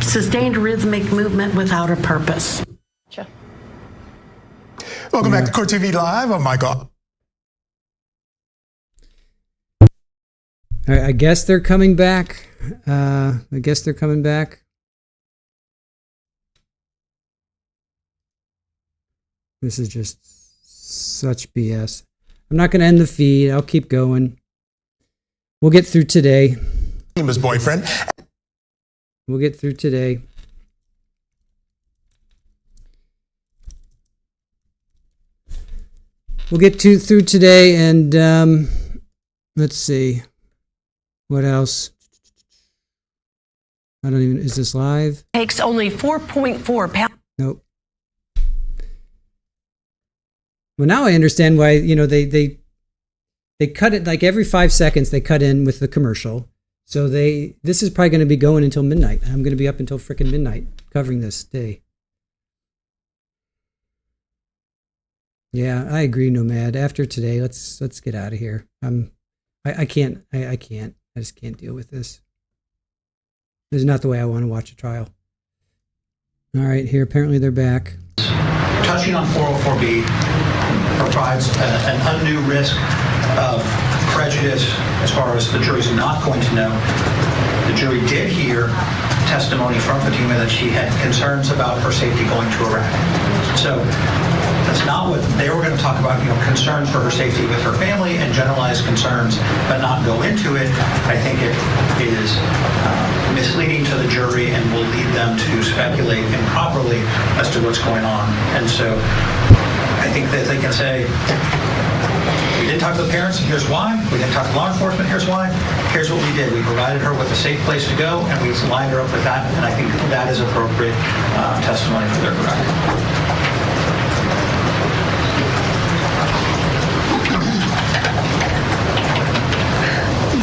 sustained rhythmic movement without a purpose. Welcome back to Court TV Live. I'm Michael. I guess they're coming back. This is just such BS. I'm not going to end the feed. I'll keep going. We'll get through today. His boyfriend. We'll get through today. We'll get through today, and let's see. What else? I don't even, is this live? Takes only 4.4 pounds. Nope. Well, now I understand why, they cut it like every 5 seconds they cut in with the commercial. So this is probably going to be going until midnight. I'm going to be up until frickin' midnight covering this day. Yeah, I agree, Nomad. After today, let's get out of here. I can't. I just can't deal with this. This is not the way I want to watch a trial. All right, here, apparently they're back. Touching on 404B provides an undue risk of prejudice as far as the jury's not going to know. The jury did hear testimony from Fatima that she had concerns about her safety going to Iraq. So that's not what they were going to talk about, concerns for her safety with her family and generalized concerns, but not go into it. I think it is misleading to the jury and will lead them to speculate improperly as to what's going on. And so I think that they can say, we didn't talk to the parents, and here's why. We didn't talk to law enforcement, here's why. Here's what we did. We provided her with a safe place to go, and we lined her up with that, and I think that is appropriate testimony for their record.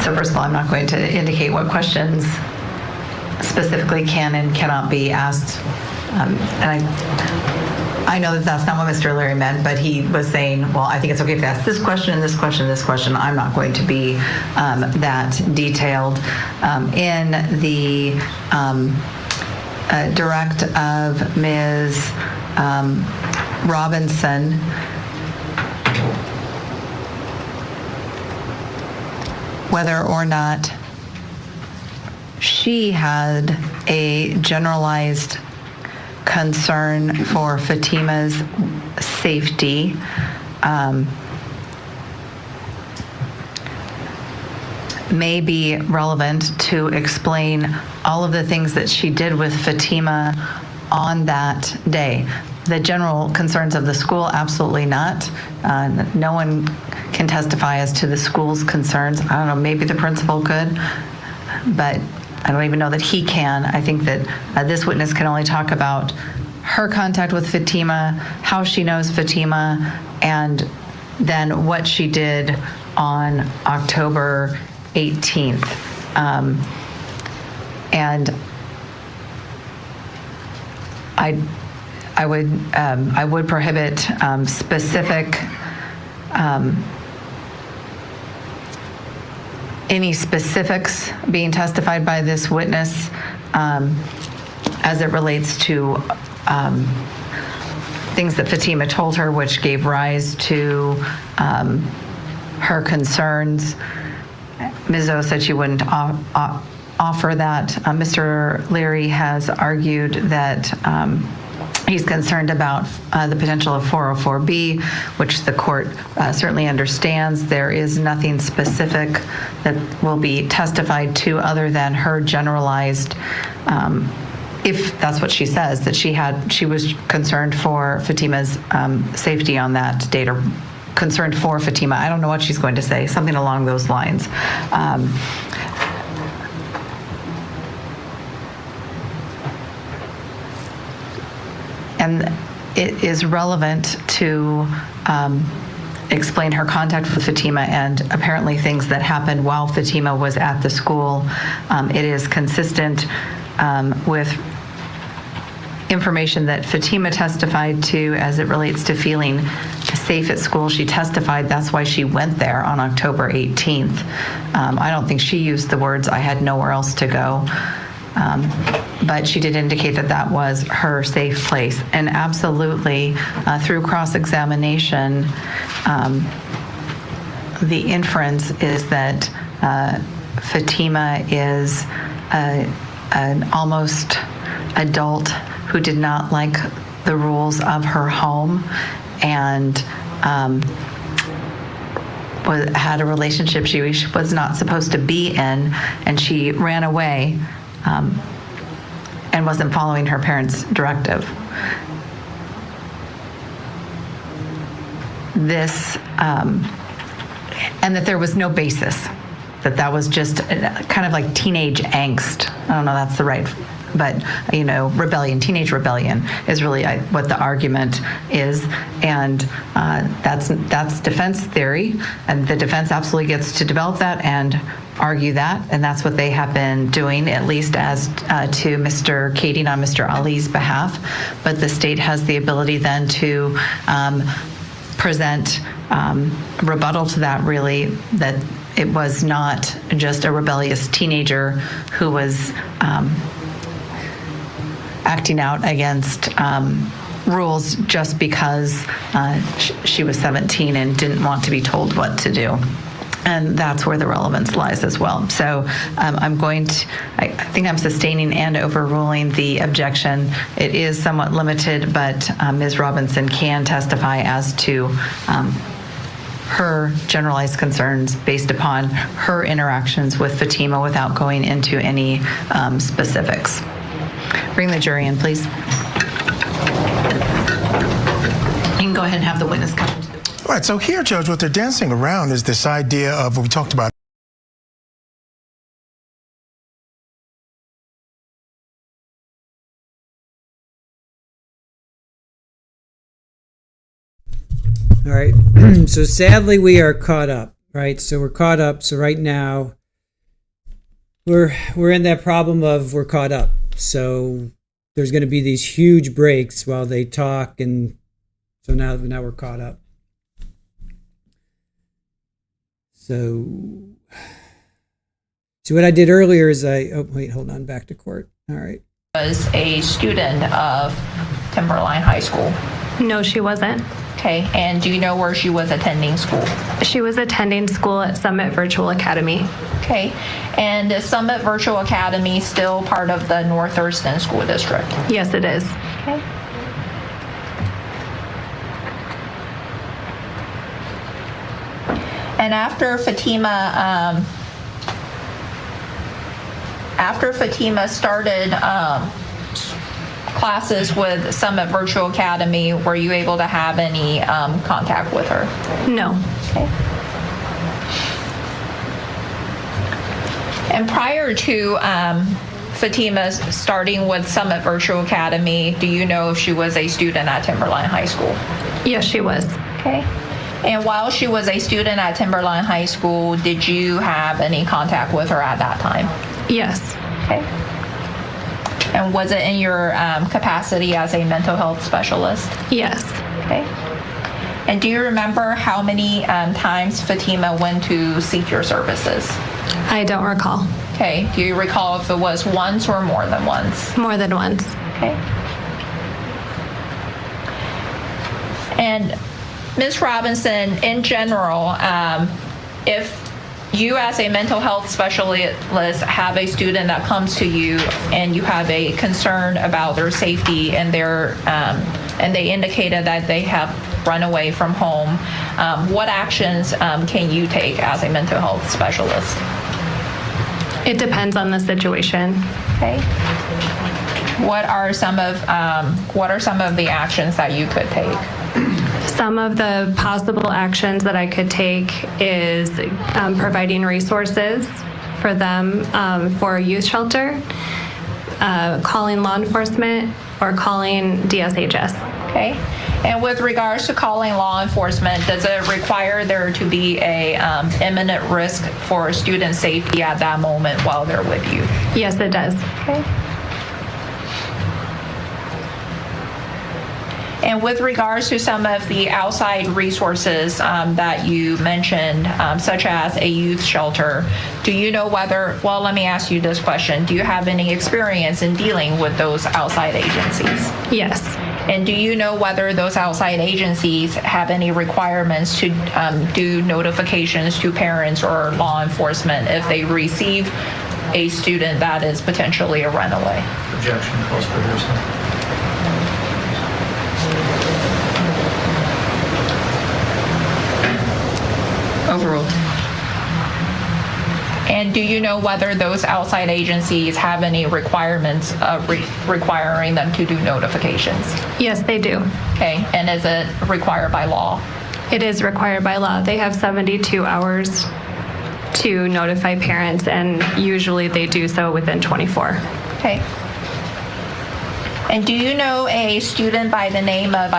So first of all, I'm not going to indicate what questions specifically can and cannot be asked. And I know that that's not what Mr. Liry meant, but he was saying, well, I think it's okay if they ask this question and this question and this question. I'm not going to be that detailed. In the direct of Ms. Robinson, whether or not she had a generalized concern for Fatima's safety. May be relevant to explain all of the things that she did with Fatima on that day. The general concerns of the school, absolutely not. No one can testify as to the school's concerns. I don't know, maybe the principal could, but I don't even know that he can. I think that this witness can only talk about her contact with Fatima, how she knows Fatima, and then what she did on October 18th. And I would prohibit specific any specifics being testified by this witness as it relates to things that Fatima told her, which gave rise to her concerns. Ms. O said she wouldn't offer that. Mr. Liry has argued that He's concerned about the potential of 404B, which the court certainly understands. There is nothing specific that will be testified to other than her generalized, if that's what she says, that she was concerned for Fatima's safety on that date, or concerned for Fatima. I don't know what she's going to say, something along those lines. And it is relevant to explain her contact with Fatima and apparently things that happened while Fatima was at the school. It is consistent with information that Fatima testified to as it relates to feeling safe at school. She testified that's why she went there on October 18th. I don't think she used the words, "I had nowhere else to go." But she did indicate that that was her safe place. And absolutely, through cross-examination, the inference is that Fatima is an almost adult who did not like the rules of her home and had a relationship she was not supposed to be in, and she ran away and wasn't following her parents' directive. This, and that there was no basis, that was just kind of like teenage angst. I don't know if that's the right, but rebellion, teenage rebellion is really what the argument is, and that's defense theory, and the defense absolutely gets to develop that and argue that, and that's what they have been doing, at least as to Mr. Kading on Mr. Ali's behalf. But the state has the ability then to present rebuttal to that, really, that it was not just a rebellious teenager who was acting out against rules just because she was 17 and didn't want to be told what to do. And that's where the relevance lies as well. So I think I'm sustaining and overruling the objection. It is somewhat limited, but Ms. Robinson can testify as to her generalized concerns based upon her interactions with Fatima without going into any specifics. Bring the jury in, please. You can go ahead and have the witness come. All right, so here, Judge, what they're dancing around is this idea of what we talked about. All right, so sadly we are caught up, right? So we're caught up. So right now we're in that problem of we're caught up. So there's going to be these huge breaks while they talk, and so now we're caught up. So what I did earlier is hold on, back to court. All right. Was a student of Timberline High School. No, she wasn't. Okay, and do you know where she was attending school? She was attending school at Summit Virtual Academy. Okay, and is Summit Virtual Academy still part of the North Thurston School District? Yes, it is. Okay. And after Fatima started classes with Summit Virtual Academy, were you able to have any contact with her? No. Okay. And prior to Fatima starting with Summit Virtual Academy, do you know if she was a student at Timberline High School? Yes, she was. Okay. And while she was a student at Timberline High School, did you have any contact with her at that time? Yes. Okay. And was it in your capacity as a mental health specialist? Yes. Okay. And do you remember how many times Fatima went to seek your services? I don't recall. Okay. Do you recall if it was once or more than once? More than once. Okay. And Ms. Robinson, in general, if you as a mental health specialist have a student that comes to you and you have a concern about their safety and and they indicated that they have run away from home, what actions can you take as a mental health specialist? It depends on the situation. Okay. What are some of the actions that you could take? Some of the possible actions that I could take is providing resources for them for a youth shelter, calling law enforcement, or calling DSHS. Okay. And with regards to calling law enforcement, does it require there to be a imminent risk for student safety at that moment while they're with you? Yes, it does. Okay. And with regards to some of the outside resources that you mentioned, such as a youth shelter, do you know whether, well, let me ask you this question. Do you have any experience in dealing with those outside agencies? Yes. And do you know whether those outside agencies have any requirements to do notifications to parents or law enforcement if they receive a student that is potentially a runaway? Objection, close for hearsay. Overruled. And do you know whether those outside agencies have any requirements requiring them to do notifications? Yes, they do. Okay, and is it required by law? It is required by law. They have 72 hours to notify parents, and usually they do so within 24. Okay. And do you know a student by the name of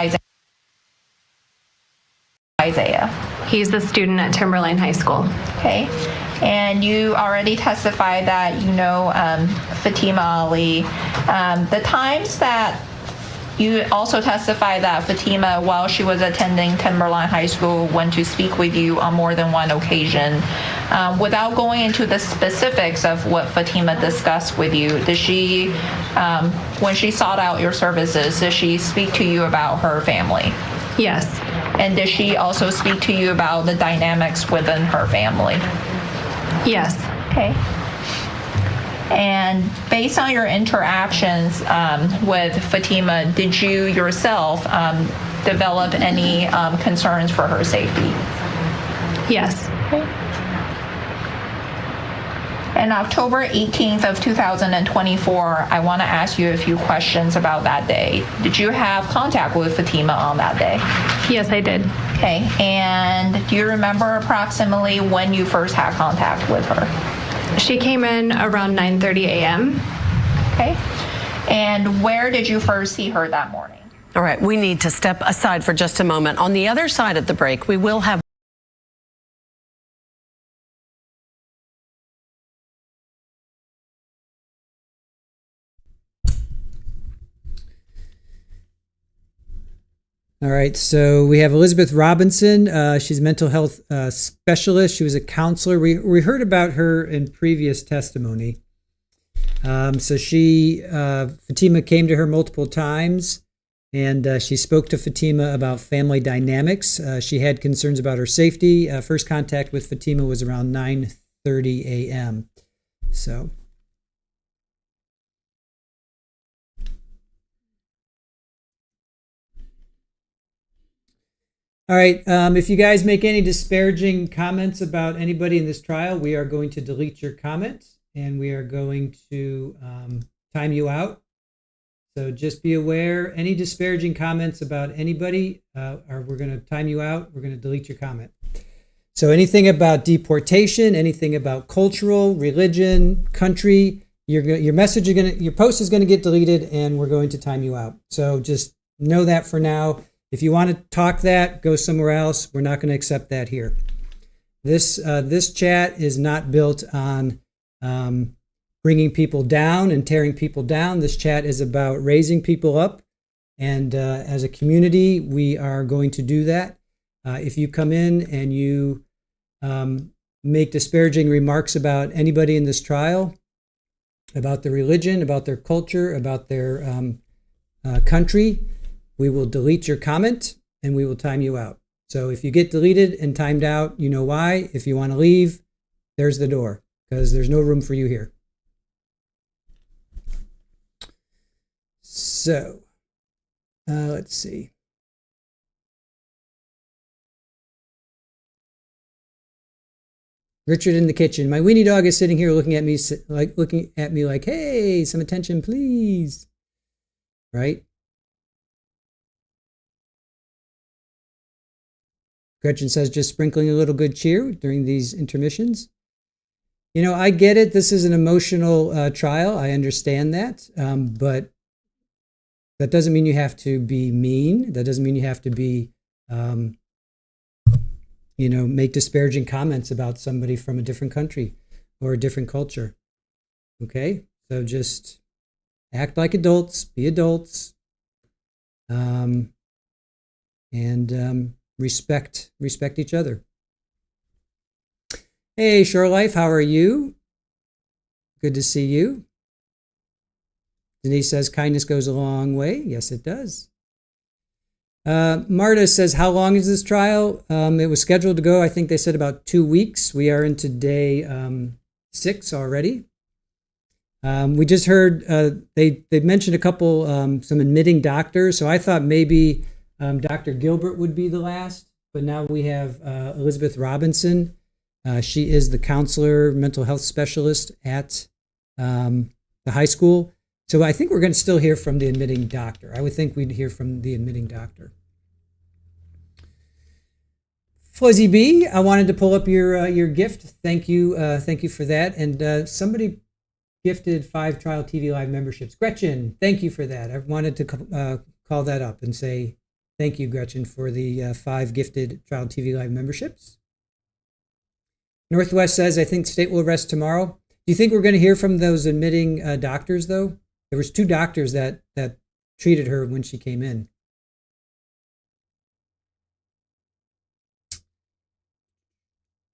Isaiah? He's a student at Timberline High School. Okay. And you already testified that you know Fatima Ali. The times that you also testified that Fatima, while she was attending Timberline High School, went to speak with you on more than one occasion. Without going into the specifics of what Fatima discussed with you, did she, when she sought out your services, did she speak to you about her family? Yes. And did she also speak to you about the dynamics within her family? Yes. Okay. And based on your interactions with Fatima, did you yourself develop any concerns for her safety? Yes. Okay. And October 18th of 2024, I want to ask you a few questions about that day. Did you have contact with Fatima on that day? Yes, I did. Okay. And do you remember approximately when you first had contact with her? She came in around 9:30 a.m. Okay. And where did you first see her that morning? All right, we need to step aside for just a moment. On the other side of the break, we will have All right, so we have Elizabeth Robinson. She's a mental health specialist. She was a counselor. We heard about her in previous testimony. So Fatima came to her multiple times, and she spoke to Fatima about family dynamics. She had concerns about her safety. First contact with Fatima was around 9:30 a.m. So. All right, if you guys make any disparaging comments about anybody in this trial, we are going to delete your comments and we are going to time you out. So just be aware, any disparaging comments about anybody, we're going to time you out. We're going to delete your comment. So anything about deportation, anything about cultural, religion, country, your message, your post is going to get deleted and we're going to time you out. So just know that for now. If you want to talk that, go somewhere else. We're not going to accept that here. This chat is not built on bringing people down and tearing people down. This chat is about raising people up. And as a community, we are going to do that. If you come in and you make disparaging remarks about anybody in this trial, about their religion, about their culture, about their country, we will delete your comment and we will time you out. So if you get deleted and timed out, you know why. If you want to leave, there's the door, because there's no room for you here. So, let's see. Richard in the kitchen. My weenie dog is sitting here looking at me like, hey, some attention, please. Right? Gretchen says, just sprinkling a little good cheer during these intermissions. You know, I get it. This is an emotional trial. I understand that. But that doesn't mean you have to be mean. That doesn't mean you have to be, make disparaging comments about somebody from a different country or a different culture. Okay? So just act like adults, be adults, and respect each other. Hey, Shore Life, how are you? Good to see you. Denise says kindness goes a long way. Yes, it does. Marta says, how long is this trial? It was scheduled to go, I think they said about 2 weeks. We are into day 6 already. We just heard they mentioned a couple, some admitting doctors. So I thought maybe Dr. Gilbert would be the last, but now we have Elizabeth Robinson. She is the counselor, mental health specialist at the high school. So I think we're going to still hear from the admitting doctor. I would think we'd hear from the admitting doctor. Fuzzy B, I wanted to pull up your gift. Thank you for that. And somebody gifted 5 Trial TV Live memberships. Gretchen, thank you for that. I wanted to call that up and say thank you, Gretchen, for the 5 gifted Trial TV Live memberships. Northwest says, I think state will arrest tomorrow. Do you think we're going to hear from those admitting doctors, though? There was 2 doctors that treated her when she came in.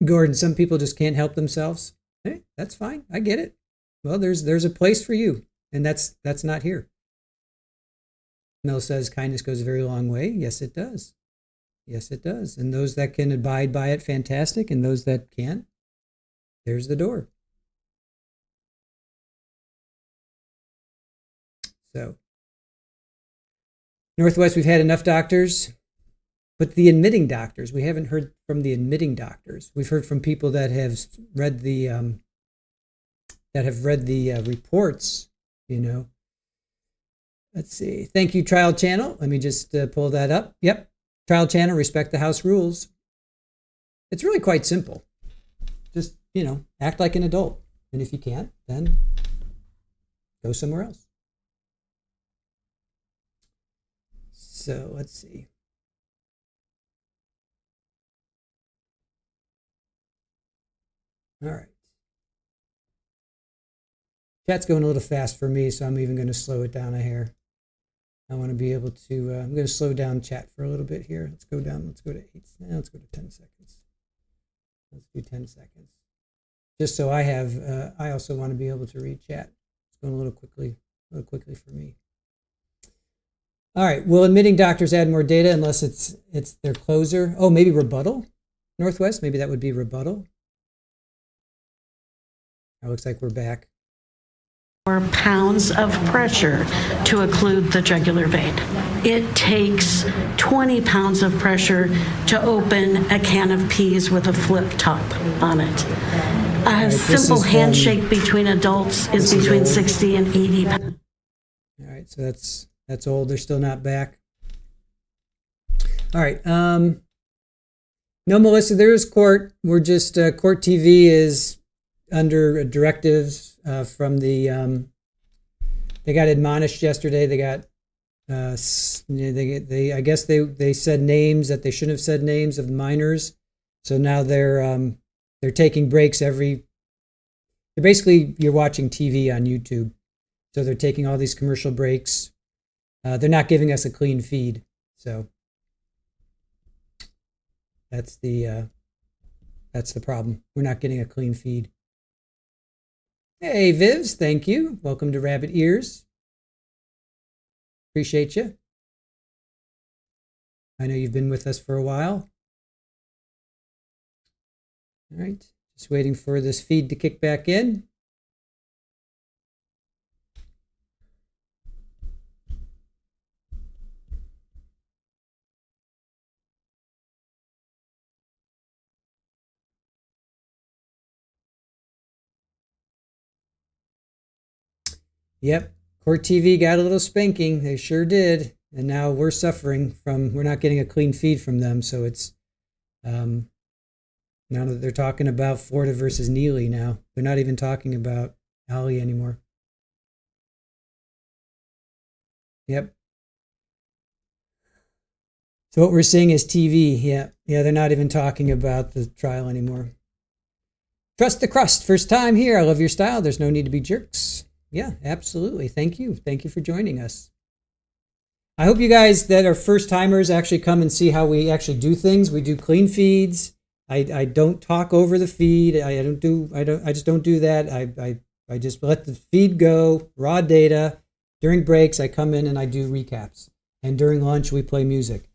Gordon, some people just can't help themselves. Hey, that's fine. I get it. Well, there's a place for you, and that's not here. Mel says kindness goes a very long way. Yes, it does. Yes, it does. And those that can abide by it, fantastic. And those that can't, there's the door. So, Northwest, we've had enough doctors, but the admitting doctors, we haven't heard from the admitting doctors. We've heard from people that have read the reports. Let's see. Thank you, Trial Channel. Let me just pull that up. Yep. Trial Channel, respect the house rules. It's really quite simple. Just, act like an adult. And if you can't, then go somewhere else. So let's see. All right. Chat's going a little fast for me, so I'm even going to slow it down a hair. I want to be able to, I'm going to slow down chat for a little bit here. Let's go down, let's go to 10 seconds. Let's do 10 seconds. Just so I have, I also want to be able to read chat. It's going a little quickly for me. All right, will admitting doctors add more data unless it's their closer? Oh, maybe rebuttal? Northwest, maybe that would be rebuttal. It looks like we're back. 4 pounds of pressure to occlude the jugular vein. It takes 20 pounds of pressure to open a can of peas with a flip top on it. A simple handshake between adults is between 60 and 80 pounds. All right, so that's old. They're still not back. All right. No, Melissa, there is court. We're just, Court TV is under directives from the, they got admonished yesterday. They got, I guess they said names that they shouldn't have said names of minors. So now they're taking breaks basically, you're watching TV on YouTube. So they're taking all these commercial breaks. They're not giving us a clean feed. So that's the problem. We're not getting a clean feed. Hey, Vivs, thank you. Welcome to Rabbit Ears. Appreciate you. I know you've been with us for a while. All right, Just waiting for this feed to kick back in. Yep, Court TV got a little spanking. They sure did. And now we're suffering from, we're not getting a clean feed from them. So it's, now that they're talking about Florida versus Neely now, they're not even talking about Ali anymore. Yep. So what we're seeing is TV. Yeah, they're not even talking about the trial anymore. Trust the crust. First time here. I love your style. There's no need to be jerks. Yeah, absolutely. Thank you. Thank you for joining us. I hope you guys that are first timers actually come and see how we actually do things. We do clean feeds. I don't talk over the feed. I just don't do that. I just let the feed go, raw data. During breaks, I come in and I do recaps. And during lunch, we play music.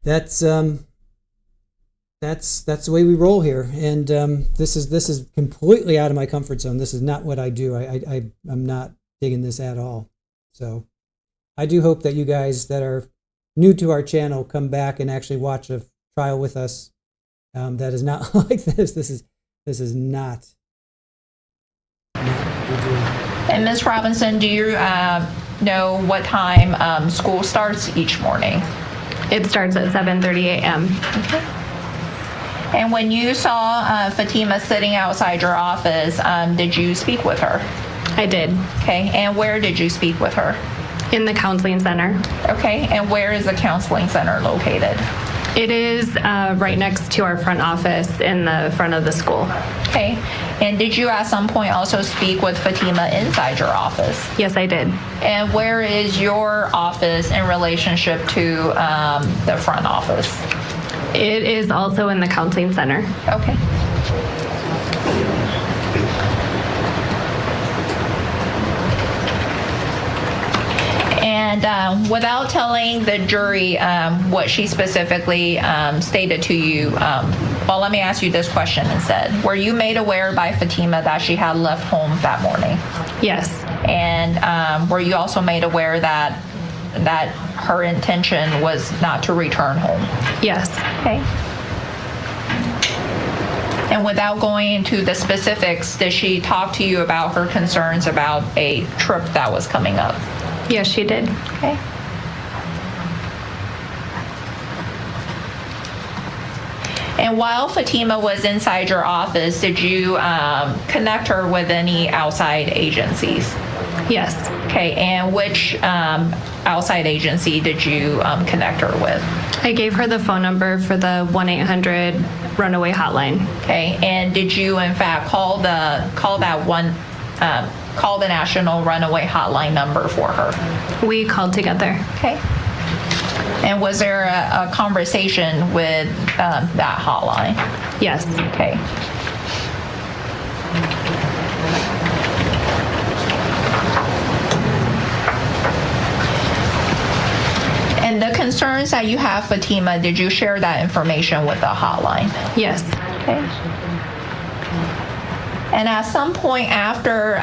That's the way we roll here. And this is completely out of my comfort zone. This is not what I do. I'm not digging this at all. So I do hope that you guys that are new to our channel come back and actually watch a trial with us. That is not like this. This is not what we do. And Ms. Robinson, do you know what time school starts each morning? It starts at 7:30 a.m. Okay. And when you saw Fatima sitting outside your office, did you speak with her? I did. Okay. And where did you speak with her? In the counseling center. Okay. And where is the counseling center located? It is right next to our front office in the front of the school. Okay. And did you at some point also speak with Fatima inside your office? Yes, I did. And where is your office in relationship to the front office? It is also in the counseling center. Okay. And without telling the jury what she specifically stated to you, well, let me ask you this question instead. Were you made aware by Fatima that she had left home that morning? Yes. And were you also made aware that her intention was not to return home? Yes. Okay. And without going into the specifics, did she talk to you about her concerns about a trip that was coming up? Yes, she did. Okay. And while Fatima was inside your office, did you connect her with any outside agencies? Yes. Okay, and which outside agency did you connect her with? I gave her the phone number for the 1-800 runaway hotline. Okay, and did you in fact call the national runaway hotline number for her? We called together. Okay. And was there a conversation with that hotline? Yes. Okay. And the concerns that you have, Fatima, did you share that information with the hotline? Yes. Okay. And at some point after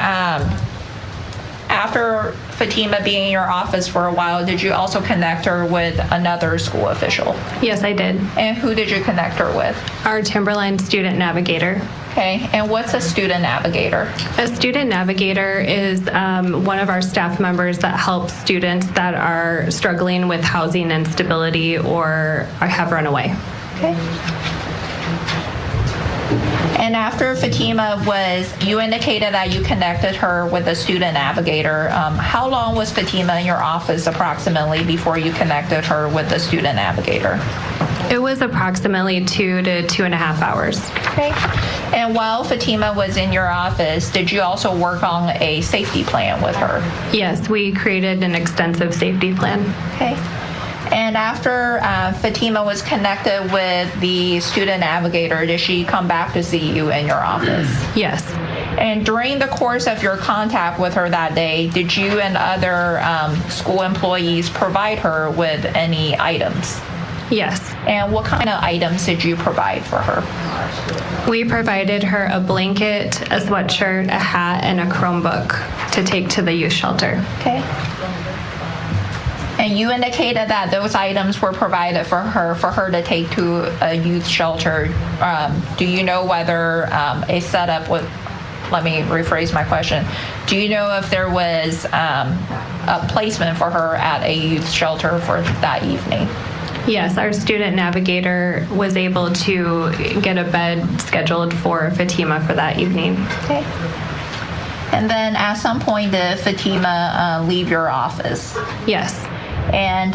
Fatima being in your office for a while, did you also connect her with another school official? Yes, I did. And who did you connect her with? Our Timberline student navigator. Okay, and what's a student navigator? A student navigator is one of our staff members that helps students that are struggling with housing instability or have run away. Okay. And after Fatima you indicated that you connected her with a student navigator. How long was Fatima in your office approximately before you connected her with the student navigator? It was approximately 2 to 2.5 hours. Okay. And while Fatima was in your office, did you also work on a safety plan with her? Yes, we created an extensive safety plan. Okay. And after Fatima was connected with the student navigator, did she come back to see you in your office? Yes. And during the course of your contact with her that day, did you and other school employees provide her with any items? Yes. And what kind of items did you provide for her? We provided her a blanket, a sweatshirt, a hat, and a Chromebook to take to the youth shelter. Okay. And you indicated that those items were provided for her to take to a youth shelter. Do you know whether a setup would, let me rephrase my question. Do you know if there was a placement for her at a youth shelter for that evening? Yes, our student navigator was able to get a bed scheduled for Fatima for that evening. Okay. And then at some point did Fatima leave your office? Yes. And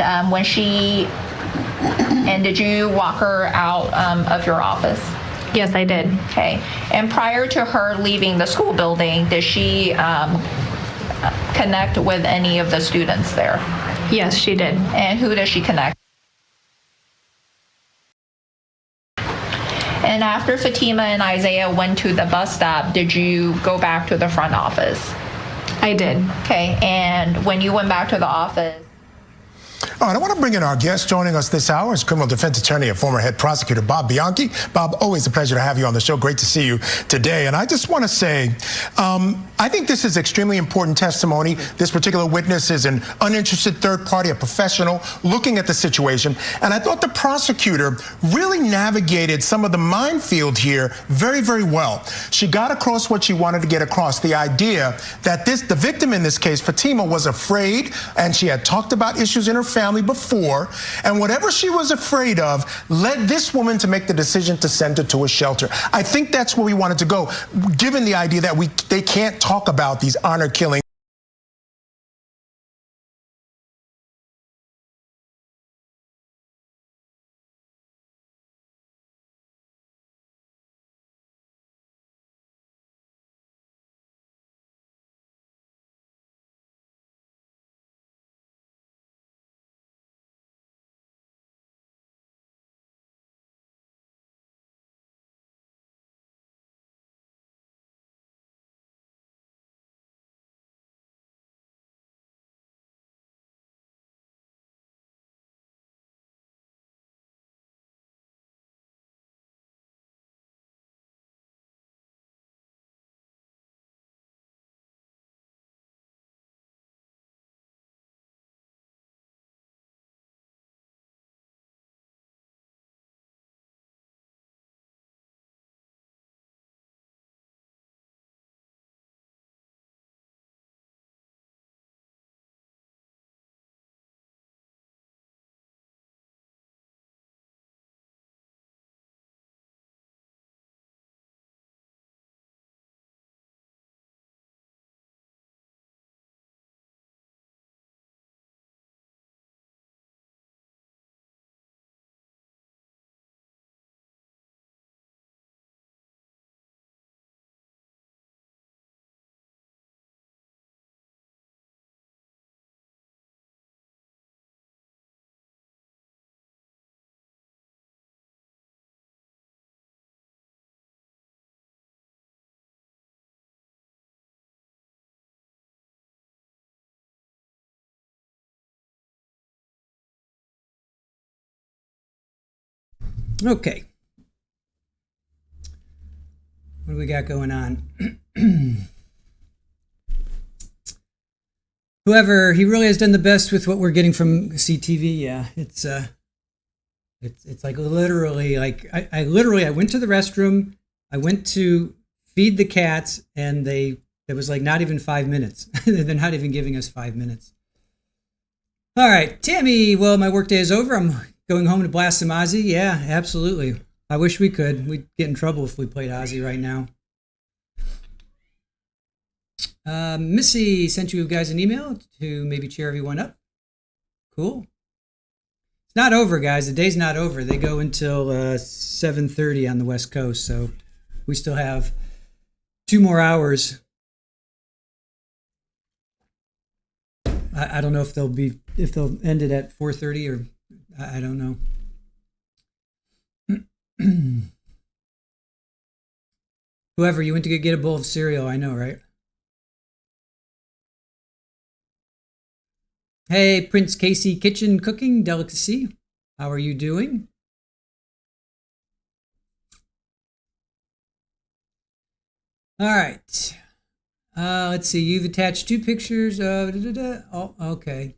did you walk her out of your office? Yes, I did. Okay. And prior to her leaving the school building, did she connect with any of the students there? Yes, she did. And who does she connect? And after Fatima and Isaiah went to the bus stop, did you go back to the front office? I did. Okay. And when you went back to the office, All right, I want to bring in our guest joining us this hour is criminal defense attorney and former head prosecutor Bob Bianchi. Bob, always a pleasure to have you on the show. Great to see you today. And I just want to say, I think this is extremely important testimony. This particular witness is an uninterested third party, a professional looking at the situation. And I thought the prosecutor really navigated some of the minefield here very, very well. She got across what she wanted to get across, the idea that the victim in this case, Fatima, was afraid, and she had talked about issues in her family before, and whatever she was afraid of led this woman to make the decision to send her to a shelter. I think that's where we wanted to go, given the idea that they can't talk about these honor killings. Okay. What do we got going on? Whoever, he really has done the best with what we're getting from CTV. Yeah, it's like literally, like I went to the restroom, I went to feed the cats, and it was like not even 5 minutes. They're not even giving us 5 minutes. All right, Tammy. Well, my workday is over. I'm going home to blast some Ozzy. Yeah, absolutely. I wish we could. We'd get in trouble if we played Ozzy right now. Missy sent you guys an email to maybe cheer everyone up. Cool. It's not over, guys. The day's not over. They go until 7:30 on the West Coast, so we still have 2 more hours. I don't know if they'll end it at 4:30 or I don't know. Whoever, you went to get a bowl of cereal, I know, right? Hey, Prince Casey Kitchen Cooking Delicacy. How are you doing? All right. Let's see. You've attached 2 pictures of. Oh, okay.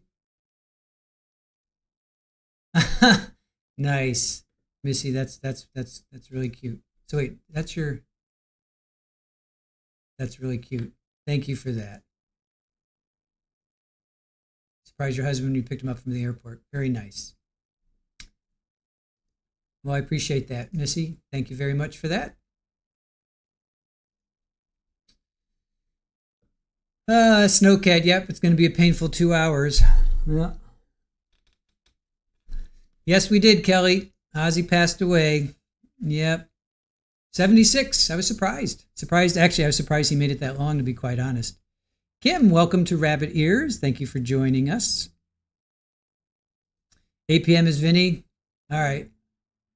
Nice, Missy. That's really cute. So wait, that's really cute. Thank you for that. Surprised your husband when you picked him up from the airport. Very nice. Well, I appreciate that, Missy. Thank you very much for that. Snowcat, yep, it's going to be a painful 2 hours. Yeah. Yes, we did, Kelly. Ozzy passed away. Yep. 76. I was surprised. Actually, I was surprised he made it that long, to be quite honest. Kim, welcome to Rabbit Ears. Thank you for joining us. 8 p.m. is Vinny. All right.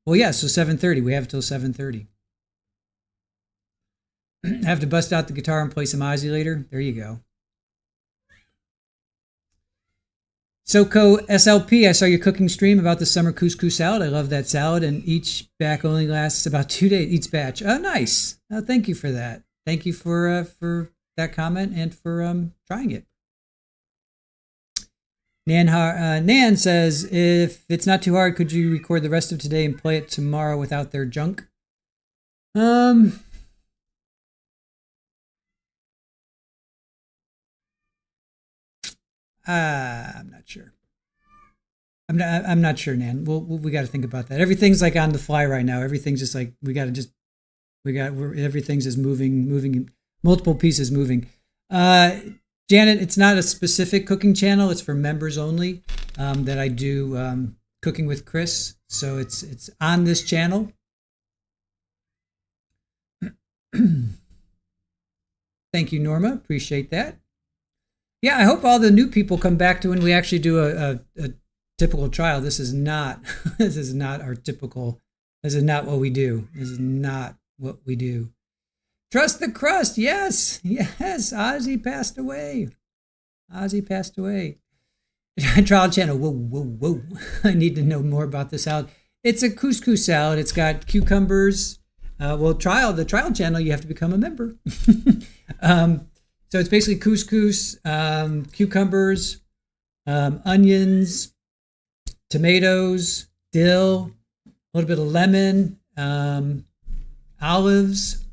Well, yeah, so 7:30. We have till 7:30. I have to bust out the guitar and play some Ozzy later. There you go. SoCo SLP, I saw your cooking stream about the summer couscous salad. I love that salad, and each batch only lasts about 2 days. Each batch. Oh, nice. Thank you for that. Thank you for that comment and for trying it. Nan says, if it's not too hard, could you record the rest of today and play it tomorrow without their junk? I'm not sure. I'm not sure, Nan. We got to think about that. Everything's like on the fly right now. Everything's just like everything's just moving, multiple pieces moving. Janet, it's not a specific cooking channel. It's for members only. That I do Cooking with Chris. So it's on this channel. Thank you, Norma. Appreciate that. Yeah, I hope all the new people come back to when we actually do a typical trial. This is not our typical. This is not what we do. This is not what we do. Trust the crust. Yes. Ozzy passed away. Trial channel. Whoa. I need to know more about the salad. It's a couscous salad. It's got cucumbers. The trial channel, you have to become a member. So it's basically couscous, cucumbers, onions, tomatoes, dill, a little bit of lemon, olives.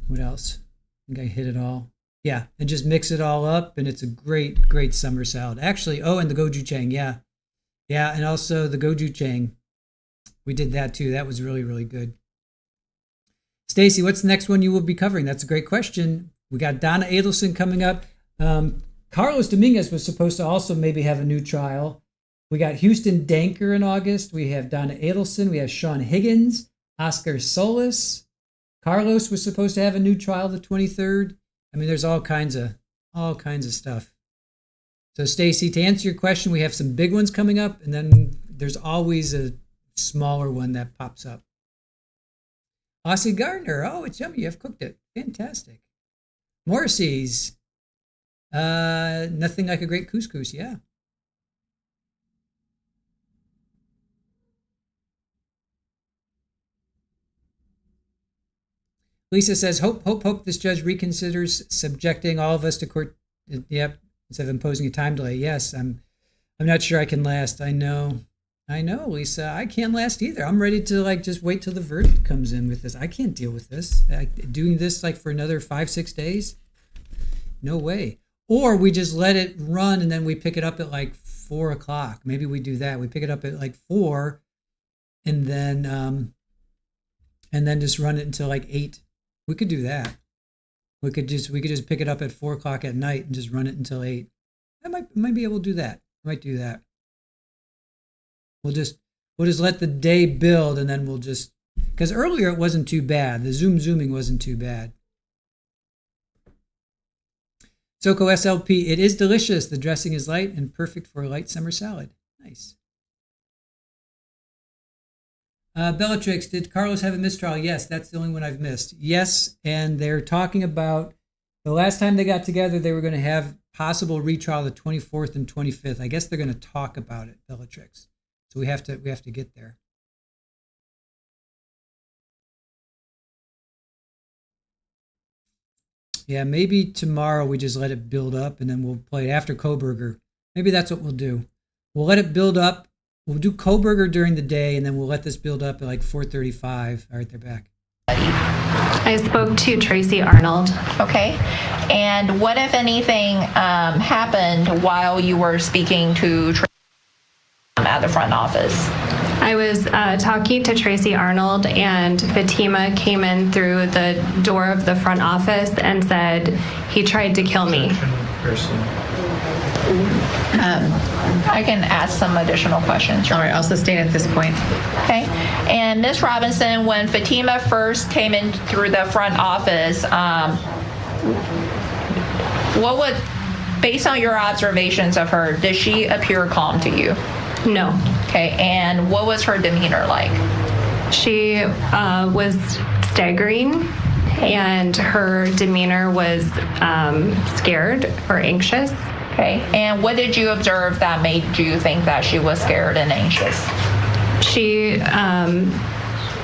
What else? I think I hit it all. Yeah, and just mix it all up, and it's a great summer salad. Actually, and the gochujang, yeah, and also the gochujang. We did that too. That was really good. Stacy, what's the next one you will be covering? That's a great question. We got Donna Adelson coming up. Carlos Dominguez was supposed to also maybe have a new trial. We got Houston Danker in August. We have Donna Adelson. We have Sean Higgins, Oscar Solis. Carlos was supposed to have a new trial the 23rd. I mean, there's all kinds of stuff. So Stacy, to answer your question, we have some big ones coming up, and then there's always a smaller one that pops up. Aussie Gardner. Oh, it's yummy. You have cooked it. Fantastic. Morrissey's. Nothing like a great couscous. Yeah. Lisa says, hope this judge reconsiders subjecting all of us to court. Yep. Instead of imposing a time delay. Yes. I'm not sure I can last. I know, Lisa. I can't last either. I'm ready to just wait till the verdict comes in with this. I can't deal with this. Doing this for another 5-6 days? No way. Or we just let it run and then we pick it up at 4 o'clock. Maybe we do that. We pick it up at 4 and then just run it until 8. We could do that. We could just pick it up at 4 o'clock at night and just run it until 8. I might be able to do that. I might do that. We'll just let the day build, and then because earlier it wasn't too bad. The zooming wasn't too bad. SoCo SLP, it is delicious. The dressing is light and perfect for a light summer salad. Nice. Bellatrix, did Carlos have a mistrial? Yes, that's the only one I've missed. Yes, and they're talking about the last time they got together, they were going to have possible retrial the 24th and 25th. I guess they're going to talk about it, Bellatrix. So we have to get there. Yeah, maybe tomorrow we just let it build up and then we'll play it after Koberger. Maybe that's what we'll do. We'll let it build up. We'll do Koberger during the day and then we'll let this build up at like 4:35. All right, they're back. I spoke to Tracy Arnold. Okay. And what, if anything, happened while you were speaking to Tracy at the front office? I was talking to Tracy Arnold, and Fatima came in through the door of the front office and said he tried to kill me. I can ask some additional questions. All right, I'll sustain at this point. Okay. And Ms. Robinson, when Fatima first came in through the front office, based on your observations of her, did she appear calm to you? No. Okay. And what was her demeanor like? She was staggering, and her demeanor was scared or anxious. Okay. And what did you observe that made you think that she was scared and anxious?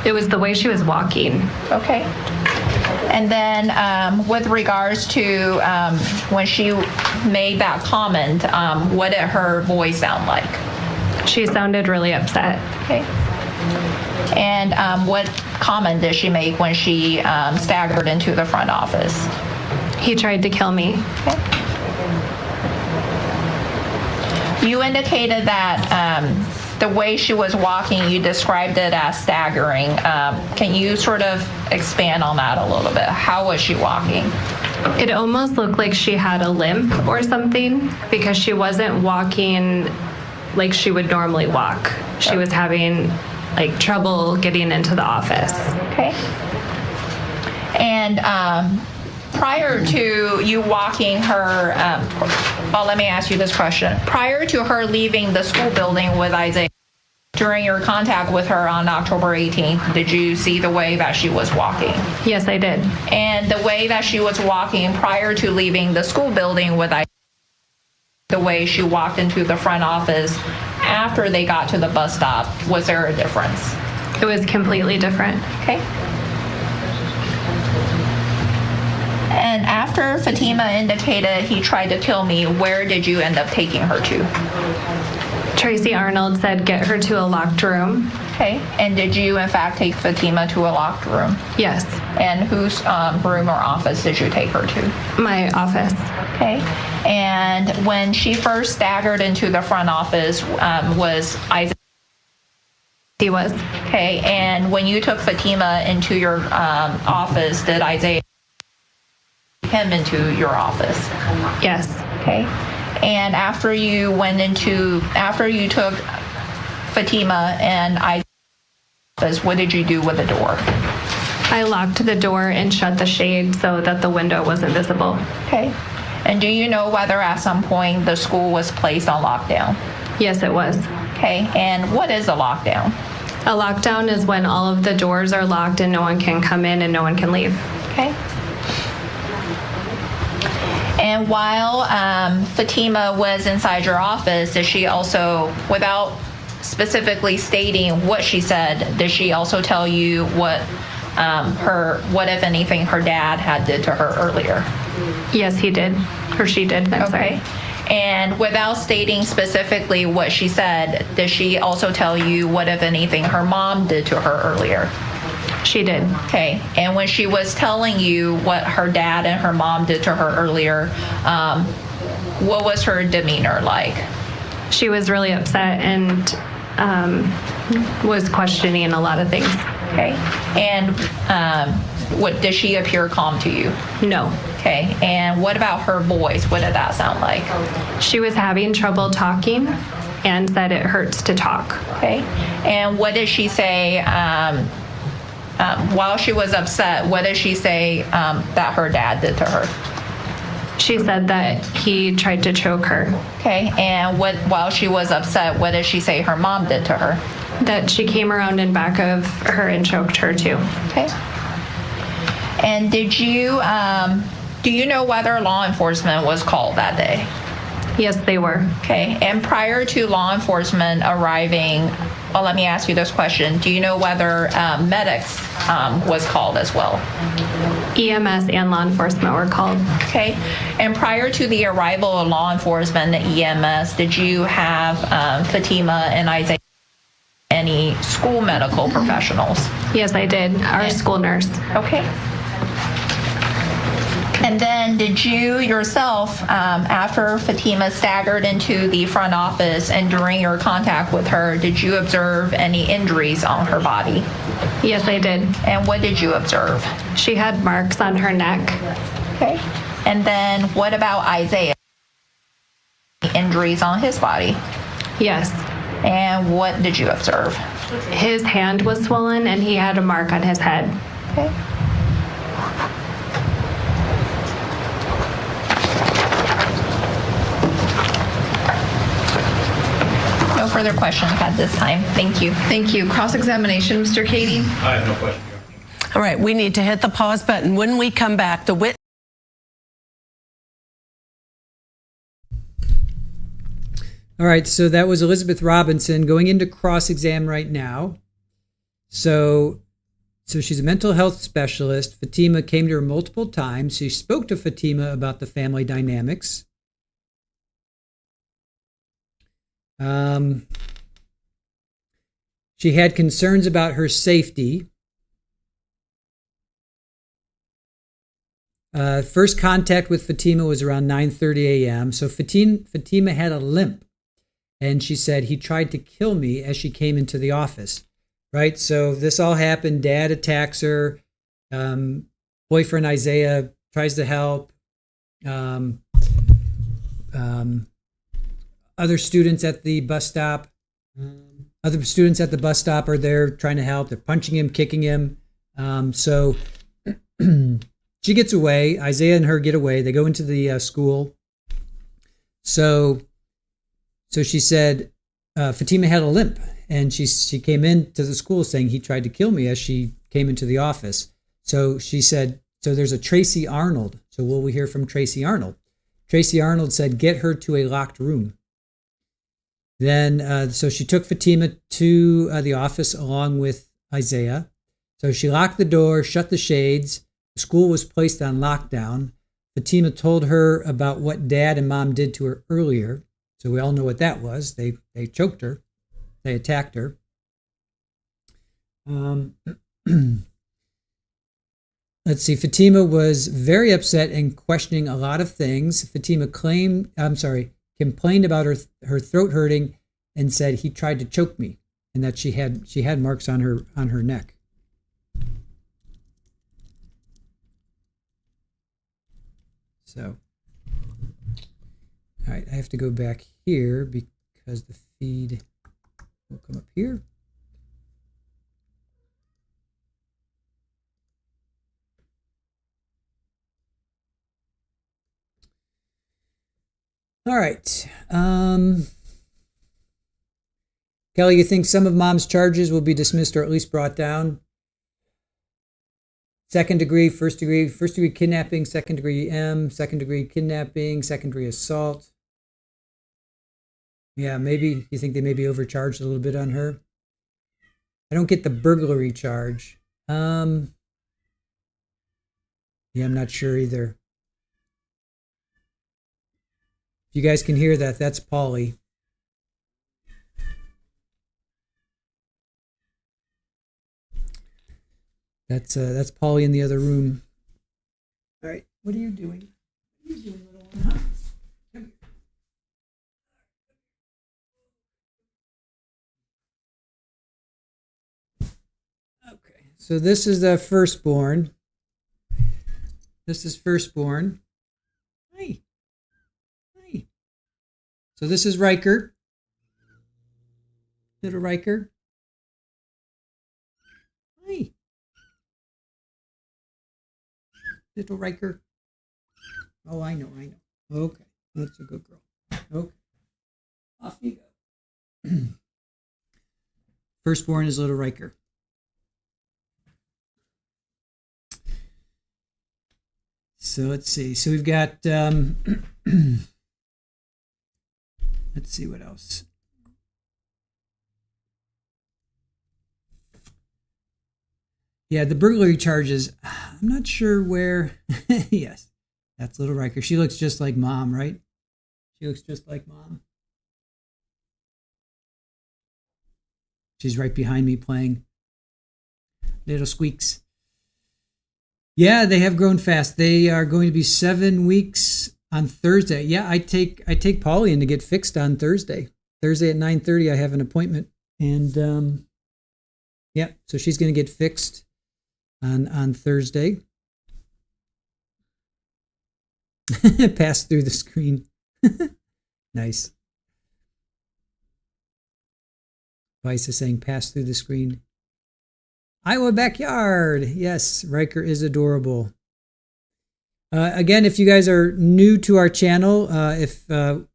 It was the way she was walking. Okay. And then with regards to when she made that comment, what did her voice sound like? She sounded really upset. Okay. And what comment did she make when she staggered into the front office? He tried to kill me. Okay. You indicated that the way she was walking, you described it as staggering. Can you sort of expand on that a little bit? How was she walking? It almost looked like she had a limp or something, because she wasn't walking like she would normally walk. She was having like trouble getting into the office. Okay. And prior to you walking her, well, let me ask you this question. Prior to her leaving the school building with Isaiah, during your contact with her on October 18th, did you see the way that she was walking? Yes, I did. And the way that she was walking prior to leaving the school building with Isaiah, the way she walked into the front office after they got to the bus stop, was there a difference? It was completely different. Okay. And after Fatima indicated he tried to kill me, where did you end up taking her to? Tracy Arnold said get her to a locked room. Okay. And did you in fact take Fatima to a locked room? Yes. And whose room or office did you take her to? My office. Okay. And when she first staggered into the front office, was Isaac? He was. Okay. And when you took Fatima into your office, did Isaiah take him into your office? Yes. Okay. And after you took Fatima and Isaiah's office, what did you do with the door? I locked the door and shut the shade so that the window wasn't visible. Okay. And do you know whether at some point the school was placed on lockdown? Yes, it was. Okay. And what is a lockdown? A lockdown is when all of the doors are locked and no one can come in and no one can leave. Okay. And while Fatima was inside your office, did she also, without specifically stating what she said, did she also tell you what if anything her dad had did to her earlier? Yes, he did. Or she did. I'm sorry. And without stating specifically what she said, did she also tell you what if anything her mom did to her earlier? She did. Okay. And when she was telling you what her dad and her mom did to her earlier, what was her demeanor like? She was really upset and was questioning a lot of things. Okay. And what did she appear calm to you? No. Okay. And what about her voice? What did that sound like? She was having trouble talking and said it hurts to talk. Okay. And what did she say? While she was upset, what did she say that her dad did to her? She said that he tried to choke her. Okay, and while she was upset, what did she say her mom did to her? That she came around in back of her and choked her too. Okay. And do you know whether law enforcement was called that day? Yes, they were. Okay, and prior to law enforcement arriving well, let me ask you this question. Do you know whether medics was called as well? EMS and law enforcement were called. Okay. And prior to the arrival of law enforcement and EMS, did you have Fatima and Isaiah any school medical professionals? Yes, I did. Our school nurse. Okay. And then did you yourself, after Fatima staggered into the front office and during your contact with her, did you observe any injuries on her body? Yes, I did. And what did you observe? She had marks on her neck. Okay. And then what about Isaiah? Injuries on his body? Yes. And what did you observe? His hand was swollen and he had a mark on his head. Okay. No further questions at this time. Thank you. Thank you. Cross-examination, Mr. Cady? I have no question. All right, we need to hit the pause button. When we come back, the witness. All right, so that was Elizabeth Robinson going into cross-exam right now. So she's a mental health specialist. Fatima came to her multiple times. She spoke to Fatima about the family dynamics. She had concerns about her safety. First contact with Fatima was around 9:30 a.m. So Fatima had a limp. And she said, he tried to kill me as she came into the office, right? So this all happened. Dad attacks her. Boyfriend Isaiah tries to help. Other students at the bus stop. Other students at the bus stop are there trying to help. They're punching him, kicking him. So she gets away. Isaiah and her get away. They go into the school. So she said Fatima had a limp, and she came into the school saying he tried to kill me as she came into the office. So she said, so there's a Tracy Arnold. So will we hear from Tracy Arnold? Tracy Arnold said, get her to a locked room. Then, so she took Fatima to the office along with Isaiah. So she locked the door, shut the shades. The school was placed on lockdown. Fatima told her about what Dad and Mom did to her earlier. So we all know what that was. They choked her. They attacked her. Let's see. Fatima was very upset and questioning a lot of things. Fatima complained about her throat hurting and said he tried to choke me and that she had marks on her neck. So, all right, I have to go back here because the feed will come up here. All right. Kelly, you think some of Mom's charges will be dismissed or at least brought down? Second degree, first degree kidnapping, second degree second degree kidnapping, second degree assault. Yeah, maybe you think they may be overcharged a little bit on her. I don't get the burglary charge. Yeah, I'm not sure either. If you guys can hear that, that's Polly. That's Polly in the other room. All right, what are you doing? What are you doing, little one? Huh? Come here. Okay, so this is the firstborn. This is firstborn. Hi. Hi. So this is Riker. Little Riker. Hi. Little Riker. Oh, I know. Okay, that's a good girl. Okay, off you go. Firstborn is little Riker. So let's see. So we've got, let's see what else. Yeah, the burglary charges, I'm not sure where. Yes, that's little Riker. She looks just like mom, right? She looks just like mom. She's right behind me playing little squeaks. Yeah, they have grown fast. They are going to be 7 weeks on Thursday. Yeah, I take Polly in to get fixed on Thursday. Thursday at 9:30, I have an appointment. And yeah, so she's going to get fixed on Thursday. Pass through the screen. Nice. Vice is saying pass through the screen. Iowa backyard. Yes, Riker is adorable. Again, if you guys are new to our channel,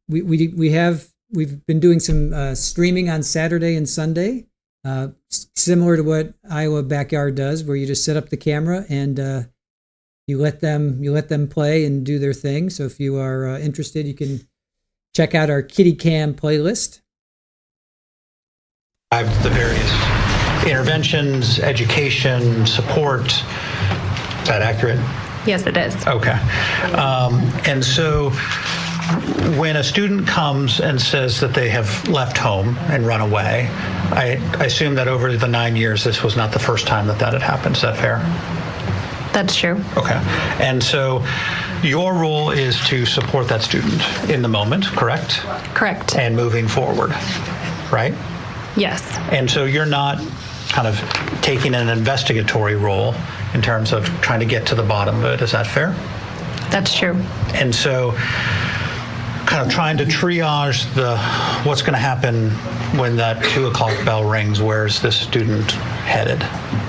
we've been doing some streaming on Saturday and Sunday, similar to what Iowa backyard does, where you just set up the camera and you let them play and do their thing. So if you are interested, you can check out our Kitty Cam playlist. The various interventions, education, support. Is that accurate? Yes, it is. Okay. And so when a student comes and says that they have left home and run away, I assume that over the 9 years, this was not the first time that had happened. Is that fair? That's true. Okay. And so your role is to support that student in the moment, correct? Correct. And moving forward, right? Yes. And so you're not kind of taking an investigatory role in terms of trying to get to the bottom of it. Is that fair? That's true. And so kind of trying to triage what's going to happen when that 2 o'clock bell rings. Where's this student headed?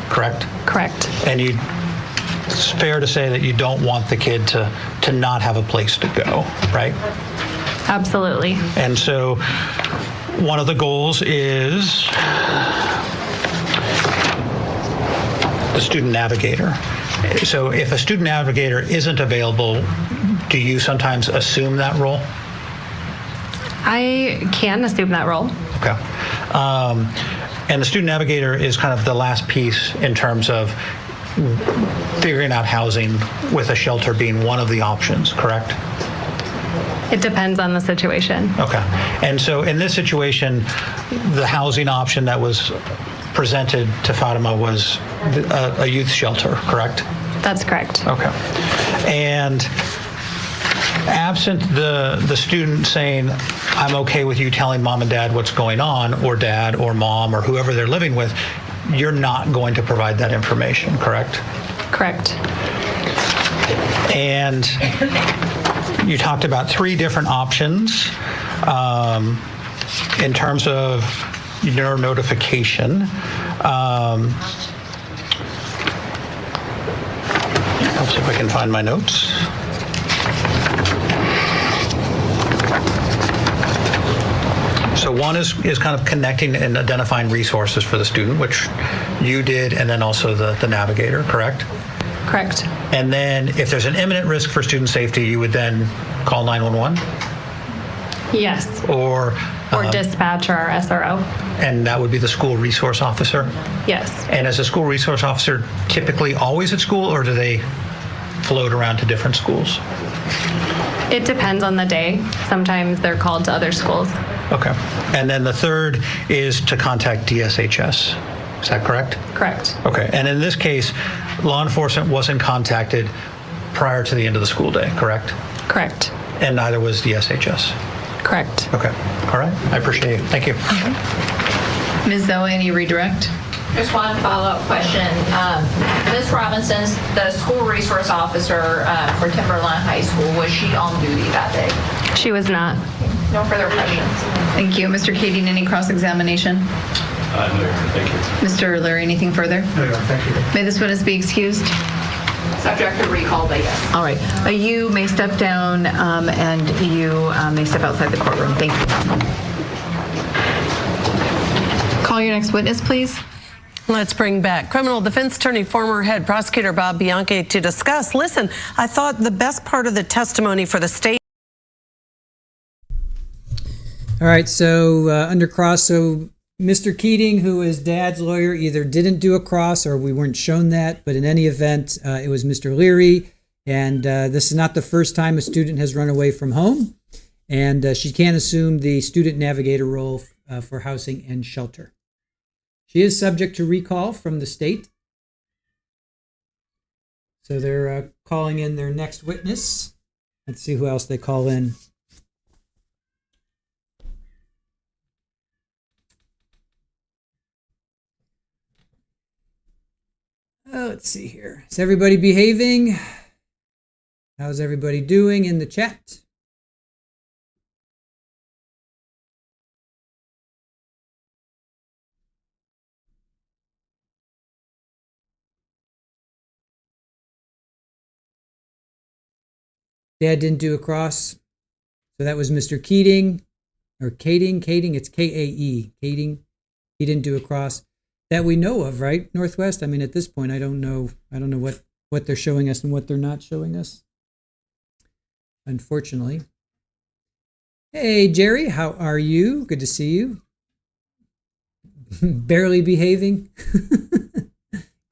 Correct? Correct. And it's fair to say that you don't want the kid to not have a place to go, right? Absolutely. And so one of the goals is the student navigator. So if a student navigator isn't available, do you sometimes assume that role? I can assume that role. Okay. And the student navigator is kind of the last piece in terms of figuring out housing, with a shelter being one of the options, correct? It depends on the situation. Okay. And so in this situation, the housing option that was presented to Fatima was a youth shelter, correct? That's correct. Okay. And absent the student saying, I'm okay with you telling mom and dad what's going on, or dad or mom or whoever they're living with, you're not going to provide that information, correct? Correct. And you talked about 3 different options in terms of your notification. Let's see if I can find my notes. So one is kind of connecting and identifying resources for the student, which you did, and then also the navigator, correct? Correct. And then if there's an imminent risk for student safety, you would then call 911? Yes. Or dispatch or SRO. And that would be the school resource officer? Yes. And is a school resource officer typically always at school, or do they float around to different schools? It depends on the day. Sometimes they're called to other schools. Okay. And then the third is to contact DSHS. Is that correct? Correct. Okay. And in this case, law enforcement wasn't contacted prior to the end of the school day, correct? Correct. And neither was DSHS? Correct. Okay. All right. I appreciate it. Thank you. Ms. Zoe, any redirect? Just one follow-up question. Ms. Robinson, the school resource officer for Timberline High School, was she on duty that day? She was not. No further questions. Thank you. Mr. Keating, any cross-examination? No, thank you. Mr. Liry, anything further? No, thank you. May this witness be excused? Subject to recall, but yes. All right. You may step down and you may step outside the courtroom. Thank you. Call your next witness, please. Let's bring back criminal defense attorney, former head prosecutor Bob Bianchi to discuss. Listen, I thought the best part of the testimony for the state. All right, so under cross, so Mr. Keating, who is Dad's lawyer, either didn't do a cross or we weren't shown that. But in any event, it was Mr. Liry. And this is not the first time a student has run away from home. And she can't assume the student navigator role for housing and shelter. She is subject to recall from the state. So they're calling in their next witness. Let's see who else they call in. Let's see here. Is everybody behaving? How's everybody doing in the chat? Dad didn't do a cross. So that was Mr. Keating, or Kading, it's K-A-E, Kading. He didn't do a cross that we know of, right? Northwest. I mean, at this point, I don't know what they're showing us and what they're not showing us. Unfortunately. Hey, Jerry, how are you? Good to see you. Barely behaving.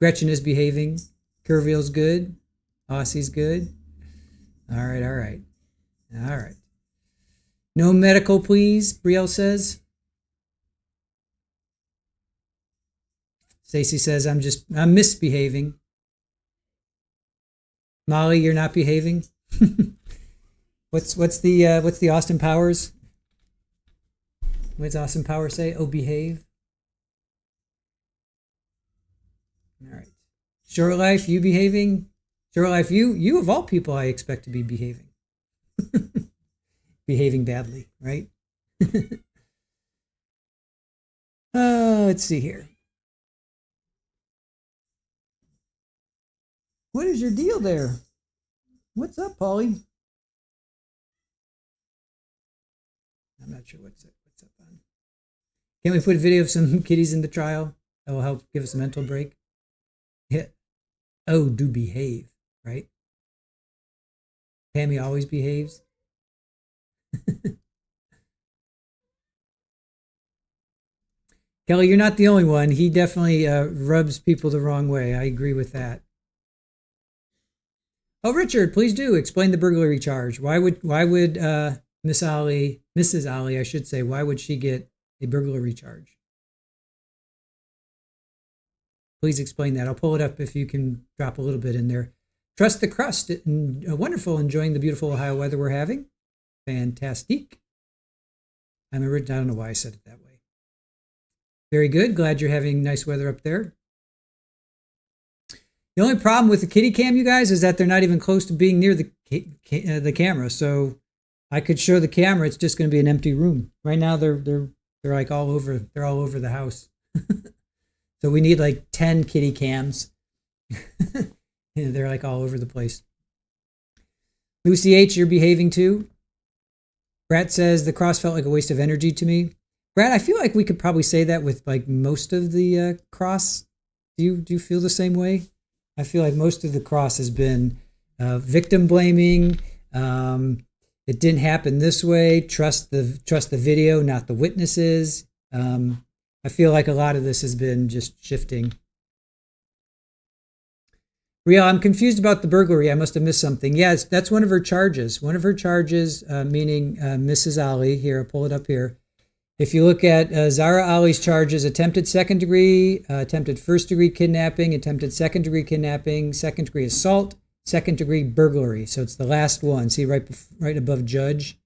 Gretchen is behaving. Kerrville's good. Aussie's good. All right. No medical, please, Brielle says. Stacy says, I'm misbehaving. Molly, you're not behaving. What's the Austin Powers? What does Austin Powers say? Oh, behave. All right. Short Life, you behaving? Short Life, you of all people, I expect to be behaving. Behaving badly, right? Let's see here. What is your deal there? What's up, Paulie? I'm not sure what's up on. Can we put a video of some kitties in the trial? That will help give us a mental break. Yeah. Oh, do behave, right? Pammy always behaves. Kelly, you're not the only one. He definitely rubs people the wrong way. I agree with that. Oh, Richard, please do explain the burglary charge. Why would Mrs. Ali, I should say, why would she get a burglary charge? Please explain that. I'll pull it up if you can drop a little bit in there. Trust the crust. Wonderful, enjoying the beautiful Ohio weather we're having. Fantastic. I don't know why I said it that way. Very good. Glad you're having nice weather up there. The only problem with the kitty cam, you guys, is that they're not even close to being near the camera. So I could show the camera. It's just going to be an empty room. Right now, they're like all over. They're all over the house. So we need like 10 kitty cams. They're like all over the place. Lucy H, you're behaving too. Brett says the cross felt like a waste of energy to me. Brad, I feel like we could probably say that with like most of the cross. Do you feel the same way? I feel like most of the cross has been victim blaming. It didn't happen this way. Trust the video, not the witnesses. I feel like a lot of this has been just shifting. Riel, I'm confused about the burglary. I must have missed something. Yes, that's one of her charges. One of her charges, meaning Mrs. Ali. Here, I'll pull it up here. If you look at Zahraa Ali's charges, attempted second degree, attempted first degree kidnapping, attempted second degree kidnapping, second degree assault, second degree burglary. So it's the last one. See right above judge,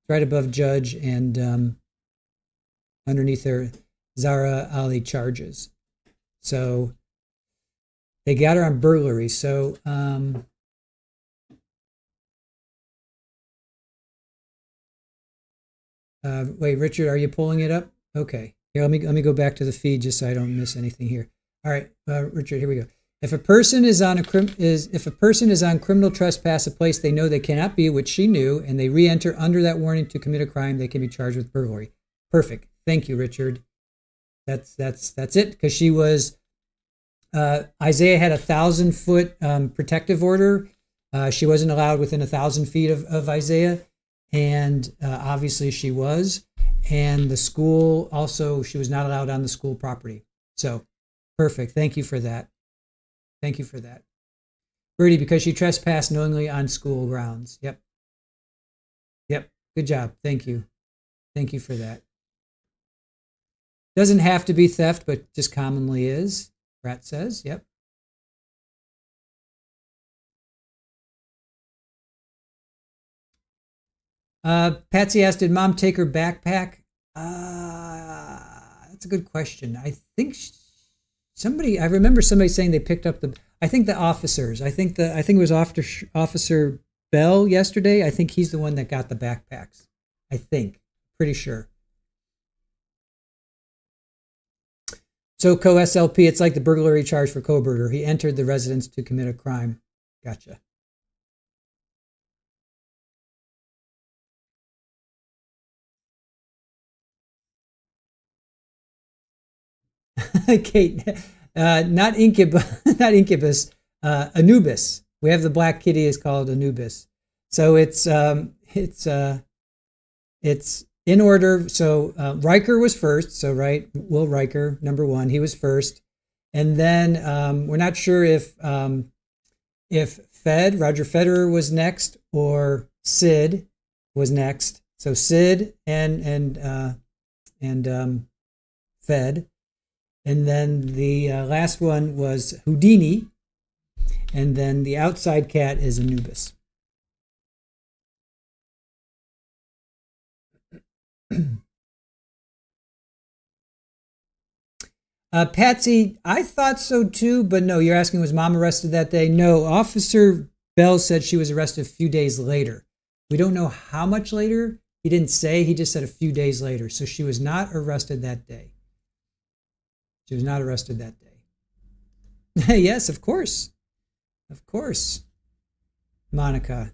right above judge, and underneath there, Zahraa Ali charges. So they got her on burglary. So wait, Richard, are you pulling it up? Okay. Here, let me go back to the feed just so I don't miss anything here. All right, Richard, here we go. If a person is on criminal trespass, a place they know they cannot be, which she knew, and they re-enter under that warning to commit a crime, they can be charged with burglary. Perfect. Thank you, Richard. That's it. Because she was Isaiah had 1,000-foot protective order. She wasn't allowed within 1,000 feet of Isaiah. And obviously she was. And the school also, she was not allowed on the school property. So perfect. Thank you for that. Thank you for that. Birdie, because she trespassed knowingly on school grounds. Yep. Yep. Good job. Thank you. Thank you for that. Doesn't have to be theft, but just commonly is. Rat says. Yep. Patsy asked, did mom take her backpack? That's a good question. I think I remember somebody saying they picked up I think the officers. I think it was Officer Bell yesterday. I think he's the one that got the backpacks. I think. Pretty sure. So co-SLP, it's like the burglary charge for Koberger. He entered the residence to commit a crime. Gotcha. Kate, not incubus, Anubis. We have the black kitty is called Anubis. So it's in order. So Riker was first. So right, Will Riker, number one, he was first, and then we're not sure if Roger Federer was next or Sid was next. So Sid and Fed. And then the last one was Houdini. And then the outside cat is Anubis. Patsy, I thought so too, but no, you're asking was mom arrested that day? No, Officer Bell said she was arrested a few days later. We don't know how much later. He didn't say, he just said a few days later. So she was not arrested that day. She was not arrested that day. Yes, of course. Of course. Monica.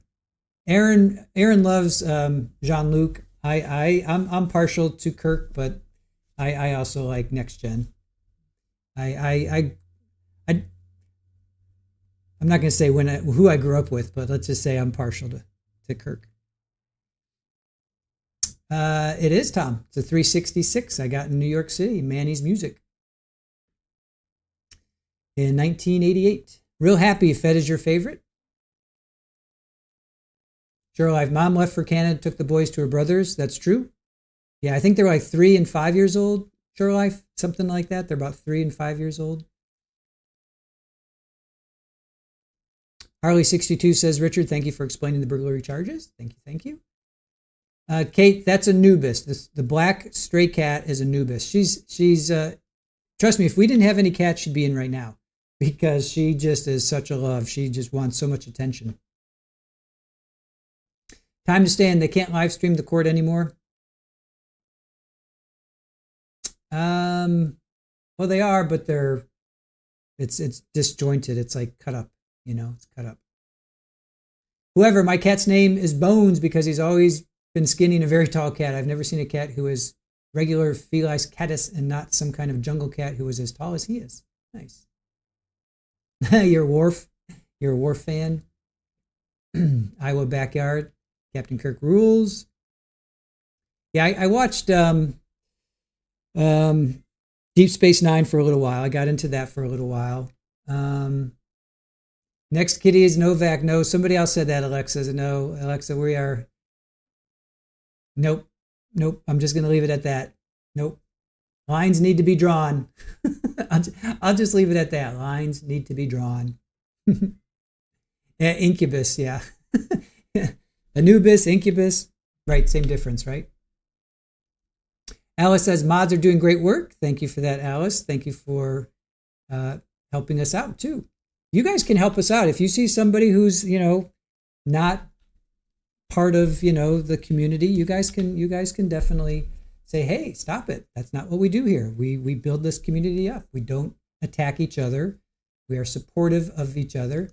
Aaron loves Jean-Luc. I'm partial to Kirk, but I also like Next Gen. I'm not going to say who I grew up with, but let's just say I'm partial to Kirk. It is, Tom. It's a 366 I got in New York City, Manny's Music. In 1988. Real happy. Fed is your favorite? Sure Life. Mom left for Canada, took the boys to her brother's. That's true. Yeah, I think they're like 3 and 5 years old. Sure Life, something like that. They're about 3 and 5 years old. Harley62 says, Richard, thank you for explaining the burglary charges. Thank you, thank you. Kate, that's Anubis. The black stray cat is Anubis. She's trust me, if we didn't have any cats, she'd be in right now. Because she just is such a love. She just wants so much attention. Time to stand. They can't live stream the court anymore. Well, they are, but it's disjointed. It's like cut up, it's cut up. Whoever, my cat's name is Bones because he's always been skinning a very tall cat. I've never seen a cat who is regular Felis catus and not some kind of jungle cat who is as tall as he is. Nice. You're a Wharf fan. Iowa Backyard. Captain Kirk rules. Yeah, I watched Deep Space Nine for a little while. I got into that for a little while. Next kitty is Novak. No, somebody else said that, Alexa. No, Alexa, we are. Nope. I'm just going to leave it at that. Nope. Lines need to be drawn. I'll just leave it at that. Lines need to be drawn. Yeah, incubus, yeah. Anubis, incubus. Right, same difference, right? Alice says, mods are doing great work. Thank you for that, Alice. Thank you for helping us out, too. You guys can help us out. If you see somebody who's, not part of, the community, you guys can definitely say, hey, stop it. That's not what we do here. We build this community up. We don't attack each other. We are supportive of each other.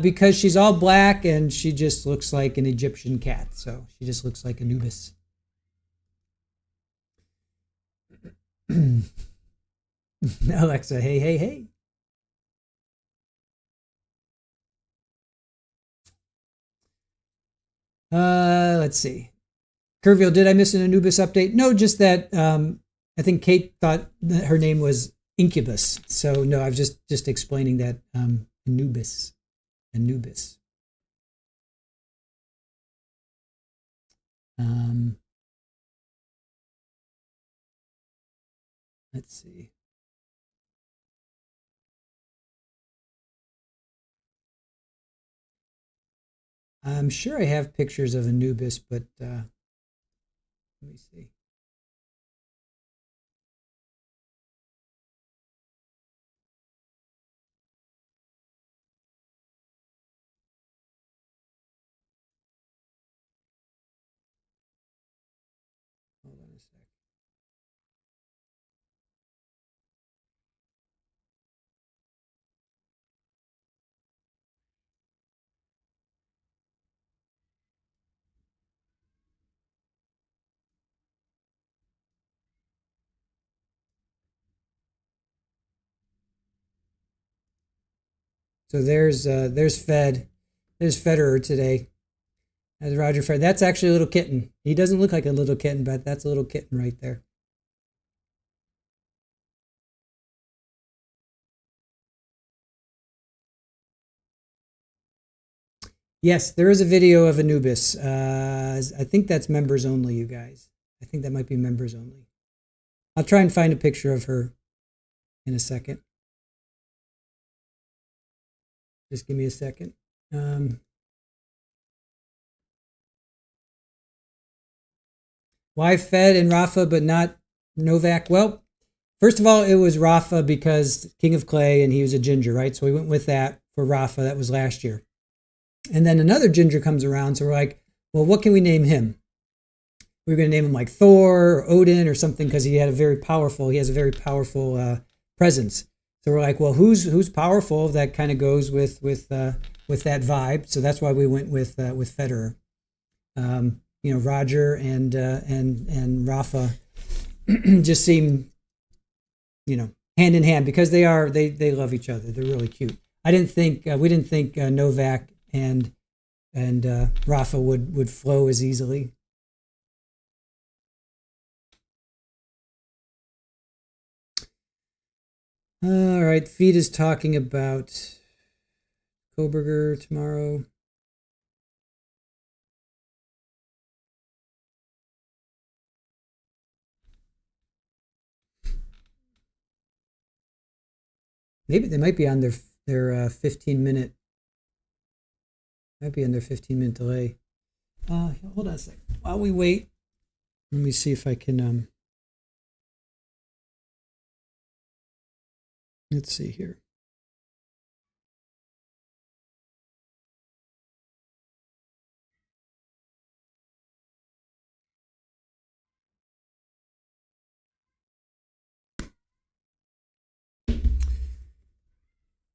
Because she's all black and she just looks like an Egyptian cat. So she just looks like Anubis. Alexa, hey. Let's see. Kerrville, did I miss an Anubis update? No, just that I think Kate thought that her name was Incubus. So no, I was just explaining that Anubis. Let's see. I'm sure I have pictures of Anubis, but let me see. Hold on a sec. So there's Fed. There's Federer today. That's Roger Federer. That's actually a little kitten. He doesn't look like a little kitten, but that's a little kitten right there. Yes, there is a video of Anubis. I think that's members only, you guys. I think that might be members only. I'll try and find a picture of her in a second. Just give me a second. Why Fed and Rafa, but not Novak? Well, first of all, it was Rafa because King of Clay, and he was a ginger, right? So we went with that for Rafa. That was last year. And then another ginger comes around, so we're like, well, what can we name him? We're going to name him like Thor or Odin or something because he has a very powerful presence. So we're like, well, who's powerful? That kind of goes with that vibe. So that's why we went with Federer. Roger and Rafa just seem, hand in hand because they love each other. They're really cute. We didn't think Novak and Rafa would flow as easily. All right, Feed is talking about Koberger tomorrow. Maybe they might be on their 15-minute. Might be on their 15-minute delay. Hold on a second. While we wait, let me see if I can. Let's see here.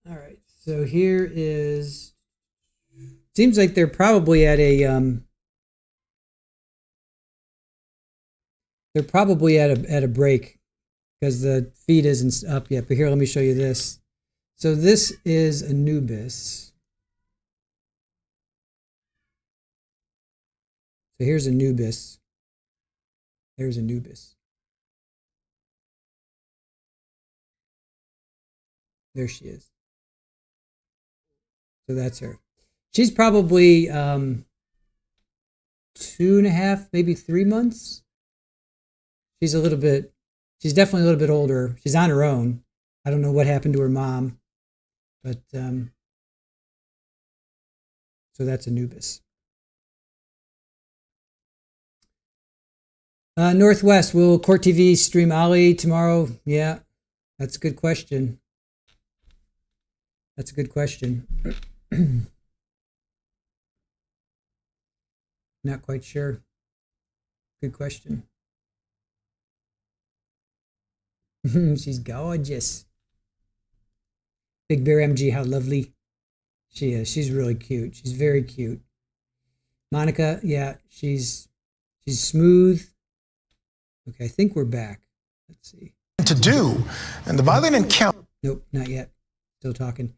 All right. So here is. Seems like they're probably at a. They're probably at a break. Because the feed isn't up yet. But here, let me show you this. So this is Anubis. So here's Anubis. There's Anubis. There she is. So that's her. She's probably 2.5, maybe 3 months. She's definitely a little bit older. She's on her own. I don't know what happened to her mom, but so that's Anubis. Northwest, will Court TV stream Ali tomorrow? Yeah, that's a good question. Not quite sure. Good question. She's gorgeous. Big Bear MG, how lovely she is. She's really cute. She's very cute. Monica, yeah, she's smooth. Okay, I think we're back. Let's see. To do, and the violent encounter. Nope, not yet. Still talking.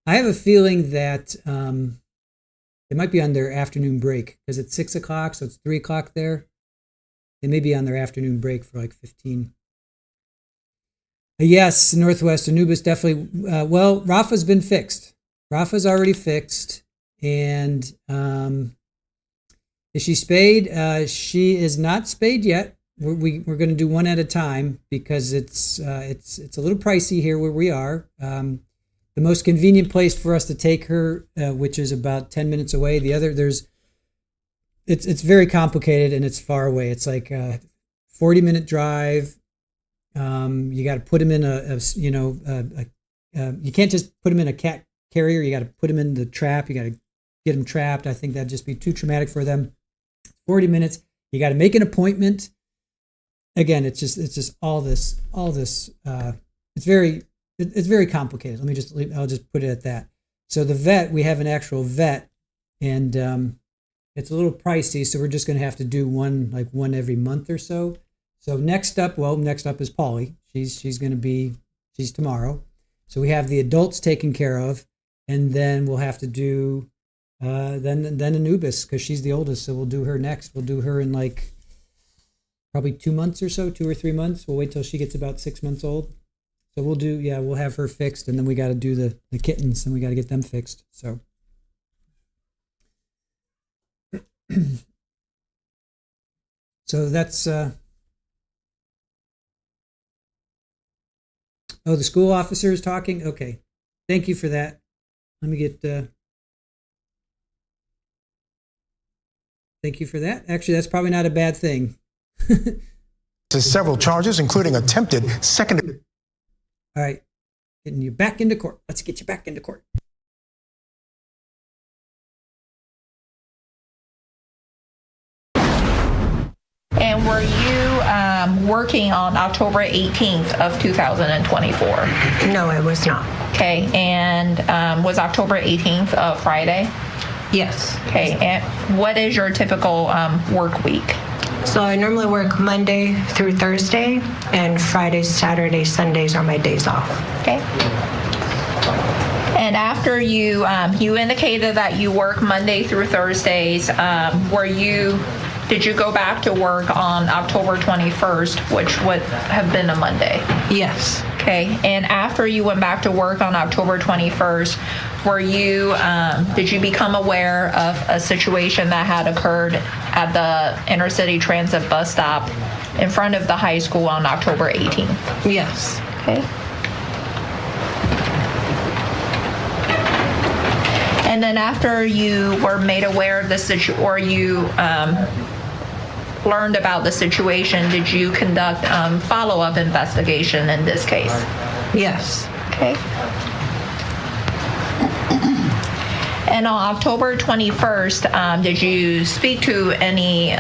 I have a feeling that they might be on their afternoon break because it's 6 o'clock, so it's 3 o'clock there. They may be on their afternoon break for like 15. Yes, Northwest Anubis definitely. Well, Rafa's been fixed. Rafa's already fixed. And is she spayed? She is not spayed yet. We're going to do one at a time because it's a little pricey here where we are. The most convenient place for us to take her, which is about 10 minutes away. The other, it's very complicated and it's far away. It's like a 40-minute drive. You got to put him in you can't just put him in a cat carrier. You got to put him in the trap. You got to get him trapped. I think that'd just be too traumatic for them. 40 minutes. You got to make an appointment. Again, it's just all this. It's very complicated. I'll just put it at that. So the vet, we have an actual vet, and it's a little pricey. So we're just going to have to do one every month or so. So next up is Polly. She's tomorrow. So we have the adults taken care of, and then we'll have to do then Anubis because she's the oldest. So we'll do her next. We'll do her in like probably 2 months or so, 2 or 3 months. We'll wait till she gets about 6 months old. So we'll have her fixed, and then we got to do the kittens, and we got to get them fixed. So. So that's. Oh, the school officer is talking? Okay. Thank you for that. Let me get... Thank you for that. Actually, that's probably not a bad thing. To several charges, including attempted second... All right. Getting you back into court. Let's get you back into court. And were you working on October 18th of 2024? No, I was not. Okay, and was October 18th a Friday? Yes. Okay, and what is your typical work week? So I normally work Monday through Thursday, and Fridays, Saturdays, Sundays are my days off. Okay. And after you indicated that you work Monday through Thursdays, did you go back to work on October 21st, which would have been a Monday? Yes. Okay. And after you went back to work on October 21st, did you become aware of a situation that had occurred at the intercity transit bus stop in front of the high school on October 18th? Yes. Okay. And then after you were made aware of the situation, or you learned about the situation, did you conduct follow-up investigation in this case? Yes. Okay. And on October 21st, did you speak to any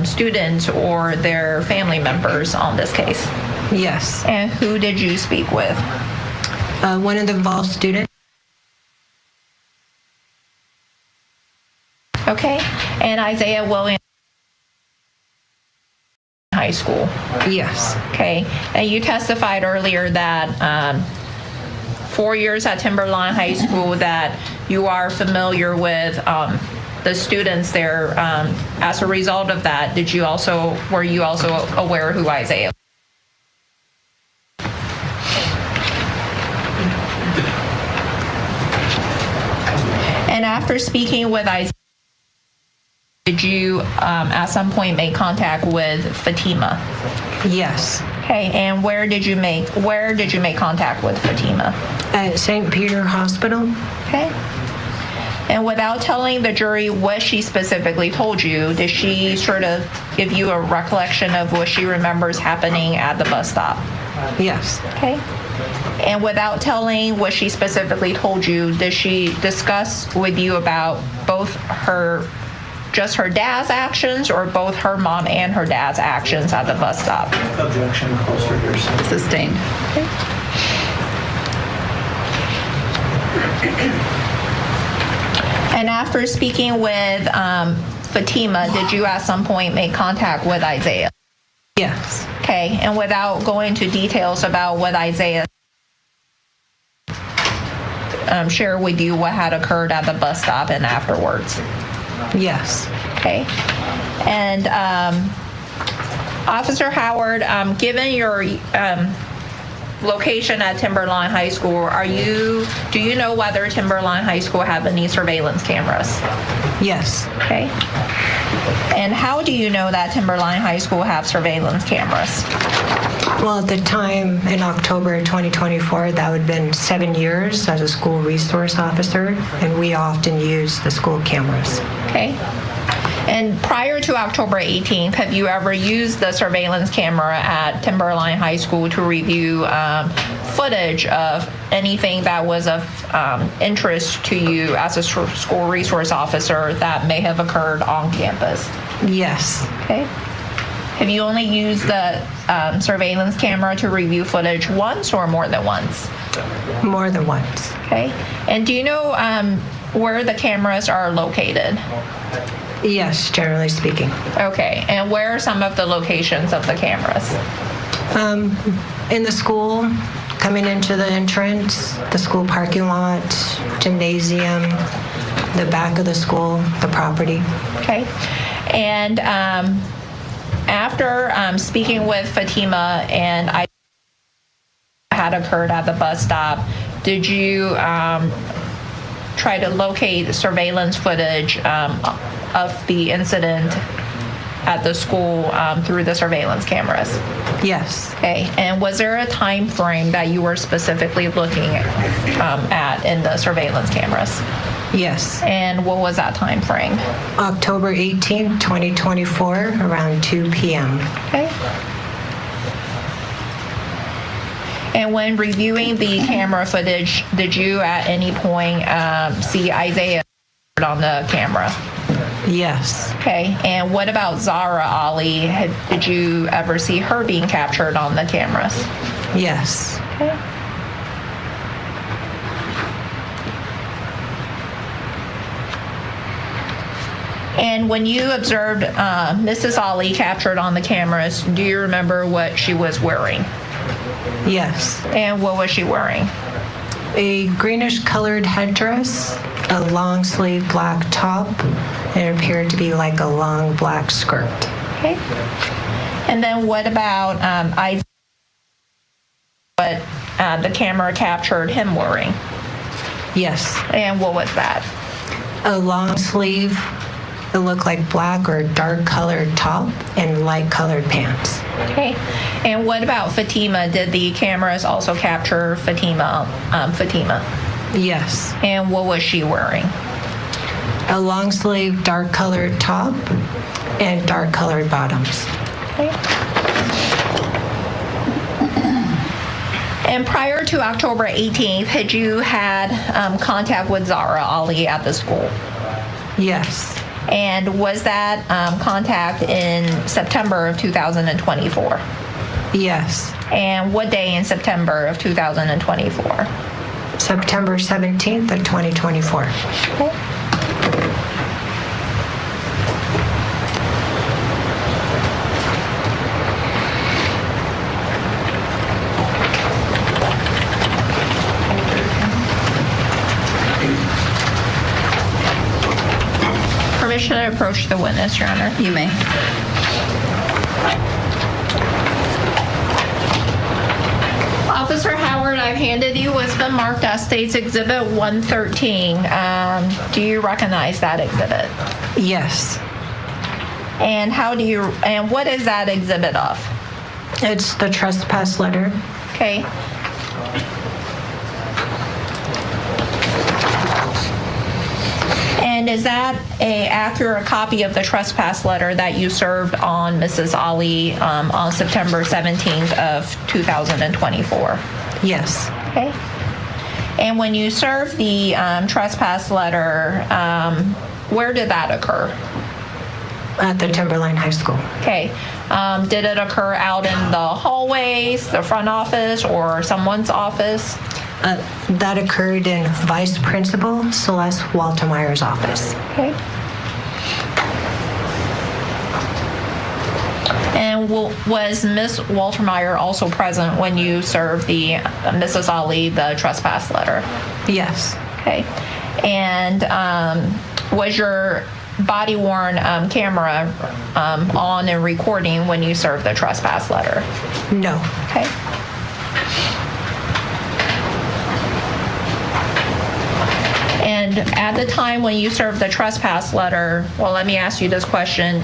students or their family members on this case? Yes. And who did you speak with? One of the involved students. Okay. And Isaiah Williams High School? Yes. Okay. And you testified earlier that 4 years at Timberline High School that you are familiar with the students there. As a result of that, were you also aware who Isaiah? And after speaking with Isaiah, did you at some point make contact with Fatima? Yes. Okay, and where did you make contact with Fatima? At St. Peter Hospital. Okay. And without telling the jury what she specifically told you, did she sort of give you a recollection of what she remembers happening at the bus stop? Yes. Okay. And without telling what she specifically told you, did she discuss with you about just her dad's actions, or both her mom and her dad's actions at the bus stop? Objection, closer yours. Sustained. Okay. And after speaking with Fatima, did you at some point make contact with Isaiah? Yes. Okay, and without going into details about what Isaiah share with you what had occurred at the bus stop and afterwards? Yes. Okay. And Officer Howard, given your location at Timberline High School, do you know whether Timberline High School have any surveillance cameras? Yes. Okay. And how do you know that Timberline High School have surveillance cameras? Well, at the time in October 2024, that would have been 7 years as a school resource officer, and we often use the school cameras. Okay. And prior to October 18th, have you ever used the surveillance camera at Timberline High School to review footage of anything that was of interest to you as a school resource officer that may have occurred on campus? Yes. Okay. Have you only used the surveillance camera to review footage once or more than once? More than once. Okay. And do you know where the cameras are located? Yes, generally speaking. Okay. And where are some of the locations of the cameras? In the school, coming into the entrance, the school parking lot, gymnasium, the back of the school, the property. Okay. And after speaking with Fatima and I had occurred at the bus stop, did you try to locate surveillance footage of the incident at the school through the surveillance cameras? Yes. Okay. And was there a time frame that you were specifically looking at in the surveillance cameras? Yes. And what was that time frame? October 18, 2024, around 2 p.m. Okay. And when reviewing the camera footage, did you at any point see Isaiah on the camera? Yes. Okay. And what about Zahraa Ali? Did you ever see her being captured on the cameras? Yes. Okay. And when you observed Mrs. Ali captured on the cameras, do you remember what she was wearing? Yes. And what was she wearing? A greenish colored headdress, a long sleeve black top, and it appeared to be like a long black skirt. Okay. And then what about Isaiah? What the camera captured him wearing? Yes. And what was that? A long sleeve, it looked like black or dark colored top and light colored pants. Okay. And what about Fatima? Did the cameras also capture Fatima? Yes. And what was she wearing? A long sleeve dark colored top and dark colored bottoms. Okay. And prior to October 18th, had you had contact with Zahraa Ali at the school? Yes. And was that contact in September of 2024? Yes. And what day in September of 2024? September 17th of 2024. Okay. Permission to approach the witness, Your Honor. You may. Officer Howard, I've handed you what's been marked as State's Exhibit 113. Do you recognize that exhibit? Yes. And and what is that exhibit of? It's the trespass letter. Okay. And is that an accurate copy of the trespass letter that you served on Mrs. Ali on September 17th of 2024? Yes. Okay. And when you served the trespass letter, where did that occur? At the Timberline High School. Okay. Did it occur out in the hallways, the front office, or someone's office? That occurred in Vice Principal Celeste Waltermeyer's office. Okay. And was Miss Waltermeyer also present when you served the Mrs. Ali the trespass letter? Yes. Okay. And was your body-worn camera on and recording when you served the trespass letter? No. Okay. And at the time when you served the trespass letter, well, let me ask you this question.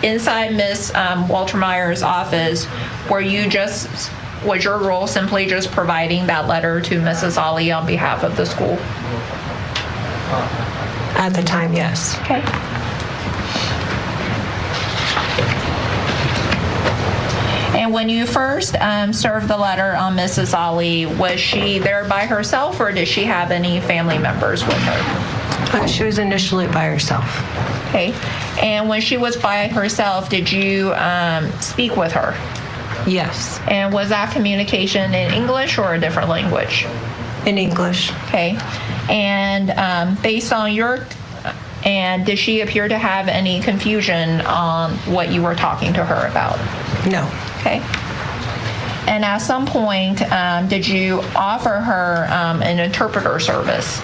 Inside Ms. Walter Meyer's office, was your role simply just providing that letter to Mrs. Ali on behalf of the school? At the time, yes. Okay. And when you first served the letter on Mrs. Ali, was she there by herself or did she have any family members with her? She was initially by herself. Okay. And when she was by herself, did you speak with her? Yes. And was that communication in English or a different language? In English. Okay. And based on and did she appear to have any confusion on what you were talking to her about? No. Okay. And at some point, did you offer her an interpreter service?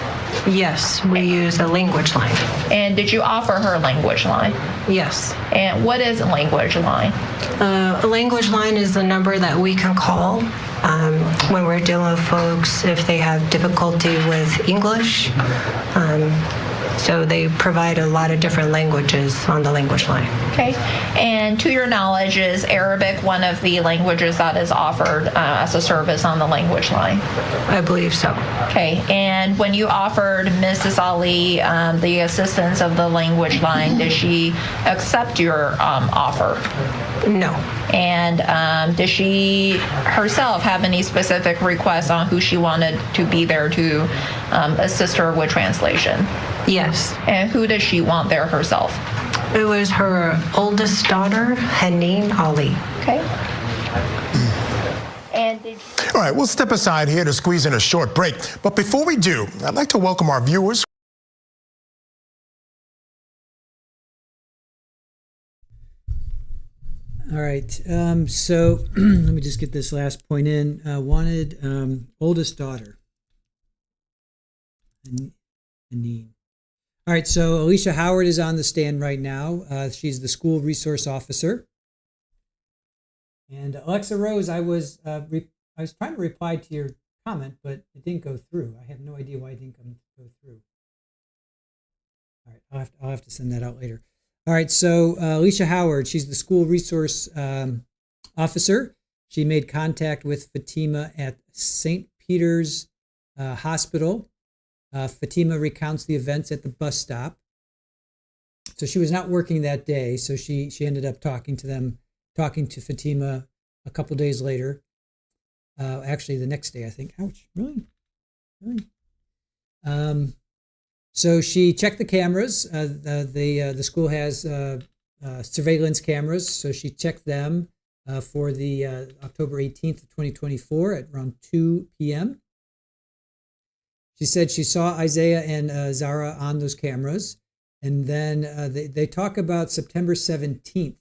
Yes, we use a language line. And did you offer her a language line? Yes. And what is a language line? A language line is the number that we can call when we're dealing with folks if they have difficulty with English. So they provide a lot of different languages on the language line. Okay. And to your knowledge, is Arabic one of the languages that is offered as a service on the language line? I believe so. Okay. And when you offered Mrs. Ali the assistance of the language line, did she accept your offer? No. And did she herself have any specific requests on who she wanted to be there to assist her with translation? Yes. And who does she want there herself? It was her oldest daughter, Ihsan Ali. Okay. And did you... All right, we'll step aside here to squeeze in a short break. But before we do, I'd like to welcome our viewers. All right, so let me just get this last point in. Wanted oldest daughter, Anine. All right, so Alicia Howard is on the stand right now. She's the school resource officer. And Alexa Rose, I was trying to reply to your comment, but it didn't go through. I have no idea why it didn't go through. All right, I'll have to send that out later. All right, so Alicia Howard, she's the school resource officer. She made contact with Fatima at St. Peter's Hospital. Fatima recounts the events at the bus stop. So she was not working that day, so she ended up talking to Fatima a couple days later. Actually, the next day, I think. Ouch! Really? So she checked the cameras. The school has surveillance cameras, so she checked them for the October 18th, 2024 at around 2 p.m. She said she saw Isaiah and Zahraa on those cameras. And then they talk about September 17th.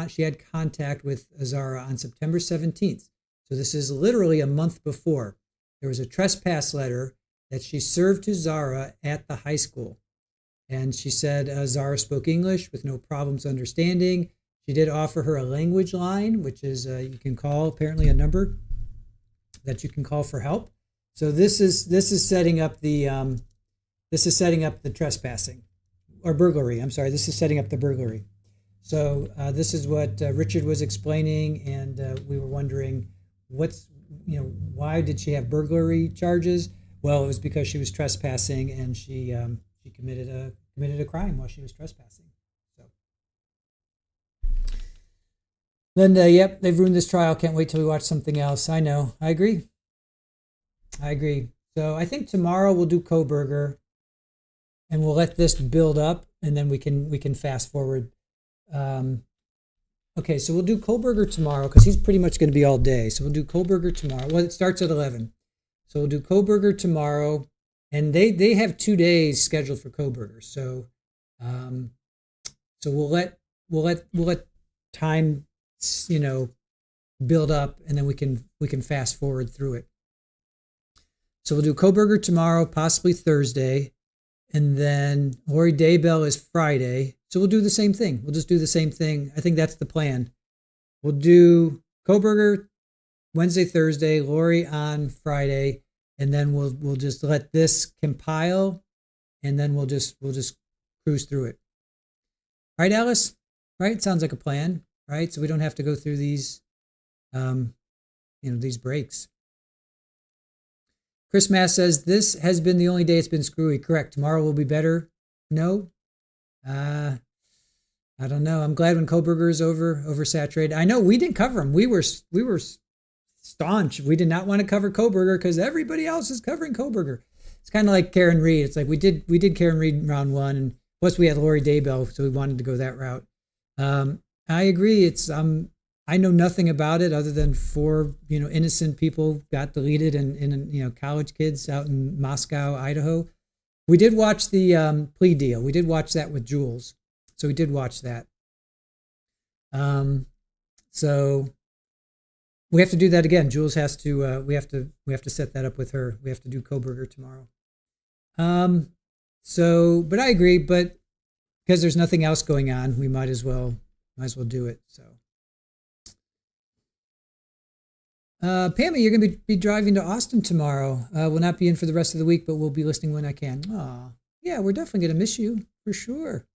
She had contact with Zahraa on September 17th. So this is literally a month before. There was a trespass letter that she served to Zahraa at the high school. And she said Zahraa spoke English with no problems understanding. She did offer her a language line, which is you can call, apparently a number that you can call for help. So this is setting up the trespassing or burglary. I'm sorry, this is setting up the burglary. So this is what Richard was explaining, and we were wondering why did she have burglary charges? Well, it was because she was trespassing, and she committed a crime while she was trespassing. So, Linda, yep, they've ruined this trial. Can't wait till we watch something else. I know. I agree. So I think tomorrow we'll do Kohberger, and we'll let this build up, and then we can fast forward. Okay, so we'll do Kohberger tomorrow because he's pretty much going to be all day. So we'll do Kohberger tomorrow. Well, it starts at 11. So we'll do Kohberger tomorrow, and they have 2 days scheduled for Kohberger. So we'll let time build up, and then we can fast forward through it. So we'll do Kohberger tomorrow, possibly Thursday, And then Lori Daybell is Friday. So we'll do the same thing. We'll just do the same thing. I think that's the plan. We'll do Kohberger Wednesday, Thursday, Lori on Friday, and then we'll just let this compile, and then we'll just cruise through it. Right, Alice? Right? Sounds like a plan, right? So we don't have to go through these these breaks. Chris Mass says, this has been the only day it's been screwy. Correct. Tomorrow will be better. No? I don't know. I'm glad when Kohberger is oversaturated. I know we didn't cover him. We were staunch. We did not want to cover Kohberger because everybody else is covering Kohberger. It's kind of like Karen Reed. It's like we did Karen Reed in round one, and plus we had Lori Daybell, so we wanted to go that route. I agree. It's I know nothing about it other than 4 innocent people got deleted and college kids out in Moscow, Idaho. We did watch the plea deal. We did watch that with Jules, so we did watch that. So we have to do that again. Jules has to. We have to set that up with her. We have to do Kohberger tomorrow. But I agree. But because there's nothing else going on, we might as well do it. So. Pammy, you're going to be driving to Austin tomorrow. We'll not be in for the rest of the week, but we'll be listening when I can. Aw, yeah, we're definitely going to miss you for sure.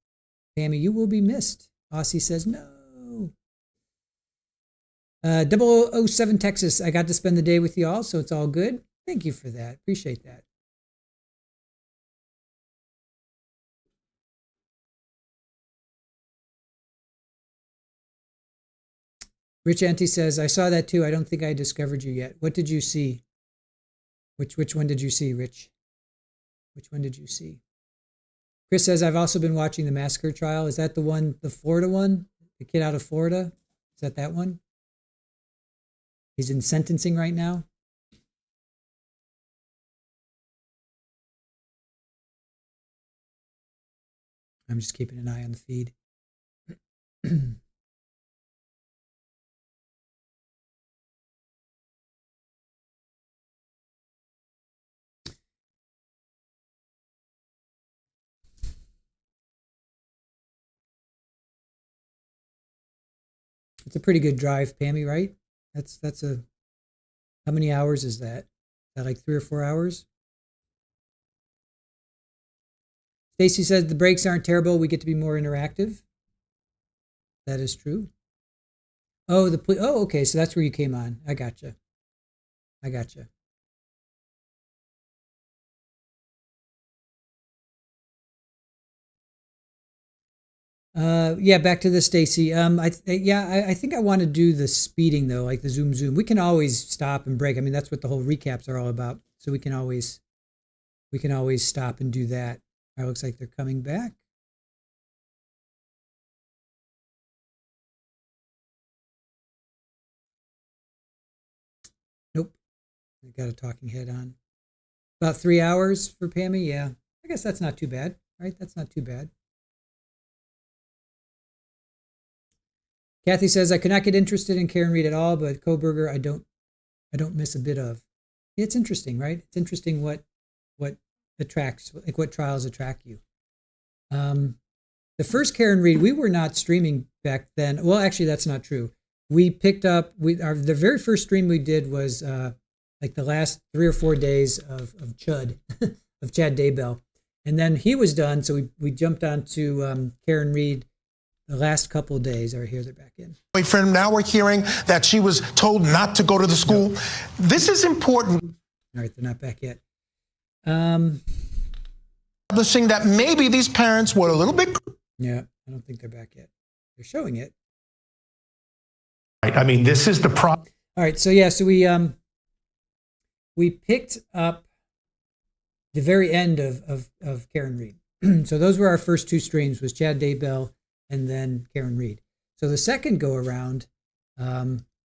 Pammy, you will be missed. Aussie says no. 007 Texas, I got to spend the day with you all, so it's all good. Thank you for that. Appreciate that. Rich Auntie says, I saw that too. I don't think I discovered you yet. What did you see? Which one did you see, Rich? Which one did you see? Chris says, I've also been watching the massacre trial. Is that the one, the Florida one? The kid out of Florida? Is that one? He's in sentencing right now. I'm just keeping an eye on the feed. It's a pretty good drive, Pammy, right? That's a, how many hours is that? Is that like 3 or 4 hours? Stacy says the breaks aren't terrible. We get to be more interactive. That is true. Oh, okay. So that's where you came on. I gotcha. Yeah, back to this, Stacy. I think I want to do the speeding though, like the zoom. We can always stop and break. I mean, that's what the whole recaps are all about. So we can always stop and do that. It looks like they're coming back. Nope. I got a talking head on. About 3 hours for Pammy. Yeah, I guess that's not too bad, right? That's not too bad. Kathy says, I could not get interested in Karen Reed at all, but Kohberger, I don't miss a bit of. It's interesting, right? It's interesting what attracts, like what trials attract you. The first Karen Reed, we were not streaming back then. Well, actually, that's not true. We picked up, the very first stream we did was like the last 3 or 4 days of Chud, of Chad Daybell. And then he was done, so we jumped on to Karen Reed the last couple of days. All right, here they're back in. Boyfriend, now we're hearing that she was told not to go to the school. No. This is important. All right, they're not back yet. Establishing that maybe these parents were a little bit. Yeah, I don't think they're back yet. They're showing it. Right. I mean, this is the problem. All right, so yeah, so we picked up the very end of Karen Reed. So those were our first 2 streams, was Chad Daybell and then Karen Reed. So the second go around,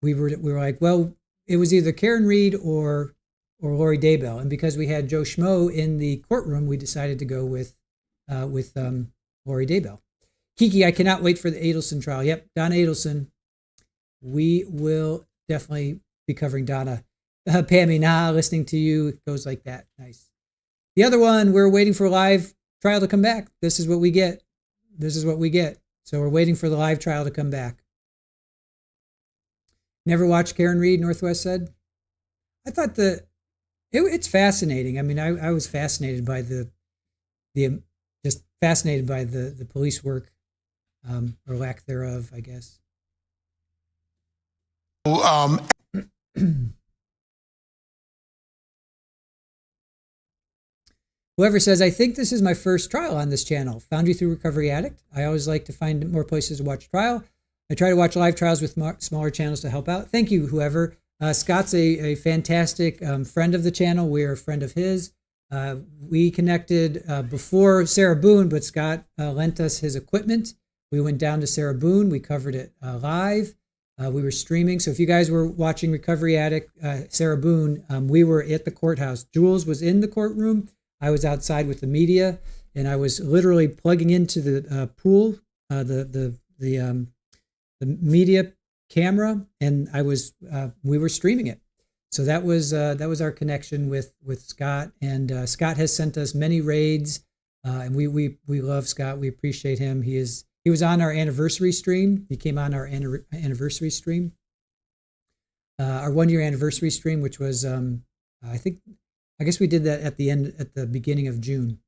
we were like, well, it was either Karen Reed or Lori Daybell, and because we had Joe Schmo in the courtroom, we decided to go with Lori Daybell. Kiki, I cannot wait for the Adelson trial. Yep, Donna Adelson. We will definitely be covering Donna. Pammy, listening to you, it goes like that. Nice. The other one, we're waiting for live trial to come back. This is what we get. This is what we get. So we're waiting for the live trial to come back. Never watched Karen Reed, Northwest said. I thought it's fascinating. I mean, I was fascinated by the police work, or lack thereof, I guess. Whoever says, I think this is my first trial on this channel. Found you through Recovery Addict. I always like to find more places to watch trial. I try to watch live trials with smaller channels to help out. Thank you, whoever. Scott's a fantastic friend of the channel. We're a friend of his. We connected before Sarah Boone, but Scott lent us his equipment. We went down to Sarah Boone. We covered it live. We were streaming. So if you guys were watching Recovery Addict, Sarah Boone, we were at the courthouse. Jules was in the courtroom. I was outside with the media, and I was literally plugging into the pool, the media camera, and we were streaming it. So that was our connection with Scott, and Scott has sent us many raids, and we love Scott. We appreciate him. He was on our anniversary stream. He came on our anniversary stream, our 1-year anniversary stream, which was I guess we did that at the beginning of June.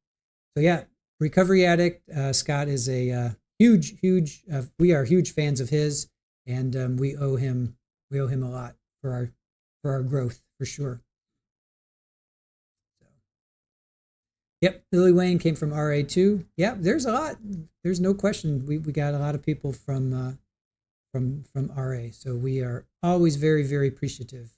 So yeah, Recovery Addict. Scott is a huge. We are huge fans of his, and we owe him a lot for our growth, for sure. So, yep, Lily Wayne came from RA too. Yeah, there's a lot. There's no question. We got a lot of people from RA, so we are always very, very appreciative.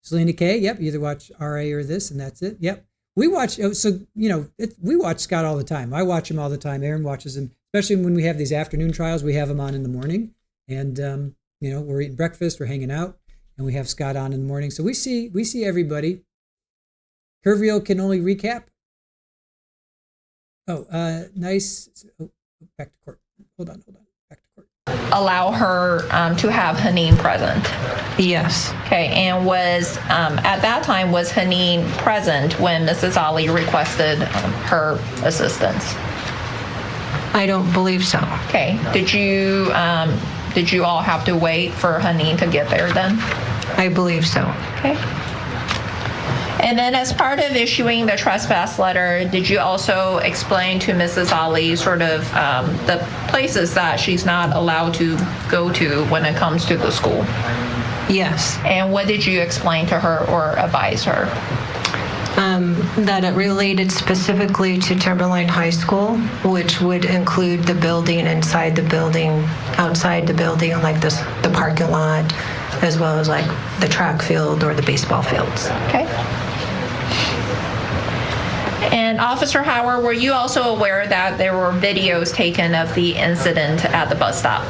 Selena K, yep, either watch RA or this, and that's it. Yep. We watch, we watch Scott all the time. I watch him all the time. Aaron watches him, especially when we have these afternoon trials. We have him on in the morning, and, we're eating breakfast, we're hanging out, and we have Scott on in the morning. So we see everybody. Curvio can only recap. Oh, nice. Oh, back to court. Hold on. Back to court. Allow her to have Haneen present? Yes. Okay, and was, at that time, was Haneen present when Mrs. Ali requested her assistance? I don't believe so. Okay, did you all have to wait for Haneen to get there then? I believe so. Okay. And then as part of issuing the trespass letter, did you also explain to Mrs. Ali sort of the places that she's not allowed to go to when it comes to the school? Yes. And what did you explain to her or advise her? That it related specifically to Timberline High School, which would include the building, inside the building, outside the building, like the parking lot, as well as like the track field or the baseball fields. Okay. And Officer Howard, were you also aware that there were videos taken of the incident at the bus stop?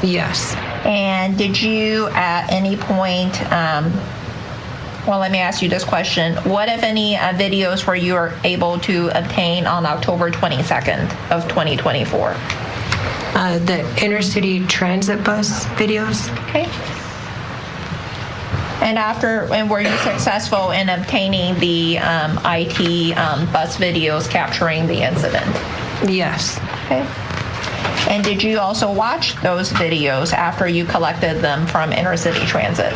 Yes. And did you at any point, well, let me ask you this question. What, if any, videos were you able to obtain on October 22nd of 2024? The inner-city transit bus videos. Okay. And were you successful in obtaining the IT bus videos capturing the incident? Yes. Okay. And did you also watch those videos after you collected them from inner-city transit?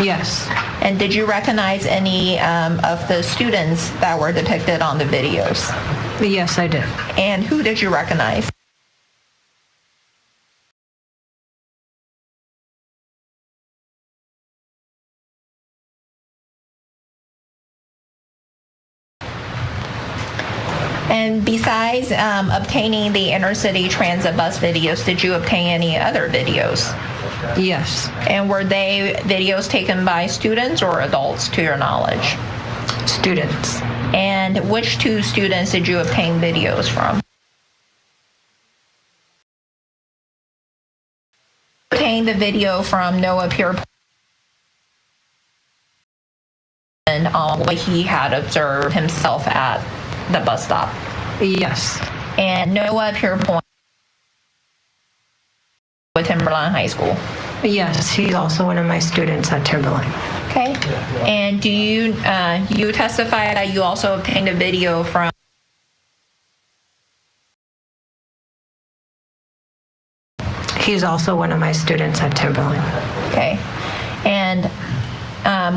Yes. And did you recognize any of the students that were depicted on the videos? Yes, I did. And who did you recognize? And besides obtaining the inner-city transit bus videos, did you obtain any other videos? Yes. And were they videos taken by students or adults, to your knowledge? Students. And which two students did you obtain videos from? Obtained the video from Noah Pierpont and what he had observed himself at the bus stop. Yes. And Noah Pierpont with Timberline High School. Yes, he's also one of my students at Timberline. Okay. And do you you testify that you also obtained a video from He's also one of my students at Timberline. Okay. And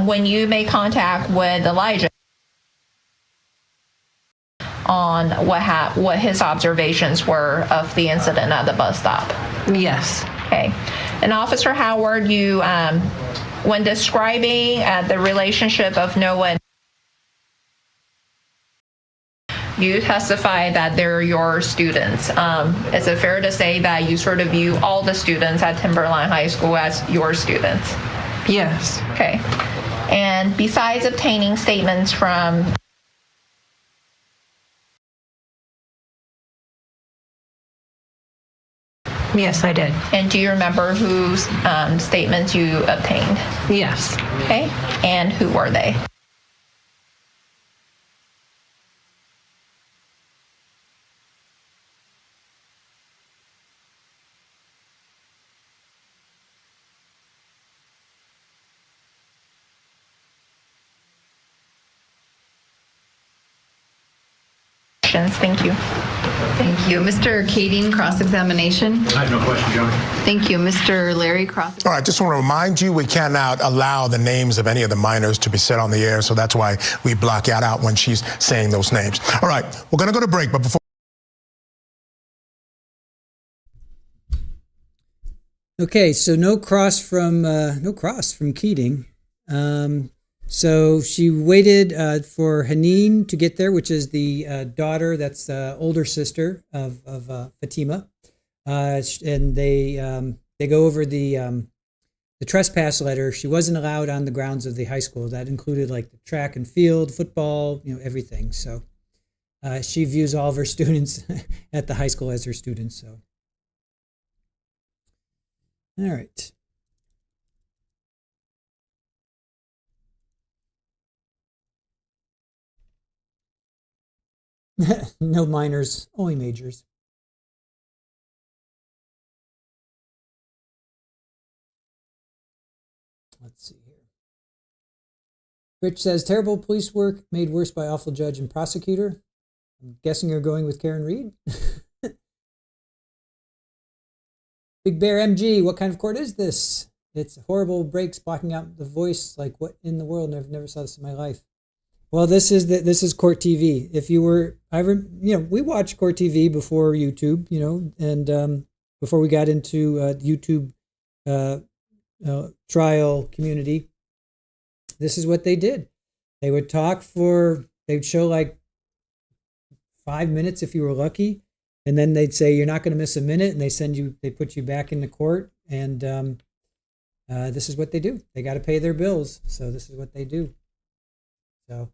when you made contact with Elijah on what his observations were of the incident at the bus stop? Yes. Okay. And Officer Howard, you, when describing the relationship of Noah, you testified that they're your students. Is it fair to say that you sort of view all the students at Timberline High School as your students? Yes. Okay. And besides obtaining statements from Yes, I did. And do you remember whose statements you obtained? Yes. Okay. And who were they? Thank you. Thank you. Mr. Kading, cross-examination. I have no question, Johnny. Thank you. Mr. Liry, cross. All right, just want to remind you, we cannot allow the names of any of the minors to be said on the air, so that's why we block that out when she's saying those names. All right, we're going to go to break, but before... Okay, so no cross from Keating. So she waited for Haneen to get there, which is the daughter, that's the older sister of Fatima, and they go over the trespass letter. She wasn't allowed on the grounds of the high school. That included like the track and field, football, everything. So she views all of her students at the high school as her students. So, all right. No minors, only majors. Let's see here. Rich says, terrible police work made worse by awful judge and prosecutor. I'm guessing you're going with Karen Reed. Big Bear MG, what kind of court is this? It's horrible breaks blocking out the voice. Like, what in the world? I've never saw this in my life. Well, this is Court TV. If you were, we watched Court TV before YouTube, and before we got into YouTube trial community. This is what they did. They would they'd show like 5 minutes if you were lucky, and then they'd say you're not going to miss a minute, and they put you back into court, and this is what they do. They got to pay their bills, so this is what they do. So.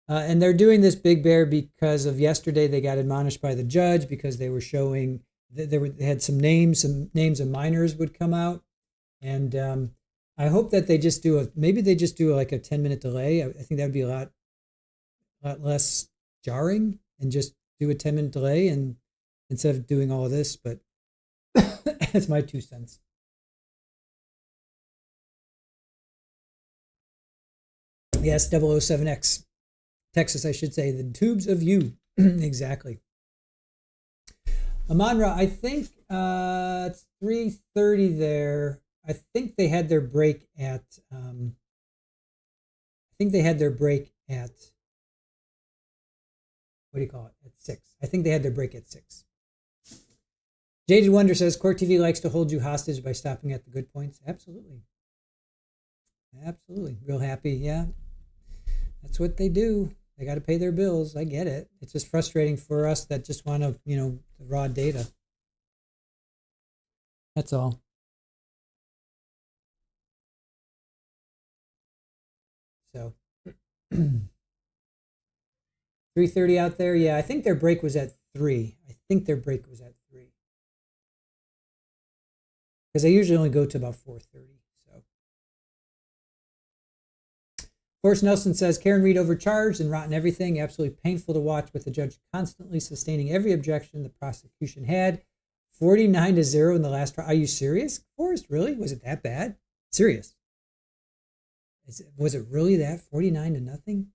And they're doing this, Big Bear, because of yesterday they got admonished by the judge because they were showing they had some names of minors would come out, and I hope that they just do like a 10-minute delay. I think that would be a lot less jarring, and just do a 10-minute delay and instead of doing all of this. But that's my 2 cents. Yes, 007X. Texas, I should say, the tubes of you. Exactly. Amanra, I think it's 3:30 there. I think they had their break at. What do you call it? At 6. I think they had their break at 6. Jaded Wonder says Court TV likes to hold you hostage by stopping at the good points. Absolutely. Real happy. Yeah. That's what they do. They got to pay their bills. I get it. It's just frustrating for us that just want to, the raw data. That's all. So 3:30 out there. Yeah, I think their break was at 3. Because they usually only go to about 4:30. Forrest Nelson says, Karen Reed overcharged and rotten everything. Absolutely painful to watch, with the judge constantly sustaining every objection the prosecution had. 49-0 in the last trial. Are you serious, Forrest? Really? Was it that bad? Serious? Was it really that 49-0?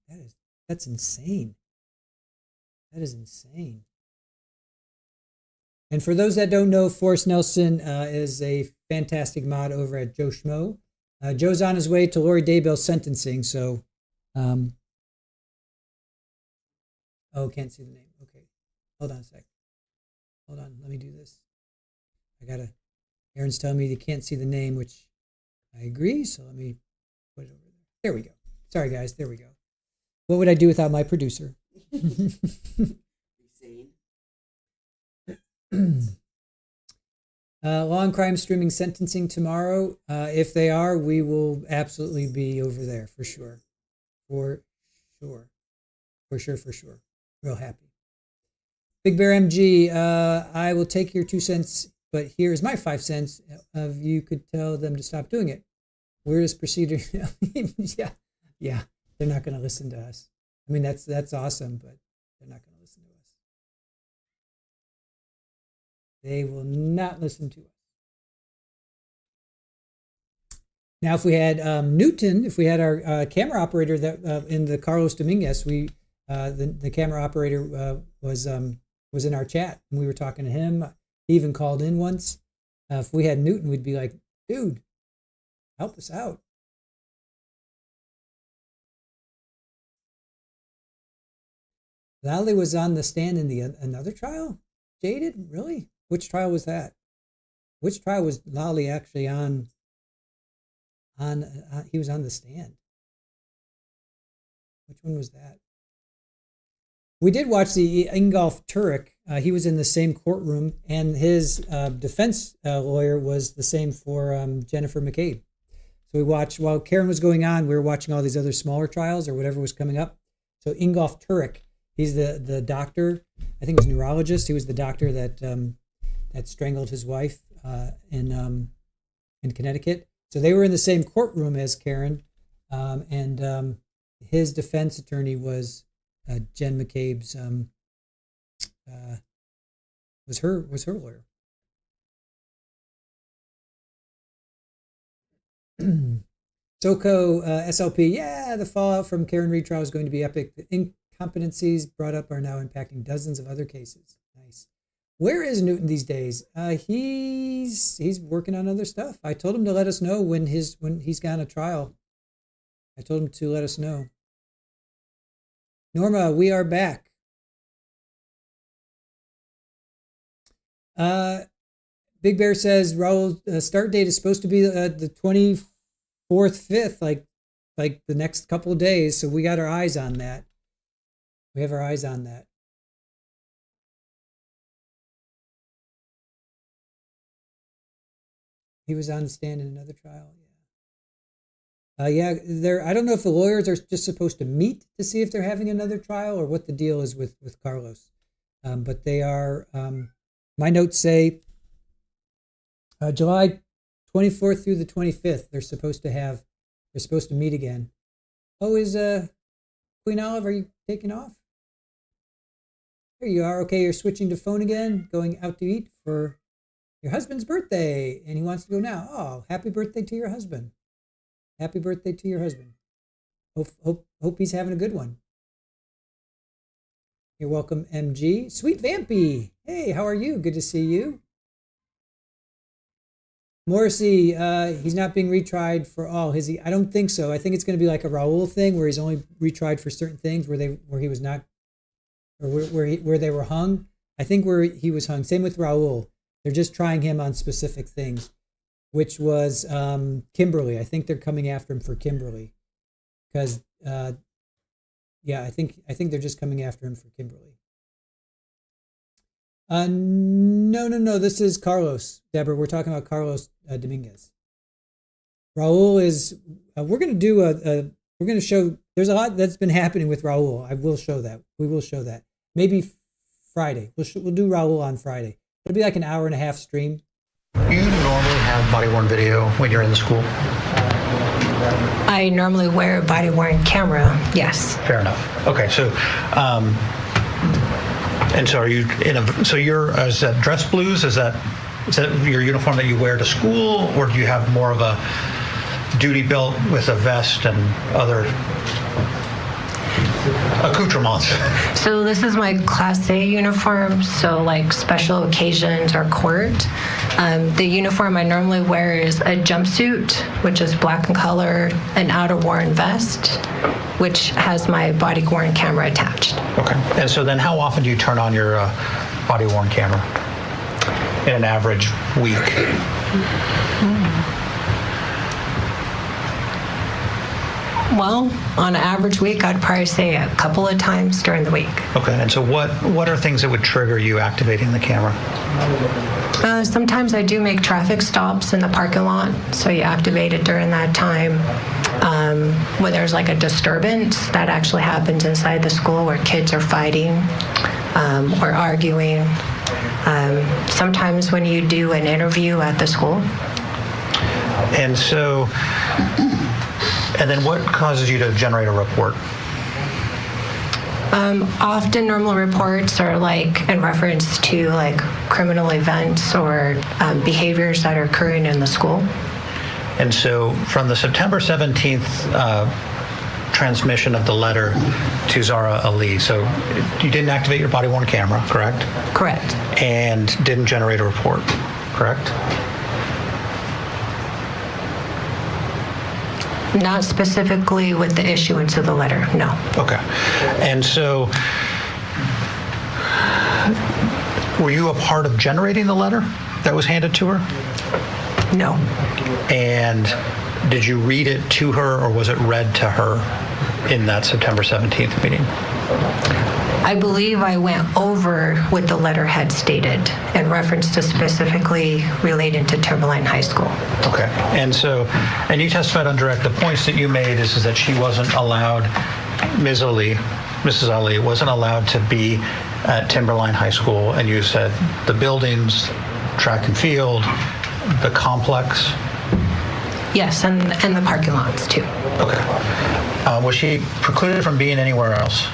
That's insane. That is insane. And for those that don't know, Forrest Nelson is a fantastic mod over at Joe Schmo. Joe's on his way to Lori Daybell's sentencing, so... oh, can't see the name. Okay. Hold on a sec. Hold on. Let me do this. Aaron's telling me you can't see the name, which I agree, so let me put it over there. There we go. Sorry, guys. There we go. What would I do without my producer? Law and Crime streaming sentencing tomorrow. If they are, we will absolutely be over there for sure. For sure. Real happy. Big Bear MG, I will take your 2 cents, but here's my 5 cents of you could tell them to stop doing it. Weirdest procedure. Yeah. They're not going to listen to us. I mean, that's awesome, but they're not going to listen to us. They will not listen to us. Now, if we had Newton, if we had our camera operator that in the Carlos Dominguez, the camera operator was in our chat, and we were talking to him. He even called in once. If we had Newton, we'd be like, dude, help us out. Lally was on the stand in another trial? Jaded? Really? Which trial was that? Which trial was Lally actually on? He was on the stand. Which one was that? We did watch the Ingolf Turek. He was in the same courtroom, and his defense lawyer was the same for Jennifer McCabe. So we watched, while Karen was going on, we were watching all these other smaller trials or whatever was coming up. So Ingolf Turek, he's the doctor, I think he was a neurologist. He was the doctor that strangled his wife in Connecticut. So they were in the same courtroom as Karen, and his defense attorney was Jen McCabe's was her lawyer. SoCo SLP, yeah, the fallout from Karen Reed trial is going to be epic. The incompetencies brought up are now impacting dozens of other cases. Nice. Where is Newton these days? He's working on other stuff. I told him to let us know when he's got a trial. I told him to let us know. Norma, we are back. Big Bear says Raul's start date is supposed to be the 24th, 5th, like the next couple of days. So we got our eyes on that. We have our eyes on that. He was on the stand in another trial. Yeah. I don't know if the lawyers are just supposed to meet to see if they're having another trial or what the deal is with Carlos. But they are, my notes say July 24th through the 25th, they're supposed to meet again. Oh, is Queen Olive, are you taking off? There you are. Okay, you're switching to phone again, going out to eat for your husband's birthday, and he wants to go now. Oh, happy birthday to your husband. Happy birthday to your husband. Hope he's having a good one. You're welcome, MG. Sweet Vampy. Hey, how are you? Good to see you. Morrissey, he's not being retried for all. Is he? I don't think so. I think it's going to be like a Raul thing where he's only retried for certain things where he was not, or where they were hung. I think where he was hung. Same with Raul. They're just trying him on specific things, which was Kimberly. I think they're coming after him for Kimberly, because I think they're just coming after him for Kimberly. No. This is Carlos, Deborah. We're talking about Carlos Dominguez. Raul is. We're going to do we're going to show. There's a lot that's been happening with Raul. I will show that. We will show that. Maybe Friday. We'll do Raul on Friday. It'll be like an hour and a half stream. You normally have body-worn video when you're in the school? I normally wear a body-worn camera, yes. Fair enough. Okay, so, and so are you is that dress blues? Is that your uniform that you wear to school, or do you have more of a duty belt with a vest and other? accoutrements? So this is my Class A uniform, so like special occasions or court. The uniform I normally wear is a jumpsuit, which is black in color, an outer-worn vest, which has my body-worn camera attached. Okay. And so then how often do you turn on your body-worn camera in an average week? Well, on an average week, I'd probably say a couple of times during the week. Okay. And so what are things that would trigger you activating the camera? Sometimes I do make traffic stops in the parking lot, so you activate it during that time. When there's like a disturbance that actually happens inside the school where kids are fighting or arguing. Sometimes when you do an interview at the school. And then what causes you to generate a report? Often normal reports are like in reference to like criminal events or behaviors that are occurring in the school. And so from the September 17th transmission of the letter to Zahraa Ali, so you didn't activate your body-worn camera, correct? Correct. And didn't generate a report, correct? Not specifically with the issuance of the letter, no. Okay. And so were you a part of generating the letter that was handed to her? No. And did you read it to her, or was it read to her in that September 17th meeting? I believe I went over what the letterhead stated in reference to specifically relating to Timberline High School. Okay. And you testified on direct. The points that you made is that she wasn't allowed, Mrs. Ali wasn't allowed to be at Timberline High School, and you said the buildings, track and field, the complex. Yes, and the parking lots too. Okay. Was she precluded from being anywhere else?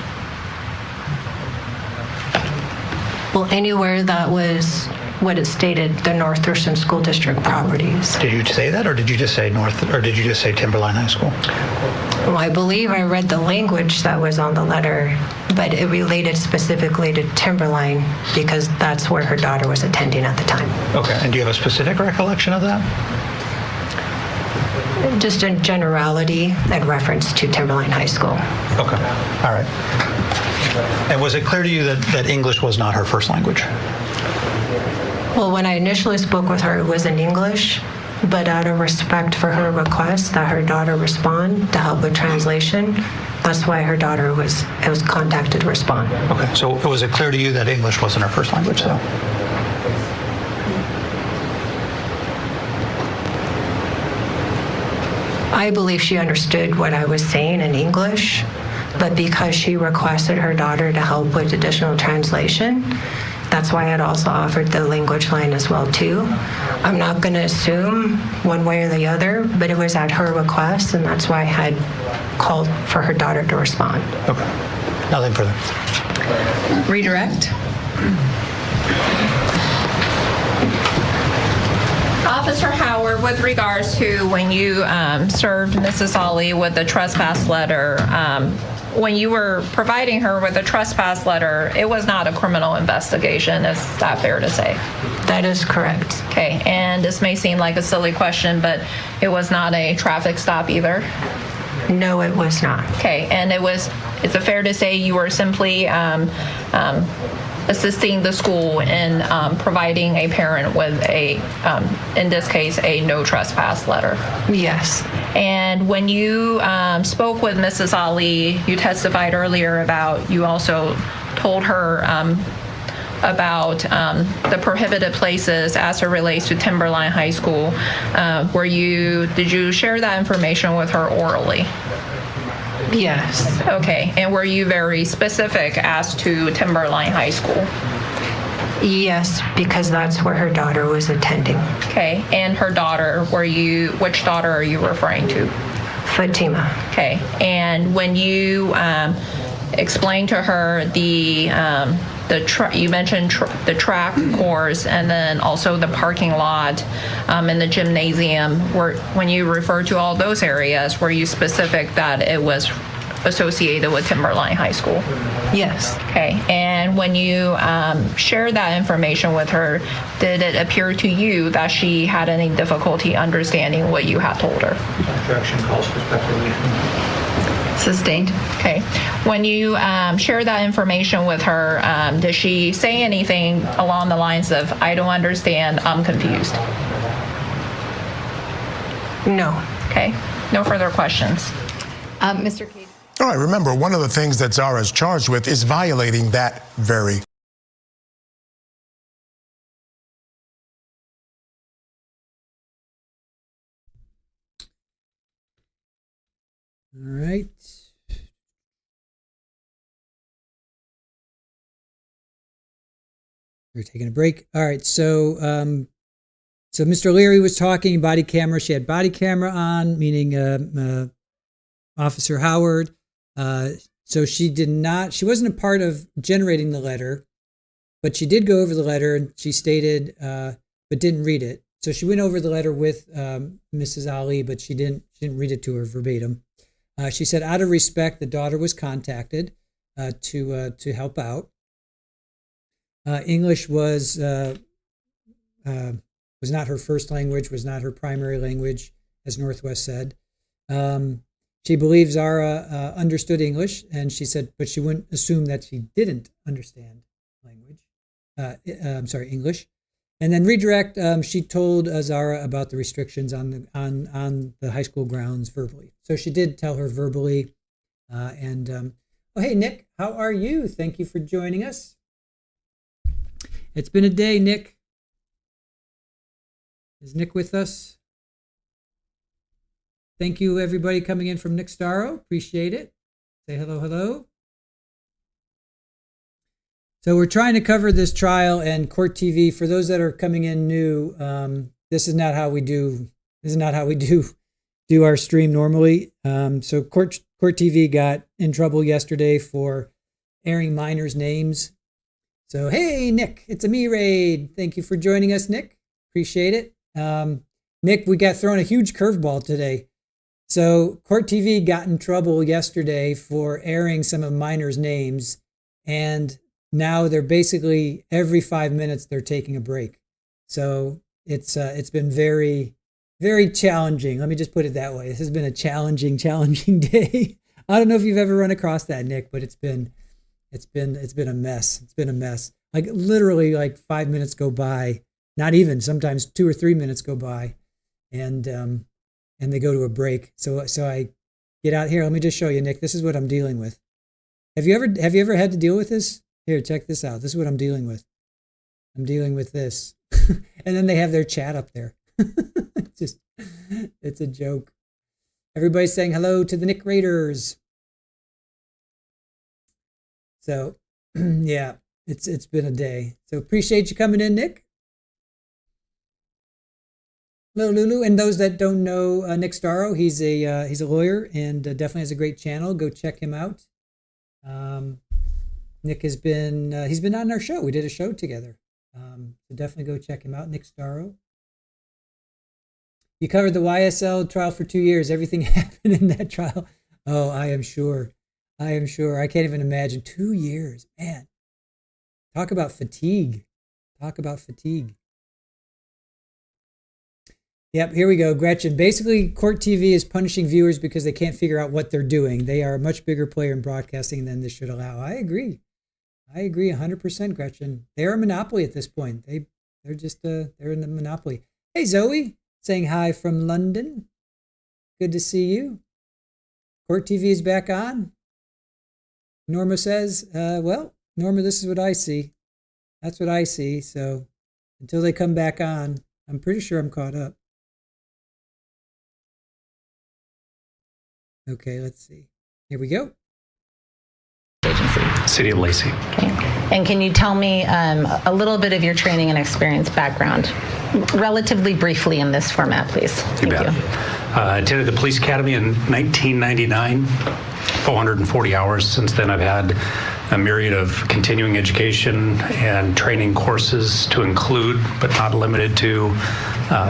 Well, anywhere that was what it stated, the North Thurston School District properties. Did you say that, or did you just say did you just say Timberline High School? Well, I believe I read the language that was on the letter, but it related specifically to Timberline because that's where her daughter was attending at the time. Okay, and do you have a specific recollection of that? Just in generality in reference to Timberline High School. Okay, all right. And was it clear to you that English was not her first language? Well, when I initially spoke with her, it was in English, but out of respect for her request that her daughter respond to help with translation, that's why her daughter was contacted to respond. Okay, so was it clear to you that English wasn't her first language, though? I believe she understood what I was saying in English, but because she requested her daughter to help with additional translation, that's why I'd also offered the language line as well too. I'm not going to assume one way or the other, but it was at her request, and that's why I had called for her daughter to respond. Okay, nothing further. Redirect. Officer Howard, with regards to when you served Mrs. Ali with the trespass letter, when you were providing her with a trespass letter, it was not a criminal investigation. Is that fair to say? That is correct. Okay, and this may seem like a silly question, but it was not a traffic stop either? No, it was not. Okay, and is it fair to say you were simply assisting the school in providing a parent with in this case, a no trespass letter? Yes. And when you spoke with Mrs. Ali, you testified earlier about, you also told her about the prohibited places as it relates to Timberline High School. Did you share that information with her orally? Yes. Okay, and were you very specific as to Timberline High School? Yes, because that's where her daughter was attending. Okay, and her daughter, which daughter are you referring to? Fatima. Okay, and when you explained to her you mentioned the track course and then also the parking lot and the gymnasium, when you referred to all those areas, were you specific that it was associated with Timberline High School? Yes. Okay. And when you shared that information with her, did it appear to you that she had any difficulty understanding what you had told her? Objection calls for speculation. Sustained. Okay. When you share that information with her, does she say anything along the lines of, I don't understand, I'm confused? No. Okay. No further questions. Mr. Cage. All right, remember, one of the things that Zahraa is charged with is violating that very. All right. We're taking a break. All right, so so Mr. Liry was talking body camera. She had body camera on, meaning Officer Howard. So she wasn't a part of generating the letter, but she did go over the letter and she stated, but didn't read it. So she went over the letter with Mrs. Ali, but she didn't read it to her verbatim. She said, out of respect, the daughter was contacted to help out. English was not her first language, was not her primary language, as Northwest said. She believes Zahraa understood English, and she said, but she wouldn't assume that she didn't understand English. And then redirect, she told Zahraa about the restrictions on the high school grounds verbally. So she did tell her verbally. Oh, hey, Nick, how are you? Thank you for joining us. It's been a day, Nick. Is Nick with us? Thank you, everybody coming in from Nick Starro. Appreciate it. Say hello, hello. So we're trying to cover this trial and court TV. For those that are coming in new, this is not how we do. This is not how we do our stream normally. So court TV got in trouble yesterday for airing minors' names. So hey, Nick, it's a me raid. Thank you for joining us, Nick. Appreciate it. Nick, we got thrown a huge curveball today. So court TV got in trouble yesterday for airing some of minors' names, and now they're basically every 5 minutes they're taking a break. So it's been very, very challenging. Let me just put it that way. This has been a challenging day. I don't know if you've ever run across that, Nick, but it's been a mess. It's been a mess. Like literally, like 5 minutes go by, not even, sometimes 2 or 3 minutes go by, and they go to a break. So I get out here. Let me just show you, Nick. This is what I'm dealing with. Have you ever had to deal with this? Here, check this out. This is what I'm dealing with. I'm dealing with this. And then they have their chat up there. It's a joke. Everybody's saying hello to the Nick Raiders. So, yeah, it's been a day. So appreciate you coming in, Nick. Hello, Lulu. And those that don't know Nick Starro, he's a lawyer and definitely has a great channel. Go check him out. Nick has been he's been on our show. We did a show together. So definitely go check him out, Nick Starro. You covered the YSL trial for 2 years. Everything happened in that trial. Oh, I am sure. I can't even imagine. 2 years, man. Talk about fatigue. Yep, here we go, Gretchen. Basically, court TV is punishing viewers because they can't figure out what they're doing. They are a much bigger player in broadcasting than this should allow. I agree 100%, Gretchen. They're a monopoly at this point. They're just they're in the monopoly. Hey, Zoe, saying hi from London. Good to see you. Court TV is back on. Norma says, well, Norma, this is what I see. That's what I see. So until they come back on, I'm pretty sure I'm caught up. Okay, let's see. Here we go. City of Lacey. Okay. And can you tell me a little bit of your training and experience background, relatively briefly in this format, please? Thank you. I attended the police academy in 1999, 440 hours. Since then, I've had a myriad of continuing education and training courses to include, but not limited to,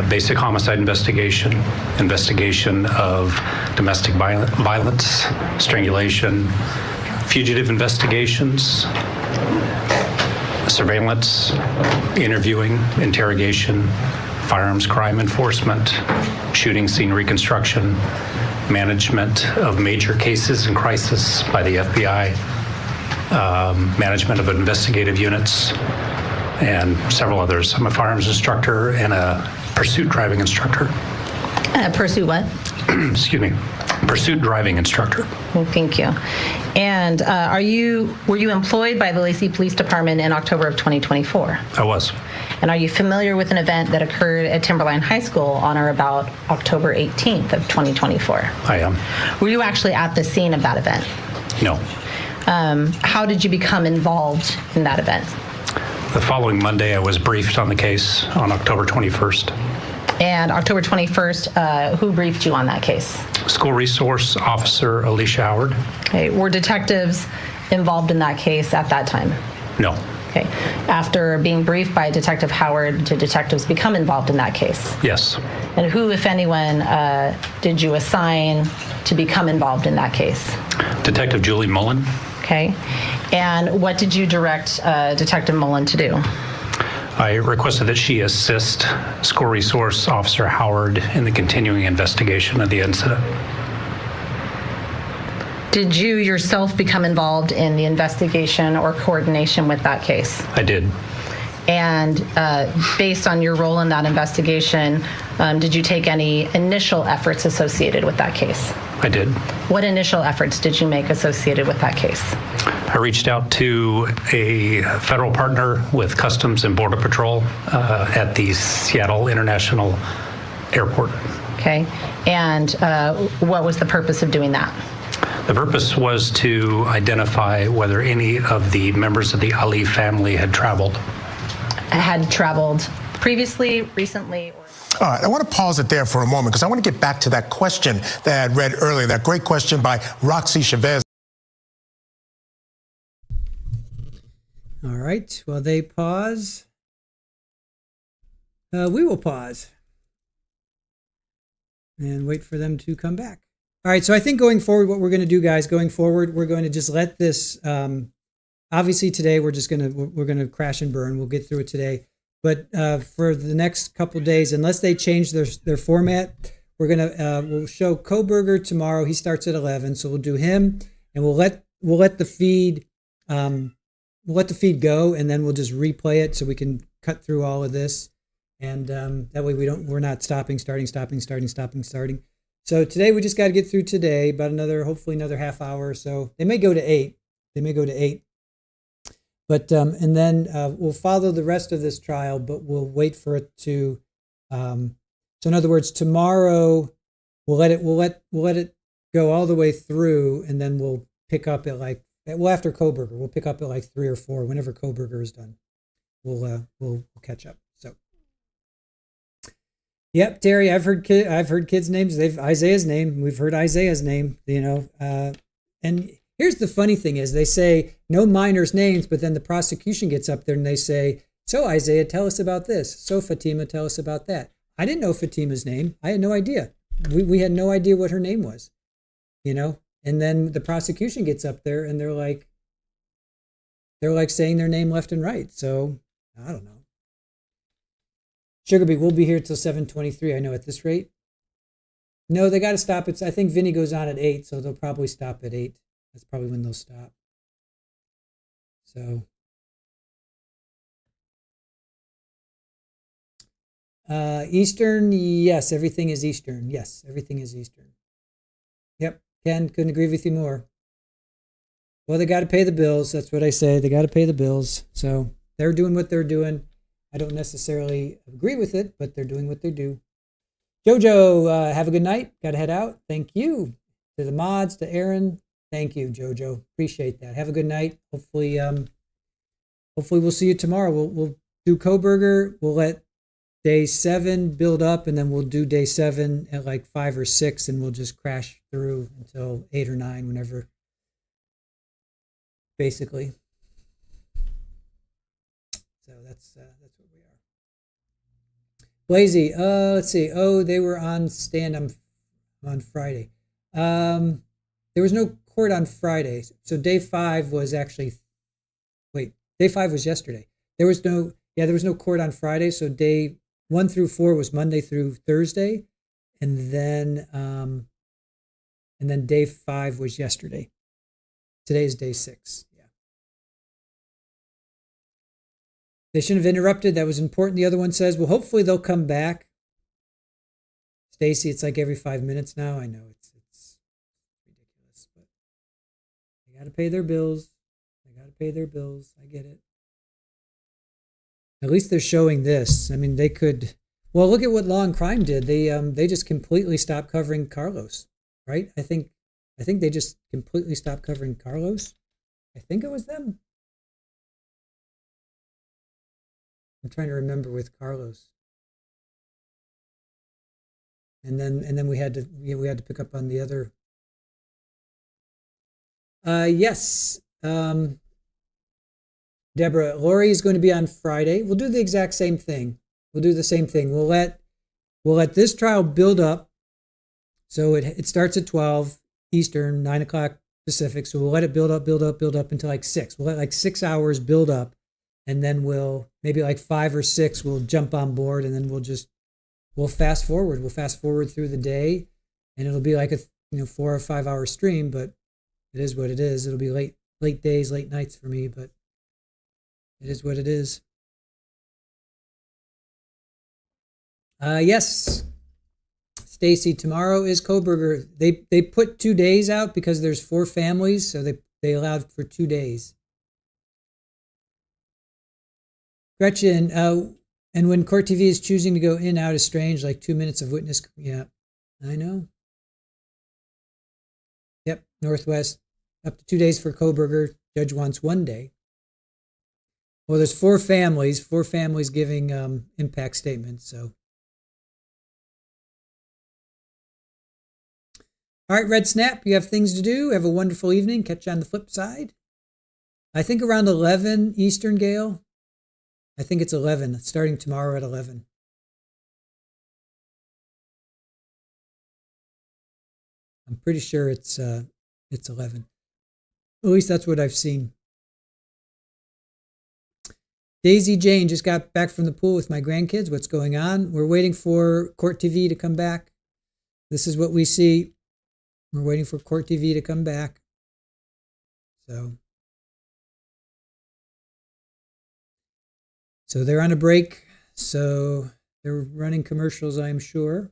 basic homicide investigation of domestic violence, strangulation, fugitive investigations, surveillance, interviewing, interrogation, firearms crime enforcement, shooting scene reconstruction, management of major cases in crisis by the FBI, management of investigative units, and several others. I'm a firearms instructor and a pursuit driving instructor. Pursue what? Excuse me. Pursuit driving instructor. Thank you. And were you employed by the Lacey Police Department in October of 2024? I was. And are you familiar with an event that occurred at Timberline High School on or about October 18th of 2024? I am. Were you actually at the scene of that event? No. How did you become involved in that event? The following Monday, I was briefed on the case on October 21st. And October 21st, who briefed you on that case? School Resource Officer Alicia Howard. Okay. Were detectives involved in that case at that time? No. Okay. After being briefed by Detective Howard, did detectives become involved in that case? Yes. And who, if anyone, did you assign to become involved in that case? Detective Julie Mullen. Okay. And what did you direct Detective Mullen to do? I requested that she assist School Resource Officer Howard in the continuing investigation of the incident. Did you yourself become involved in the investigation or coordination with that case? I did. And based on your role in that investigation, did you take any initial efforts associated with that case? I did. What initial efforts did you make associated with that case? I reached out to a federal partner with Customs and Border Patrol at the Seattle International Airport. Okay. And what was the purpose of doing that? The purpose was to identify whether any of the members of the Ali family had traveled. Had traveled previously, recently, or... All right, I want to pause it there for a moment because I want to get back to that question that I had read earlier, that great question by Roxy Chavez. All right, while they pause, we will pause and wait for them to come back. All right, so I think going forward, what we're going to do, guys, going forward, we're going to just let this, obviously today we're going to crash and burn. We'll get through it today. But for the next couple of days, unless they change their format, we'll show Koberger tomorrow. He starts at 11, so we'll do him, and we'll let the feed go, and then we'll just replay it so we can cut through all of this, and that way we're not starting. So today we just got to get through today, about hopefully another half hour or so. They may go to 8. But and then we'll follow the rest of this trial, but we'll wait for it to. So in other words, tomorrow we'll let it go all the way through, and then we'll pick up at after Koberger. We'll pick up at 3 or 4 whenever Koberger is done. We'll catch up. So. Yep, Terry. I've heard kids' names. Isaiah's name. We've heard Isaiah's name. And. Here's the funny thing is they say no minors' names, but then the prosecution gets up there and they say, so Isaiah, tell us about this. So Fatima, tell us about that. I didn't know Fatima's name. I had no idea. We had no idea what her name was, And then the prosecution gets up there and they're like saying their name left and right. So I don't know. Sugar Beet, we'll be here till 7:23. I know at this rate. No, they got to stop. I think Vinny goes on at 8, so they'll probably stop at 8. That's probably when they'll stop. So, Eastern, yes, everything is Eastern. Yes, everything is Eastern. Yep, Ken, couldn't agree with you more. Well, they got to pay the bills. That's what I say. They got to pay the bills. So they're doing what they're doing. I don't necessarily agree with it, but they're doing what they do. Jojo, have a good night. Got to head out. Thank you to the mods, to Aaron. Thank you, Jojo. Appreciate that. Have a good night. Hopefully we'll see you tomorrow. We'll do Koberger. We'll let day 7 build up, and then we'll do day 7 at 5 or 6, and we'll just crash through until 8 or 9, whenever. Basically. So that's what we are. Blazy, let's see. Oh, they were on stand on Friday. There was no court on Friday. So day 5 was actually, day 5 was yesterday. There was no court on Friday. So day 1 through 4 was Monday through Thursday. And then day 5 was yesterday. Today is day 6. Yeah. They shouldn't have interrupted. That was important. The other one says, well, hopefully they'll come back. Stacy, it's like every 5 minutes now. I know it's ridiculous, but they got to pay their bills. I get it. At least they're showing this. I mean, they could. Well, look at what Law and Crime did. They just completely stopped covering Carlos, right? I think they just completely stopped covering Carlos. I think it was them. I'm trying to remember with Carlos. And then we had to pick up on the other. Yes. Deborah, Lori is going to be on Friday. We'll do the exact same thing. We'll do the same thing. We'll let this trial build up. So it starts at 12 Eastern, 9 o'clock Pacific. So we'll let it build up until like 6. We'll let like 6 hours build up, and then we'll maybe like 5 or 6 we'll jump on board, and then we'll fast forward. We'll fast forward through the day, and it'll be like a 4 or 5 hour stream, but it is what it is. It'll be late days, late nights for me, but it is what it is. Yes, Stacy, tomorrow is Coburger. They put 2 days out because there's 4 families, so they allowed for 2 days. Gretchen, and when Court TV is choosing to go in out is strange, like 2 minutes of witness. Yeah, I know. Yep, Northwest, up to 2 days for Coburger. Judge wants 1 day. Well, there's 4 families giving impact statements, so. All right, Red Snap, you have things to do. Have a wonderful evening. Catch you on the flip side. I think around 11 Eastern, Gail. I think it's 11, starting tomorrow at 11. I'm pretty sure it's 11. At least that's what I've seen. Daisy Jane just got back from the pool with my grandkids. What's going on? We're waiting for Court TV to come back. This is what we see. We're waiting for Court TV to come back. So they're on a break. So they're running commercials, I'm sure.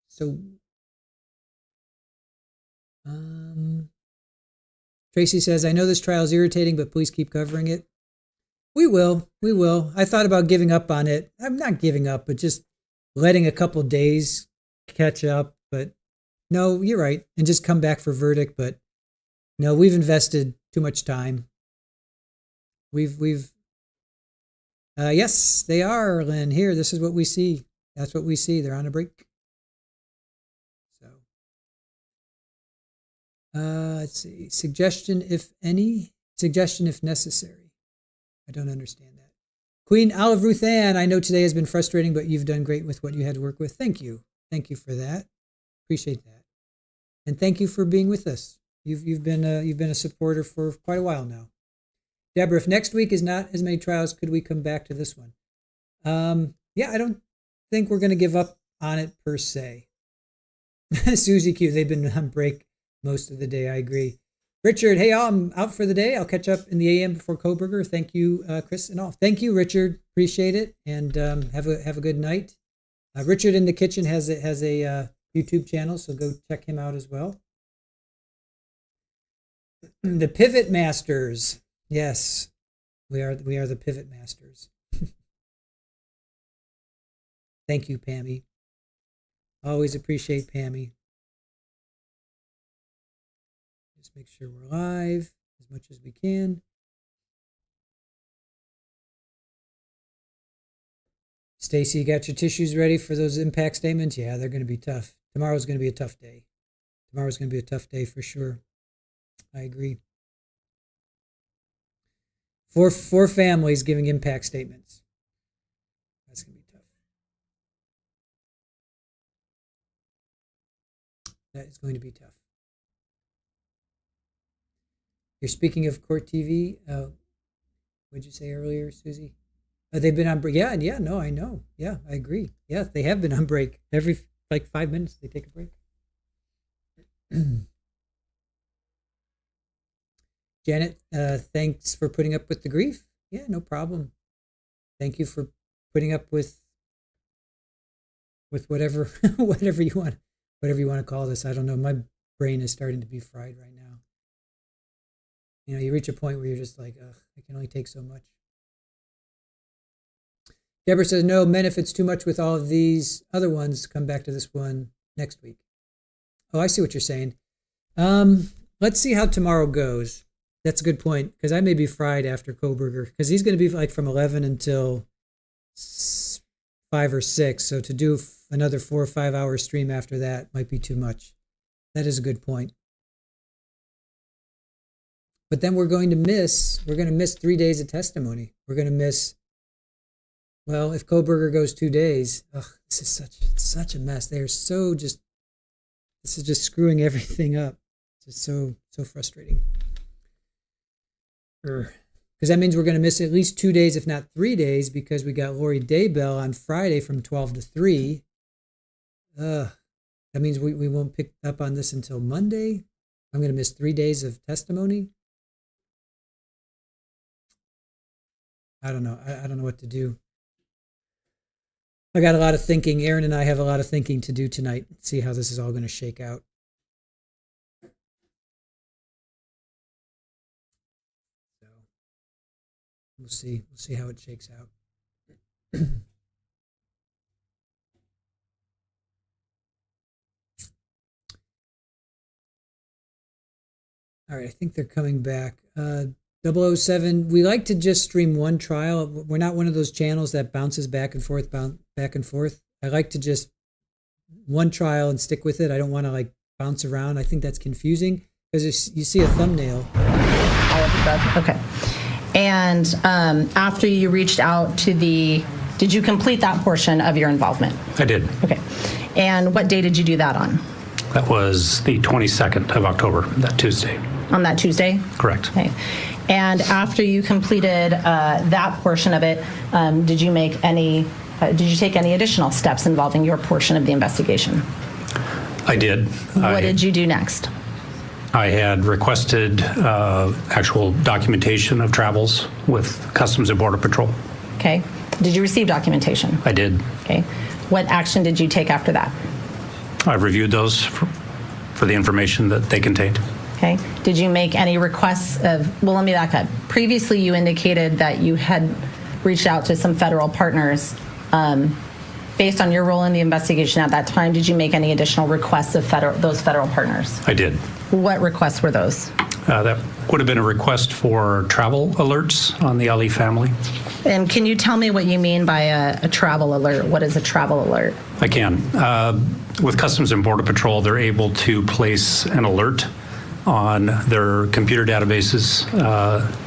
So Tracy says, I know this trial is irritating, but please keep covering it. We will. I thought about giving up on it. I'm not giving up, but just letting a couple days catch up. But no, you're right. And just come back for verdict. But no, we've invested too much time. Yes, they are, Lynn. Here, this is what we see. That's what we see. They're on a break. So, let's see. Suggestion, if any. Suggestion, if necessary. I don't understand that. Queen Olive Ruth Ann, I know today has been frustrating, but you've done great with what you had to work with. Thank you. Thank you for that. Appreciate that. And thank you for being with us. You've been a supporter for quite a while now. Deborah, if next week is not as many trials, could we come back to this one? Yeah, I don't think we're going to give up on it per se. Susie Q, they've been on break most of the day. I agree. Richard, hey, I'm out for the day. I'll catch up in the AM before Coburger. Thank you, Chris and all. Thank you, Richard. Appreciate it, and have a good night. Richard in the kitchen has a YouTube channel, so go check him out as well. The Pivot Masters. Yes, we are the Pivot Masters. Thank you, Pammy. Always appreciate Pammy. Just make sure we're live as much as we can. Stacy, you got your tissues ready for those impact statements? Yeah, they're going to be tough. Tomorrow's going to be a tough day. Tomorrow's going to be a tough day for sure. I agree. Four families giving impact statements. That's going to be tough. That is going to be tough. You're speaking of court TV. What'd you say earlier, Susie? They've been on break. Yeah, no, I know. Yeah, I agree. Yeah, they have been on break. Every 5 minutes they take a break. Janet, thanks for putting up with the grief. Yeah, no problem. Thank you for putting up with whatever whatever you want to call this. I don't know. My brain is starting to be fried right now. You know, you reach a point where you're just like, ugh, I can only take so much. Deborah says, no, men, if it's too much with all of these other ones, come back to this one next week. Oh, I see what you're saying. Let's see how tomorrow goes. That's a good point, because I may be fried after Koberger, because he's going to be like from 11 until 5 or 6. So to do another 4 or 5 hour stream after that might be too much. That is a good point. But then we're going to miss 3 days of testimony. We're going to miss, well, if Koberger goes 2 days, this is such a mess. They are so this is just screwing everything up. It's just so frustrating. Because that means we're going to miss at least 2 days, if not 3 days, because we got Lori Daybell on Friday from 12 to 3. That means we won't pick up on this until Monday. I'm going to miss 3 days of testimony. I don't know. I don't know what to do. I got a lot of thinking. Aaron and I have a lot of thinking to do tonight. See how this is all going to shake out. So we'll see. We'll see how it shakes out. All right. I think they're coming back. 007, we like to just stream one trial. We're not one of those channels that bounces back and forth. I like to just one trial and stick with it. I don't want to like bounce around. I think that's confusing because you see a thumbnail. Okay. And after you reached out to did you complete that portion of your involvement? I did. Okay. And what day did you do that on? That was the 22nd of October, that Tuesday. On that Tuesday? Correct. Okay. And after you completed that portion of it, did you take any additional steps involving your portion of the investigation? I did. What did you do next? I had requested actual documentation of travels with Customs and Border Patrol. Okay. Did you receive documentation? I did. Okay. What action did you take after that? I reviewed those for the information that they contained. Okay. Did you make any requests well, let me back up. Previously, you indicated that you had reached out to some federal partners. Based on your role in the investigation at that time, did you make any additional requests of those federal partners? I did. What requests were those? That would have been a request for travel alerts on the Ali family. And can you tell me what you mean by a travel alert? What is a travel alert? I can. With Customs and Border Patrol, they're able to place an alert on their computer databases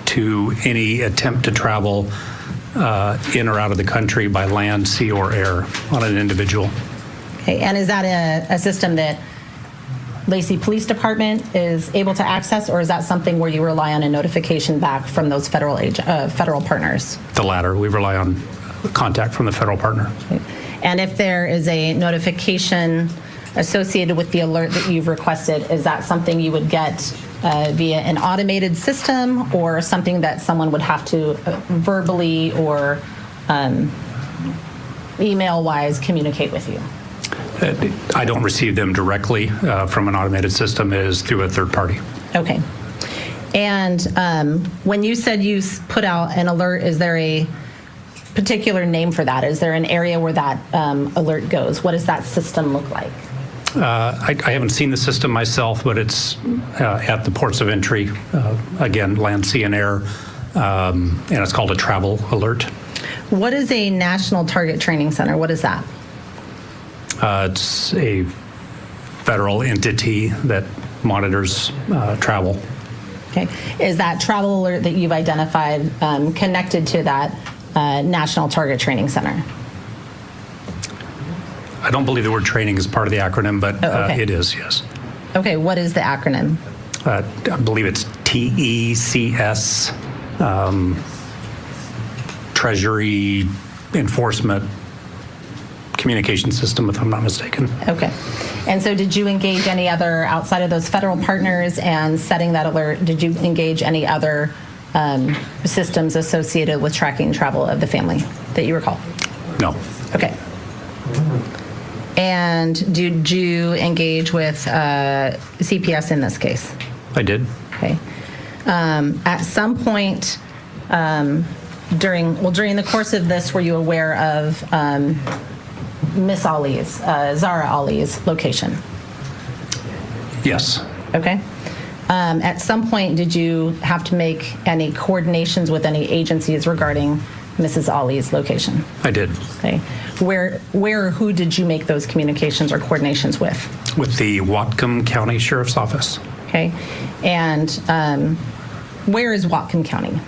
to any attempt to travel in or out of the country by land, sea, or air on an individual. Okay, and is that a system that Lacey Police Department is able to access, or is that something where you rely on a notification back from those federal partners? The latter. We rely on contact from the federal partner. Okay. And if there is a notification associated with the alert that you've requested, is that something you would get via an automated system or something that someone would have to verbally or email-wise communicate with you? I don't receive them directly from an automated system. It is through a third party. Okay. And when you said you put out an alert, is there a particular name for that? Is there an area where that alert goes? What does that system look like? I haven't seen the system myself, but it's at the ports of entry, again, land, sea, and air, and it's called a travel alert. What is a National Target Training Center? What is that? It's a federal entity that monitors travel. Okay. Is that travel alert that you've identified connected to that National Target Training Center? I don't believe the word training is part of the acronym, but okay. It is, yes. Okay, what is the acronym? I believe it's TECS, Treasury Enforcement Communication System, if I'm not mistaken. Okay. And so did you engage any other, outside of those federal partners and setting that alert, did you engage any other systems associated with tracking travel of the family that you recall? No. Okay. And did you engage with CPS in this case? I did. Okay. At some point during the course of this, were you aware of Miss Ali's, Zahraa Ali's location? Yes. Okay. At some point, did you have to make any coordinations with any agencies regarding Mrs. Ali's location? I did. Okay. Where or who did you make those communications or coordinations with? With the Whatcom County Sheriff's Office. Okay. And where is Whatcom County?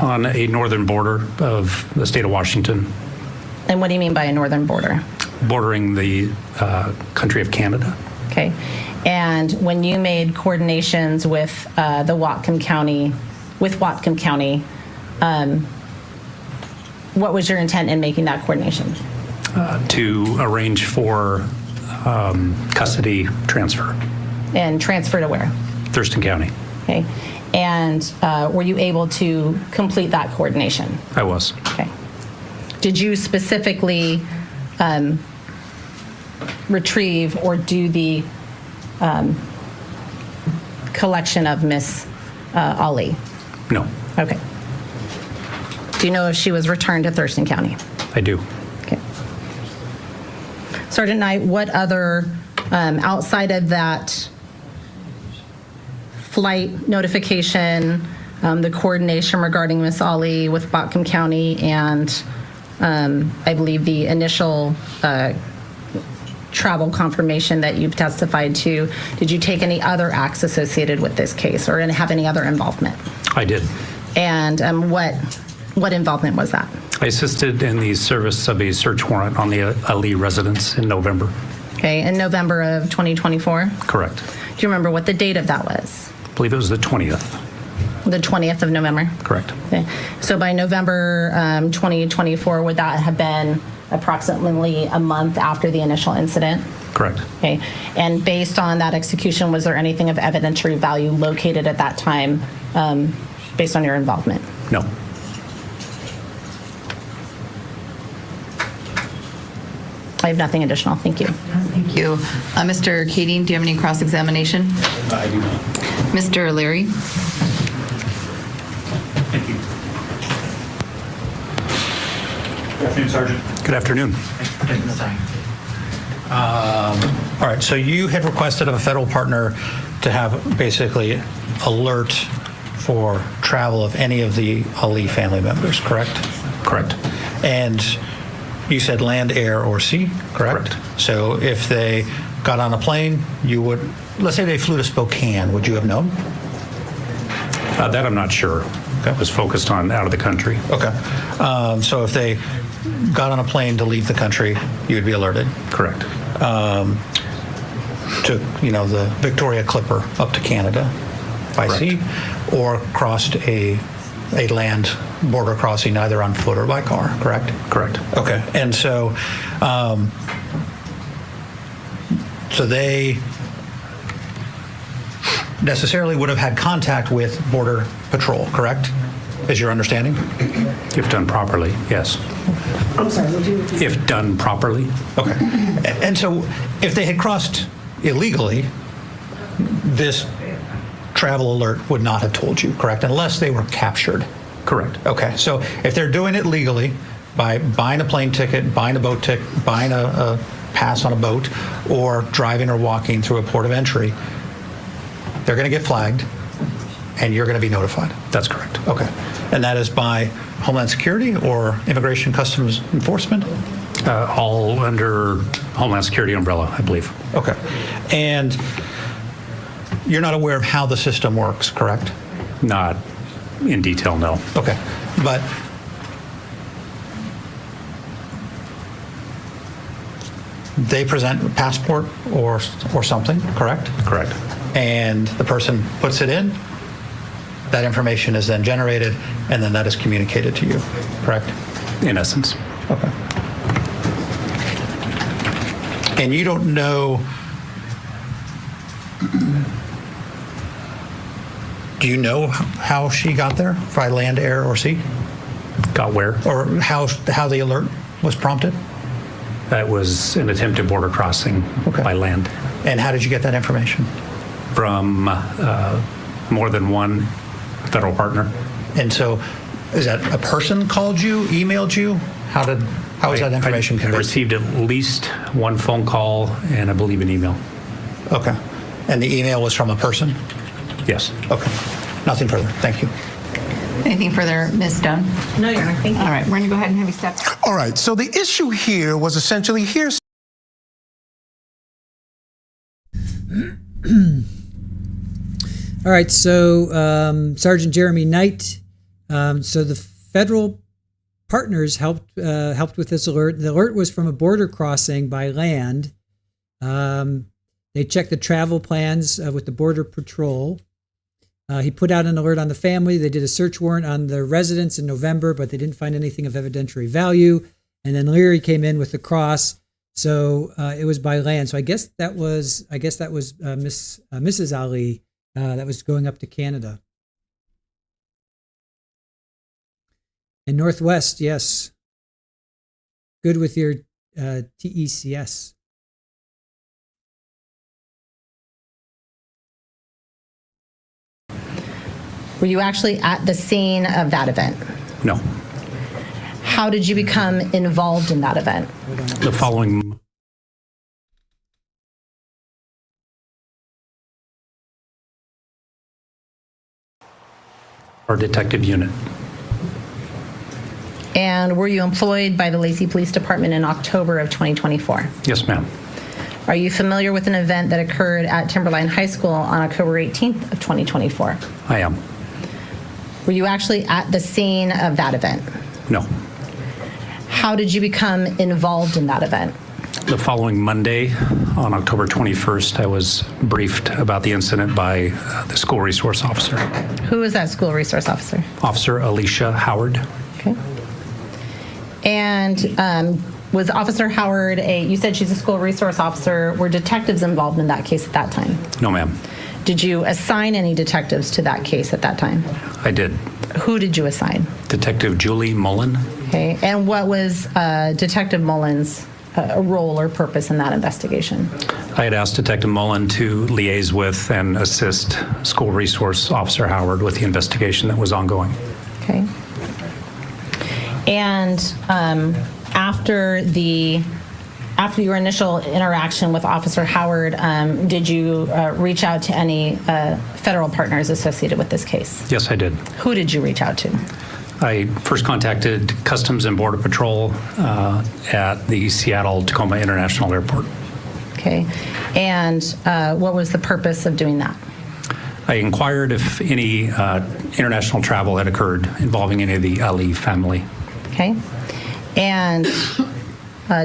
On a northern border of the state of Washington. And what do you mean by a northern border? Bordering the country of Canada. Okay. And when you made coordinations with the Whatcom County, what was your intent in making that coordination? To arrange for custody transfer. And transfer to where? Thurston County. Okay. And were you able to complete that coordination? I was. Okay. Did you specifically retrieve or do the collection of Miss Ali? No. Okay. Do you know if she was returned to Thurston County? I do. Okay. Sergeant Knight, what other, outside of that flight notification, the coordination regarding Miss Ali with Whatcom County, and I believe the initial travel confirmation that you've testified to, did you take any other acts associated with this case or have any other involvement? I did. And what involvement was that? I assisted in the service of a search warrant on the Ali residence in November. Okay, in November of 2024? Correct. Do you remember what the date of that was? I believe it was the 20th. The 20th of November? Correct. Okay. So by November 2024, would that have been approximately a month after the initial incident? Correct. Okay. And based on that execution, was there anything of evidentiary value located at that time based on your involvement? No. I have nothing additional. Thank you. Thank you. Mr. Kading, do you have any cross-examination? I do not. Mr. Liry? Thank you. Good afternoon, Sergeant. Good afternoon. All right, so you had requested of a federal partner to have basically alert for travel of any of the Ali family members, correct? Correct. And you said land, air, or sea, correct? Correct. So if they got on a plane, you would, let's say they flew to Spokane, would you have known? That I'm not sure. That was focused on out of the country. Okay. So if they got on a plane to leave the country, you would be alerted? Correct. Took, the Victoria Clipper up to Canada by Correct. sea, or crossed a land border crossing either on foot or by car, correct? Correct. Okay. And so, so they necessarily would have had contact with Border Patrol, correct? Is your understanding? If done properly, yes. I'm sorry, would you? If done properly. Okay. And so if they had crossed illegally, this travel alert would not have told you, correct? Unless they were captured. Correct. Okay. So if they're doing it legally by buying a plane ticket, buying a boat ticket, buying a pass on a boat, or driving or walking through a port of entry, they're going to get flagged and you're going to be notified. That's correct. Okay. And that is by Homeland Security or Immigration Customs Enforcement? All under Homeland Security umbrella, I believe. Okay. And you're not aware of how the system works, correct? Not in detail, no. Okay. But they present a passport or something, correct? Correct. And the person puts it in, that information is then generated, and then that is communicated to you, correct? In essence. Okay. And you don't know, do you know how she got there, by land, air, or sea? Got where? Or how the alert was prompted? That was an attempted border crossing by land. And how did you get that information? From more than one federal partner. And so, is that a person called you, emailed you? How was that information conveyed? I received at least one phone call and I believe an email. Okay. And the email was from a person? Yes. Okay. Nothing further. Thank you. Anything further, Ms. Stone? No, Your Honor. Thank you. All right, we're going to go ahead and have you step. All right, so the issue here was essentially here's. All right, so Sergeant Jeremy Knight. So the federal partners helped with this alert. The alert was from a border crossing by land. They checked the travel plans with the Border Patrol. He put out an alert on the family. They did a search warrant on the residence in November, but they didn't find anything of evidentiary value. And then Liry came in with the cross. So it was by land. So I guess that was Mrs. Ali that was going up to Canada. And Northwest, yes. Good with your TECS. Were you actually at the scene of that event? No. How did you become involved in that event? The following. Our detective unit. And were you employed by the Lacey Police Department in October of 2024? Yes, ma'am. Are you familiar with an event that occurred at Timberline High School on October 18th of 2024? I am. Were you actually at the scene of that event? No. How did you become involved in that event? The following Monday, on October 21st, I was briefed about the incident by the school resource officer. Who was that school resource officer? Officer Alicia Howard. Okay. And was Officer Howard you said she's a school resource officer. Were detectives involved in that case at that time? No, ma'am. Did you assign any detectives to that case at that time? I did. Who did you assign? Detective Julie Mullen. Okay. And what was Detective Mullen's role or purpose in that investigation? I had asked Detective Mullen to liaise with and assist School Resource Officer Howard with the investigation that was ongoing. Okay. And after your initial interaction with Officer Howard, did you reach out to any federal partners associated with this case? Yes, I did. Who did you reach out to? I first contacted Customs and Border Patrol at the Seattle-Tacoma International Airport. Okay. And what was the purpose of doing that? I inquired if any international travel had occurred involving any of the Ali family. Okay. And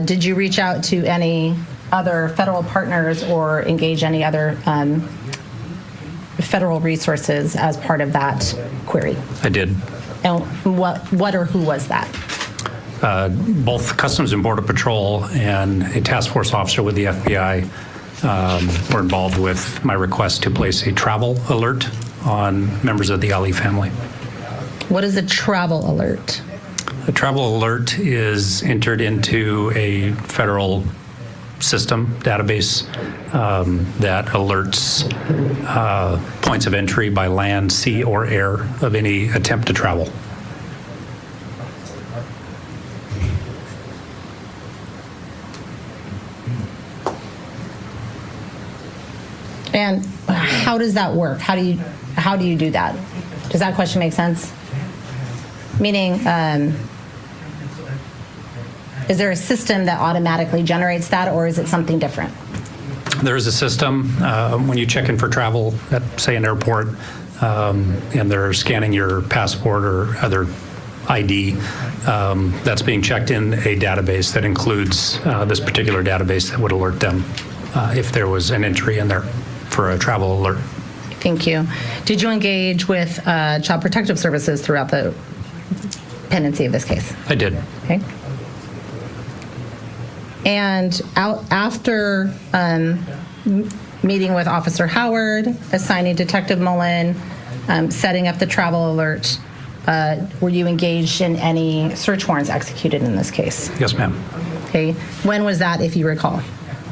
did you reach out to any other federal partners or engage any other federal resources as part of that query? I did. And what or who was that? Both Customs and Border Patrol and a task force officer with the FBI were involved with my request to place a travel alert on members of the Ali family. What is a travel alert? A travel alert is entered into a federal system database that alerts points of entry by land, sea, or air of any attempt to travel. And how does that work? How do you do that? Does that question make sense? Meaning, is there a system that automatically generates that, or is it something different? There is a system when you check in for travel at, say, an airport, and they're scanning your passport or other ID that's being checked in a database that includes this particular database that would alert them if there was an entry in there for a travel alert. Thank you. Did you engage with Child Protective Services throughout the pendency of this case? I did. Okay. And after meeting with Officer Howard, assigning Detective Mullen, setting up the travel alert, were you engaged in any search warrants executed in this case? Yes, ma'am. Okay. When was that, if you recall?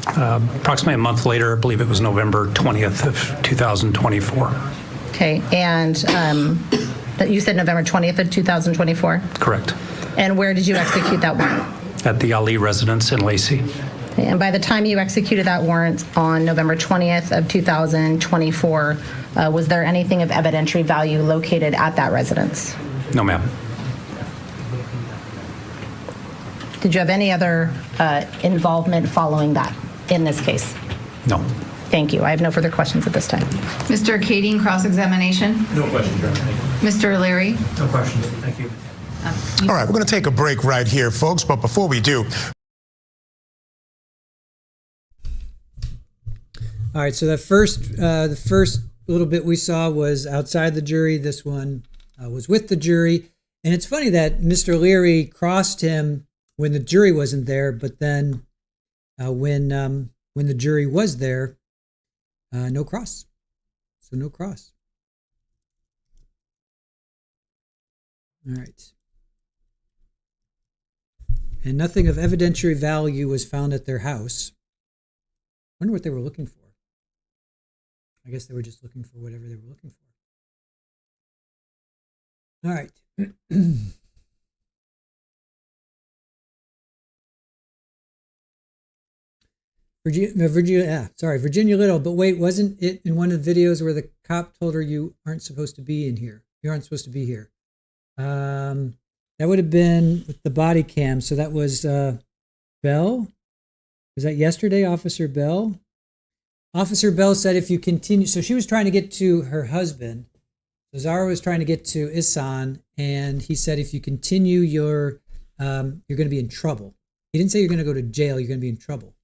Approximately a month later, I believe it was November 20th of 2024. Okay. And you said November 20th of 2024? Correct. And where did you execute that warrant? At the Ali residence in Lacey. And by the time you executed that warrant on November 20th of 2024, was there anything of evidentiary value located at that residence? No, ma'am. Did you have any other involvement following that in this case? No. Thank you. I have no further questions at this time. Mr. Kading, cross-examination. No questions, Your Honor. Mr. Liry. No questions. Thank you. All right, we're going to take a break right here, folks. But before we do. All right, so the first little bit we saw was outside the jury. This one was with the jury. And it's funny that Mr. Liry crossed him when the jury wasn't there, but then when the jury was there, no cross. So no cross. All right. And nothing of evidentiary value was found at their house. I wonder what they were looking for. I guess they were just looking for whatever they were looking for. All right. Virginia Little, but wait, wasn't it in one of the videos where the cop told her you aren't supposed to be in here? You aren't supposed to be here. That would have been with the body cam. So that was Bell. Was that yesterday, Officer Bell? Officer Bell said if you continue, so she was trying to get to her husband. So Zahraa was trying to get to Ihsan, and he said if you continue, you're going to be in trouble. He didn't say you're going to go to jail. You're going to be in trouble.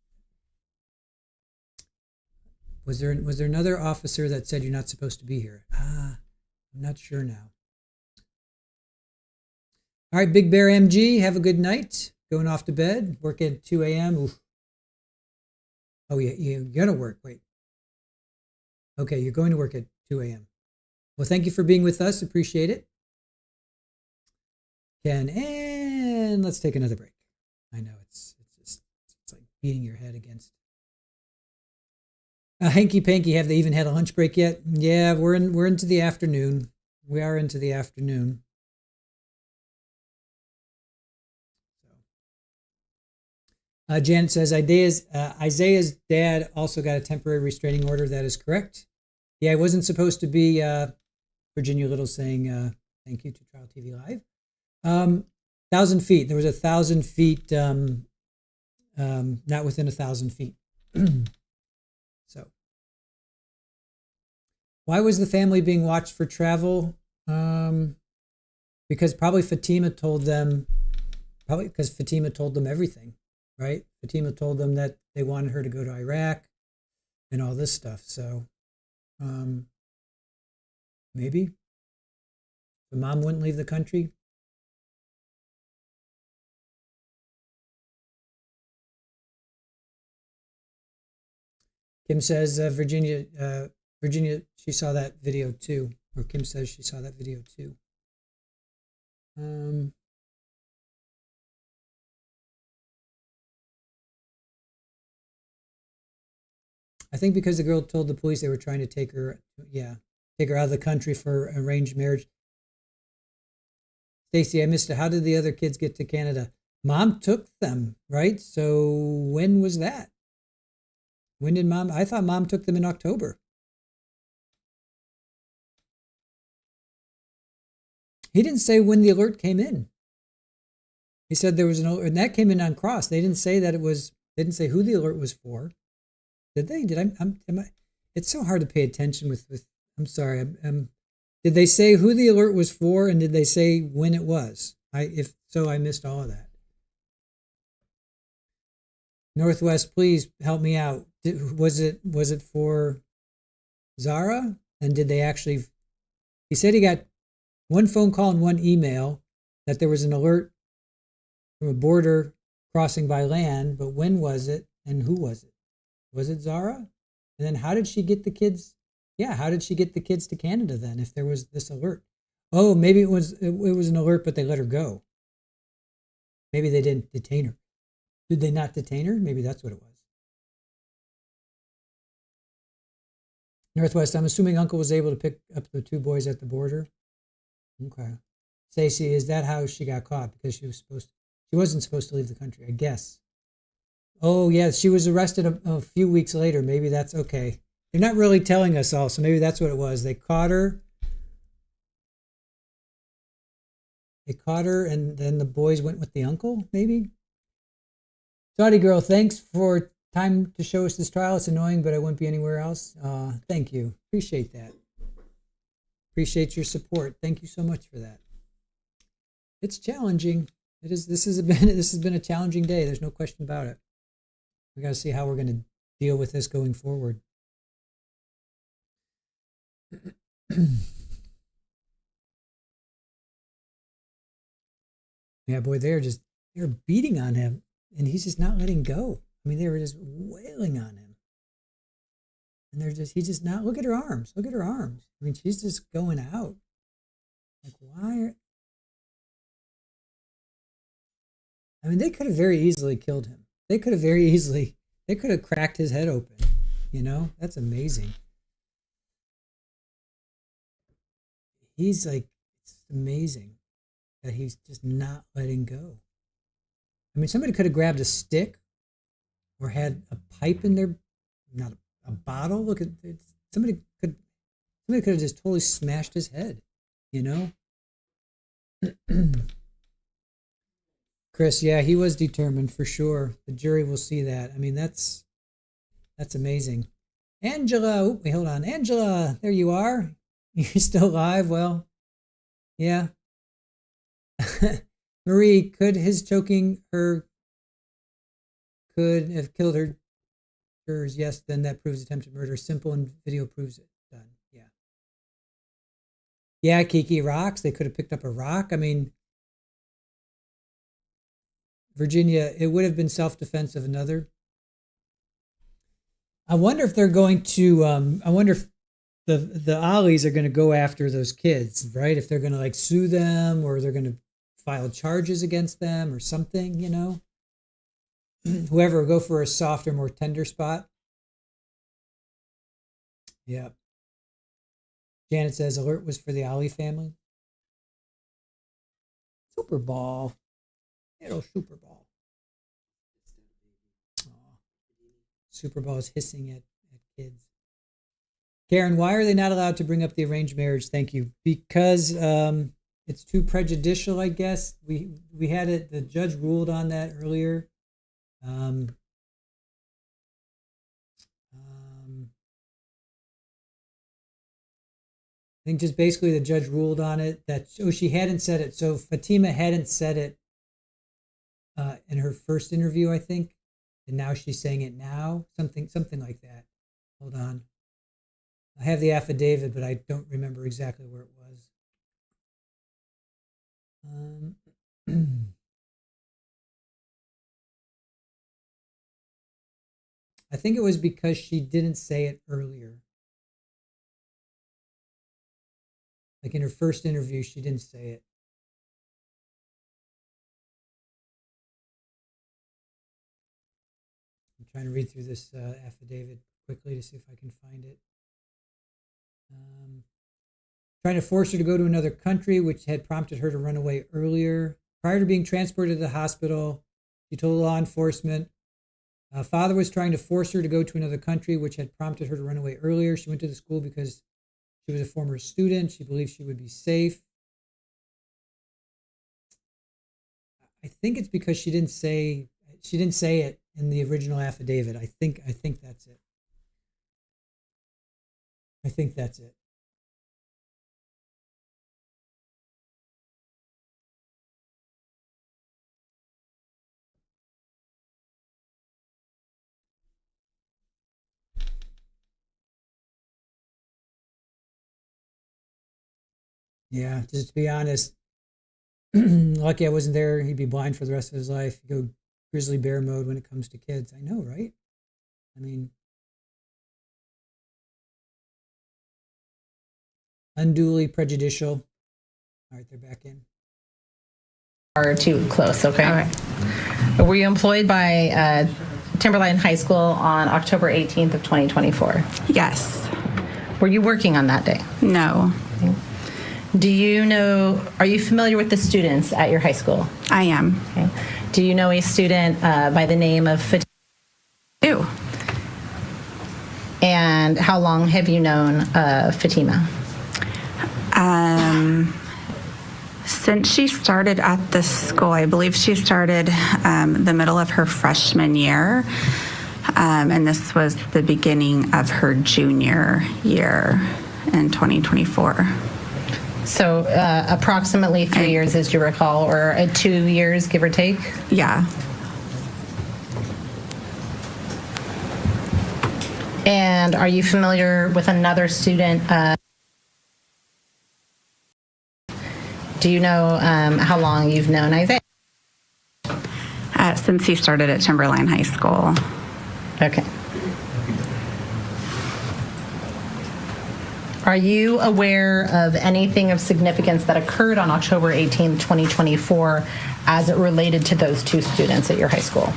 Was there another officer that said you're not supposed to be here? I'm not sure now. All right, Big Bear MG, have a good night. Going off to bed. Work at 2 a.m. Oof. Oh, yeah, you're going to work. Wait. Okay, you're going to work at 2 a.m. Well, thank you for being with us. Appreciate it. Ken, and let's take another break. I know it's like beating your head against. Hanky Panky, have they even had a lunch break yet? Yeah, we're into the afternoon. We are into the afternoon. Janet says Isaiah's dad also got a temporary restraining order. That is correct. Yeah, it wasn't supposed to be. Virginia Little saying thank you to Trial TV Live. 1,000 feet. There was 1,000 feet. Not within 1,000 feet. So, why was the family being watched for travel? Because probably Fatima told them. Probably because Fatima told them everything. Right? Fatima told them that they wanted her to go to Iraq and all this stuff. So maybe the mom wouldn't leave the country. Kim says Virginia, she saw that video too. Or Kim says she saw that video too. I think because the girl told the police they were trying to take her out of the country for arranged marriage. Stacey, I missed it. How did the other kids get to Canada? Mom took them, right? So when was that? When did Mom? I thought Mom took them in October. He didn't say when the alert came in. He said there was an alert, and that came in on cross. They didn't say that it was. They didn't say who the alert was for. Did they? Did I? Am I? It's so hard to pay attention with. I'm sorry. Did they say who the alert was for, and did they say when it was? If so, I missed all of that. Northwest, please help me out. Was it for Zahraa? And did they actually? He said he got one phone call and one email that there was an alert from a border crossing by land, but when was it and who was it? Was it Zahraa? And then how did she get the kids? Yeah, how did she get the kids to Canada then if there was this alert? Oh, maybe it was an alert, but they let her go. Maybe they didn't detain her. Did they not detain her? Maybe that's what it was. Northwest, I'm assuming Uncle was able to pick up the two boys at the border. Okay. Stacey, is that how she got caught? Because she wasn't supposed to leave the country, I guess. Oh, yeah, she was arrested a few weeks later. Maybe that's okay. They're not really telling us all, so maybe that's what it was. They caught her. And then the boys went with the uncle, maybe? Saudi girl, thanks for time to show us this trial. It's annoying, but I wouldn't be anywhere else. Thank you. Appreciate that. Appreciate your support. Thank you so much for that. It's challenging. It is. This has been a challenging day. There's no question about it. We got to see how we're going to deal with this going forward. Yeah, boy, they're beating on him, and he's just not letting go. I mean, they were just wailing on him, and he's just not. Look at her arms. Look at her arms. I mean, she's just going out. Like, why? I mean, they could have very easily killed him. They could have cracked his head open. You know, that's amazing. He's like, it's amazing that he's just not letting go. I mean, somebody could have grabbed a stick or had a pipe in their, not a bottle. Look at it. Somebody could have just totally smashed his head, you know? Chris, yeah, he was determined for sure. The jury will see that. I mean, that's amazing. Angela, wait, hold on. Angela, there you are. You're still alive? Well, yeah. Marie, could his choking her could have killed her jurors? Yes, then that proves attempted murder. Simple, and video proves it. Done. Yeah. Yeah, Kiki, rocks. They could have picked up a rock. I mean, Virginia, it would have been self-defense of another. I wonder if they're going to, I wonder if the Alis are going to go after those kids, right? If they're going to like sue them, or they're going to file charges against them or something, you know? Whoever will go for a softer, more tender spot. Yeah. Janet says alert was for the Ali family. Super Ball. Little Super Ball. Aww. Super Ball is hissing at kids. Karen, why are they not allowed to bring up the arranged marriage? Thank you. Because it's too prejudicial, I guess. We had it, the judge ruled on that earlier. I think just basically the judge ruled on it that, she hadn't said it. So Fatima hadn't said it in her first interview, I think. And now she's saying it now. Something like that. Hold on. I have the affidavit, but I don't remember exactly where it was. I think it was because she didn't say it earlier. Like in her first interview, she didn't say it. I'm trying to read through this affidavit quickly to see if I can find it. Trying to force her to go to another country, which had prompted her to run away earlier. Prior to being transported to the hospital, she told law enforcement, father was trying to force her to go to another country, which had prompted her to run away earlier. She went to the school because she was a former student. She believed she would be safe. I think it's because she didn't say it in the original affidavit. I think that's it. I think that's it. Yeah, just to be honest, lucky I wasn't there. He'd be blind for the rest of his life. He'd go grizzly bear mode when it comes to kids. I know, right? I mean, unduly prejudicial. All right, they're back in. Are too close, okay? All right. Were you employed by Timberline High School on October 18th of 2024? Yes. Were you working on that day? No. Do you know, are you familiar with the students at your high school? I am. Okay. Do you know a student by the name of Fatima? Ew. And how long have you known Fatima? Since she started at the school, I believe she started the middle of her freshman year, and this was the beginning of her junior year in 2024. So approximately 3 years, as you recall, or 2 years, give or take? Yeah. And are you familiar with another student? Do you know how long you've known Isaiah? Since he started at Timberline High School. Okay. Are you aware of anything of significance that occurred on October 18th, 2024 as it related to those two students at your high school?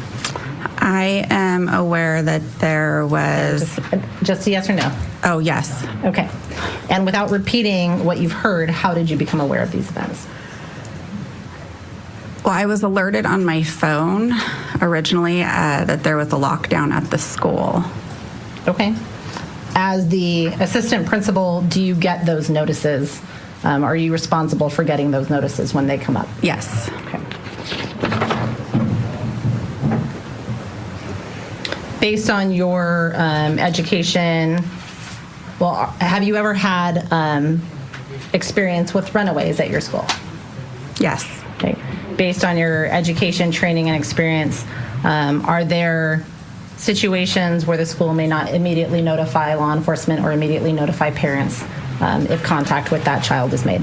I am aware that there was... Just a yes or no? Oh, yes. Okay. And without repeating what you've heard, how did you become aware of these events? Well, I was alerted on my phone originally that there was a lockdown at the school. Okay. As the assistant principal, do you get those notices? Are you responsible for getting those notices when they come up? Yes. Okay. Based on your education, well, have you ever had experience with runaways at your school? Yes. Okay. Based on your education, training, and experience, are there situations where the school may not immediately notify law enforcement or immediately notify parents if contact with that child is made?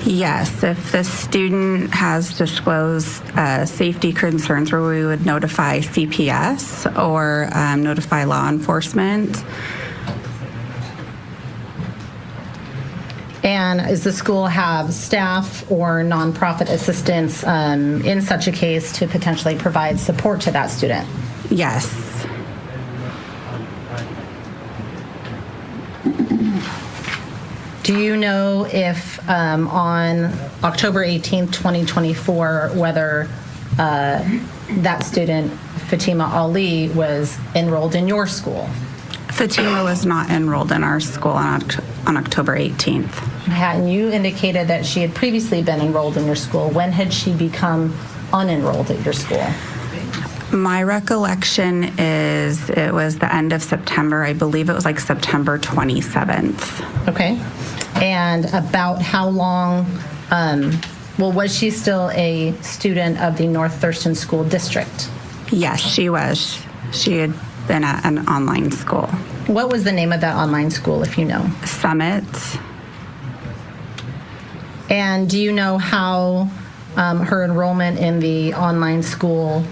Yes, if the student has disclosed safety concerns, where we would notify CPS or notify law enforcement. And does the school have staff or nonprofit assistance in such a case to potentially provide support to that student? Yes. Do you know if on October 18th, 2024, whether that student, Fatima Ali, was enrolled in your school? Fatima was not enrolled in our school on October 18th. And you indicated that she had previously been enrolled in your school. When had she become unenrolled at your school? My recollection is it was the end of September. I believe it was like September 27th. Okay. And about how long, was she still a student of the North Thurston School District? Yes, she was. She had been at an online school. What was the name of that online school, if you know? Summit. And do you know how her enrollment in the online school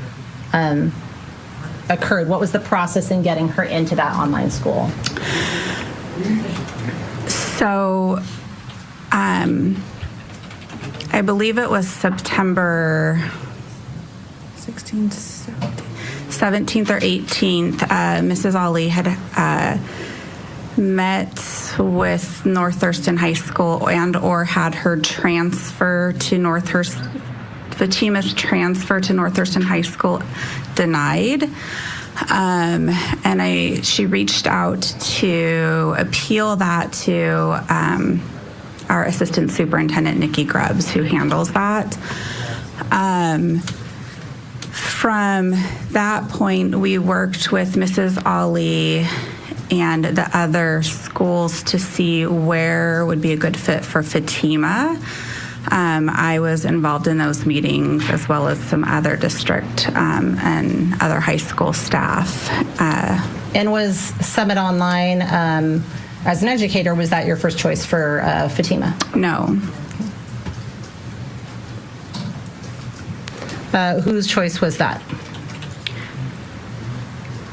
occurred? What was the process in getting her into that online school? So, I believe it was September 17th or 18th. Mrs. Ali had met with North Thurston High School and or had her transfer to Fatima's transfer to North Thurston High School denied. And she reached out to appeal that to our assistant superintendent, Nikki Grubbs, who handles that. From that point, we worked with Mrs. Ali and the other schools to see where would be a good fit for Fatima. I was involved in those meetings as well as some other district and other high school staff. And was Summit Online, as an educator, was that your first choice for Fatima? No. Whose choice was that?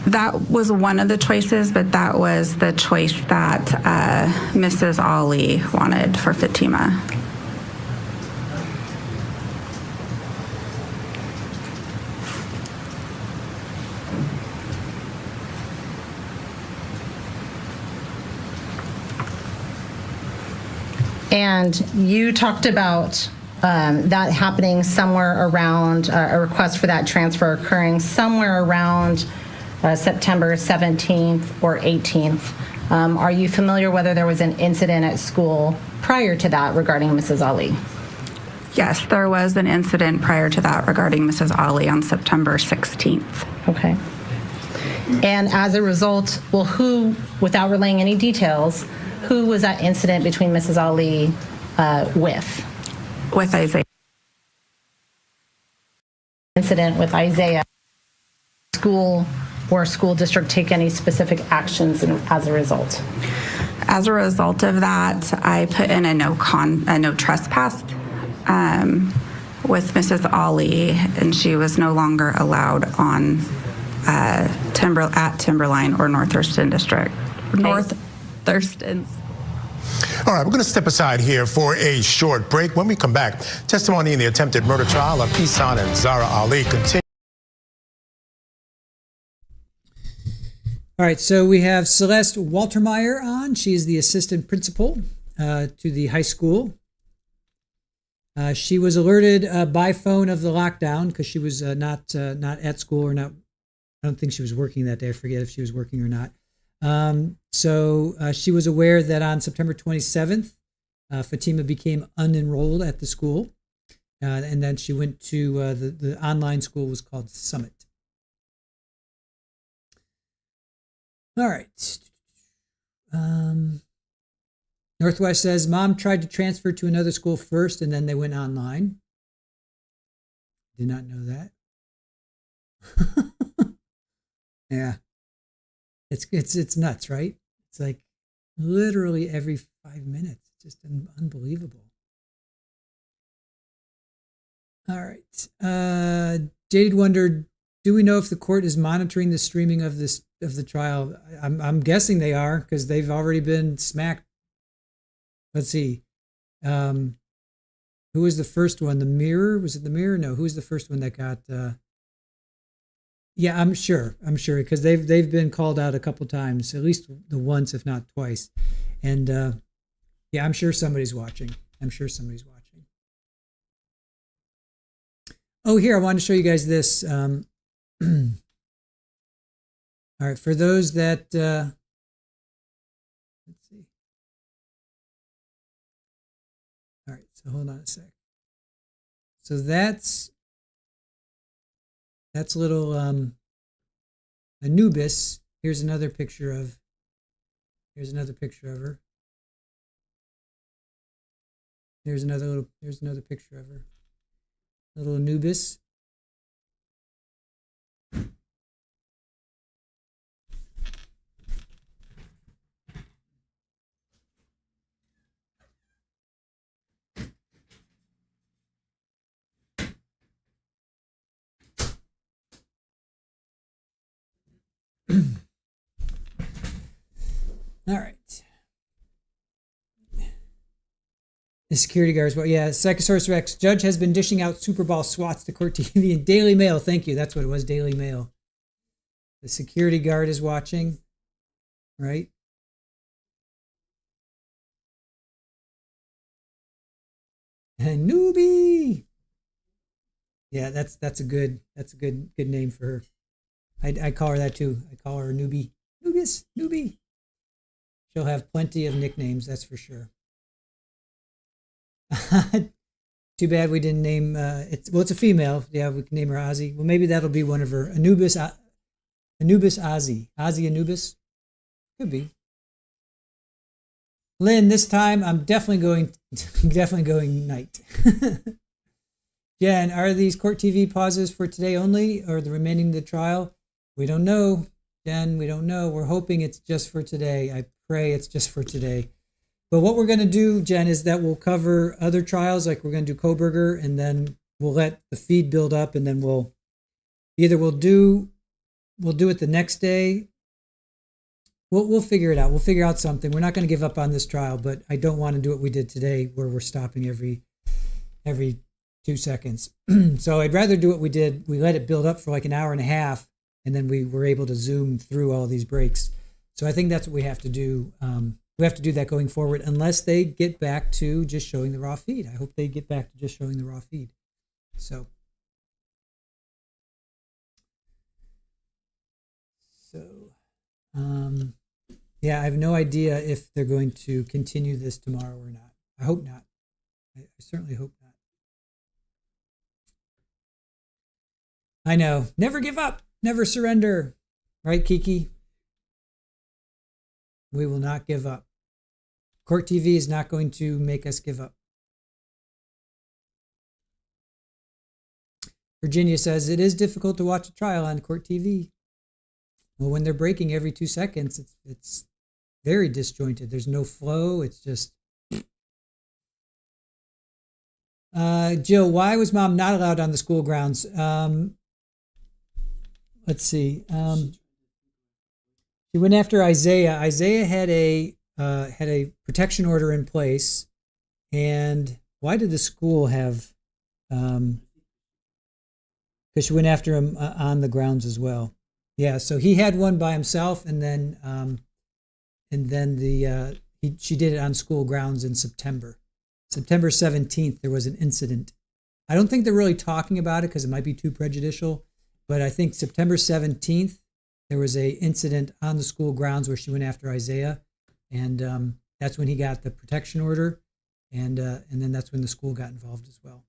That was one of the choices, but that was the choice that Mrs. Ali wanted for Fatima. And you talked about that happening somewhere around, a request for that transfer occurring somewhere around September 17th or 18th. Are you familiar whether there was an incident at school prior to that regarding Mrs. Ali? Yes, there was an incident prior to that regarding Mrs. Ali on September 16th. Okay. And as a result, well, who, without relaying any details, who was that incident between Mrs. Ali with? With Isaiah. Incident with Isaiah. School or school district take any specific actions as a result? As a result of that, I put in a no trespass with Mrs. Ali, and she was no longer allowed on Timberline or North Thurston District. North Thurston. All right, we're going to step aside here for a short break. When we come back, testimony in the attempted murder trial of Ihsan and Zahraa Ali continues. All right, so we have Celeste Waltermeyer on. She's the assistant principal to the high school. She was alerted by phone of the lockdown because she was not at school or not. I don't think she was working that day. I forget if she was working or not. So she was aware that on September 27th, Fatima became unenrolled at the school, and then she went to the online school was called Summit. All right. Northwest says mom tried to transfer to another school first, and then they went online. Did not know that. Yeah. It's nuts, right? It's like literally every 5 minutes. It's just unbelievable. All right. Jaded wondered, do we know if the court is monitoring the streaming of the trial? I'm guessing they are because they've already been smacked. Let's see. Who was the first one? The Mirror? Was it the Mirror? No. Who was the first one that got? Yeah, I'm sure because they've been called out a couple times, at least the once, if not twice. And yeah, I'm sure somebody's watching. Oh, here, I wanted to show you guys this. All right, for those that let's see. All right, so hold on a sec. So that's little Anubis. Here's another picture of her. Here's another picture of her. Little Anubis. All right. The security guards, well, yeah, Psychosaurus Rex. Judge has been dishing out Super Bowl swats to court TV and Daily Mail. Thank you. That's what it was, Daily Mail. The security guard is watching, right? And Newbie. Yeah, that's a good name for her. I call her that too. I call her Newbie. Newbie. She'll have plenty of nicknames, that's for sure. Too bad we didn't name it's a female. Yeah, we can name her Ozzy. Well, maybe that'll be one of her. Anubis Ozzy. Ozzy Anubis. Could be. Lynn, this time I'm definitely going night. Jen, are these court TV pauses for today only or the remaining of the trial? We don't know. Jen, we don't know. We're hoping it's just for today. I pray it's just for today. But what we're going to do, Jen, is that we'll cover other trials, like we're going to do Koberger, and then we'll let the feed build up, and then we'll do it the next day. We'll figure it out. We'll figure out something. We're not going to give up on this trial, but I don't want to do what we did today, where we're stopping every 2 seconds. So I'd rather do what we did. We let it build up for like an hour and a half, and then we were able to zoom through all these breaks. So I think that's what we have to do. We have to do that going forward, unless they get back to just showing the raw feed. I hope they get back to just showing the raw feed. So yeah, I have no idea if they're going to continue this tomorrow or not. I hope not. I certainly hope not. I know. Never give up. Never surrender. Right, Kiki? We will not give up. Court TV is not going to make us give up. Virginia says, it is difficult to watch a trial on Court TV. Well, when they're breaking every 2 seconds, it's very disjointed. There's no flow. It's just... Jill, why was mom not allowed on the school grounds? Let's see. She went after Isaiah. Isaiah had a protection order in place, and why did the school have? Because she went after him on the grounds as well. Yeah, so he had one by himself, and then she did it on school grounds in September 17th. There was an incident. I don't think they're really talking about it because it might be too prejudicial, but I think September 17th there was a incident on the school grounds where she went after Isaiah, and that's when he got the protection order, and then that's when the school got involved as well.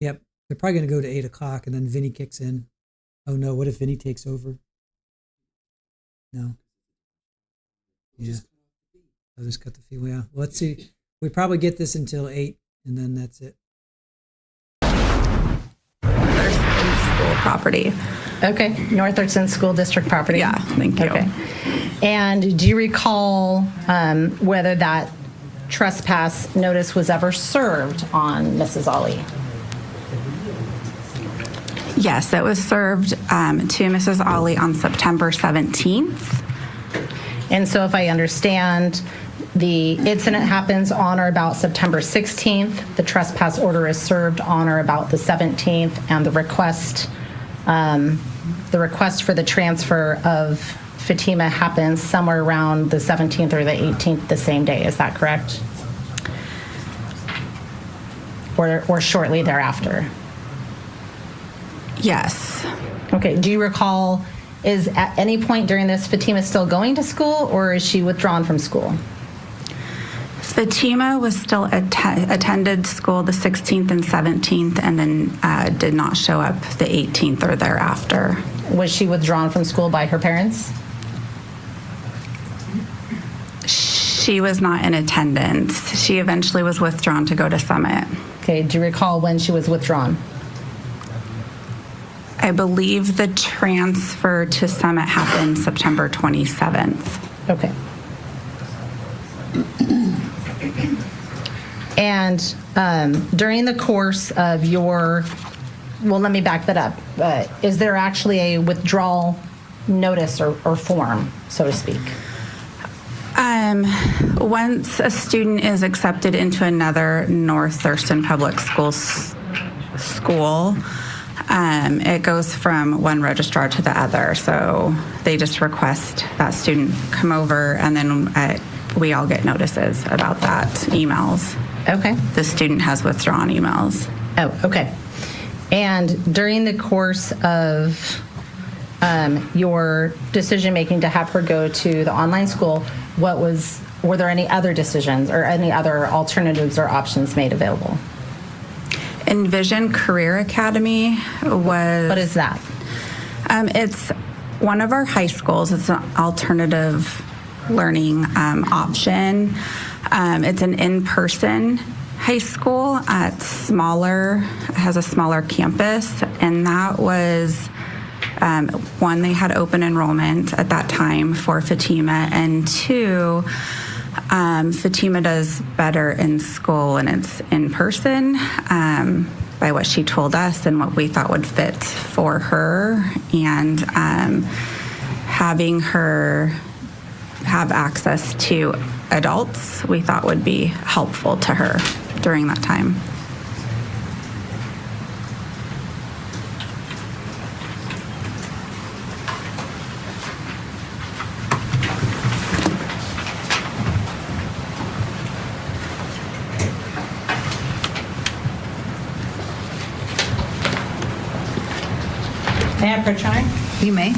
Yep. They're probably going to go to 8 o'clock, and then Vinny kicks in. Oh, no. What if Vinny takes over? No. Yeah. I'll just cut the feed. Yeah. Well, let's see. We probably get this until 8, and then that's it. School property. Okay. North Thurston School District property. Yeah. Thank you. Okay. And do you recall whether that trespass notice was ever served on Mrs. Ali? Yes, it was served to Mrs. Ali on September 17th. And so if I understand, the incident happens on or about September 16th. The trespass order is served on or about the 17th, and the request for the transfer of Fatima happens somewhere around the 17th or the 18th, the same day. Is that correct? Or shortly thereafter? Yes. Okay. Do you recall, is at any point during this Fatima still going to school, or is she withdrawn from school? Fatima was still attended school the 16th and 17th, and then did not show up the 18th or thereafter. Was she withdrawn from school by her parents? She was not in attendance. She eventually was withdrawn to go to Summit. Okay. Do you recall when she was withdrawn? I believe the transfer to Summit happened September 27th. Okay. And during the course of your, well, let me back that up. Is there actually a withdrawal notice or form, so to speak? Once a student is accepted into another North Thurston Public Schools school, it goes from one registrar to the other. So they just request that student come over, and then we all get notices about that, emails. Okay. The student has withdrawn emails. Oh, okay. And during the course of your decision making to have her go to the online school, were there any other decisions or any other alternatives or options made available? Envision Career Academy was... What is that? It's one of our high schools. It's an alternative learning option. It's an in-person high school has a smaller campus, and that was one, they had open enrollment at that time for Fatima, and two, Fatima does better in school when it's in person, by what she told us and what we thought would fit for her. And having her have access to adults, we thought would be helpful to her during that time. May I approach her? You may.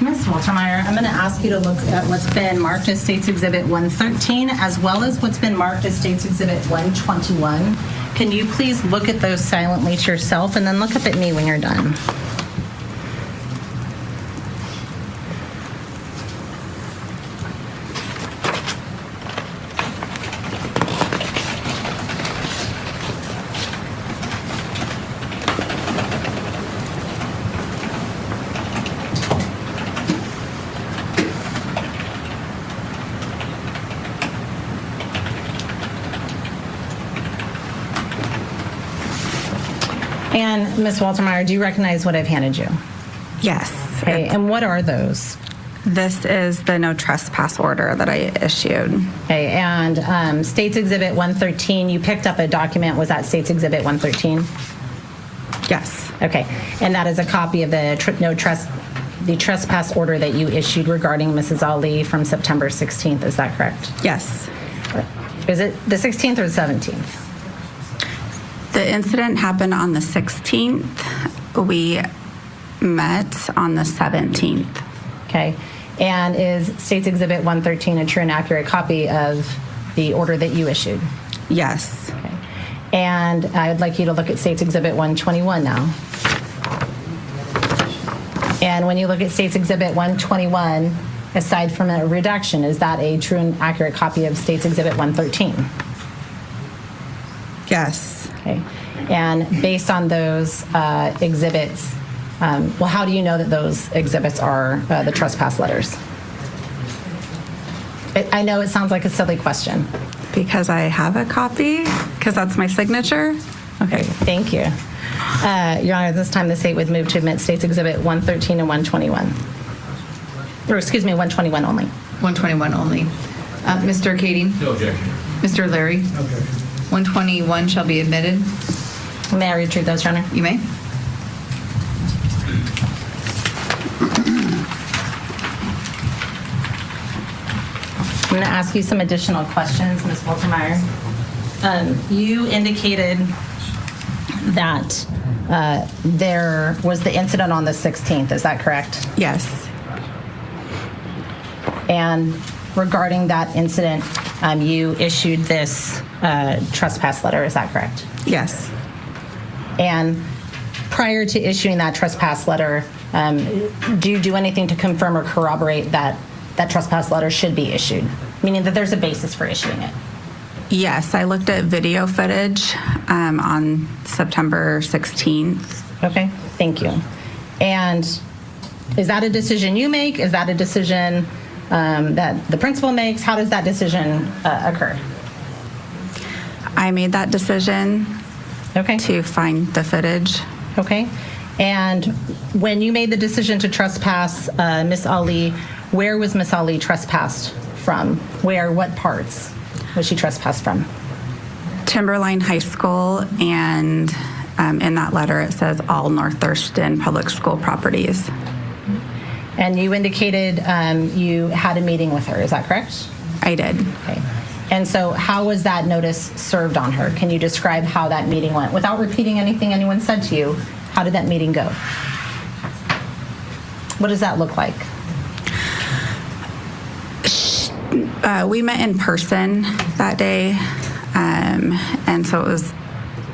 Ms. Waltermeyer, I'm going to ask you to look at what's been marked as State's Exhibit 113 as well as what's been marked as State's Exhibit 121. Can you please look at those silently to yourself and then look up at me when you're done? And Ms. Waltermeyer, do you recognize what I've handed you? Yes. Okay, and what are those? This is the no trespass order that I issued. Okay, and State's Exhibit 113, you picked up a document. Was that State's Exhibit 113? Yes. Okay, and that is a copy of the trespass order that you issued regarding Mrs. Ali from September 16th. Is that correct? Yes. Is it the 16th or the 17th? The incident happened on the 16th. We met on the 17th. Okay. And is State's Exhibit 113 a true and accurate copy of the order that you issued? Yes. Okay. And I'd like you to look at State's Exhibit 121 now. And when you look at State's Exhibit 121, aside from a reduction, is that a true and accurate copy of State's Exhibit 113? Yes. Okay. And based on those exhibits, well, how do you know that those exhibits are the trespass letters? I know it sounds like a silly question. Because I have a copy, because that's my signature. Okay, thank you. Your Honor, at this time the state would move to admit State's Exhibit 113 and 121. Or excuse me, 121 only. 121 only. Mr. Kading? No objection. Mr. Liry? No objection. 121 shall be admitted. May I retrieve those, Your Honor? You may. I'm going to ask you some additional questions, Ms. Waltermeyer. You indicated that there was the incident on the 16th. Is that correct? Yes. And regarding that incident, you issued this trespass letter. Is that correct? Yes. And prior to issuing that trespass letter, do you do anything to confirm or corroborate that that trespass letter should be issued, meaning that there's a basis for issuing it? Yes, I looked at video footage on September 16th. Okay, thank you. And is that a decision you make? Is that a decision that the principal makes? How does that decision occur? I made that decision to find the footage. Okay. And when you made the decision to trespass Miss Ali, where was Miss Ali trespassed from? Where, what parts was she trespassed from? Timberline High School, and in that letter it says all North Thurston public school properties. And you indicated you had a meeting with her, is that correct? I did. Okay. And so how was that notice served on her? Can you describe how that meeting went? Without repeating anything anyone said to you, how did that meeting go? What does that look like? We met in person that day, and so it was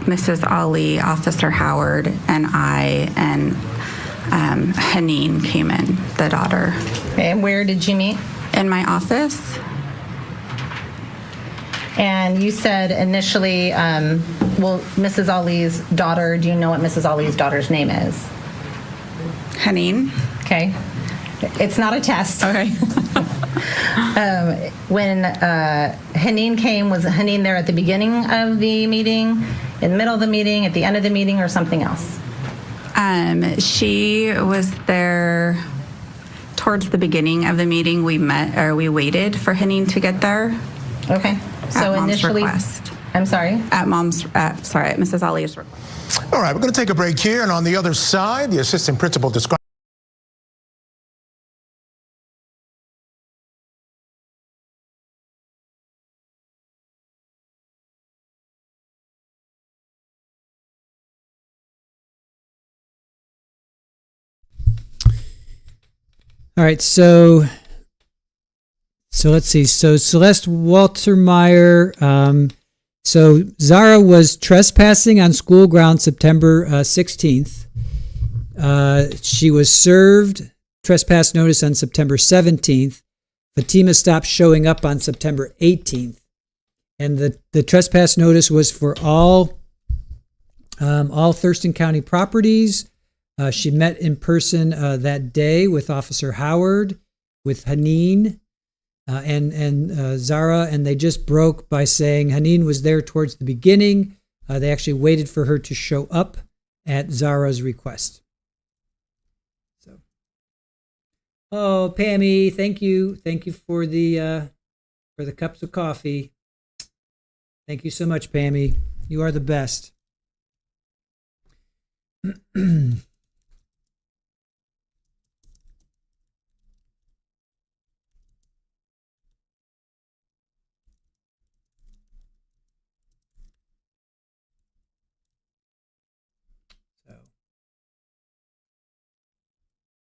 Mrs. Ali, Officer Howard, and I, and Haneen came in, the daughter. Okay, and where did you meet? In my office. And you said initially, well, Mrs. Ali's daughter, do you know what Mrs. Ali's daughter's name is? Haneen. Okay. It's not a test. Okay. When Haneen came, was Haneen there at the beginning of the meeting, in the middle of the meeting, at the end of the meeting, or something else? She was there towards the beginning of the meeting. We waited for Haneen to get there. Okay. So initially, I'm sorry? At Mrs. Ali's request. All right, we're going to take a break here, and on the other side, the assistant principal describes. All right, so let's see. So Celeste Waltermeyer. So Zahraa was trespassing on school grounds September 16th. She was served trespass notice on September 17th. Fatima stopped showing up on September 18th, and the trespass notice was for all Thurston County properties. She met in person that day with Officer Howard, with Haneen, and Zahraa, and they just broke by saying Haneen was there towards the beginning. They actually waited for her to show up at Zahraa's request. So, oh, Pammy, thank you for the cups of coffee. Thank you so much, Pammy. You are the best.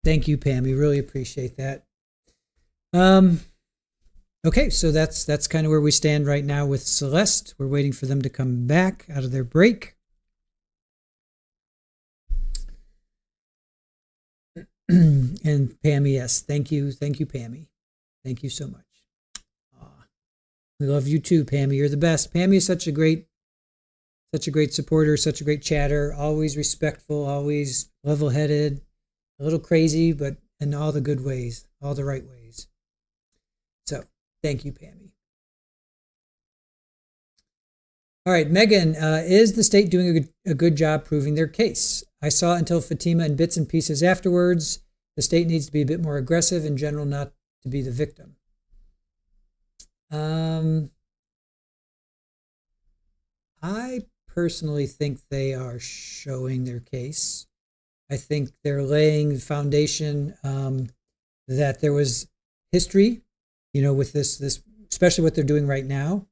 Thank you, Pam. We really appreciate that. Okay, so that's kind of where we stand right now with Celeste. We're waiting for them to come back out of their break. And Pammy, yes, thank you, Pammy. Thank you so much. We love you too, Pammy. You're the best. Pammy is such a great supporter, such a great chatter, always respectful, always level-headed. A little crazy, but in all the good ways, all the right ways. So, thank you, Pammy. All right, Megan, is the state doing a good job proving their case? I saw until Fatima in bits and pieces afterwards. The state needs to be a bit more aggressive in general, not to be the victim. I personally think they are showing their case. I think they're laying the foundation that there was history, with this, especially what they're doing right now,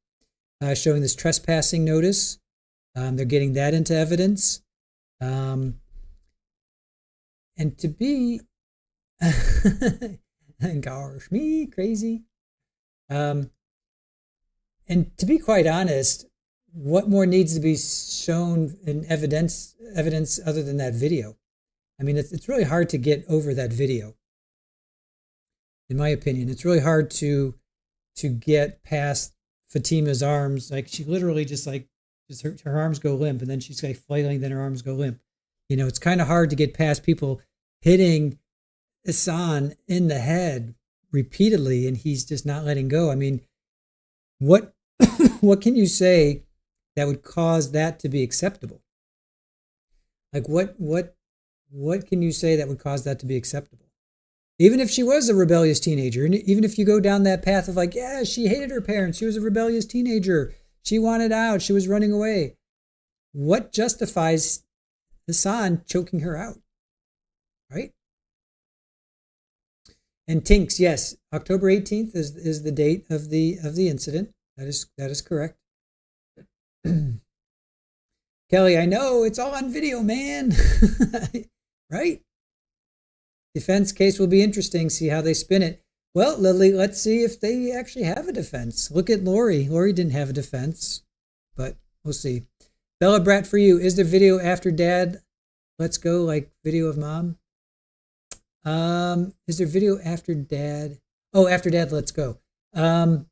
showing this trespassing notice. They're getting that into evidence. And to be, gosh, me crazy. And to be quite honest, what more needs to be shown in evidence other than that video? I mean, it's really hard to get over that video. In my opinion, it's really hard to get past Fatima's arms. Like, she literally just her arms go limp, and then she's like flailing, then her arms go limp. It's kind of hard to get past people hitting Ihsan in the head repeatedly, and he's just not letting go. I mean, what can you say that would cause that to be acceptable? Like, what can you say that would cause that to be acceptable? Even if she was a rebellious teenager, and even if you go down that path of yeah, she hated her parents, she was a rebellious teenager, she wanted out, she was running away. What justifies Ihsan choking her out, right? And Tinks, yes, October 18th is the date of the incident. That is correct. Kelly, I know it's all on video, man. Right? Defense case will be interesting. See how they spin it. Well, Lily, let's see if they actually have a defense. Look at Lori. Lori didn't have a defense, but we'll see. Bella Brat, for you, is there video after Dad? Let's go, like video of Mom. Is there video after Dad? Oh, after Dad, let's go. I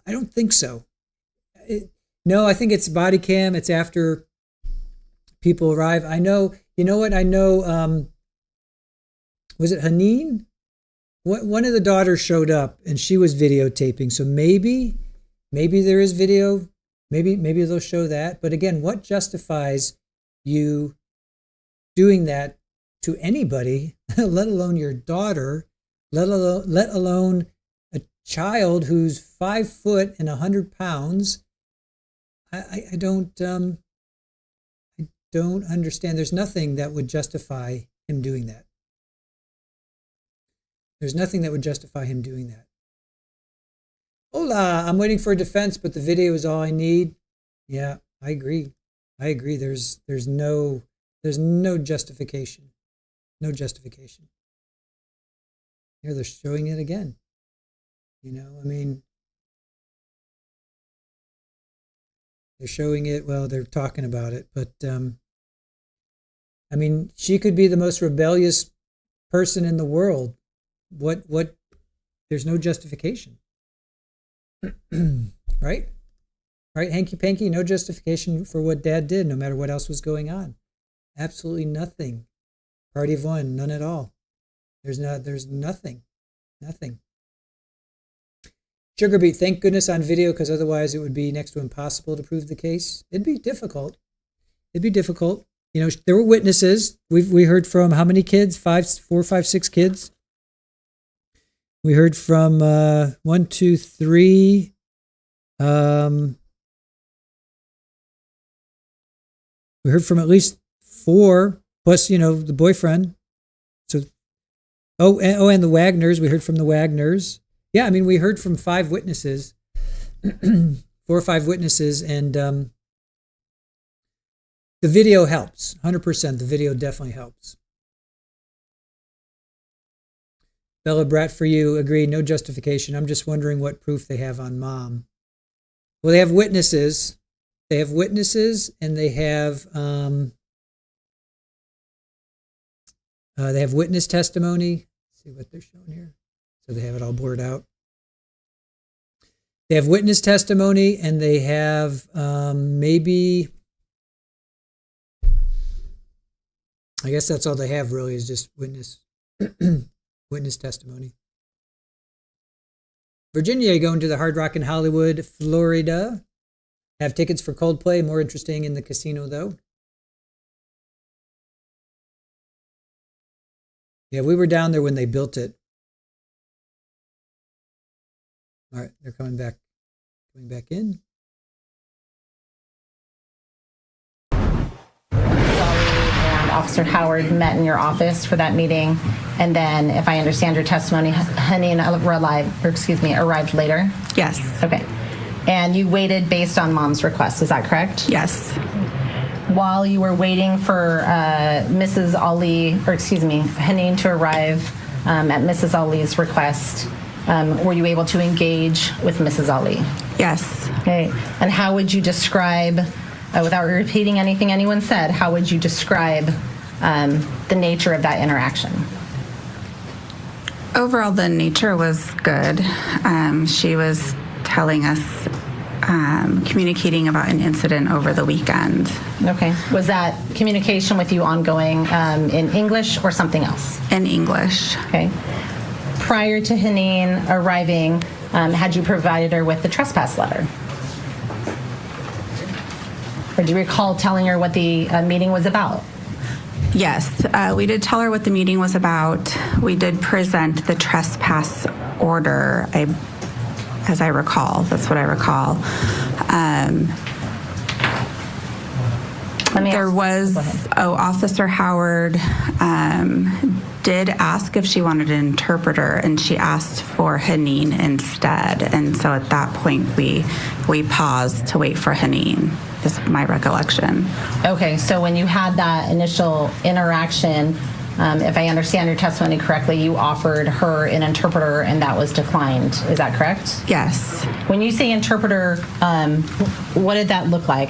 don't think so. No, I think it's body cam. It's after people arrive. I know, you know what? I know, was it Haneen? one of the daughters showed up and she was videotaping. So maybe there is video. Maybe they'll show that. But again, what justifies you doing that to anybody, let alone your daughter, let alone a child who's 5 foot and 100 pounds? I don't understand. There's nothing that would justify him doing that. There's nothing that would justify him doing that. Hola, I'm waiting for a defense, but the video is all I need. Yeah, I agree. There's no justification. No justification. Here they're showing it again. They're showing it, well, they're talking about it, but she could be the most rebellious person in the world. What there's no justification. Right, hanky panky, no justification for what dad did, no matter what else was going on. Absolutely nothing. Party of one, none at all. There's nothing. Sugar beet, thank goodness on video, because otherwise it would be next to impossible to prove the case. It'd be difficult. There were witnesses. We heard from how many kids? 4, 5, 6 kids. We heard from 1, 2, 3. We heard from at least 4, plus the boyfriend. So, and the Wagners. We heard from the Wagners. Yeah, we heard from 5 witnesses, 4 or 5 witnesses, and the video helps. 100%. The video definitely helps. Bella Brat, for you, agree, no justification. I'm just wondering what proof they have on mom. Well, they have witnesses. And they have witness testimony. Let's see what they're showing here. So they have it all blurred out. They have witness testimony, and they have maybe, I guess that's all they have really, is just witness testimony. Virginia, going to the Hard Rock in Hollywood, Florida. Have tickets for Coldplay. More interesting in the casino, though. Yeah, we were down there when they built it. All right, they're coming back in. And Officer Howard met in your office for that meeting, and then, if I understand your testimony, Haneen arrived later? Yes. Okay. And you waited based on mom's request, is that correct? Yes. While you were waiting for Haneen to arrive at Mrs. Ali's request, were you able to engage with Mrs. Ali? Yes. Okay. And how would you describe, without repeating anything anyone said, how would you describe the nature of that interaction? Overall, the nature was good. She was telling us, communicating about an incident over the weekend. Okay. Was that communication with you ongoing in English or something else? In English. Okay. Prior to Haneen arriving, had you provided her with the trespass letter? Or do you recall telling her what the meeting was about? Yes, we did tell her what the meeting was about. We did present the trespass order, as I recall. That's what I recall. Officer Howard did ask if she wanted an interpreter, and she asked for Haneen instead. And so at that point, we paused to wait for Haneen, is my recollection. Okay, so when you had that initial interaction, if I understand your testimony correctly, you offered her an interpreter and that was declined. Is that correct? Yes. When you say interpreter, what did that look like?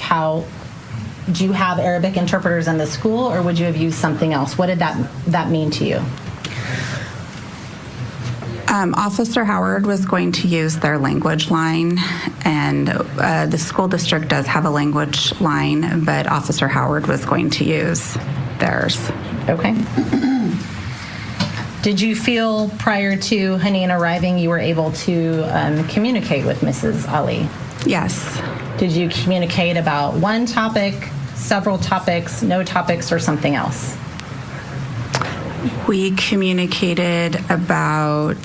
Do you have Arabic interpreters in the school, or would you have used something else? What did that mean to you? Officer Howard was going to use their language line, and the school district does have a language line, but Officer Howard was going to use theirs. Okay. Did you feel prior to Haneen arriving you were able to communicate with Mrs. Ali? Yes. Did you communicate about one topic, several topics, no topics, or something else? We communicated about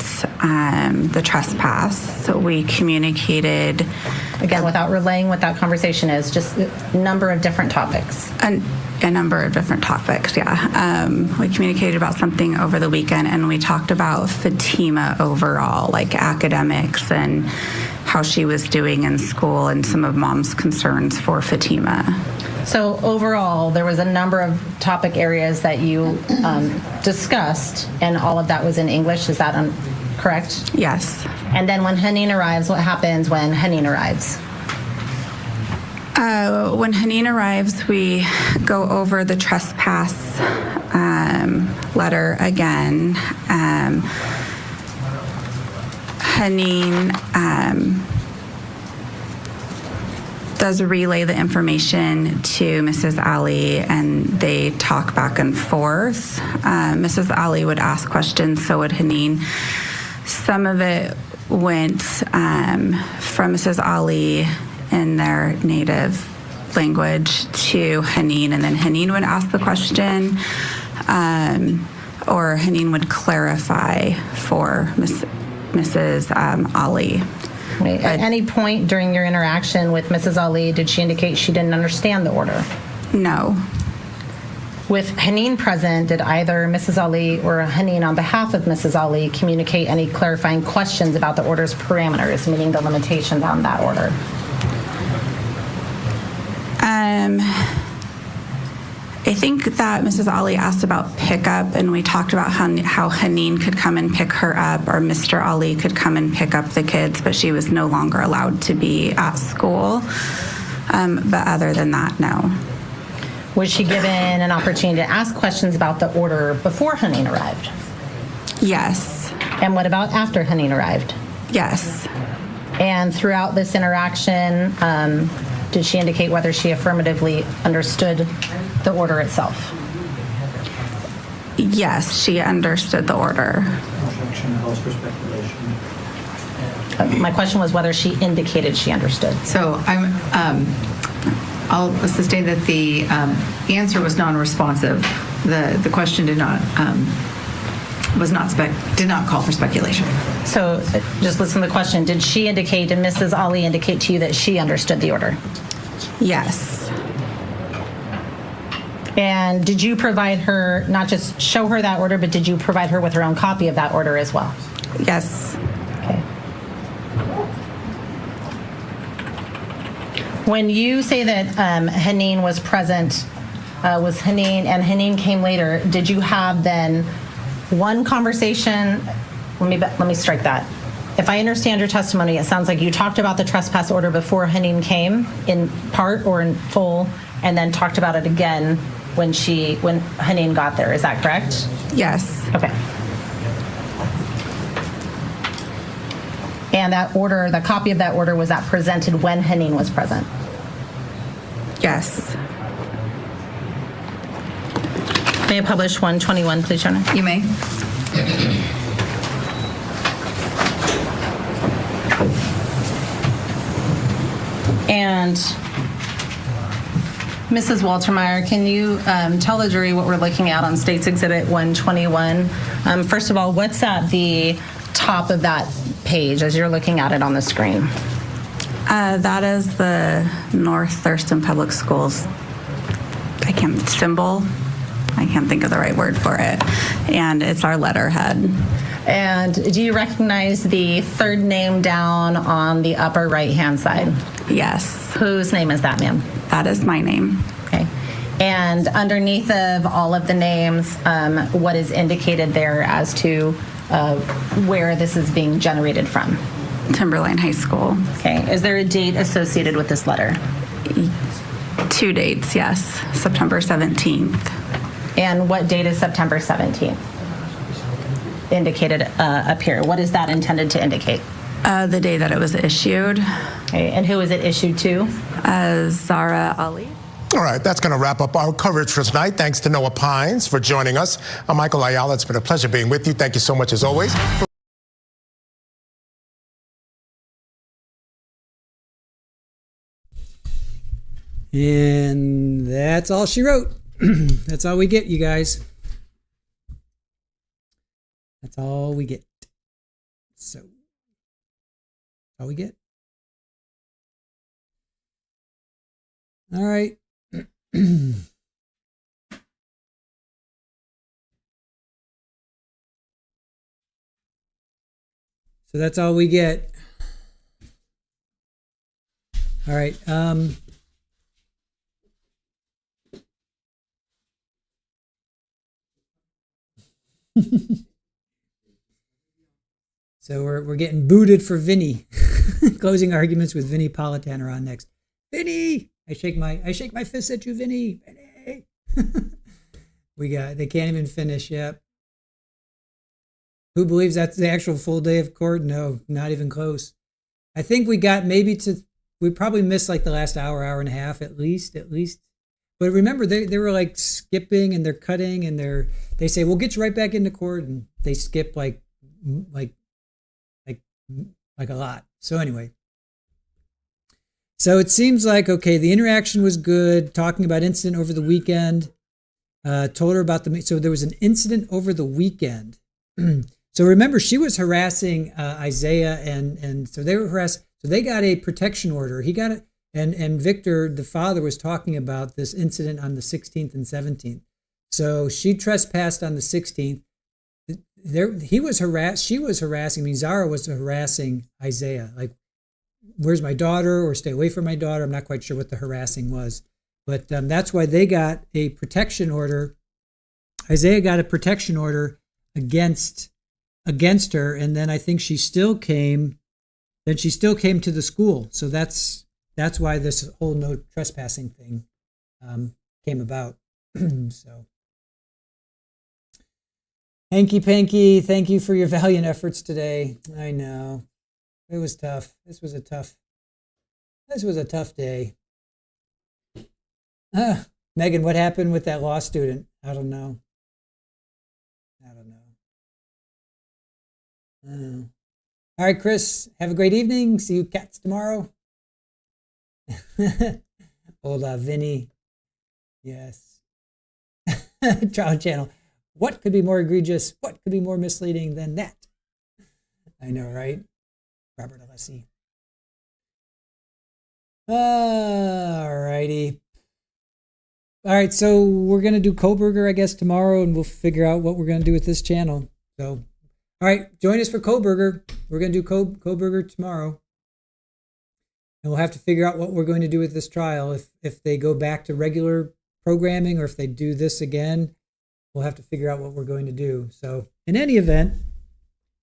the trespass. So we communicated... Again, without relaying what that conversation is, just a number of different topics. A number of different topics, yeah. We communicated about something over the weekend, and we talked about Fatima overall, like academics and how she was doing in school and some of Mom's concerns for Fatima. So overall, there was a number of topic areas that you discussed, and all of that was in English. Is that correct? Yes. And then when Haneen arrives, what happens when Haneen arrives? When Haneen arrives, we go over the trespass letter again. Haneen does relay the information to Mrs. Ali, and they talk back and forth. Mrs. Ali would ask questions, so would Haneen. Some of it went from Mrs. Ali in their native language to Haneen, and then Haneen would ask the question, or Haneen would clarify for Mrs. Ali. At any point during your interaction with Mrs. Ali, did she indicate she didn't understand the order? No. With Haneen present, did either Mrs. Ali or Haneen on behalf of Mrs. Ali communicate any clarifying questions about the order's parameters, meaning the limitations on that order? I think that Mrs. Ali asked about pickup, and we talked about how Haneen could come and pick her up, or Mr. Ali could come and pick up the kids, but she was no longer allowed to be at school. But other than that, no. Was she given an opportunity to ask questions about the order before Haneen arrived? Yes. And what about after Haneen arrived? Yes. And throughout this interaction, did she indicate whether she affirmatively understood the order itself? Yes, she understood the order. My question was whether she indicated she understood. So I'll sustain that the answer was non-responsive. The question did not call for speculation. So just listen to the question. Did Mrs. Ali indicate to you that she understood the order? Yes. And did you provide her, not just show her that order, but did you provide her with her own copy of that order as well? Yes. Okay. When you say that Haneen was present, was Haneen, and Haneen came later, did you have then one conversation? Let me strike that. If I understand your testimony, it sounds like you talked about the trespass order before Haneen came, in part or in full, and then talked about it again when Haneen got there. Is that correct? Yes. Okay. And that order, the copy of that order, was that presented when Haneen was present? Yes. May I publish 121, please, Your Honor? You may. And Mrs. Waltermeyer, can you tell the jury what we're looking at on State's Exhibit 121? First of all, what's at the top of that page as you're looking at it on the screen? That is the North Thurston Public Schools symbol. I can't think of the right word for it. And it's our letterhead. And do you recognize the third name down on the upper right-hand side? Yes. Whose name is that, ma'am? That is my name. Okay. And underneath of all of the names, what is indicated there as to where this is being generated from? Timberline High School. Okay. Is there a date associated with this letter? 2 dates, yes. September 17th. And what date is September 17th indicated up here? What is that intended to indicate? The day that it was issued. Okay. And who is it issued to? Zahraa Ali. All right, that's going to wrap up our coverage for tonight. Thanks to Noah Pines for joining us. I'm Michael Ayala. It's been a pleasure being with you. Thank you so much as always. And that's all she wrote. That's all we get, you guys. That's all we get. So, all we get. All right. So that's all we get. All right. So we're getting booted for Vinny. Closing arguments with Vinny Politan are on next. Vinny, I shake my fist at you, Vinny. Vinny. They can't even finish. Yep. Who believes that's the actual full day of court? No, not even close. I think we got we probably missed like the last hour and a half at least. But remember, they were like skipping and they're cutting and they say, we'll get you right back into court. And they skip like a lot. So anyway, so it seems like, okay, the interaction was good. Talking about incident over the weekend, told her about so there was an incident over the weekend. So remember, she was harassing Isaiah and so they were harassed. So they got a protection order. He got it. And Victor, the father, was talking about this incident on the 16th and 17th. So she trespassed on the 16th. He was harassed. She was harassing. I mean, Zahraa was harassing Isaiah. Like, where's my daughter? Or stay away from my daughter. I'm not quite sure what the harassing was. But that's why they got a protection order. Isaiah got a protection order against her. And then I think she still came to the school. So that's why this whole no trespassing thing came about. So, Hanky Panky, thank you for your valiant efforts today. I know it was tough. This was a tough day. Megan, what happened with that law student? I don't know. All right, Chris, have a great evening. See you cats tomorrow. Hola, Vinny. Yes. Trial Channel. What could be more egregious? What could be more misleading than that? I know, right? Robert Alessi. All righty. All right, so we're going to do Koberger, I guess, tomorrow, and we'll figure out what we're going to do with this channel. So, all right, join us for Koberger. We're going to do Koberger tomorrow. And we'll have to figure out what we're going to do with this trial. If they go back to regular programming or if they do this again, we'll have to figure out what we're going to do. So in any event,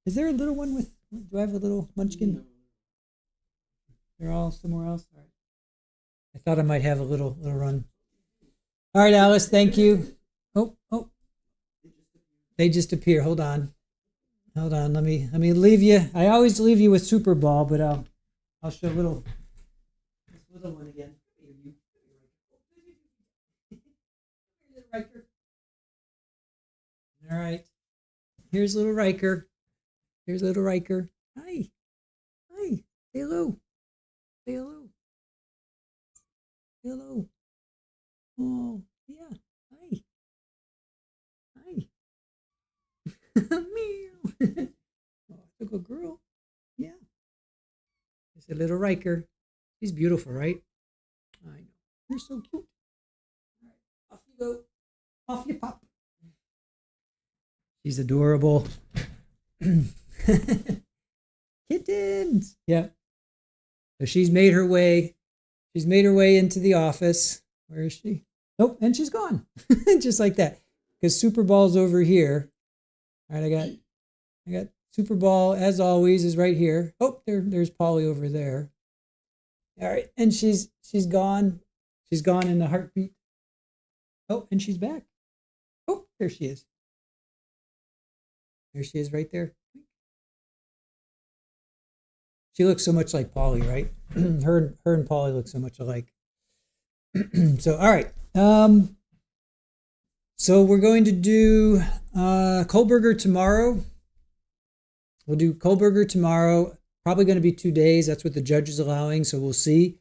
is there a little one do I have a little munchkin? They're all somewhere else? All right. I thought I might have a little run. All right, Alice, thank you. Oh. They just appear. Hold on. Let me leave you. I always leave you with Super Ball, but I'll show this little one again. All right. Here's little Riker. Hi. Say hello. Oh, yeah. Hi. Meow. Oh, a good girl. Yeah. It's a little Riker. She's beautiful, right? I know. You're so cute. All right. Off you go. Off you pop. She's adorable. Kittens. Yeah. So she's made her way into the office. Where is she? Nope, and she's gone. Just like that. Because Super Ball's over here. All right, I got Super Ball, as always, is right here. Oh, there's Polly over there. All right, and she's gone. She's gone in a heartbeat. Oh, and she's back. Oh, there she is. There she is right there. She looks so much like Polly, right? her and Polly look so much alike. So, all right. So we're going to do Kohlberger tomorrow. We'll do Kohlberger tomorrow. Probably going to be 2 days. That's what the judge is allowing. So we'll see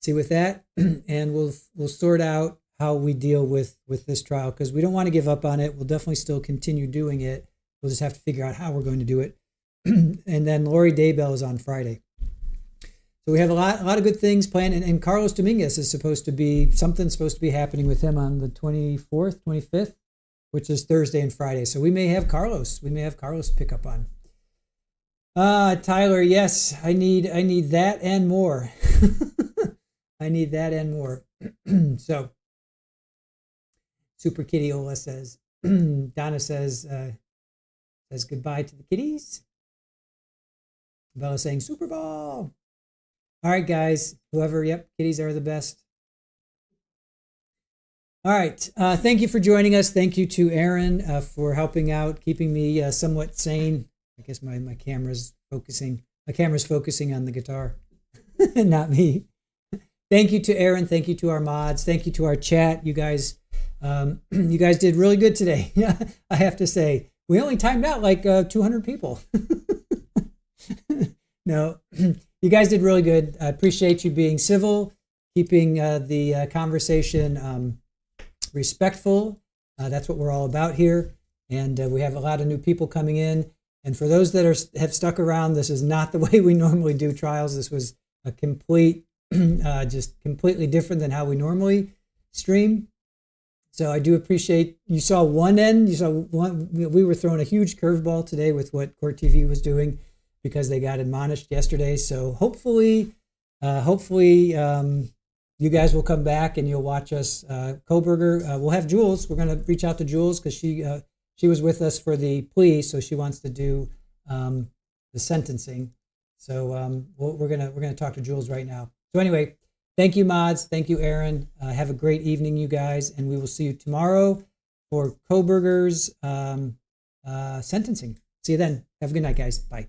with that, and we'll sort out how we deal with this trial, because we don't want to give up on it. We'll definitely still continue doing it. We'll just have to figure out how we're going to do it. And then Lori Daybell is on Friday. So we have a lot of good things planned, and Carlos Dominguez is supposed to be happening with him on the 24th, 25th, which is Thursday and Friday. So we may have Carlos pick up on. Tyler, yes, I need that and more. I need that and more. So Super Kitty Ola says, Donna says goodbye to the kitties. Bella saying Super Bowl. All right, guys, kitties are the best. All right, thank you for joining us. Thank you to Aaron for helping out, keeping me somewhat sane. I guess my camera's focusing. My camera's focusing on the guitar, not me. Thank you to Aaron. Thank you to our mods. Thank you to our chat. You guys did really good today. I have to say, we only timed out like 200 people. No, you guys did really good. I appreciate you being civil, keeping the conversation respectful. That's what we're all about here. And we have a lot of new people coming in. And for those that have stuck around, this is not the way we normally do trials. This was a completely different than how we normally stream. So I do appreciate, you saw one end, we were throwing a huge curveball today with what Court TV was doing, because they got admonished yesterday. So hopefully, you guys will come back and you'll watch us. Kohlberger, we'll have Jules. We're going to reach out to Jules because she was with us for the plea, so she wants to do the sentencing. So we're gonna talk to Jules right now. So anyway, thank you, mods. Thank you, Aaron. Have a great evening, you guys, and we will see you tomorrow for Kohlberger's sentencing. See you then. Have a good night, guys. Bye.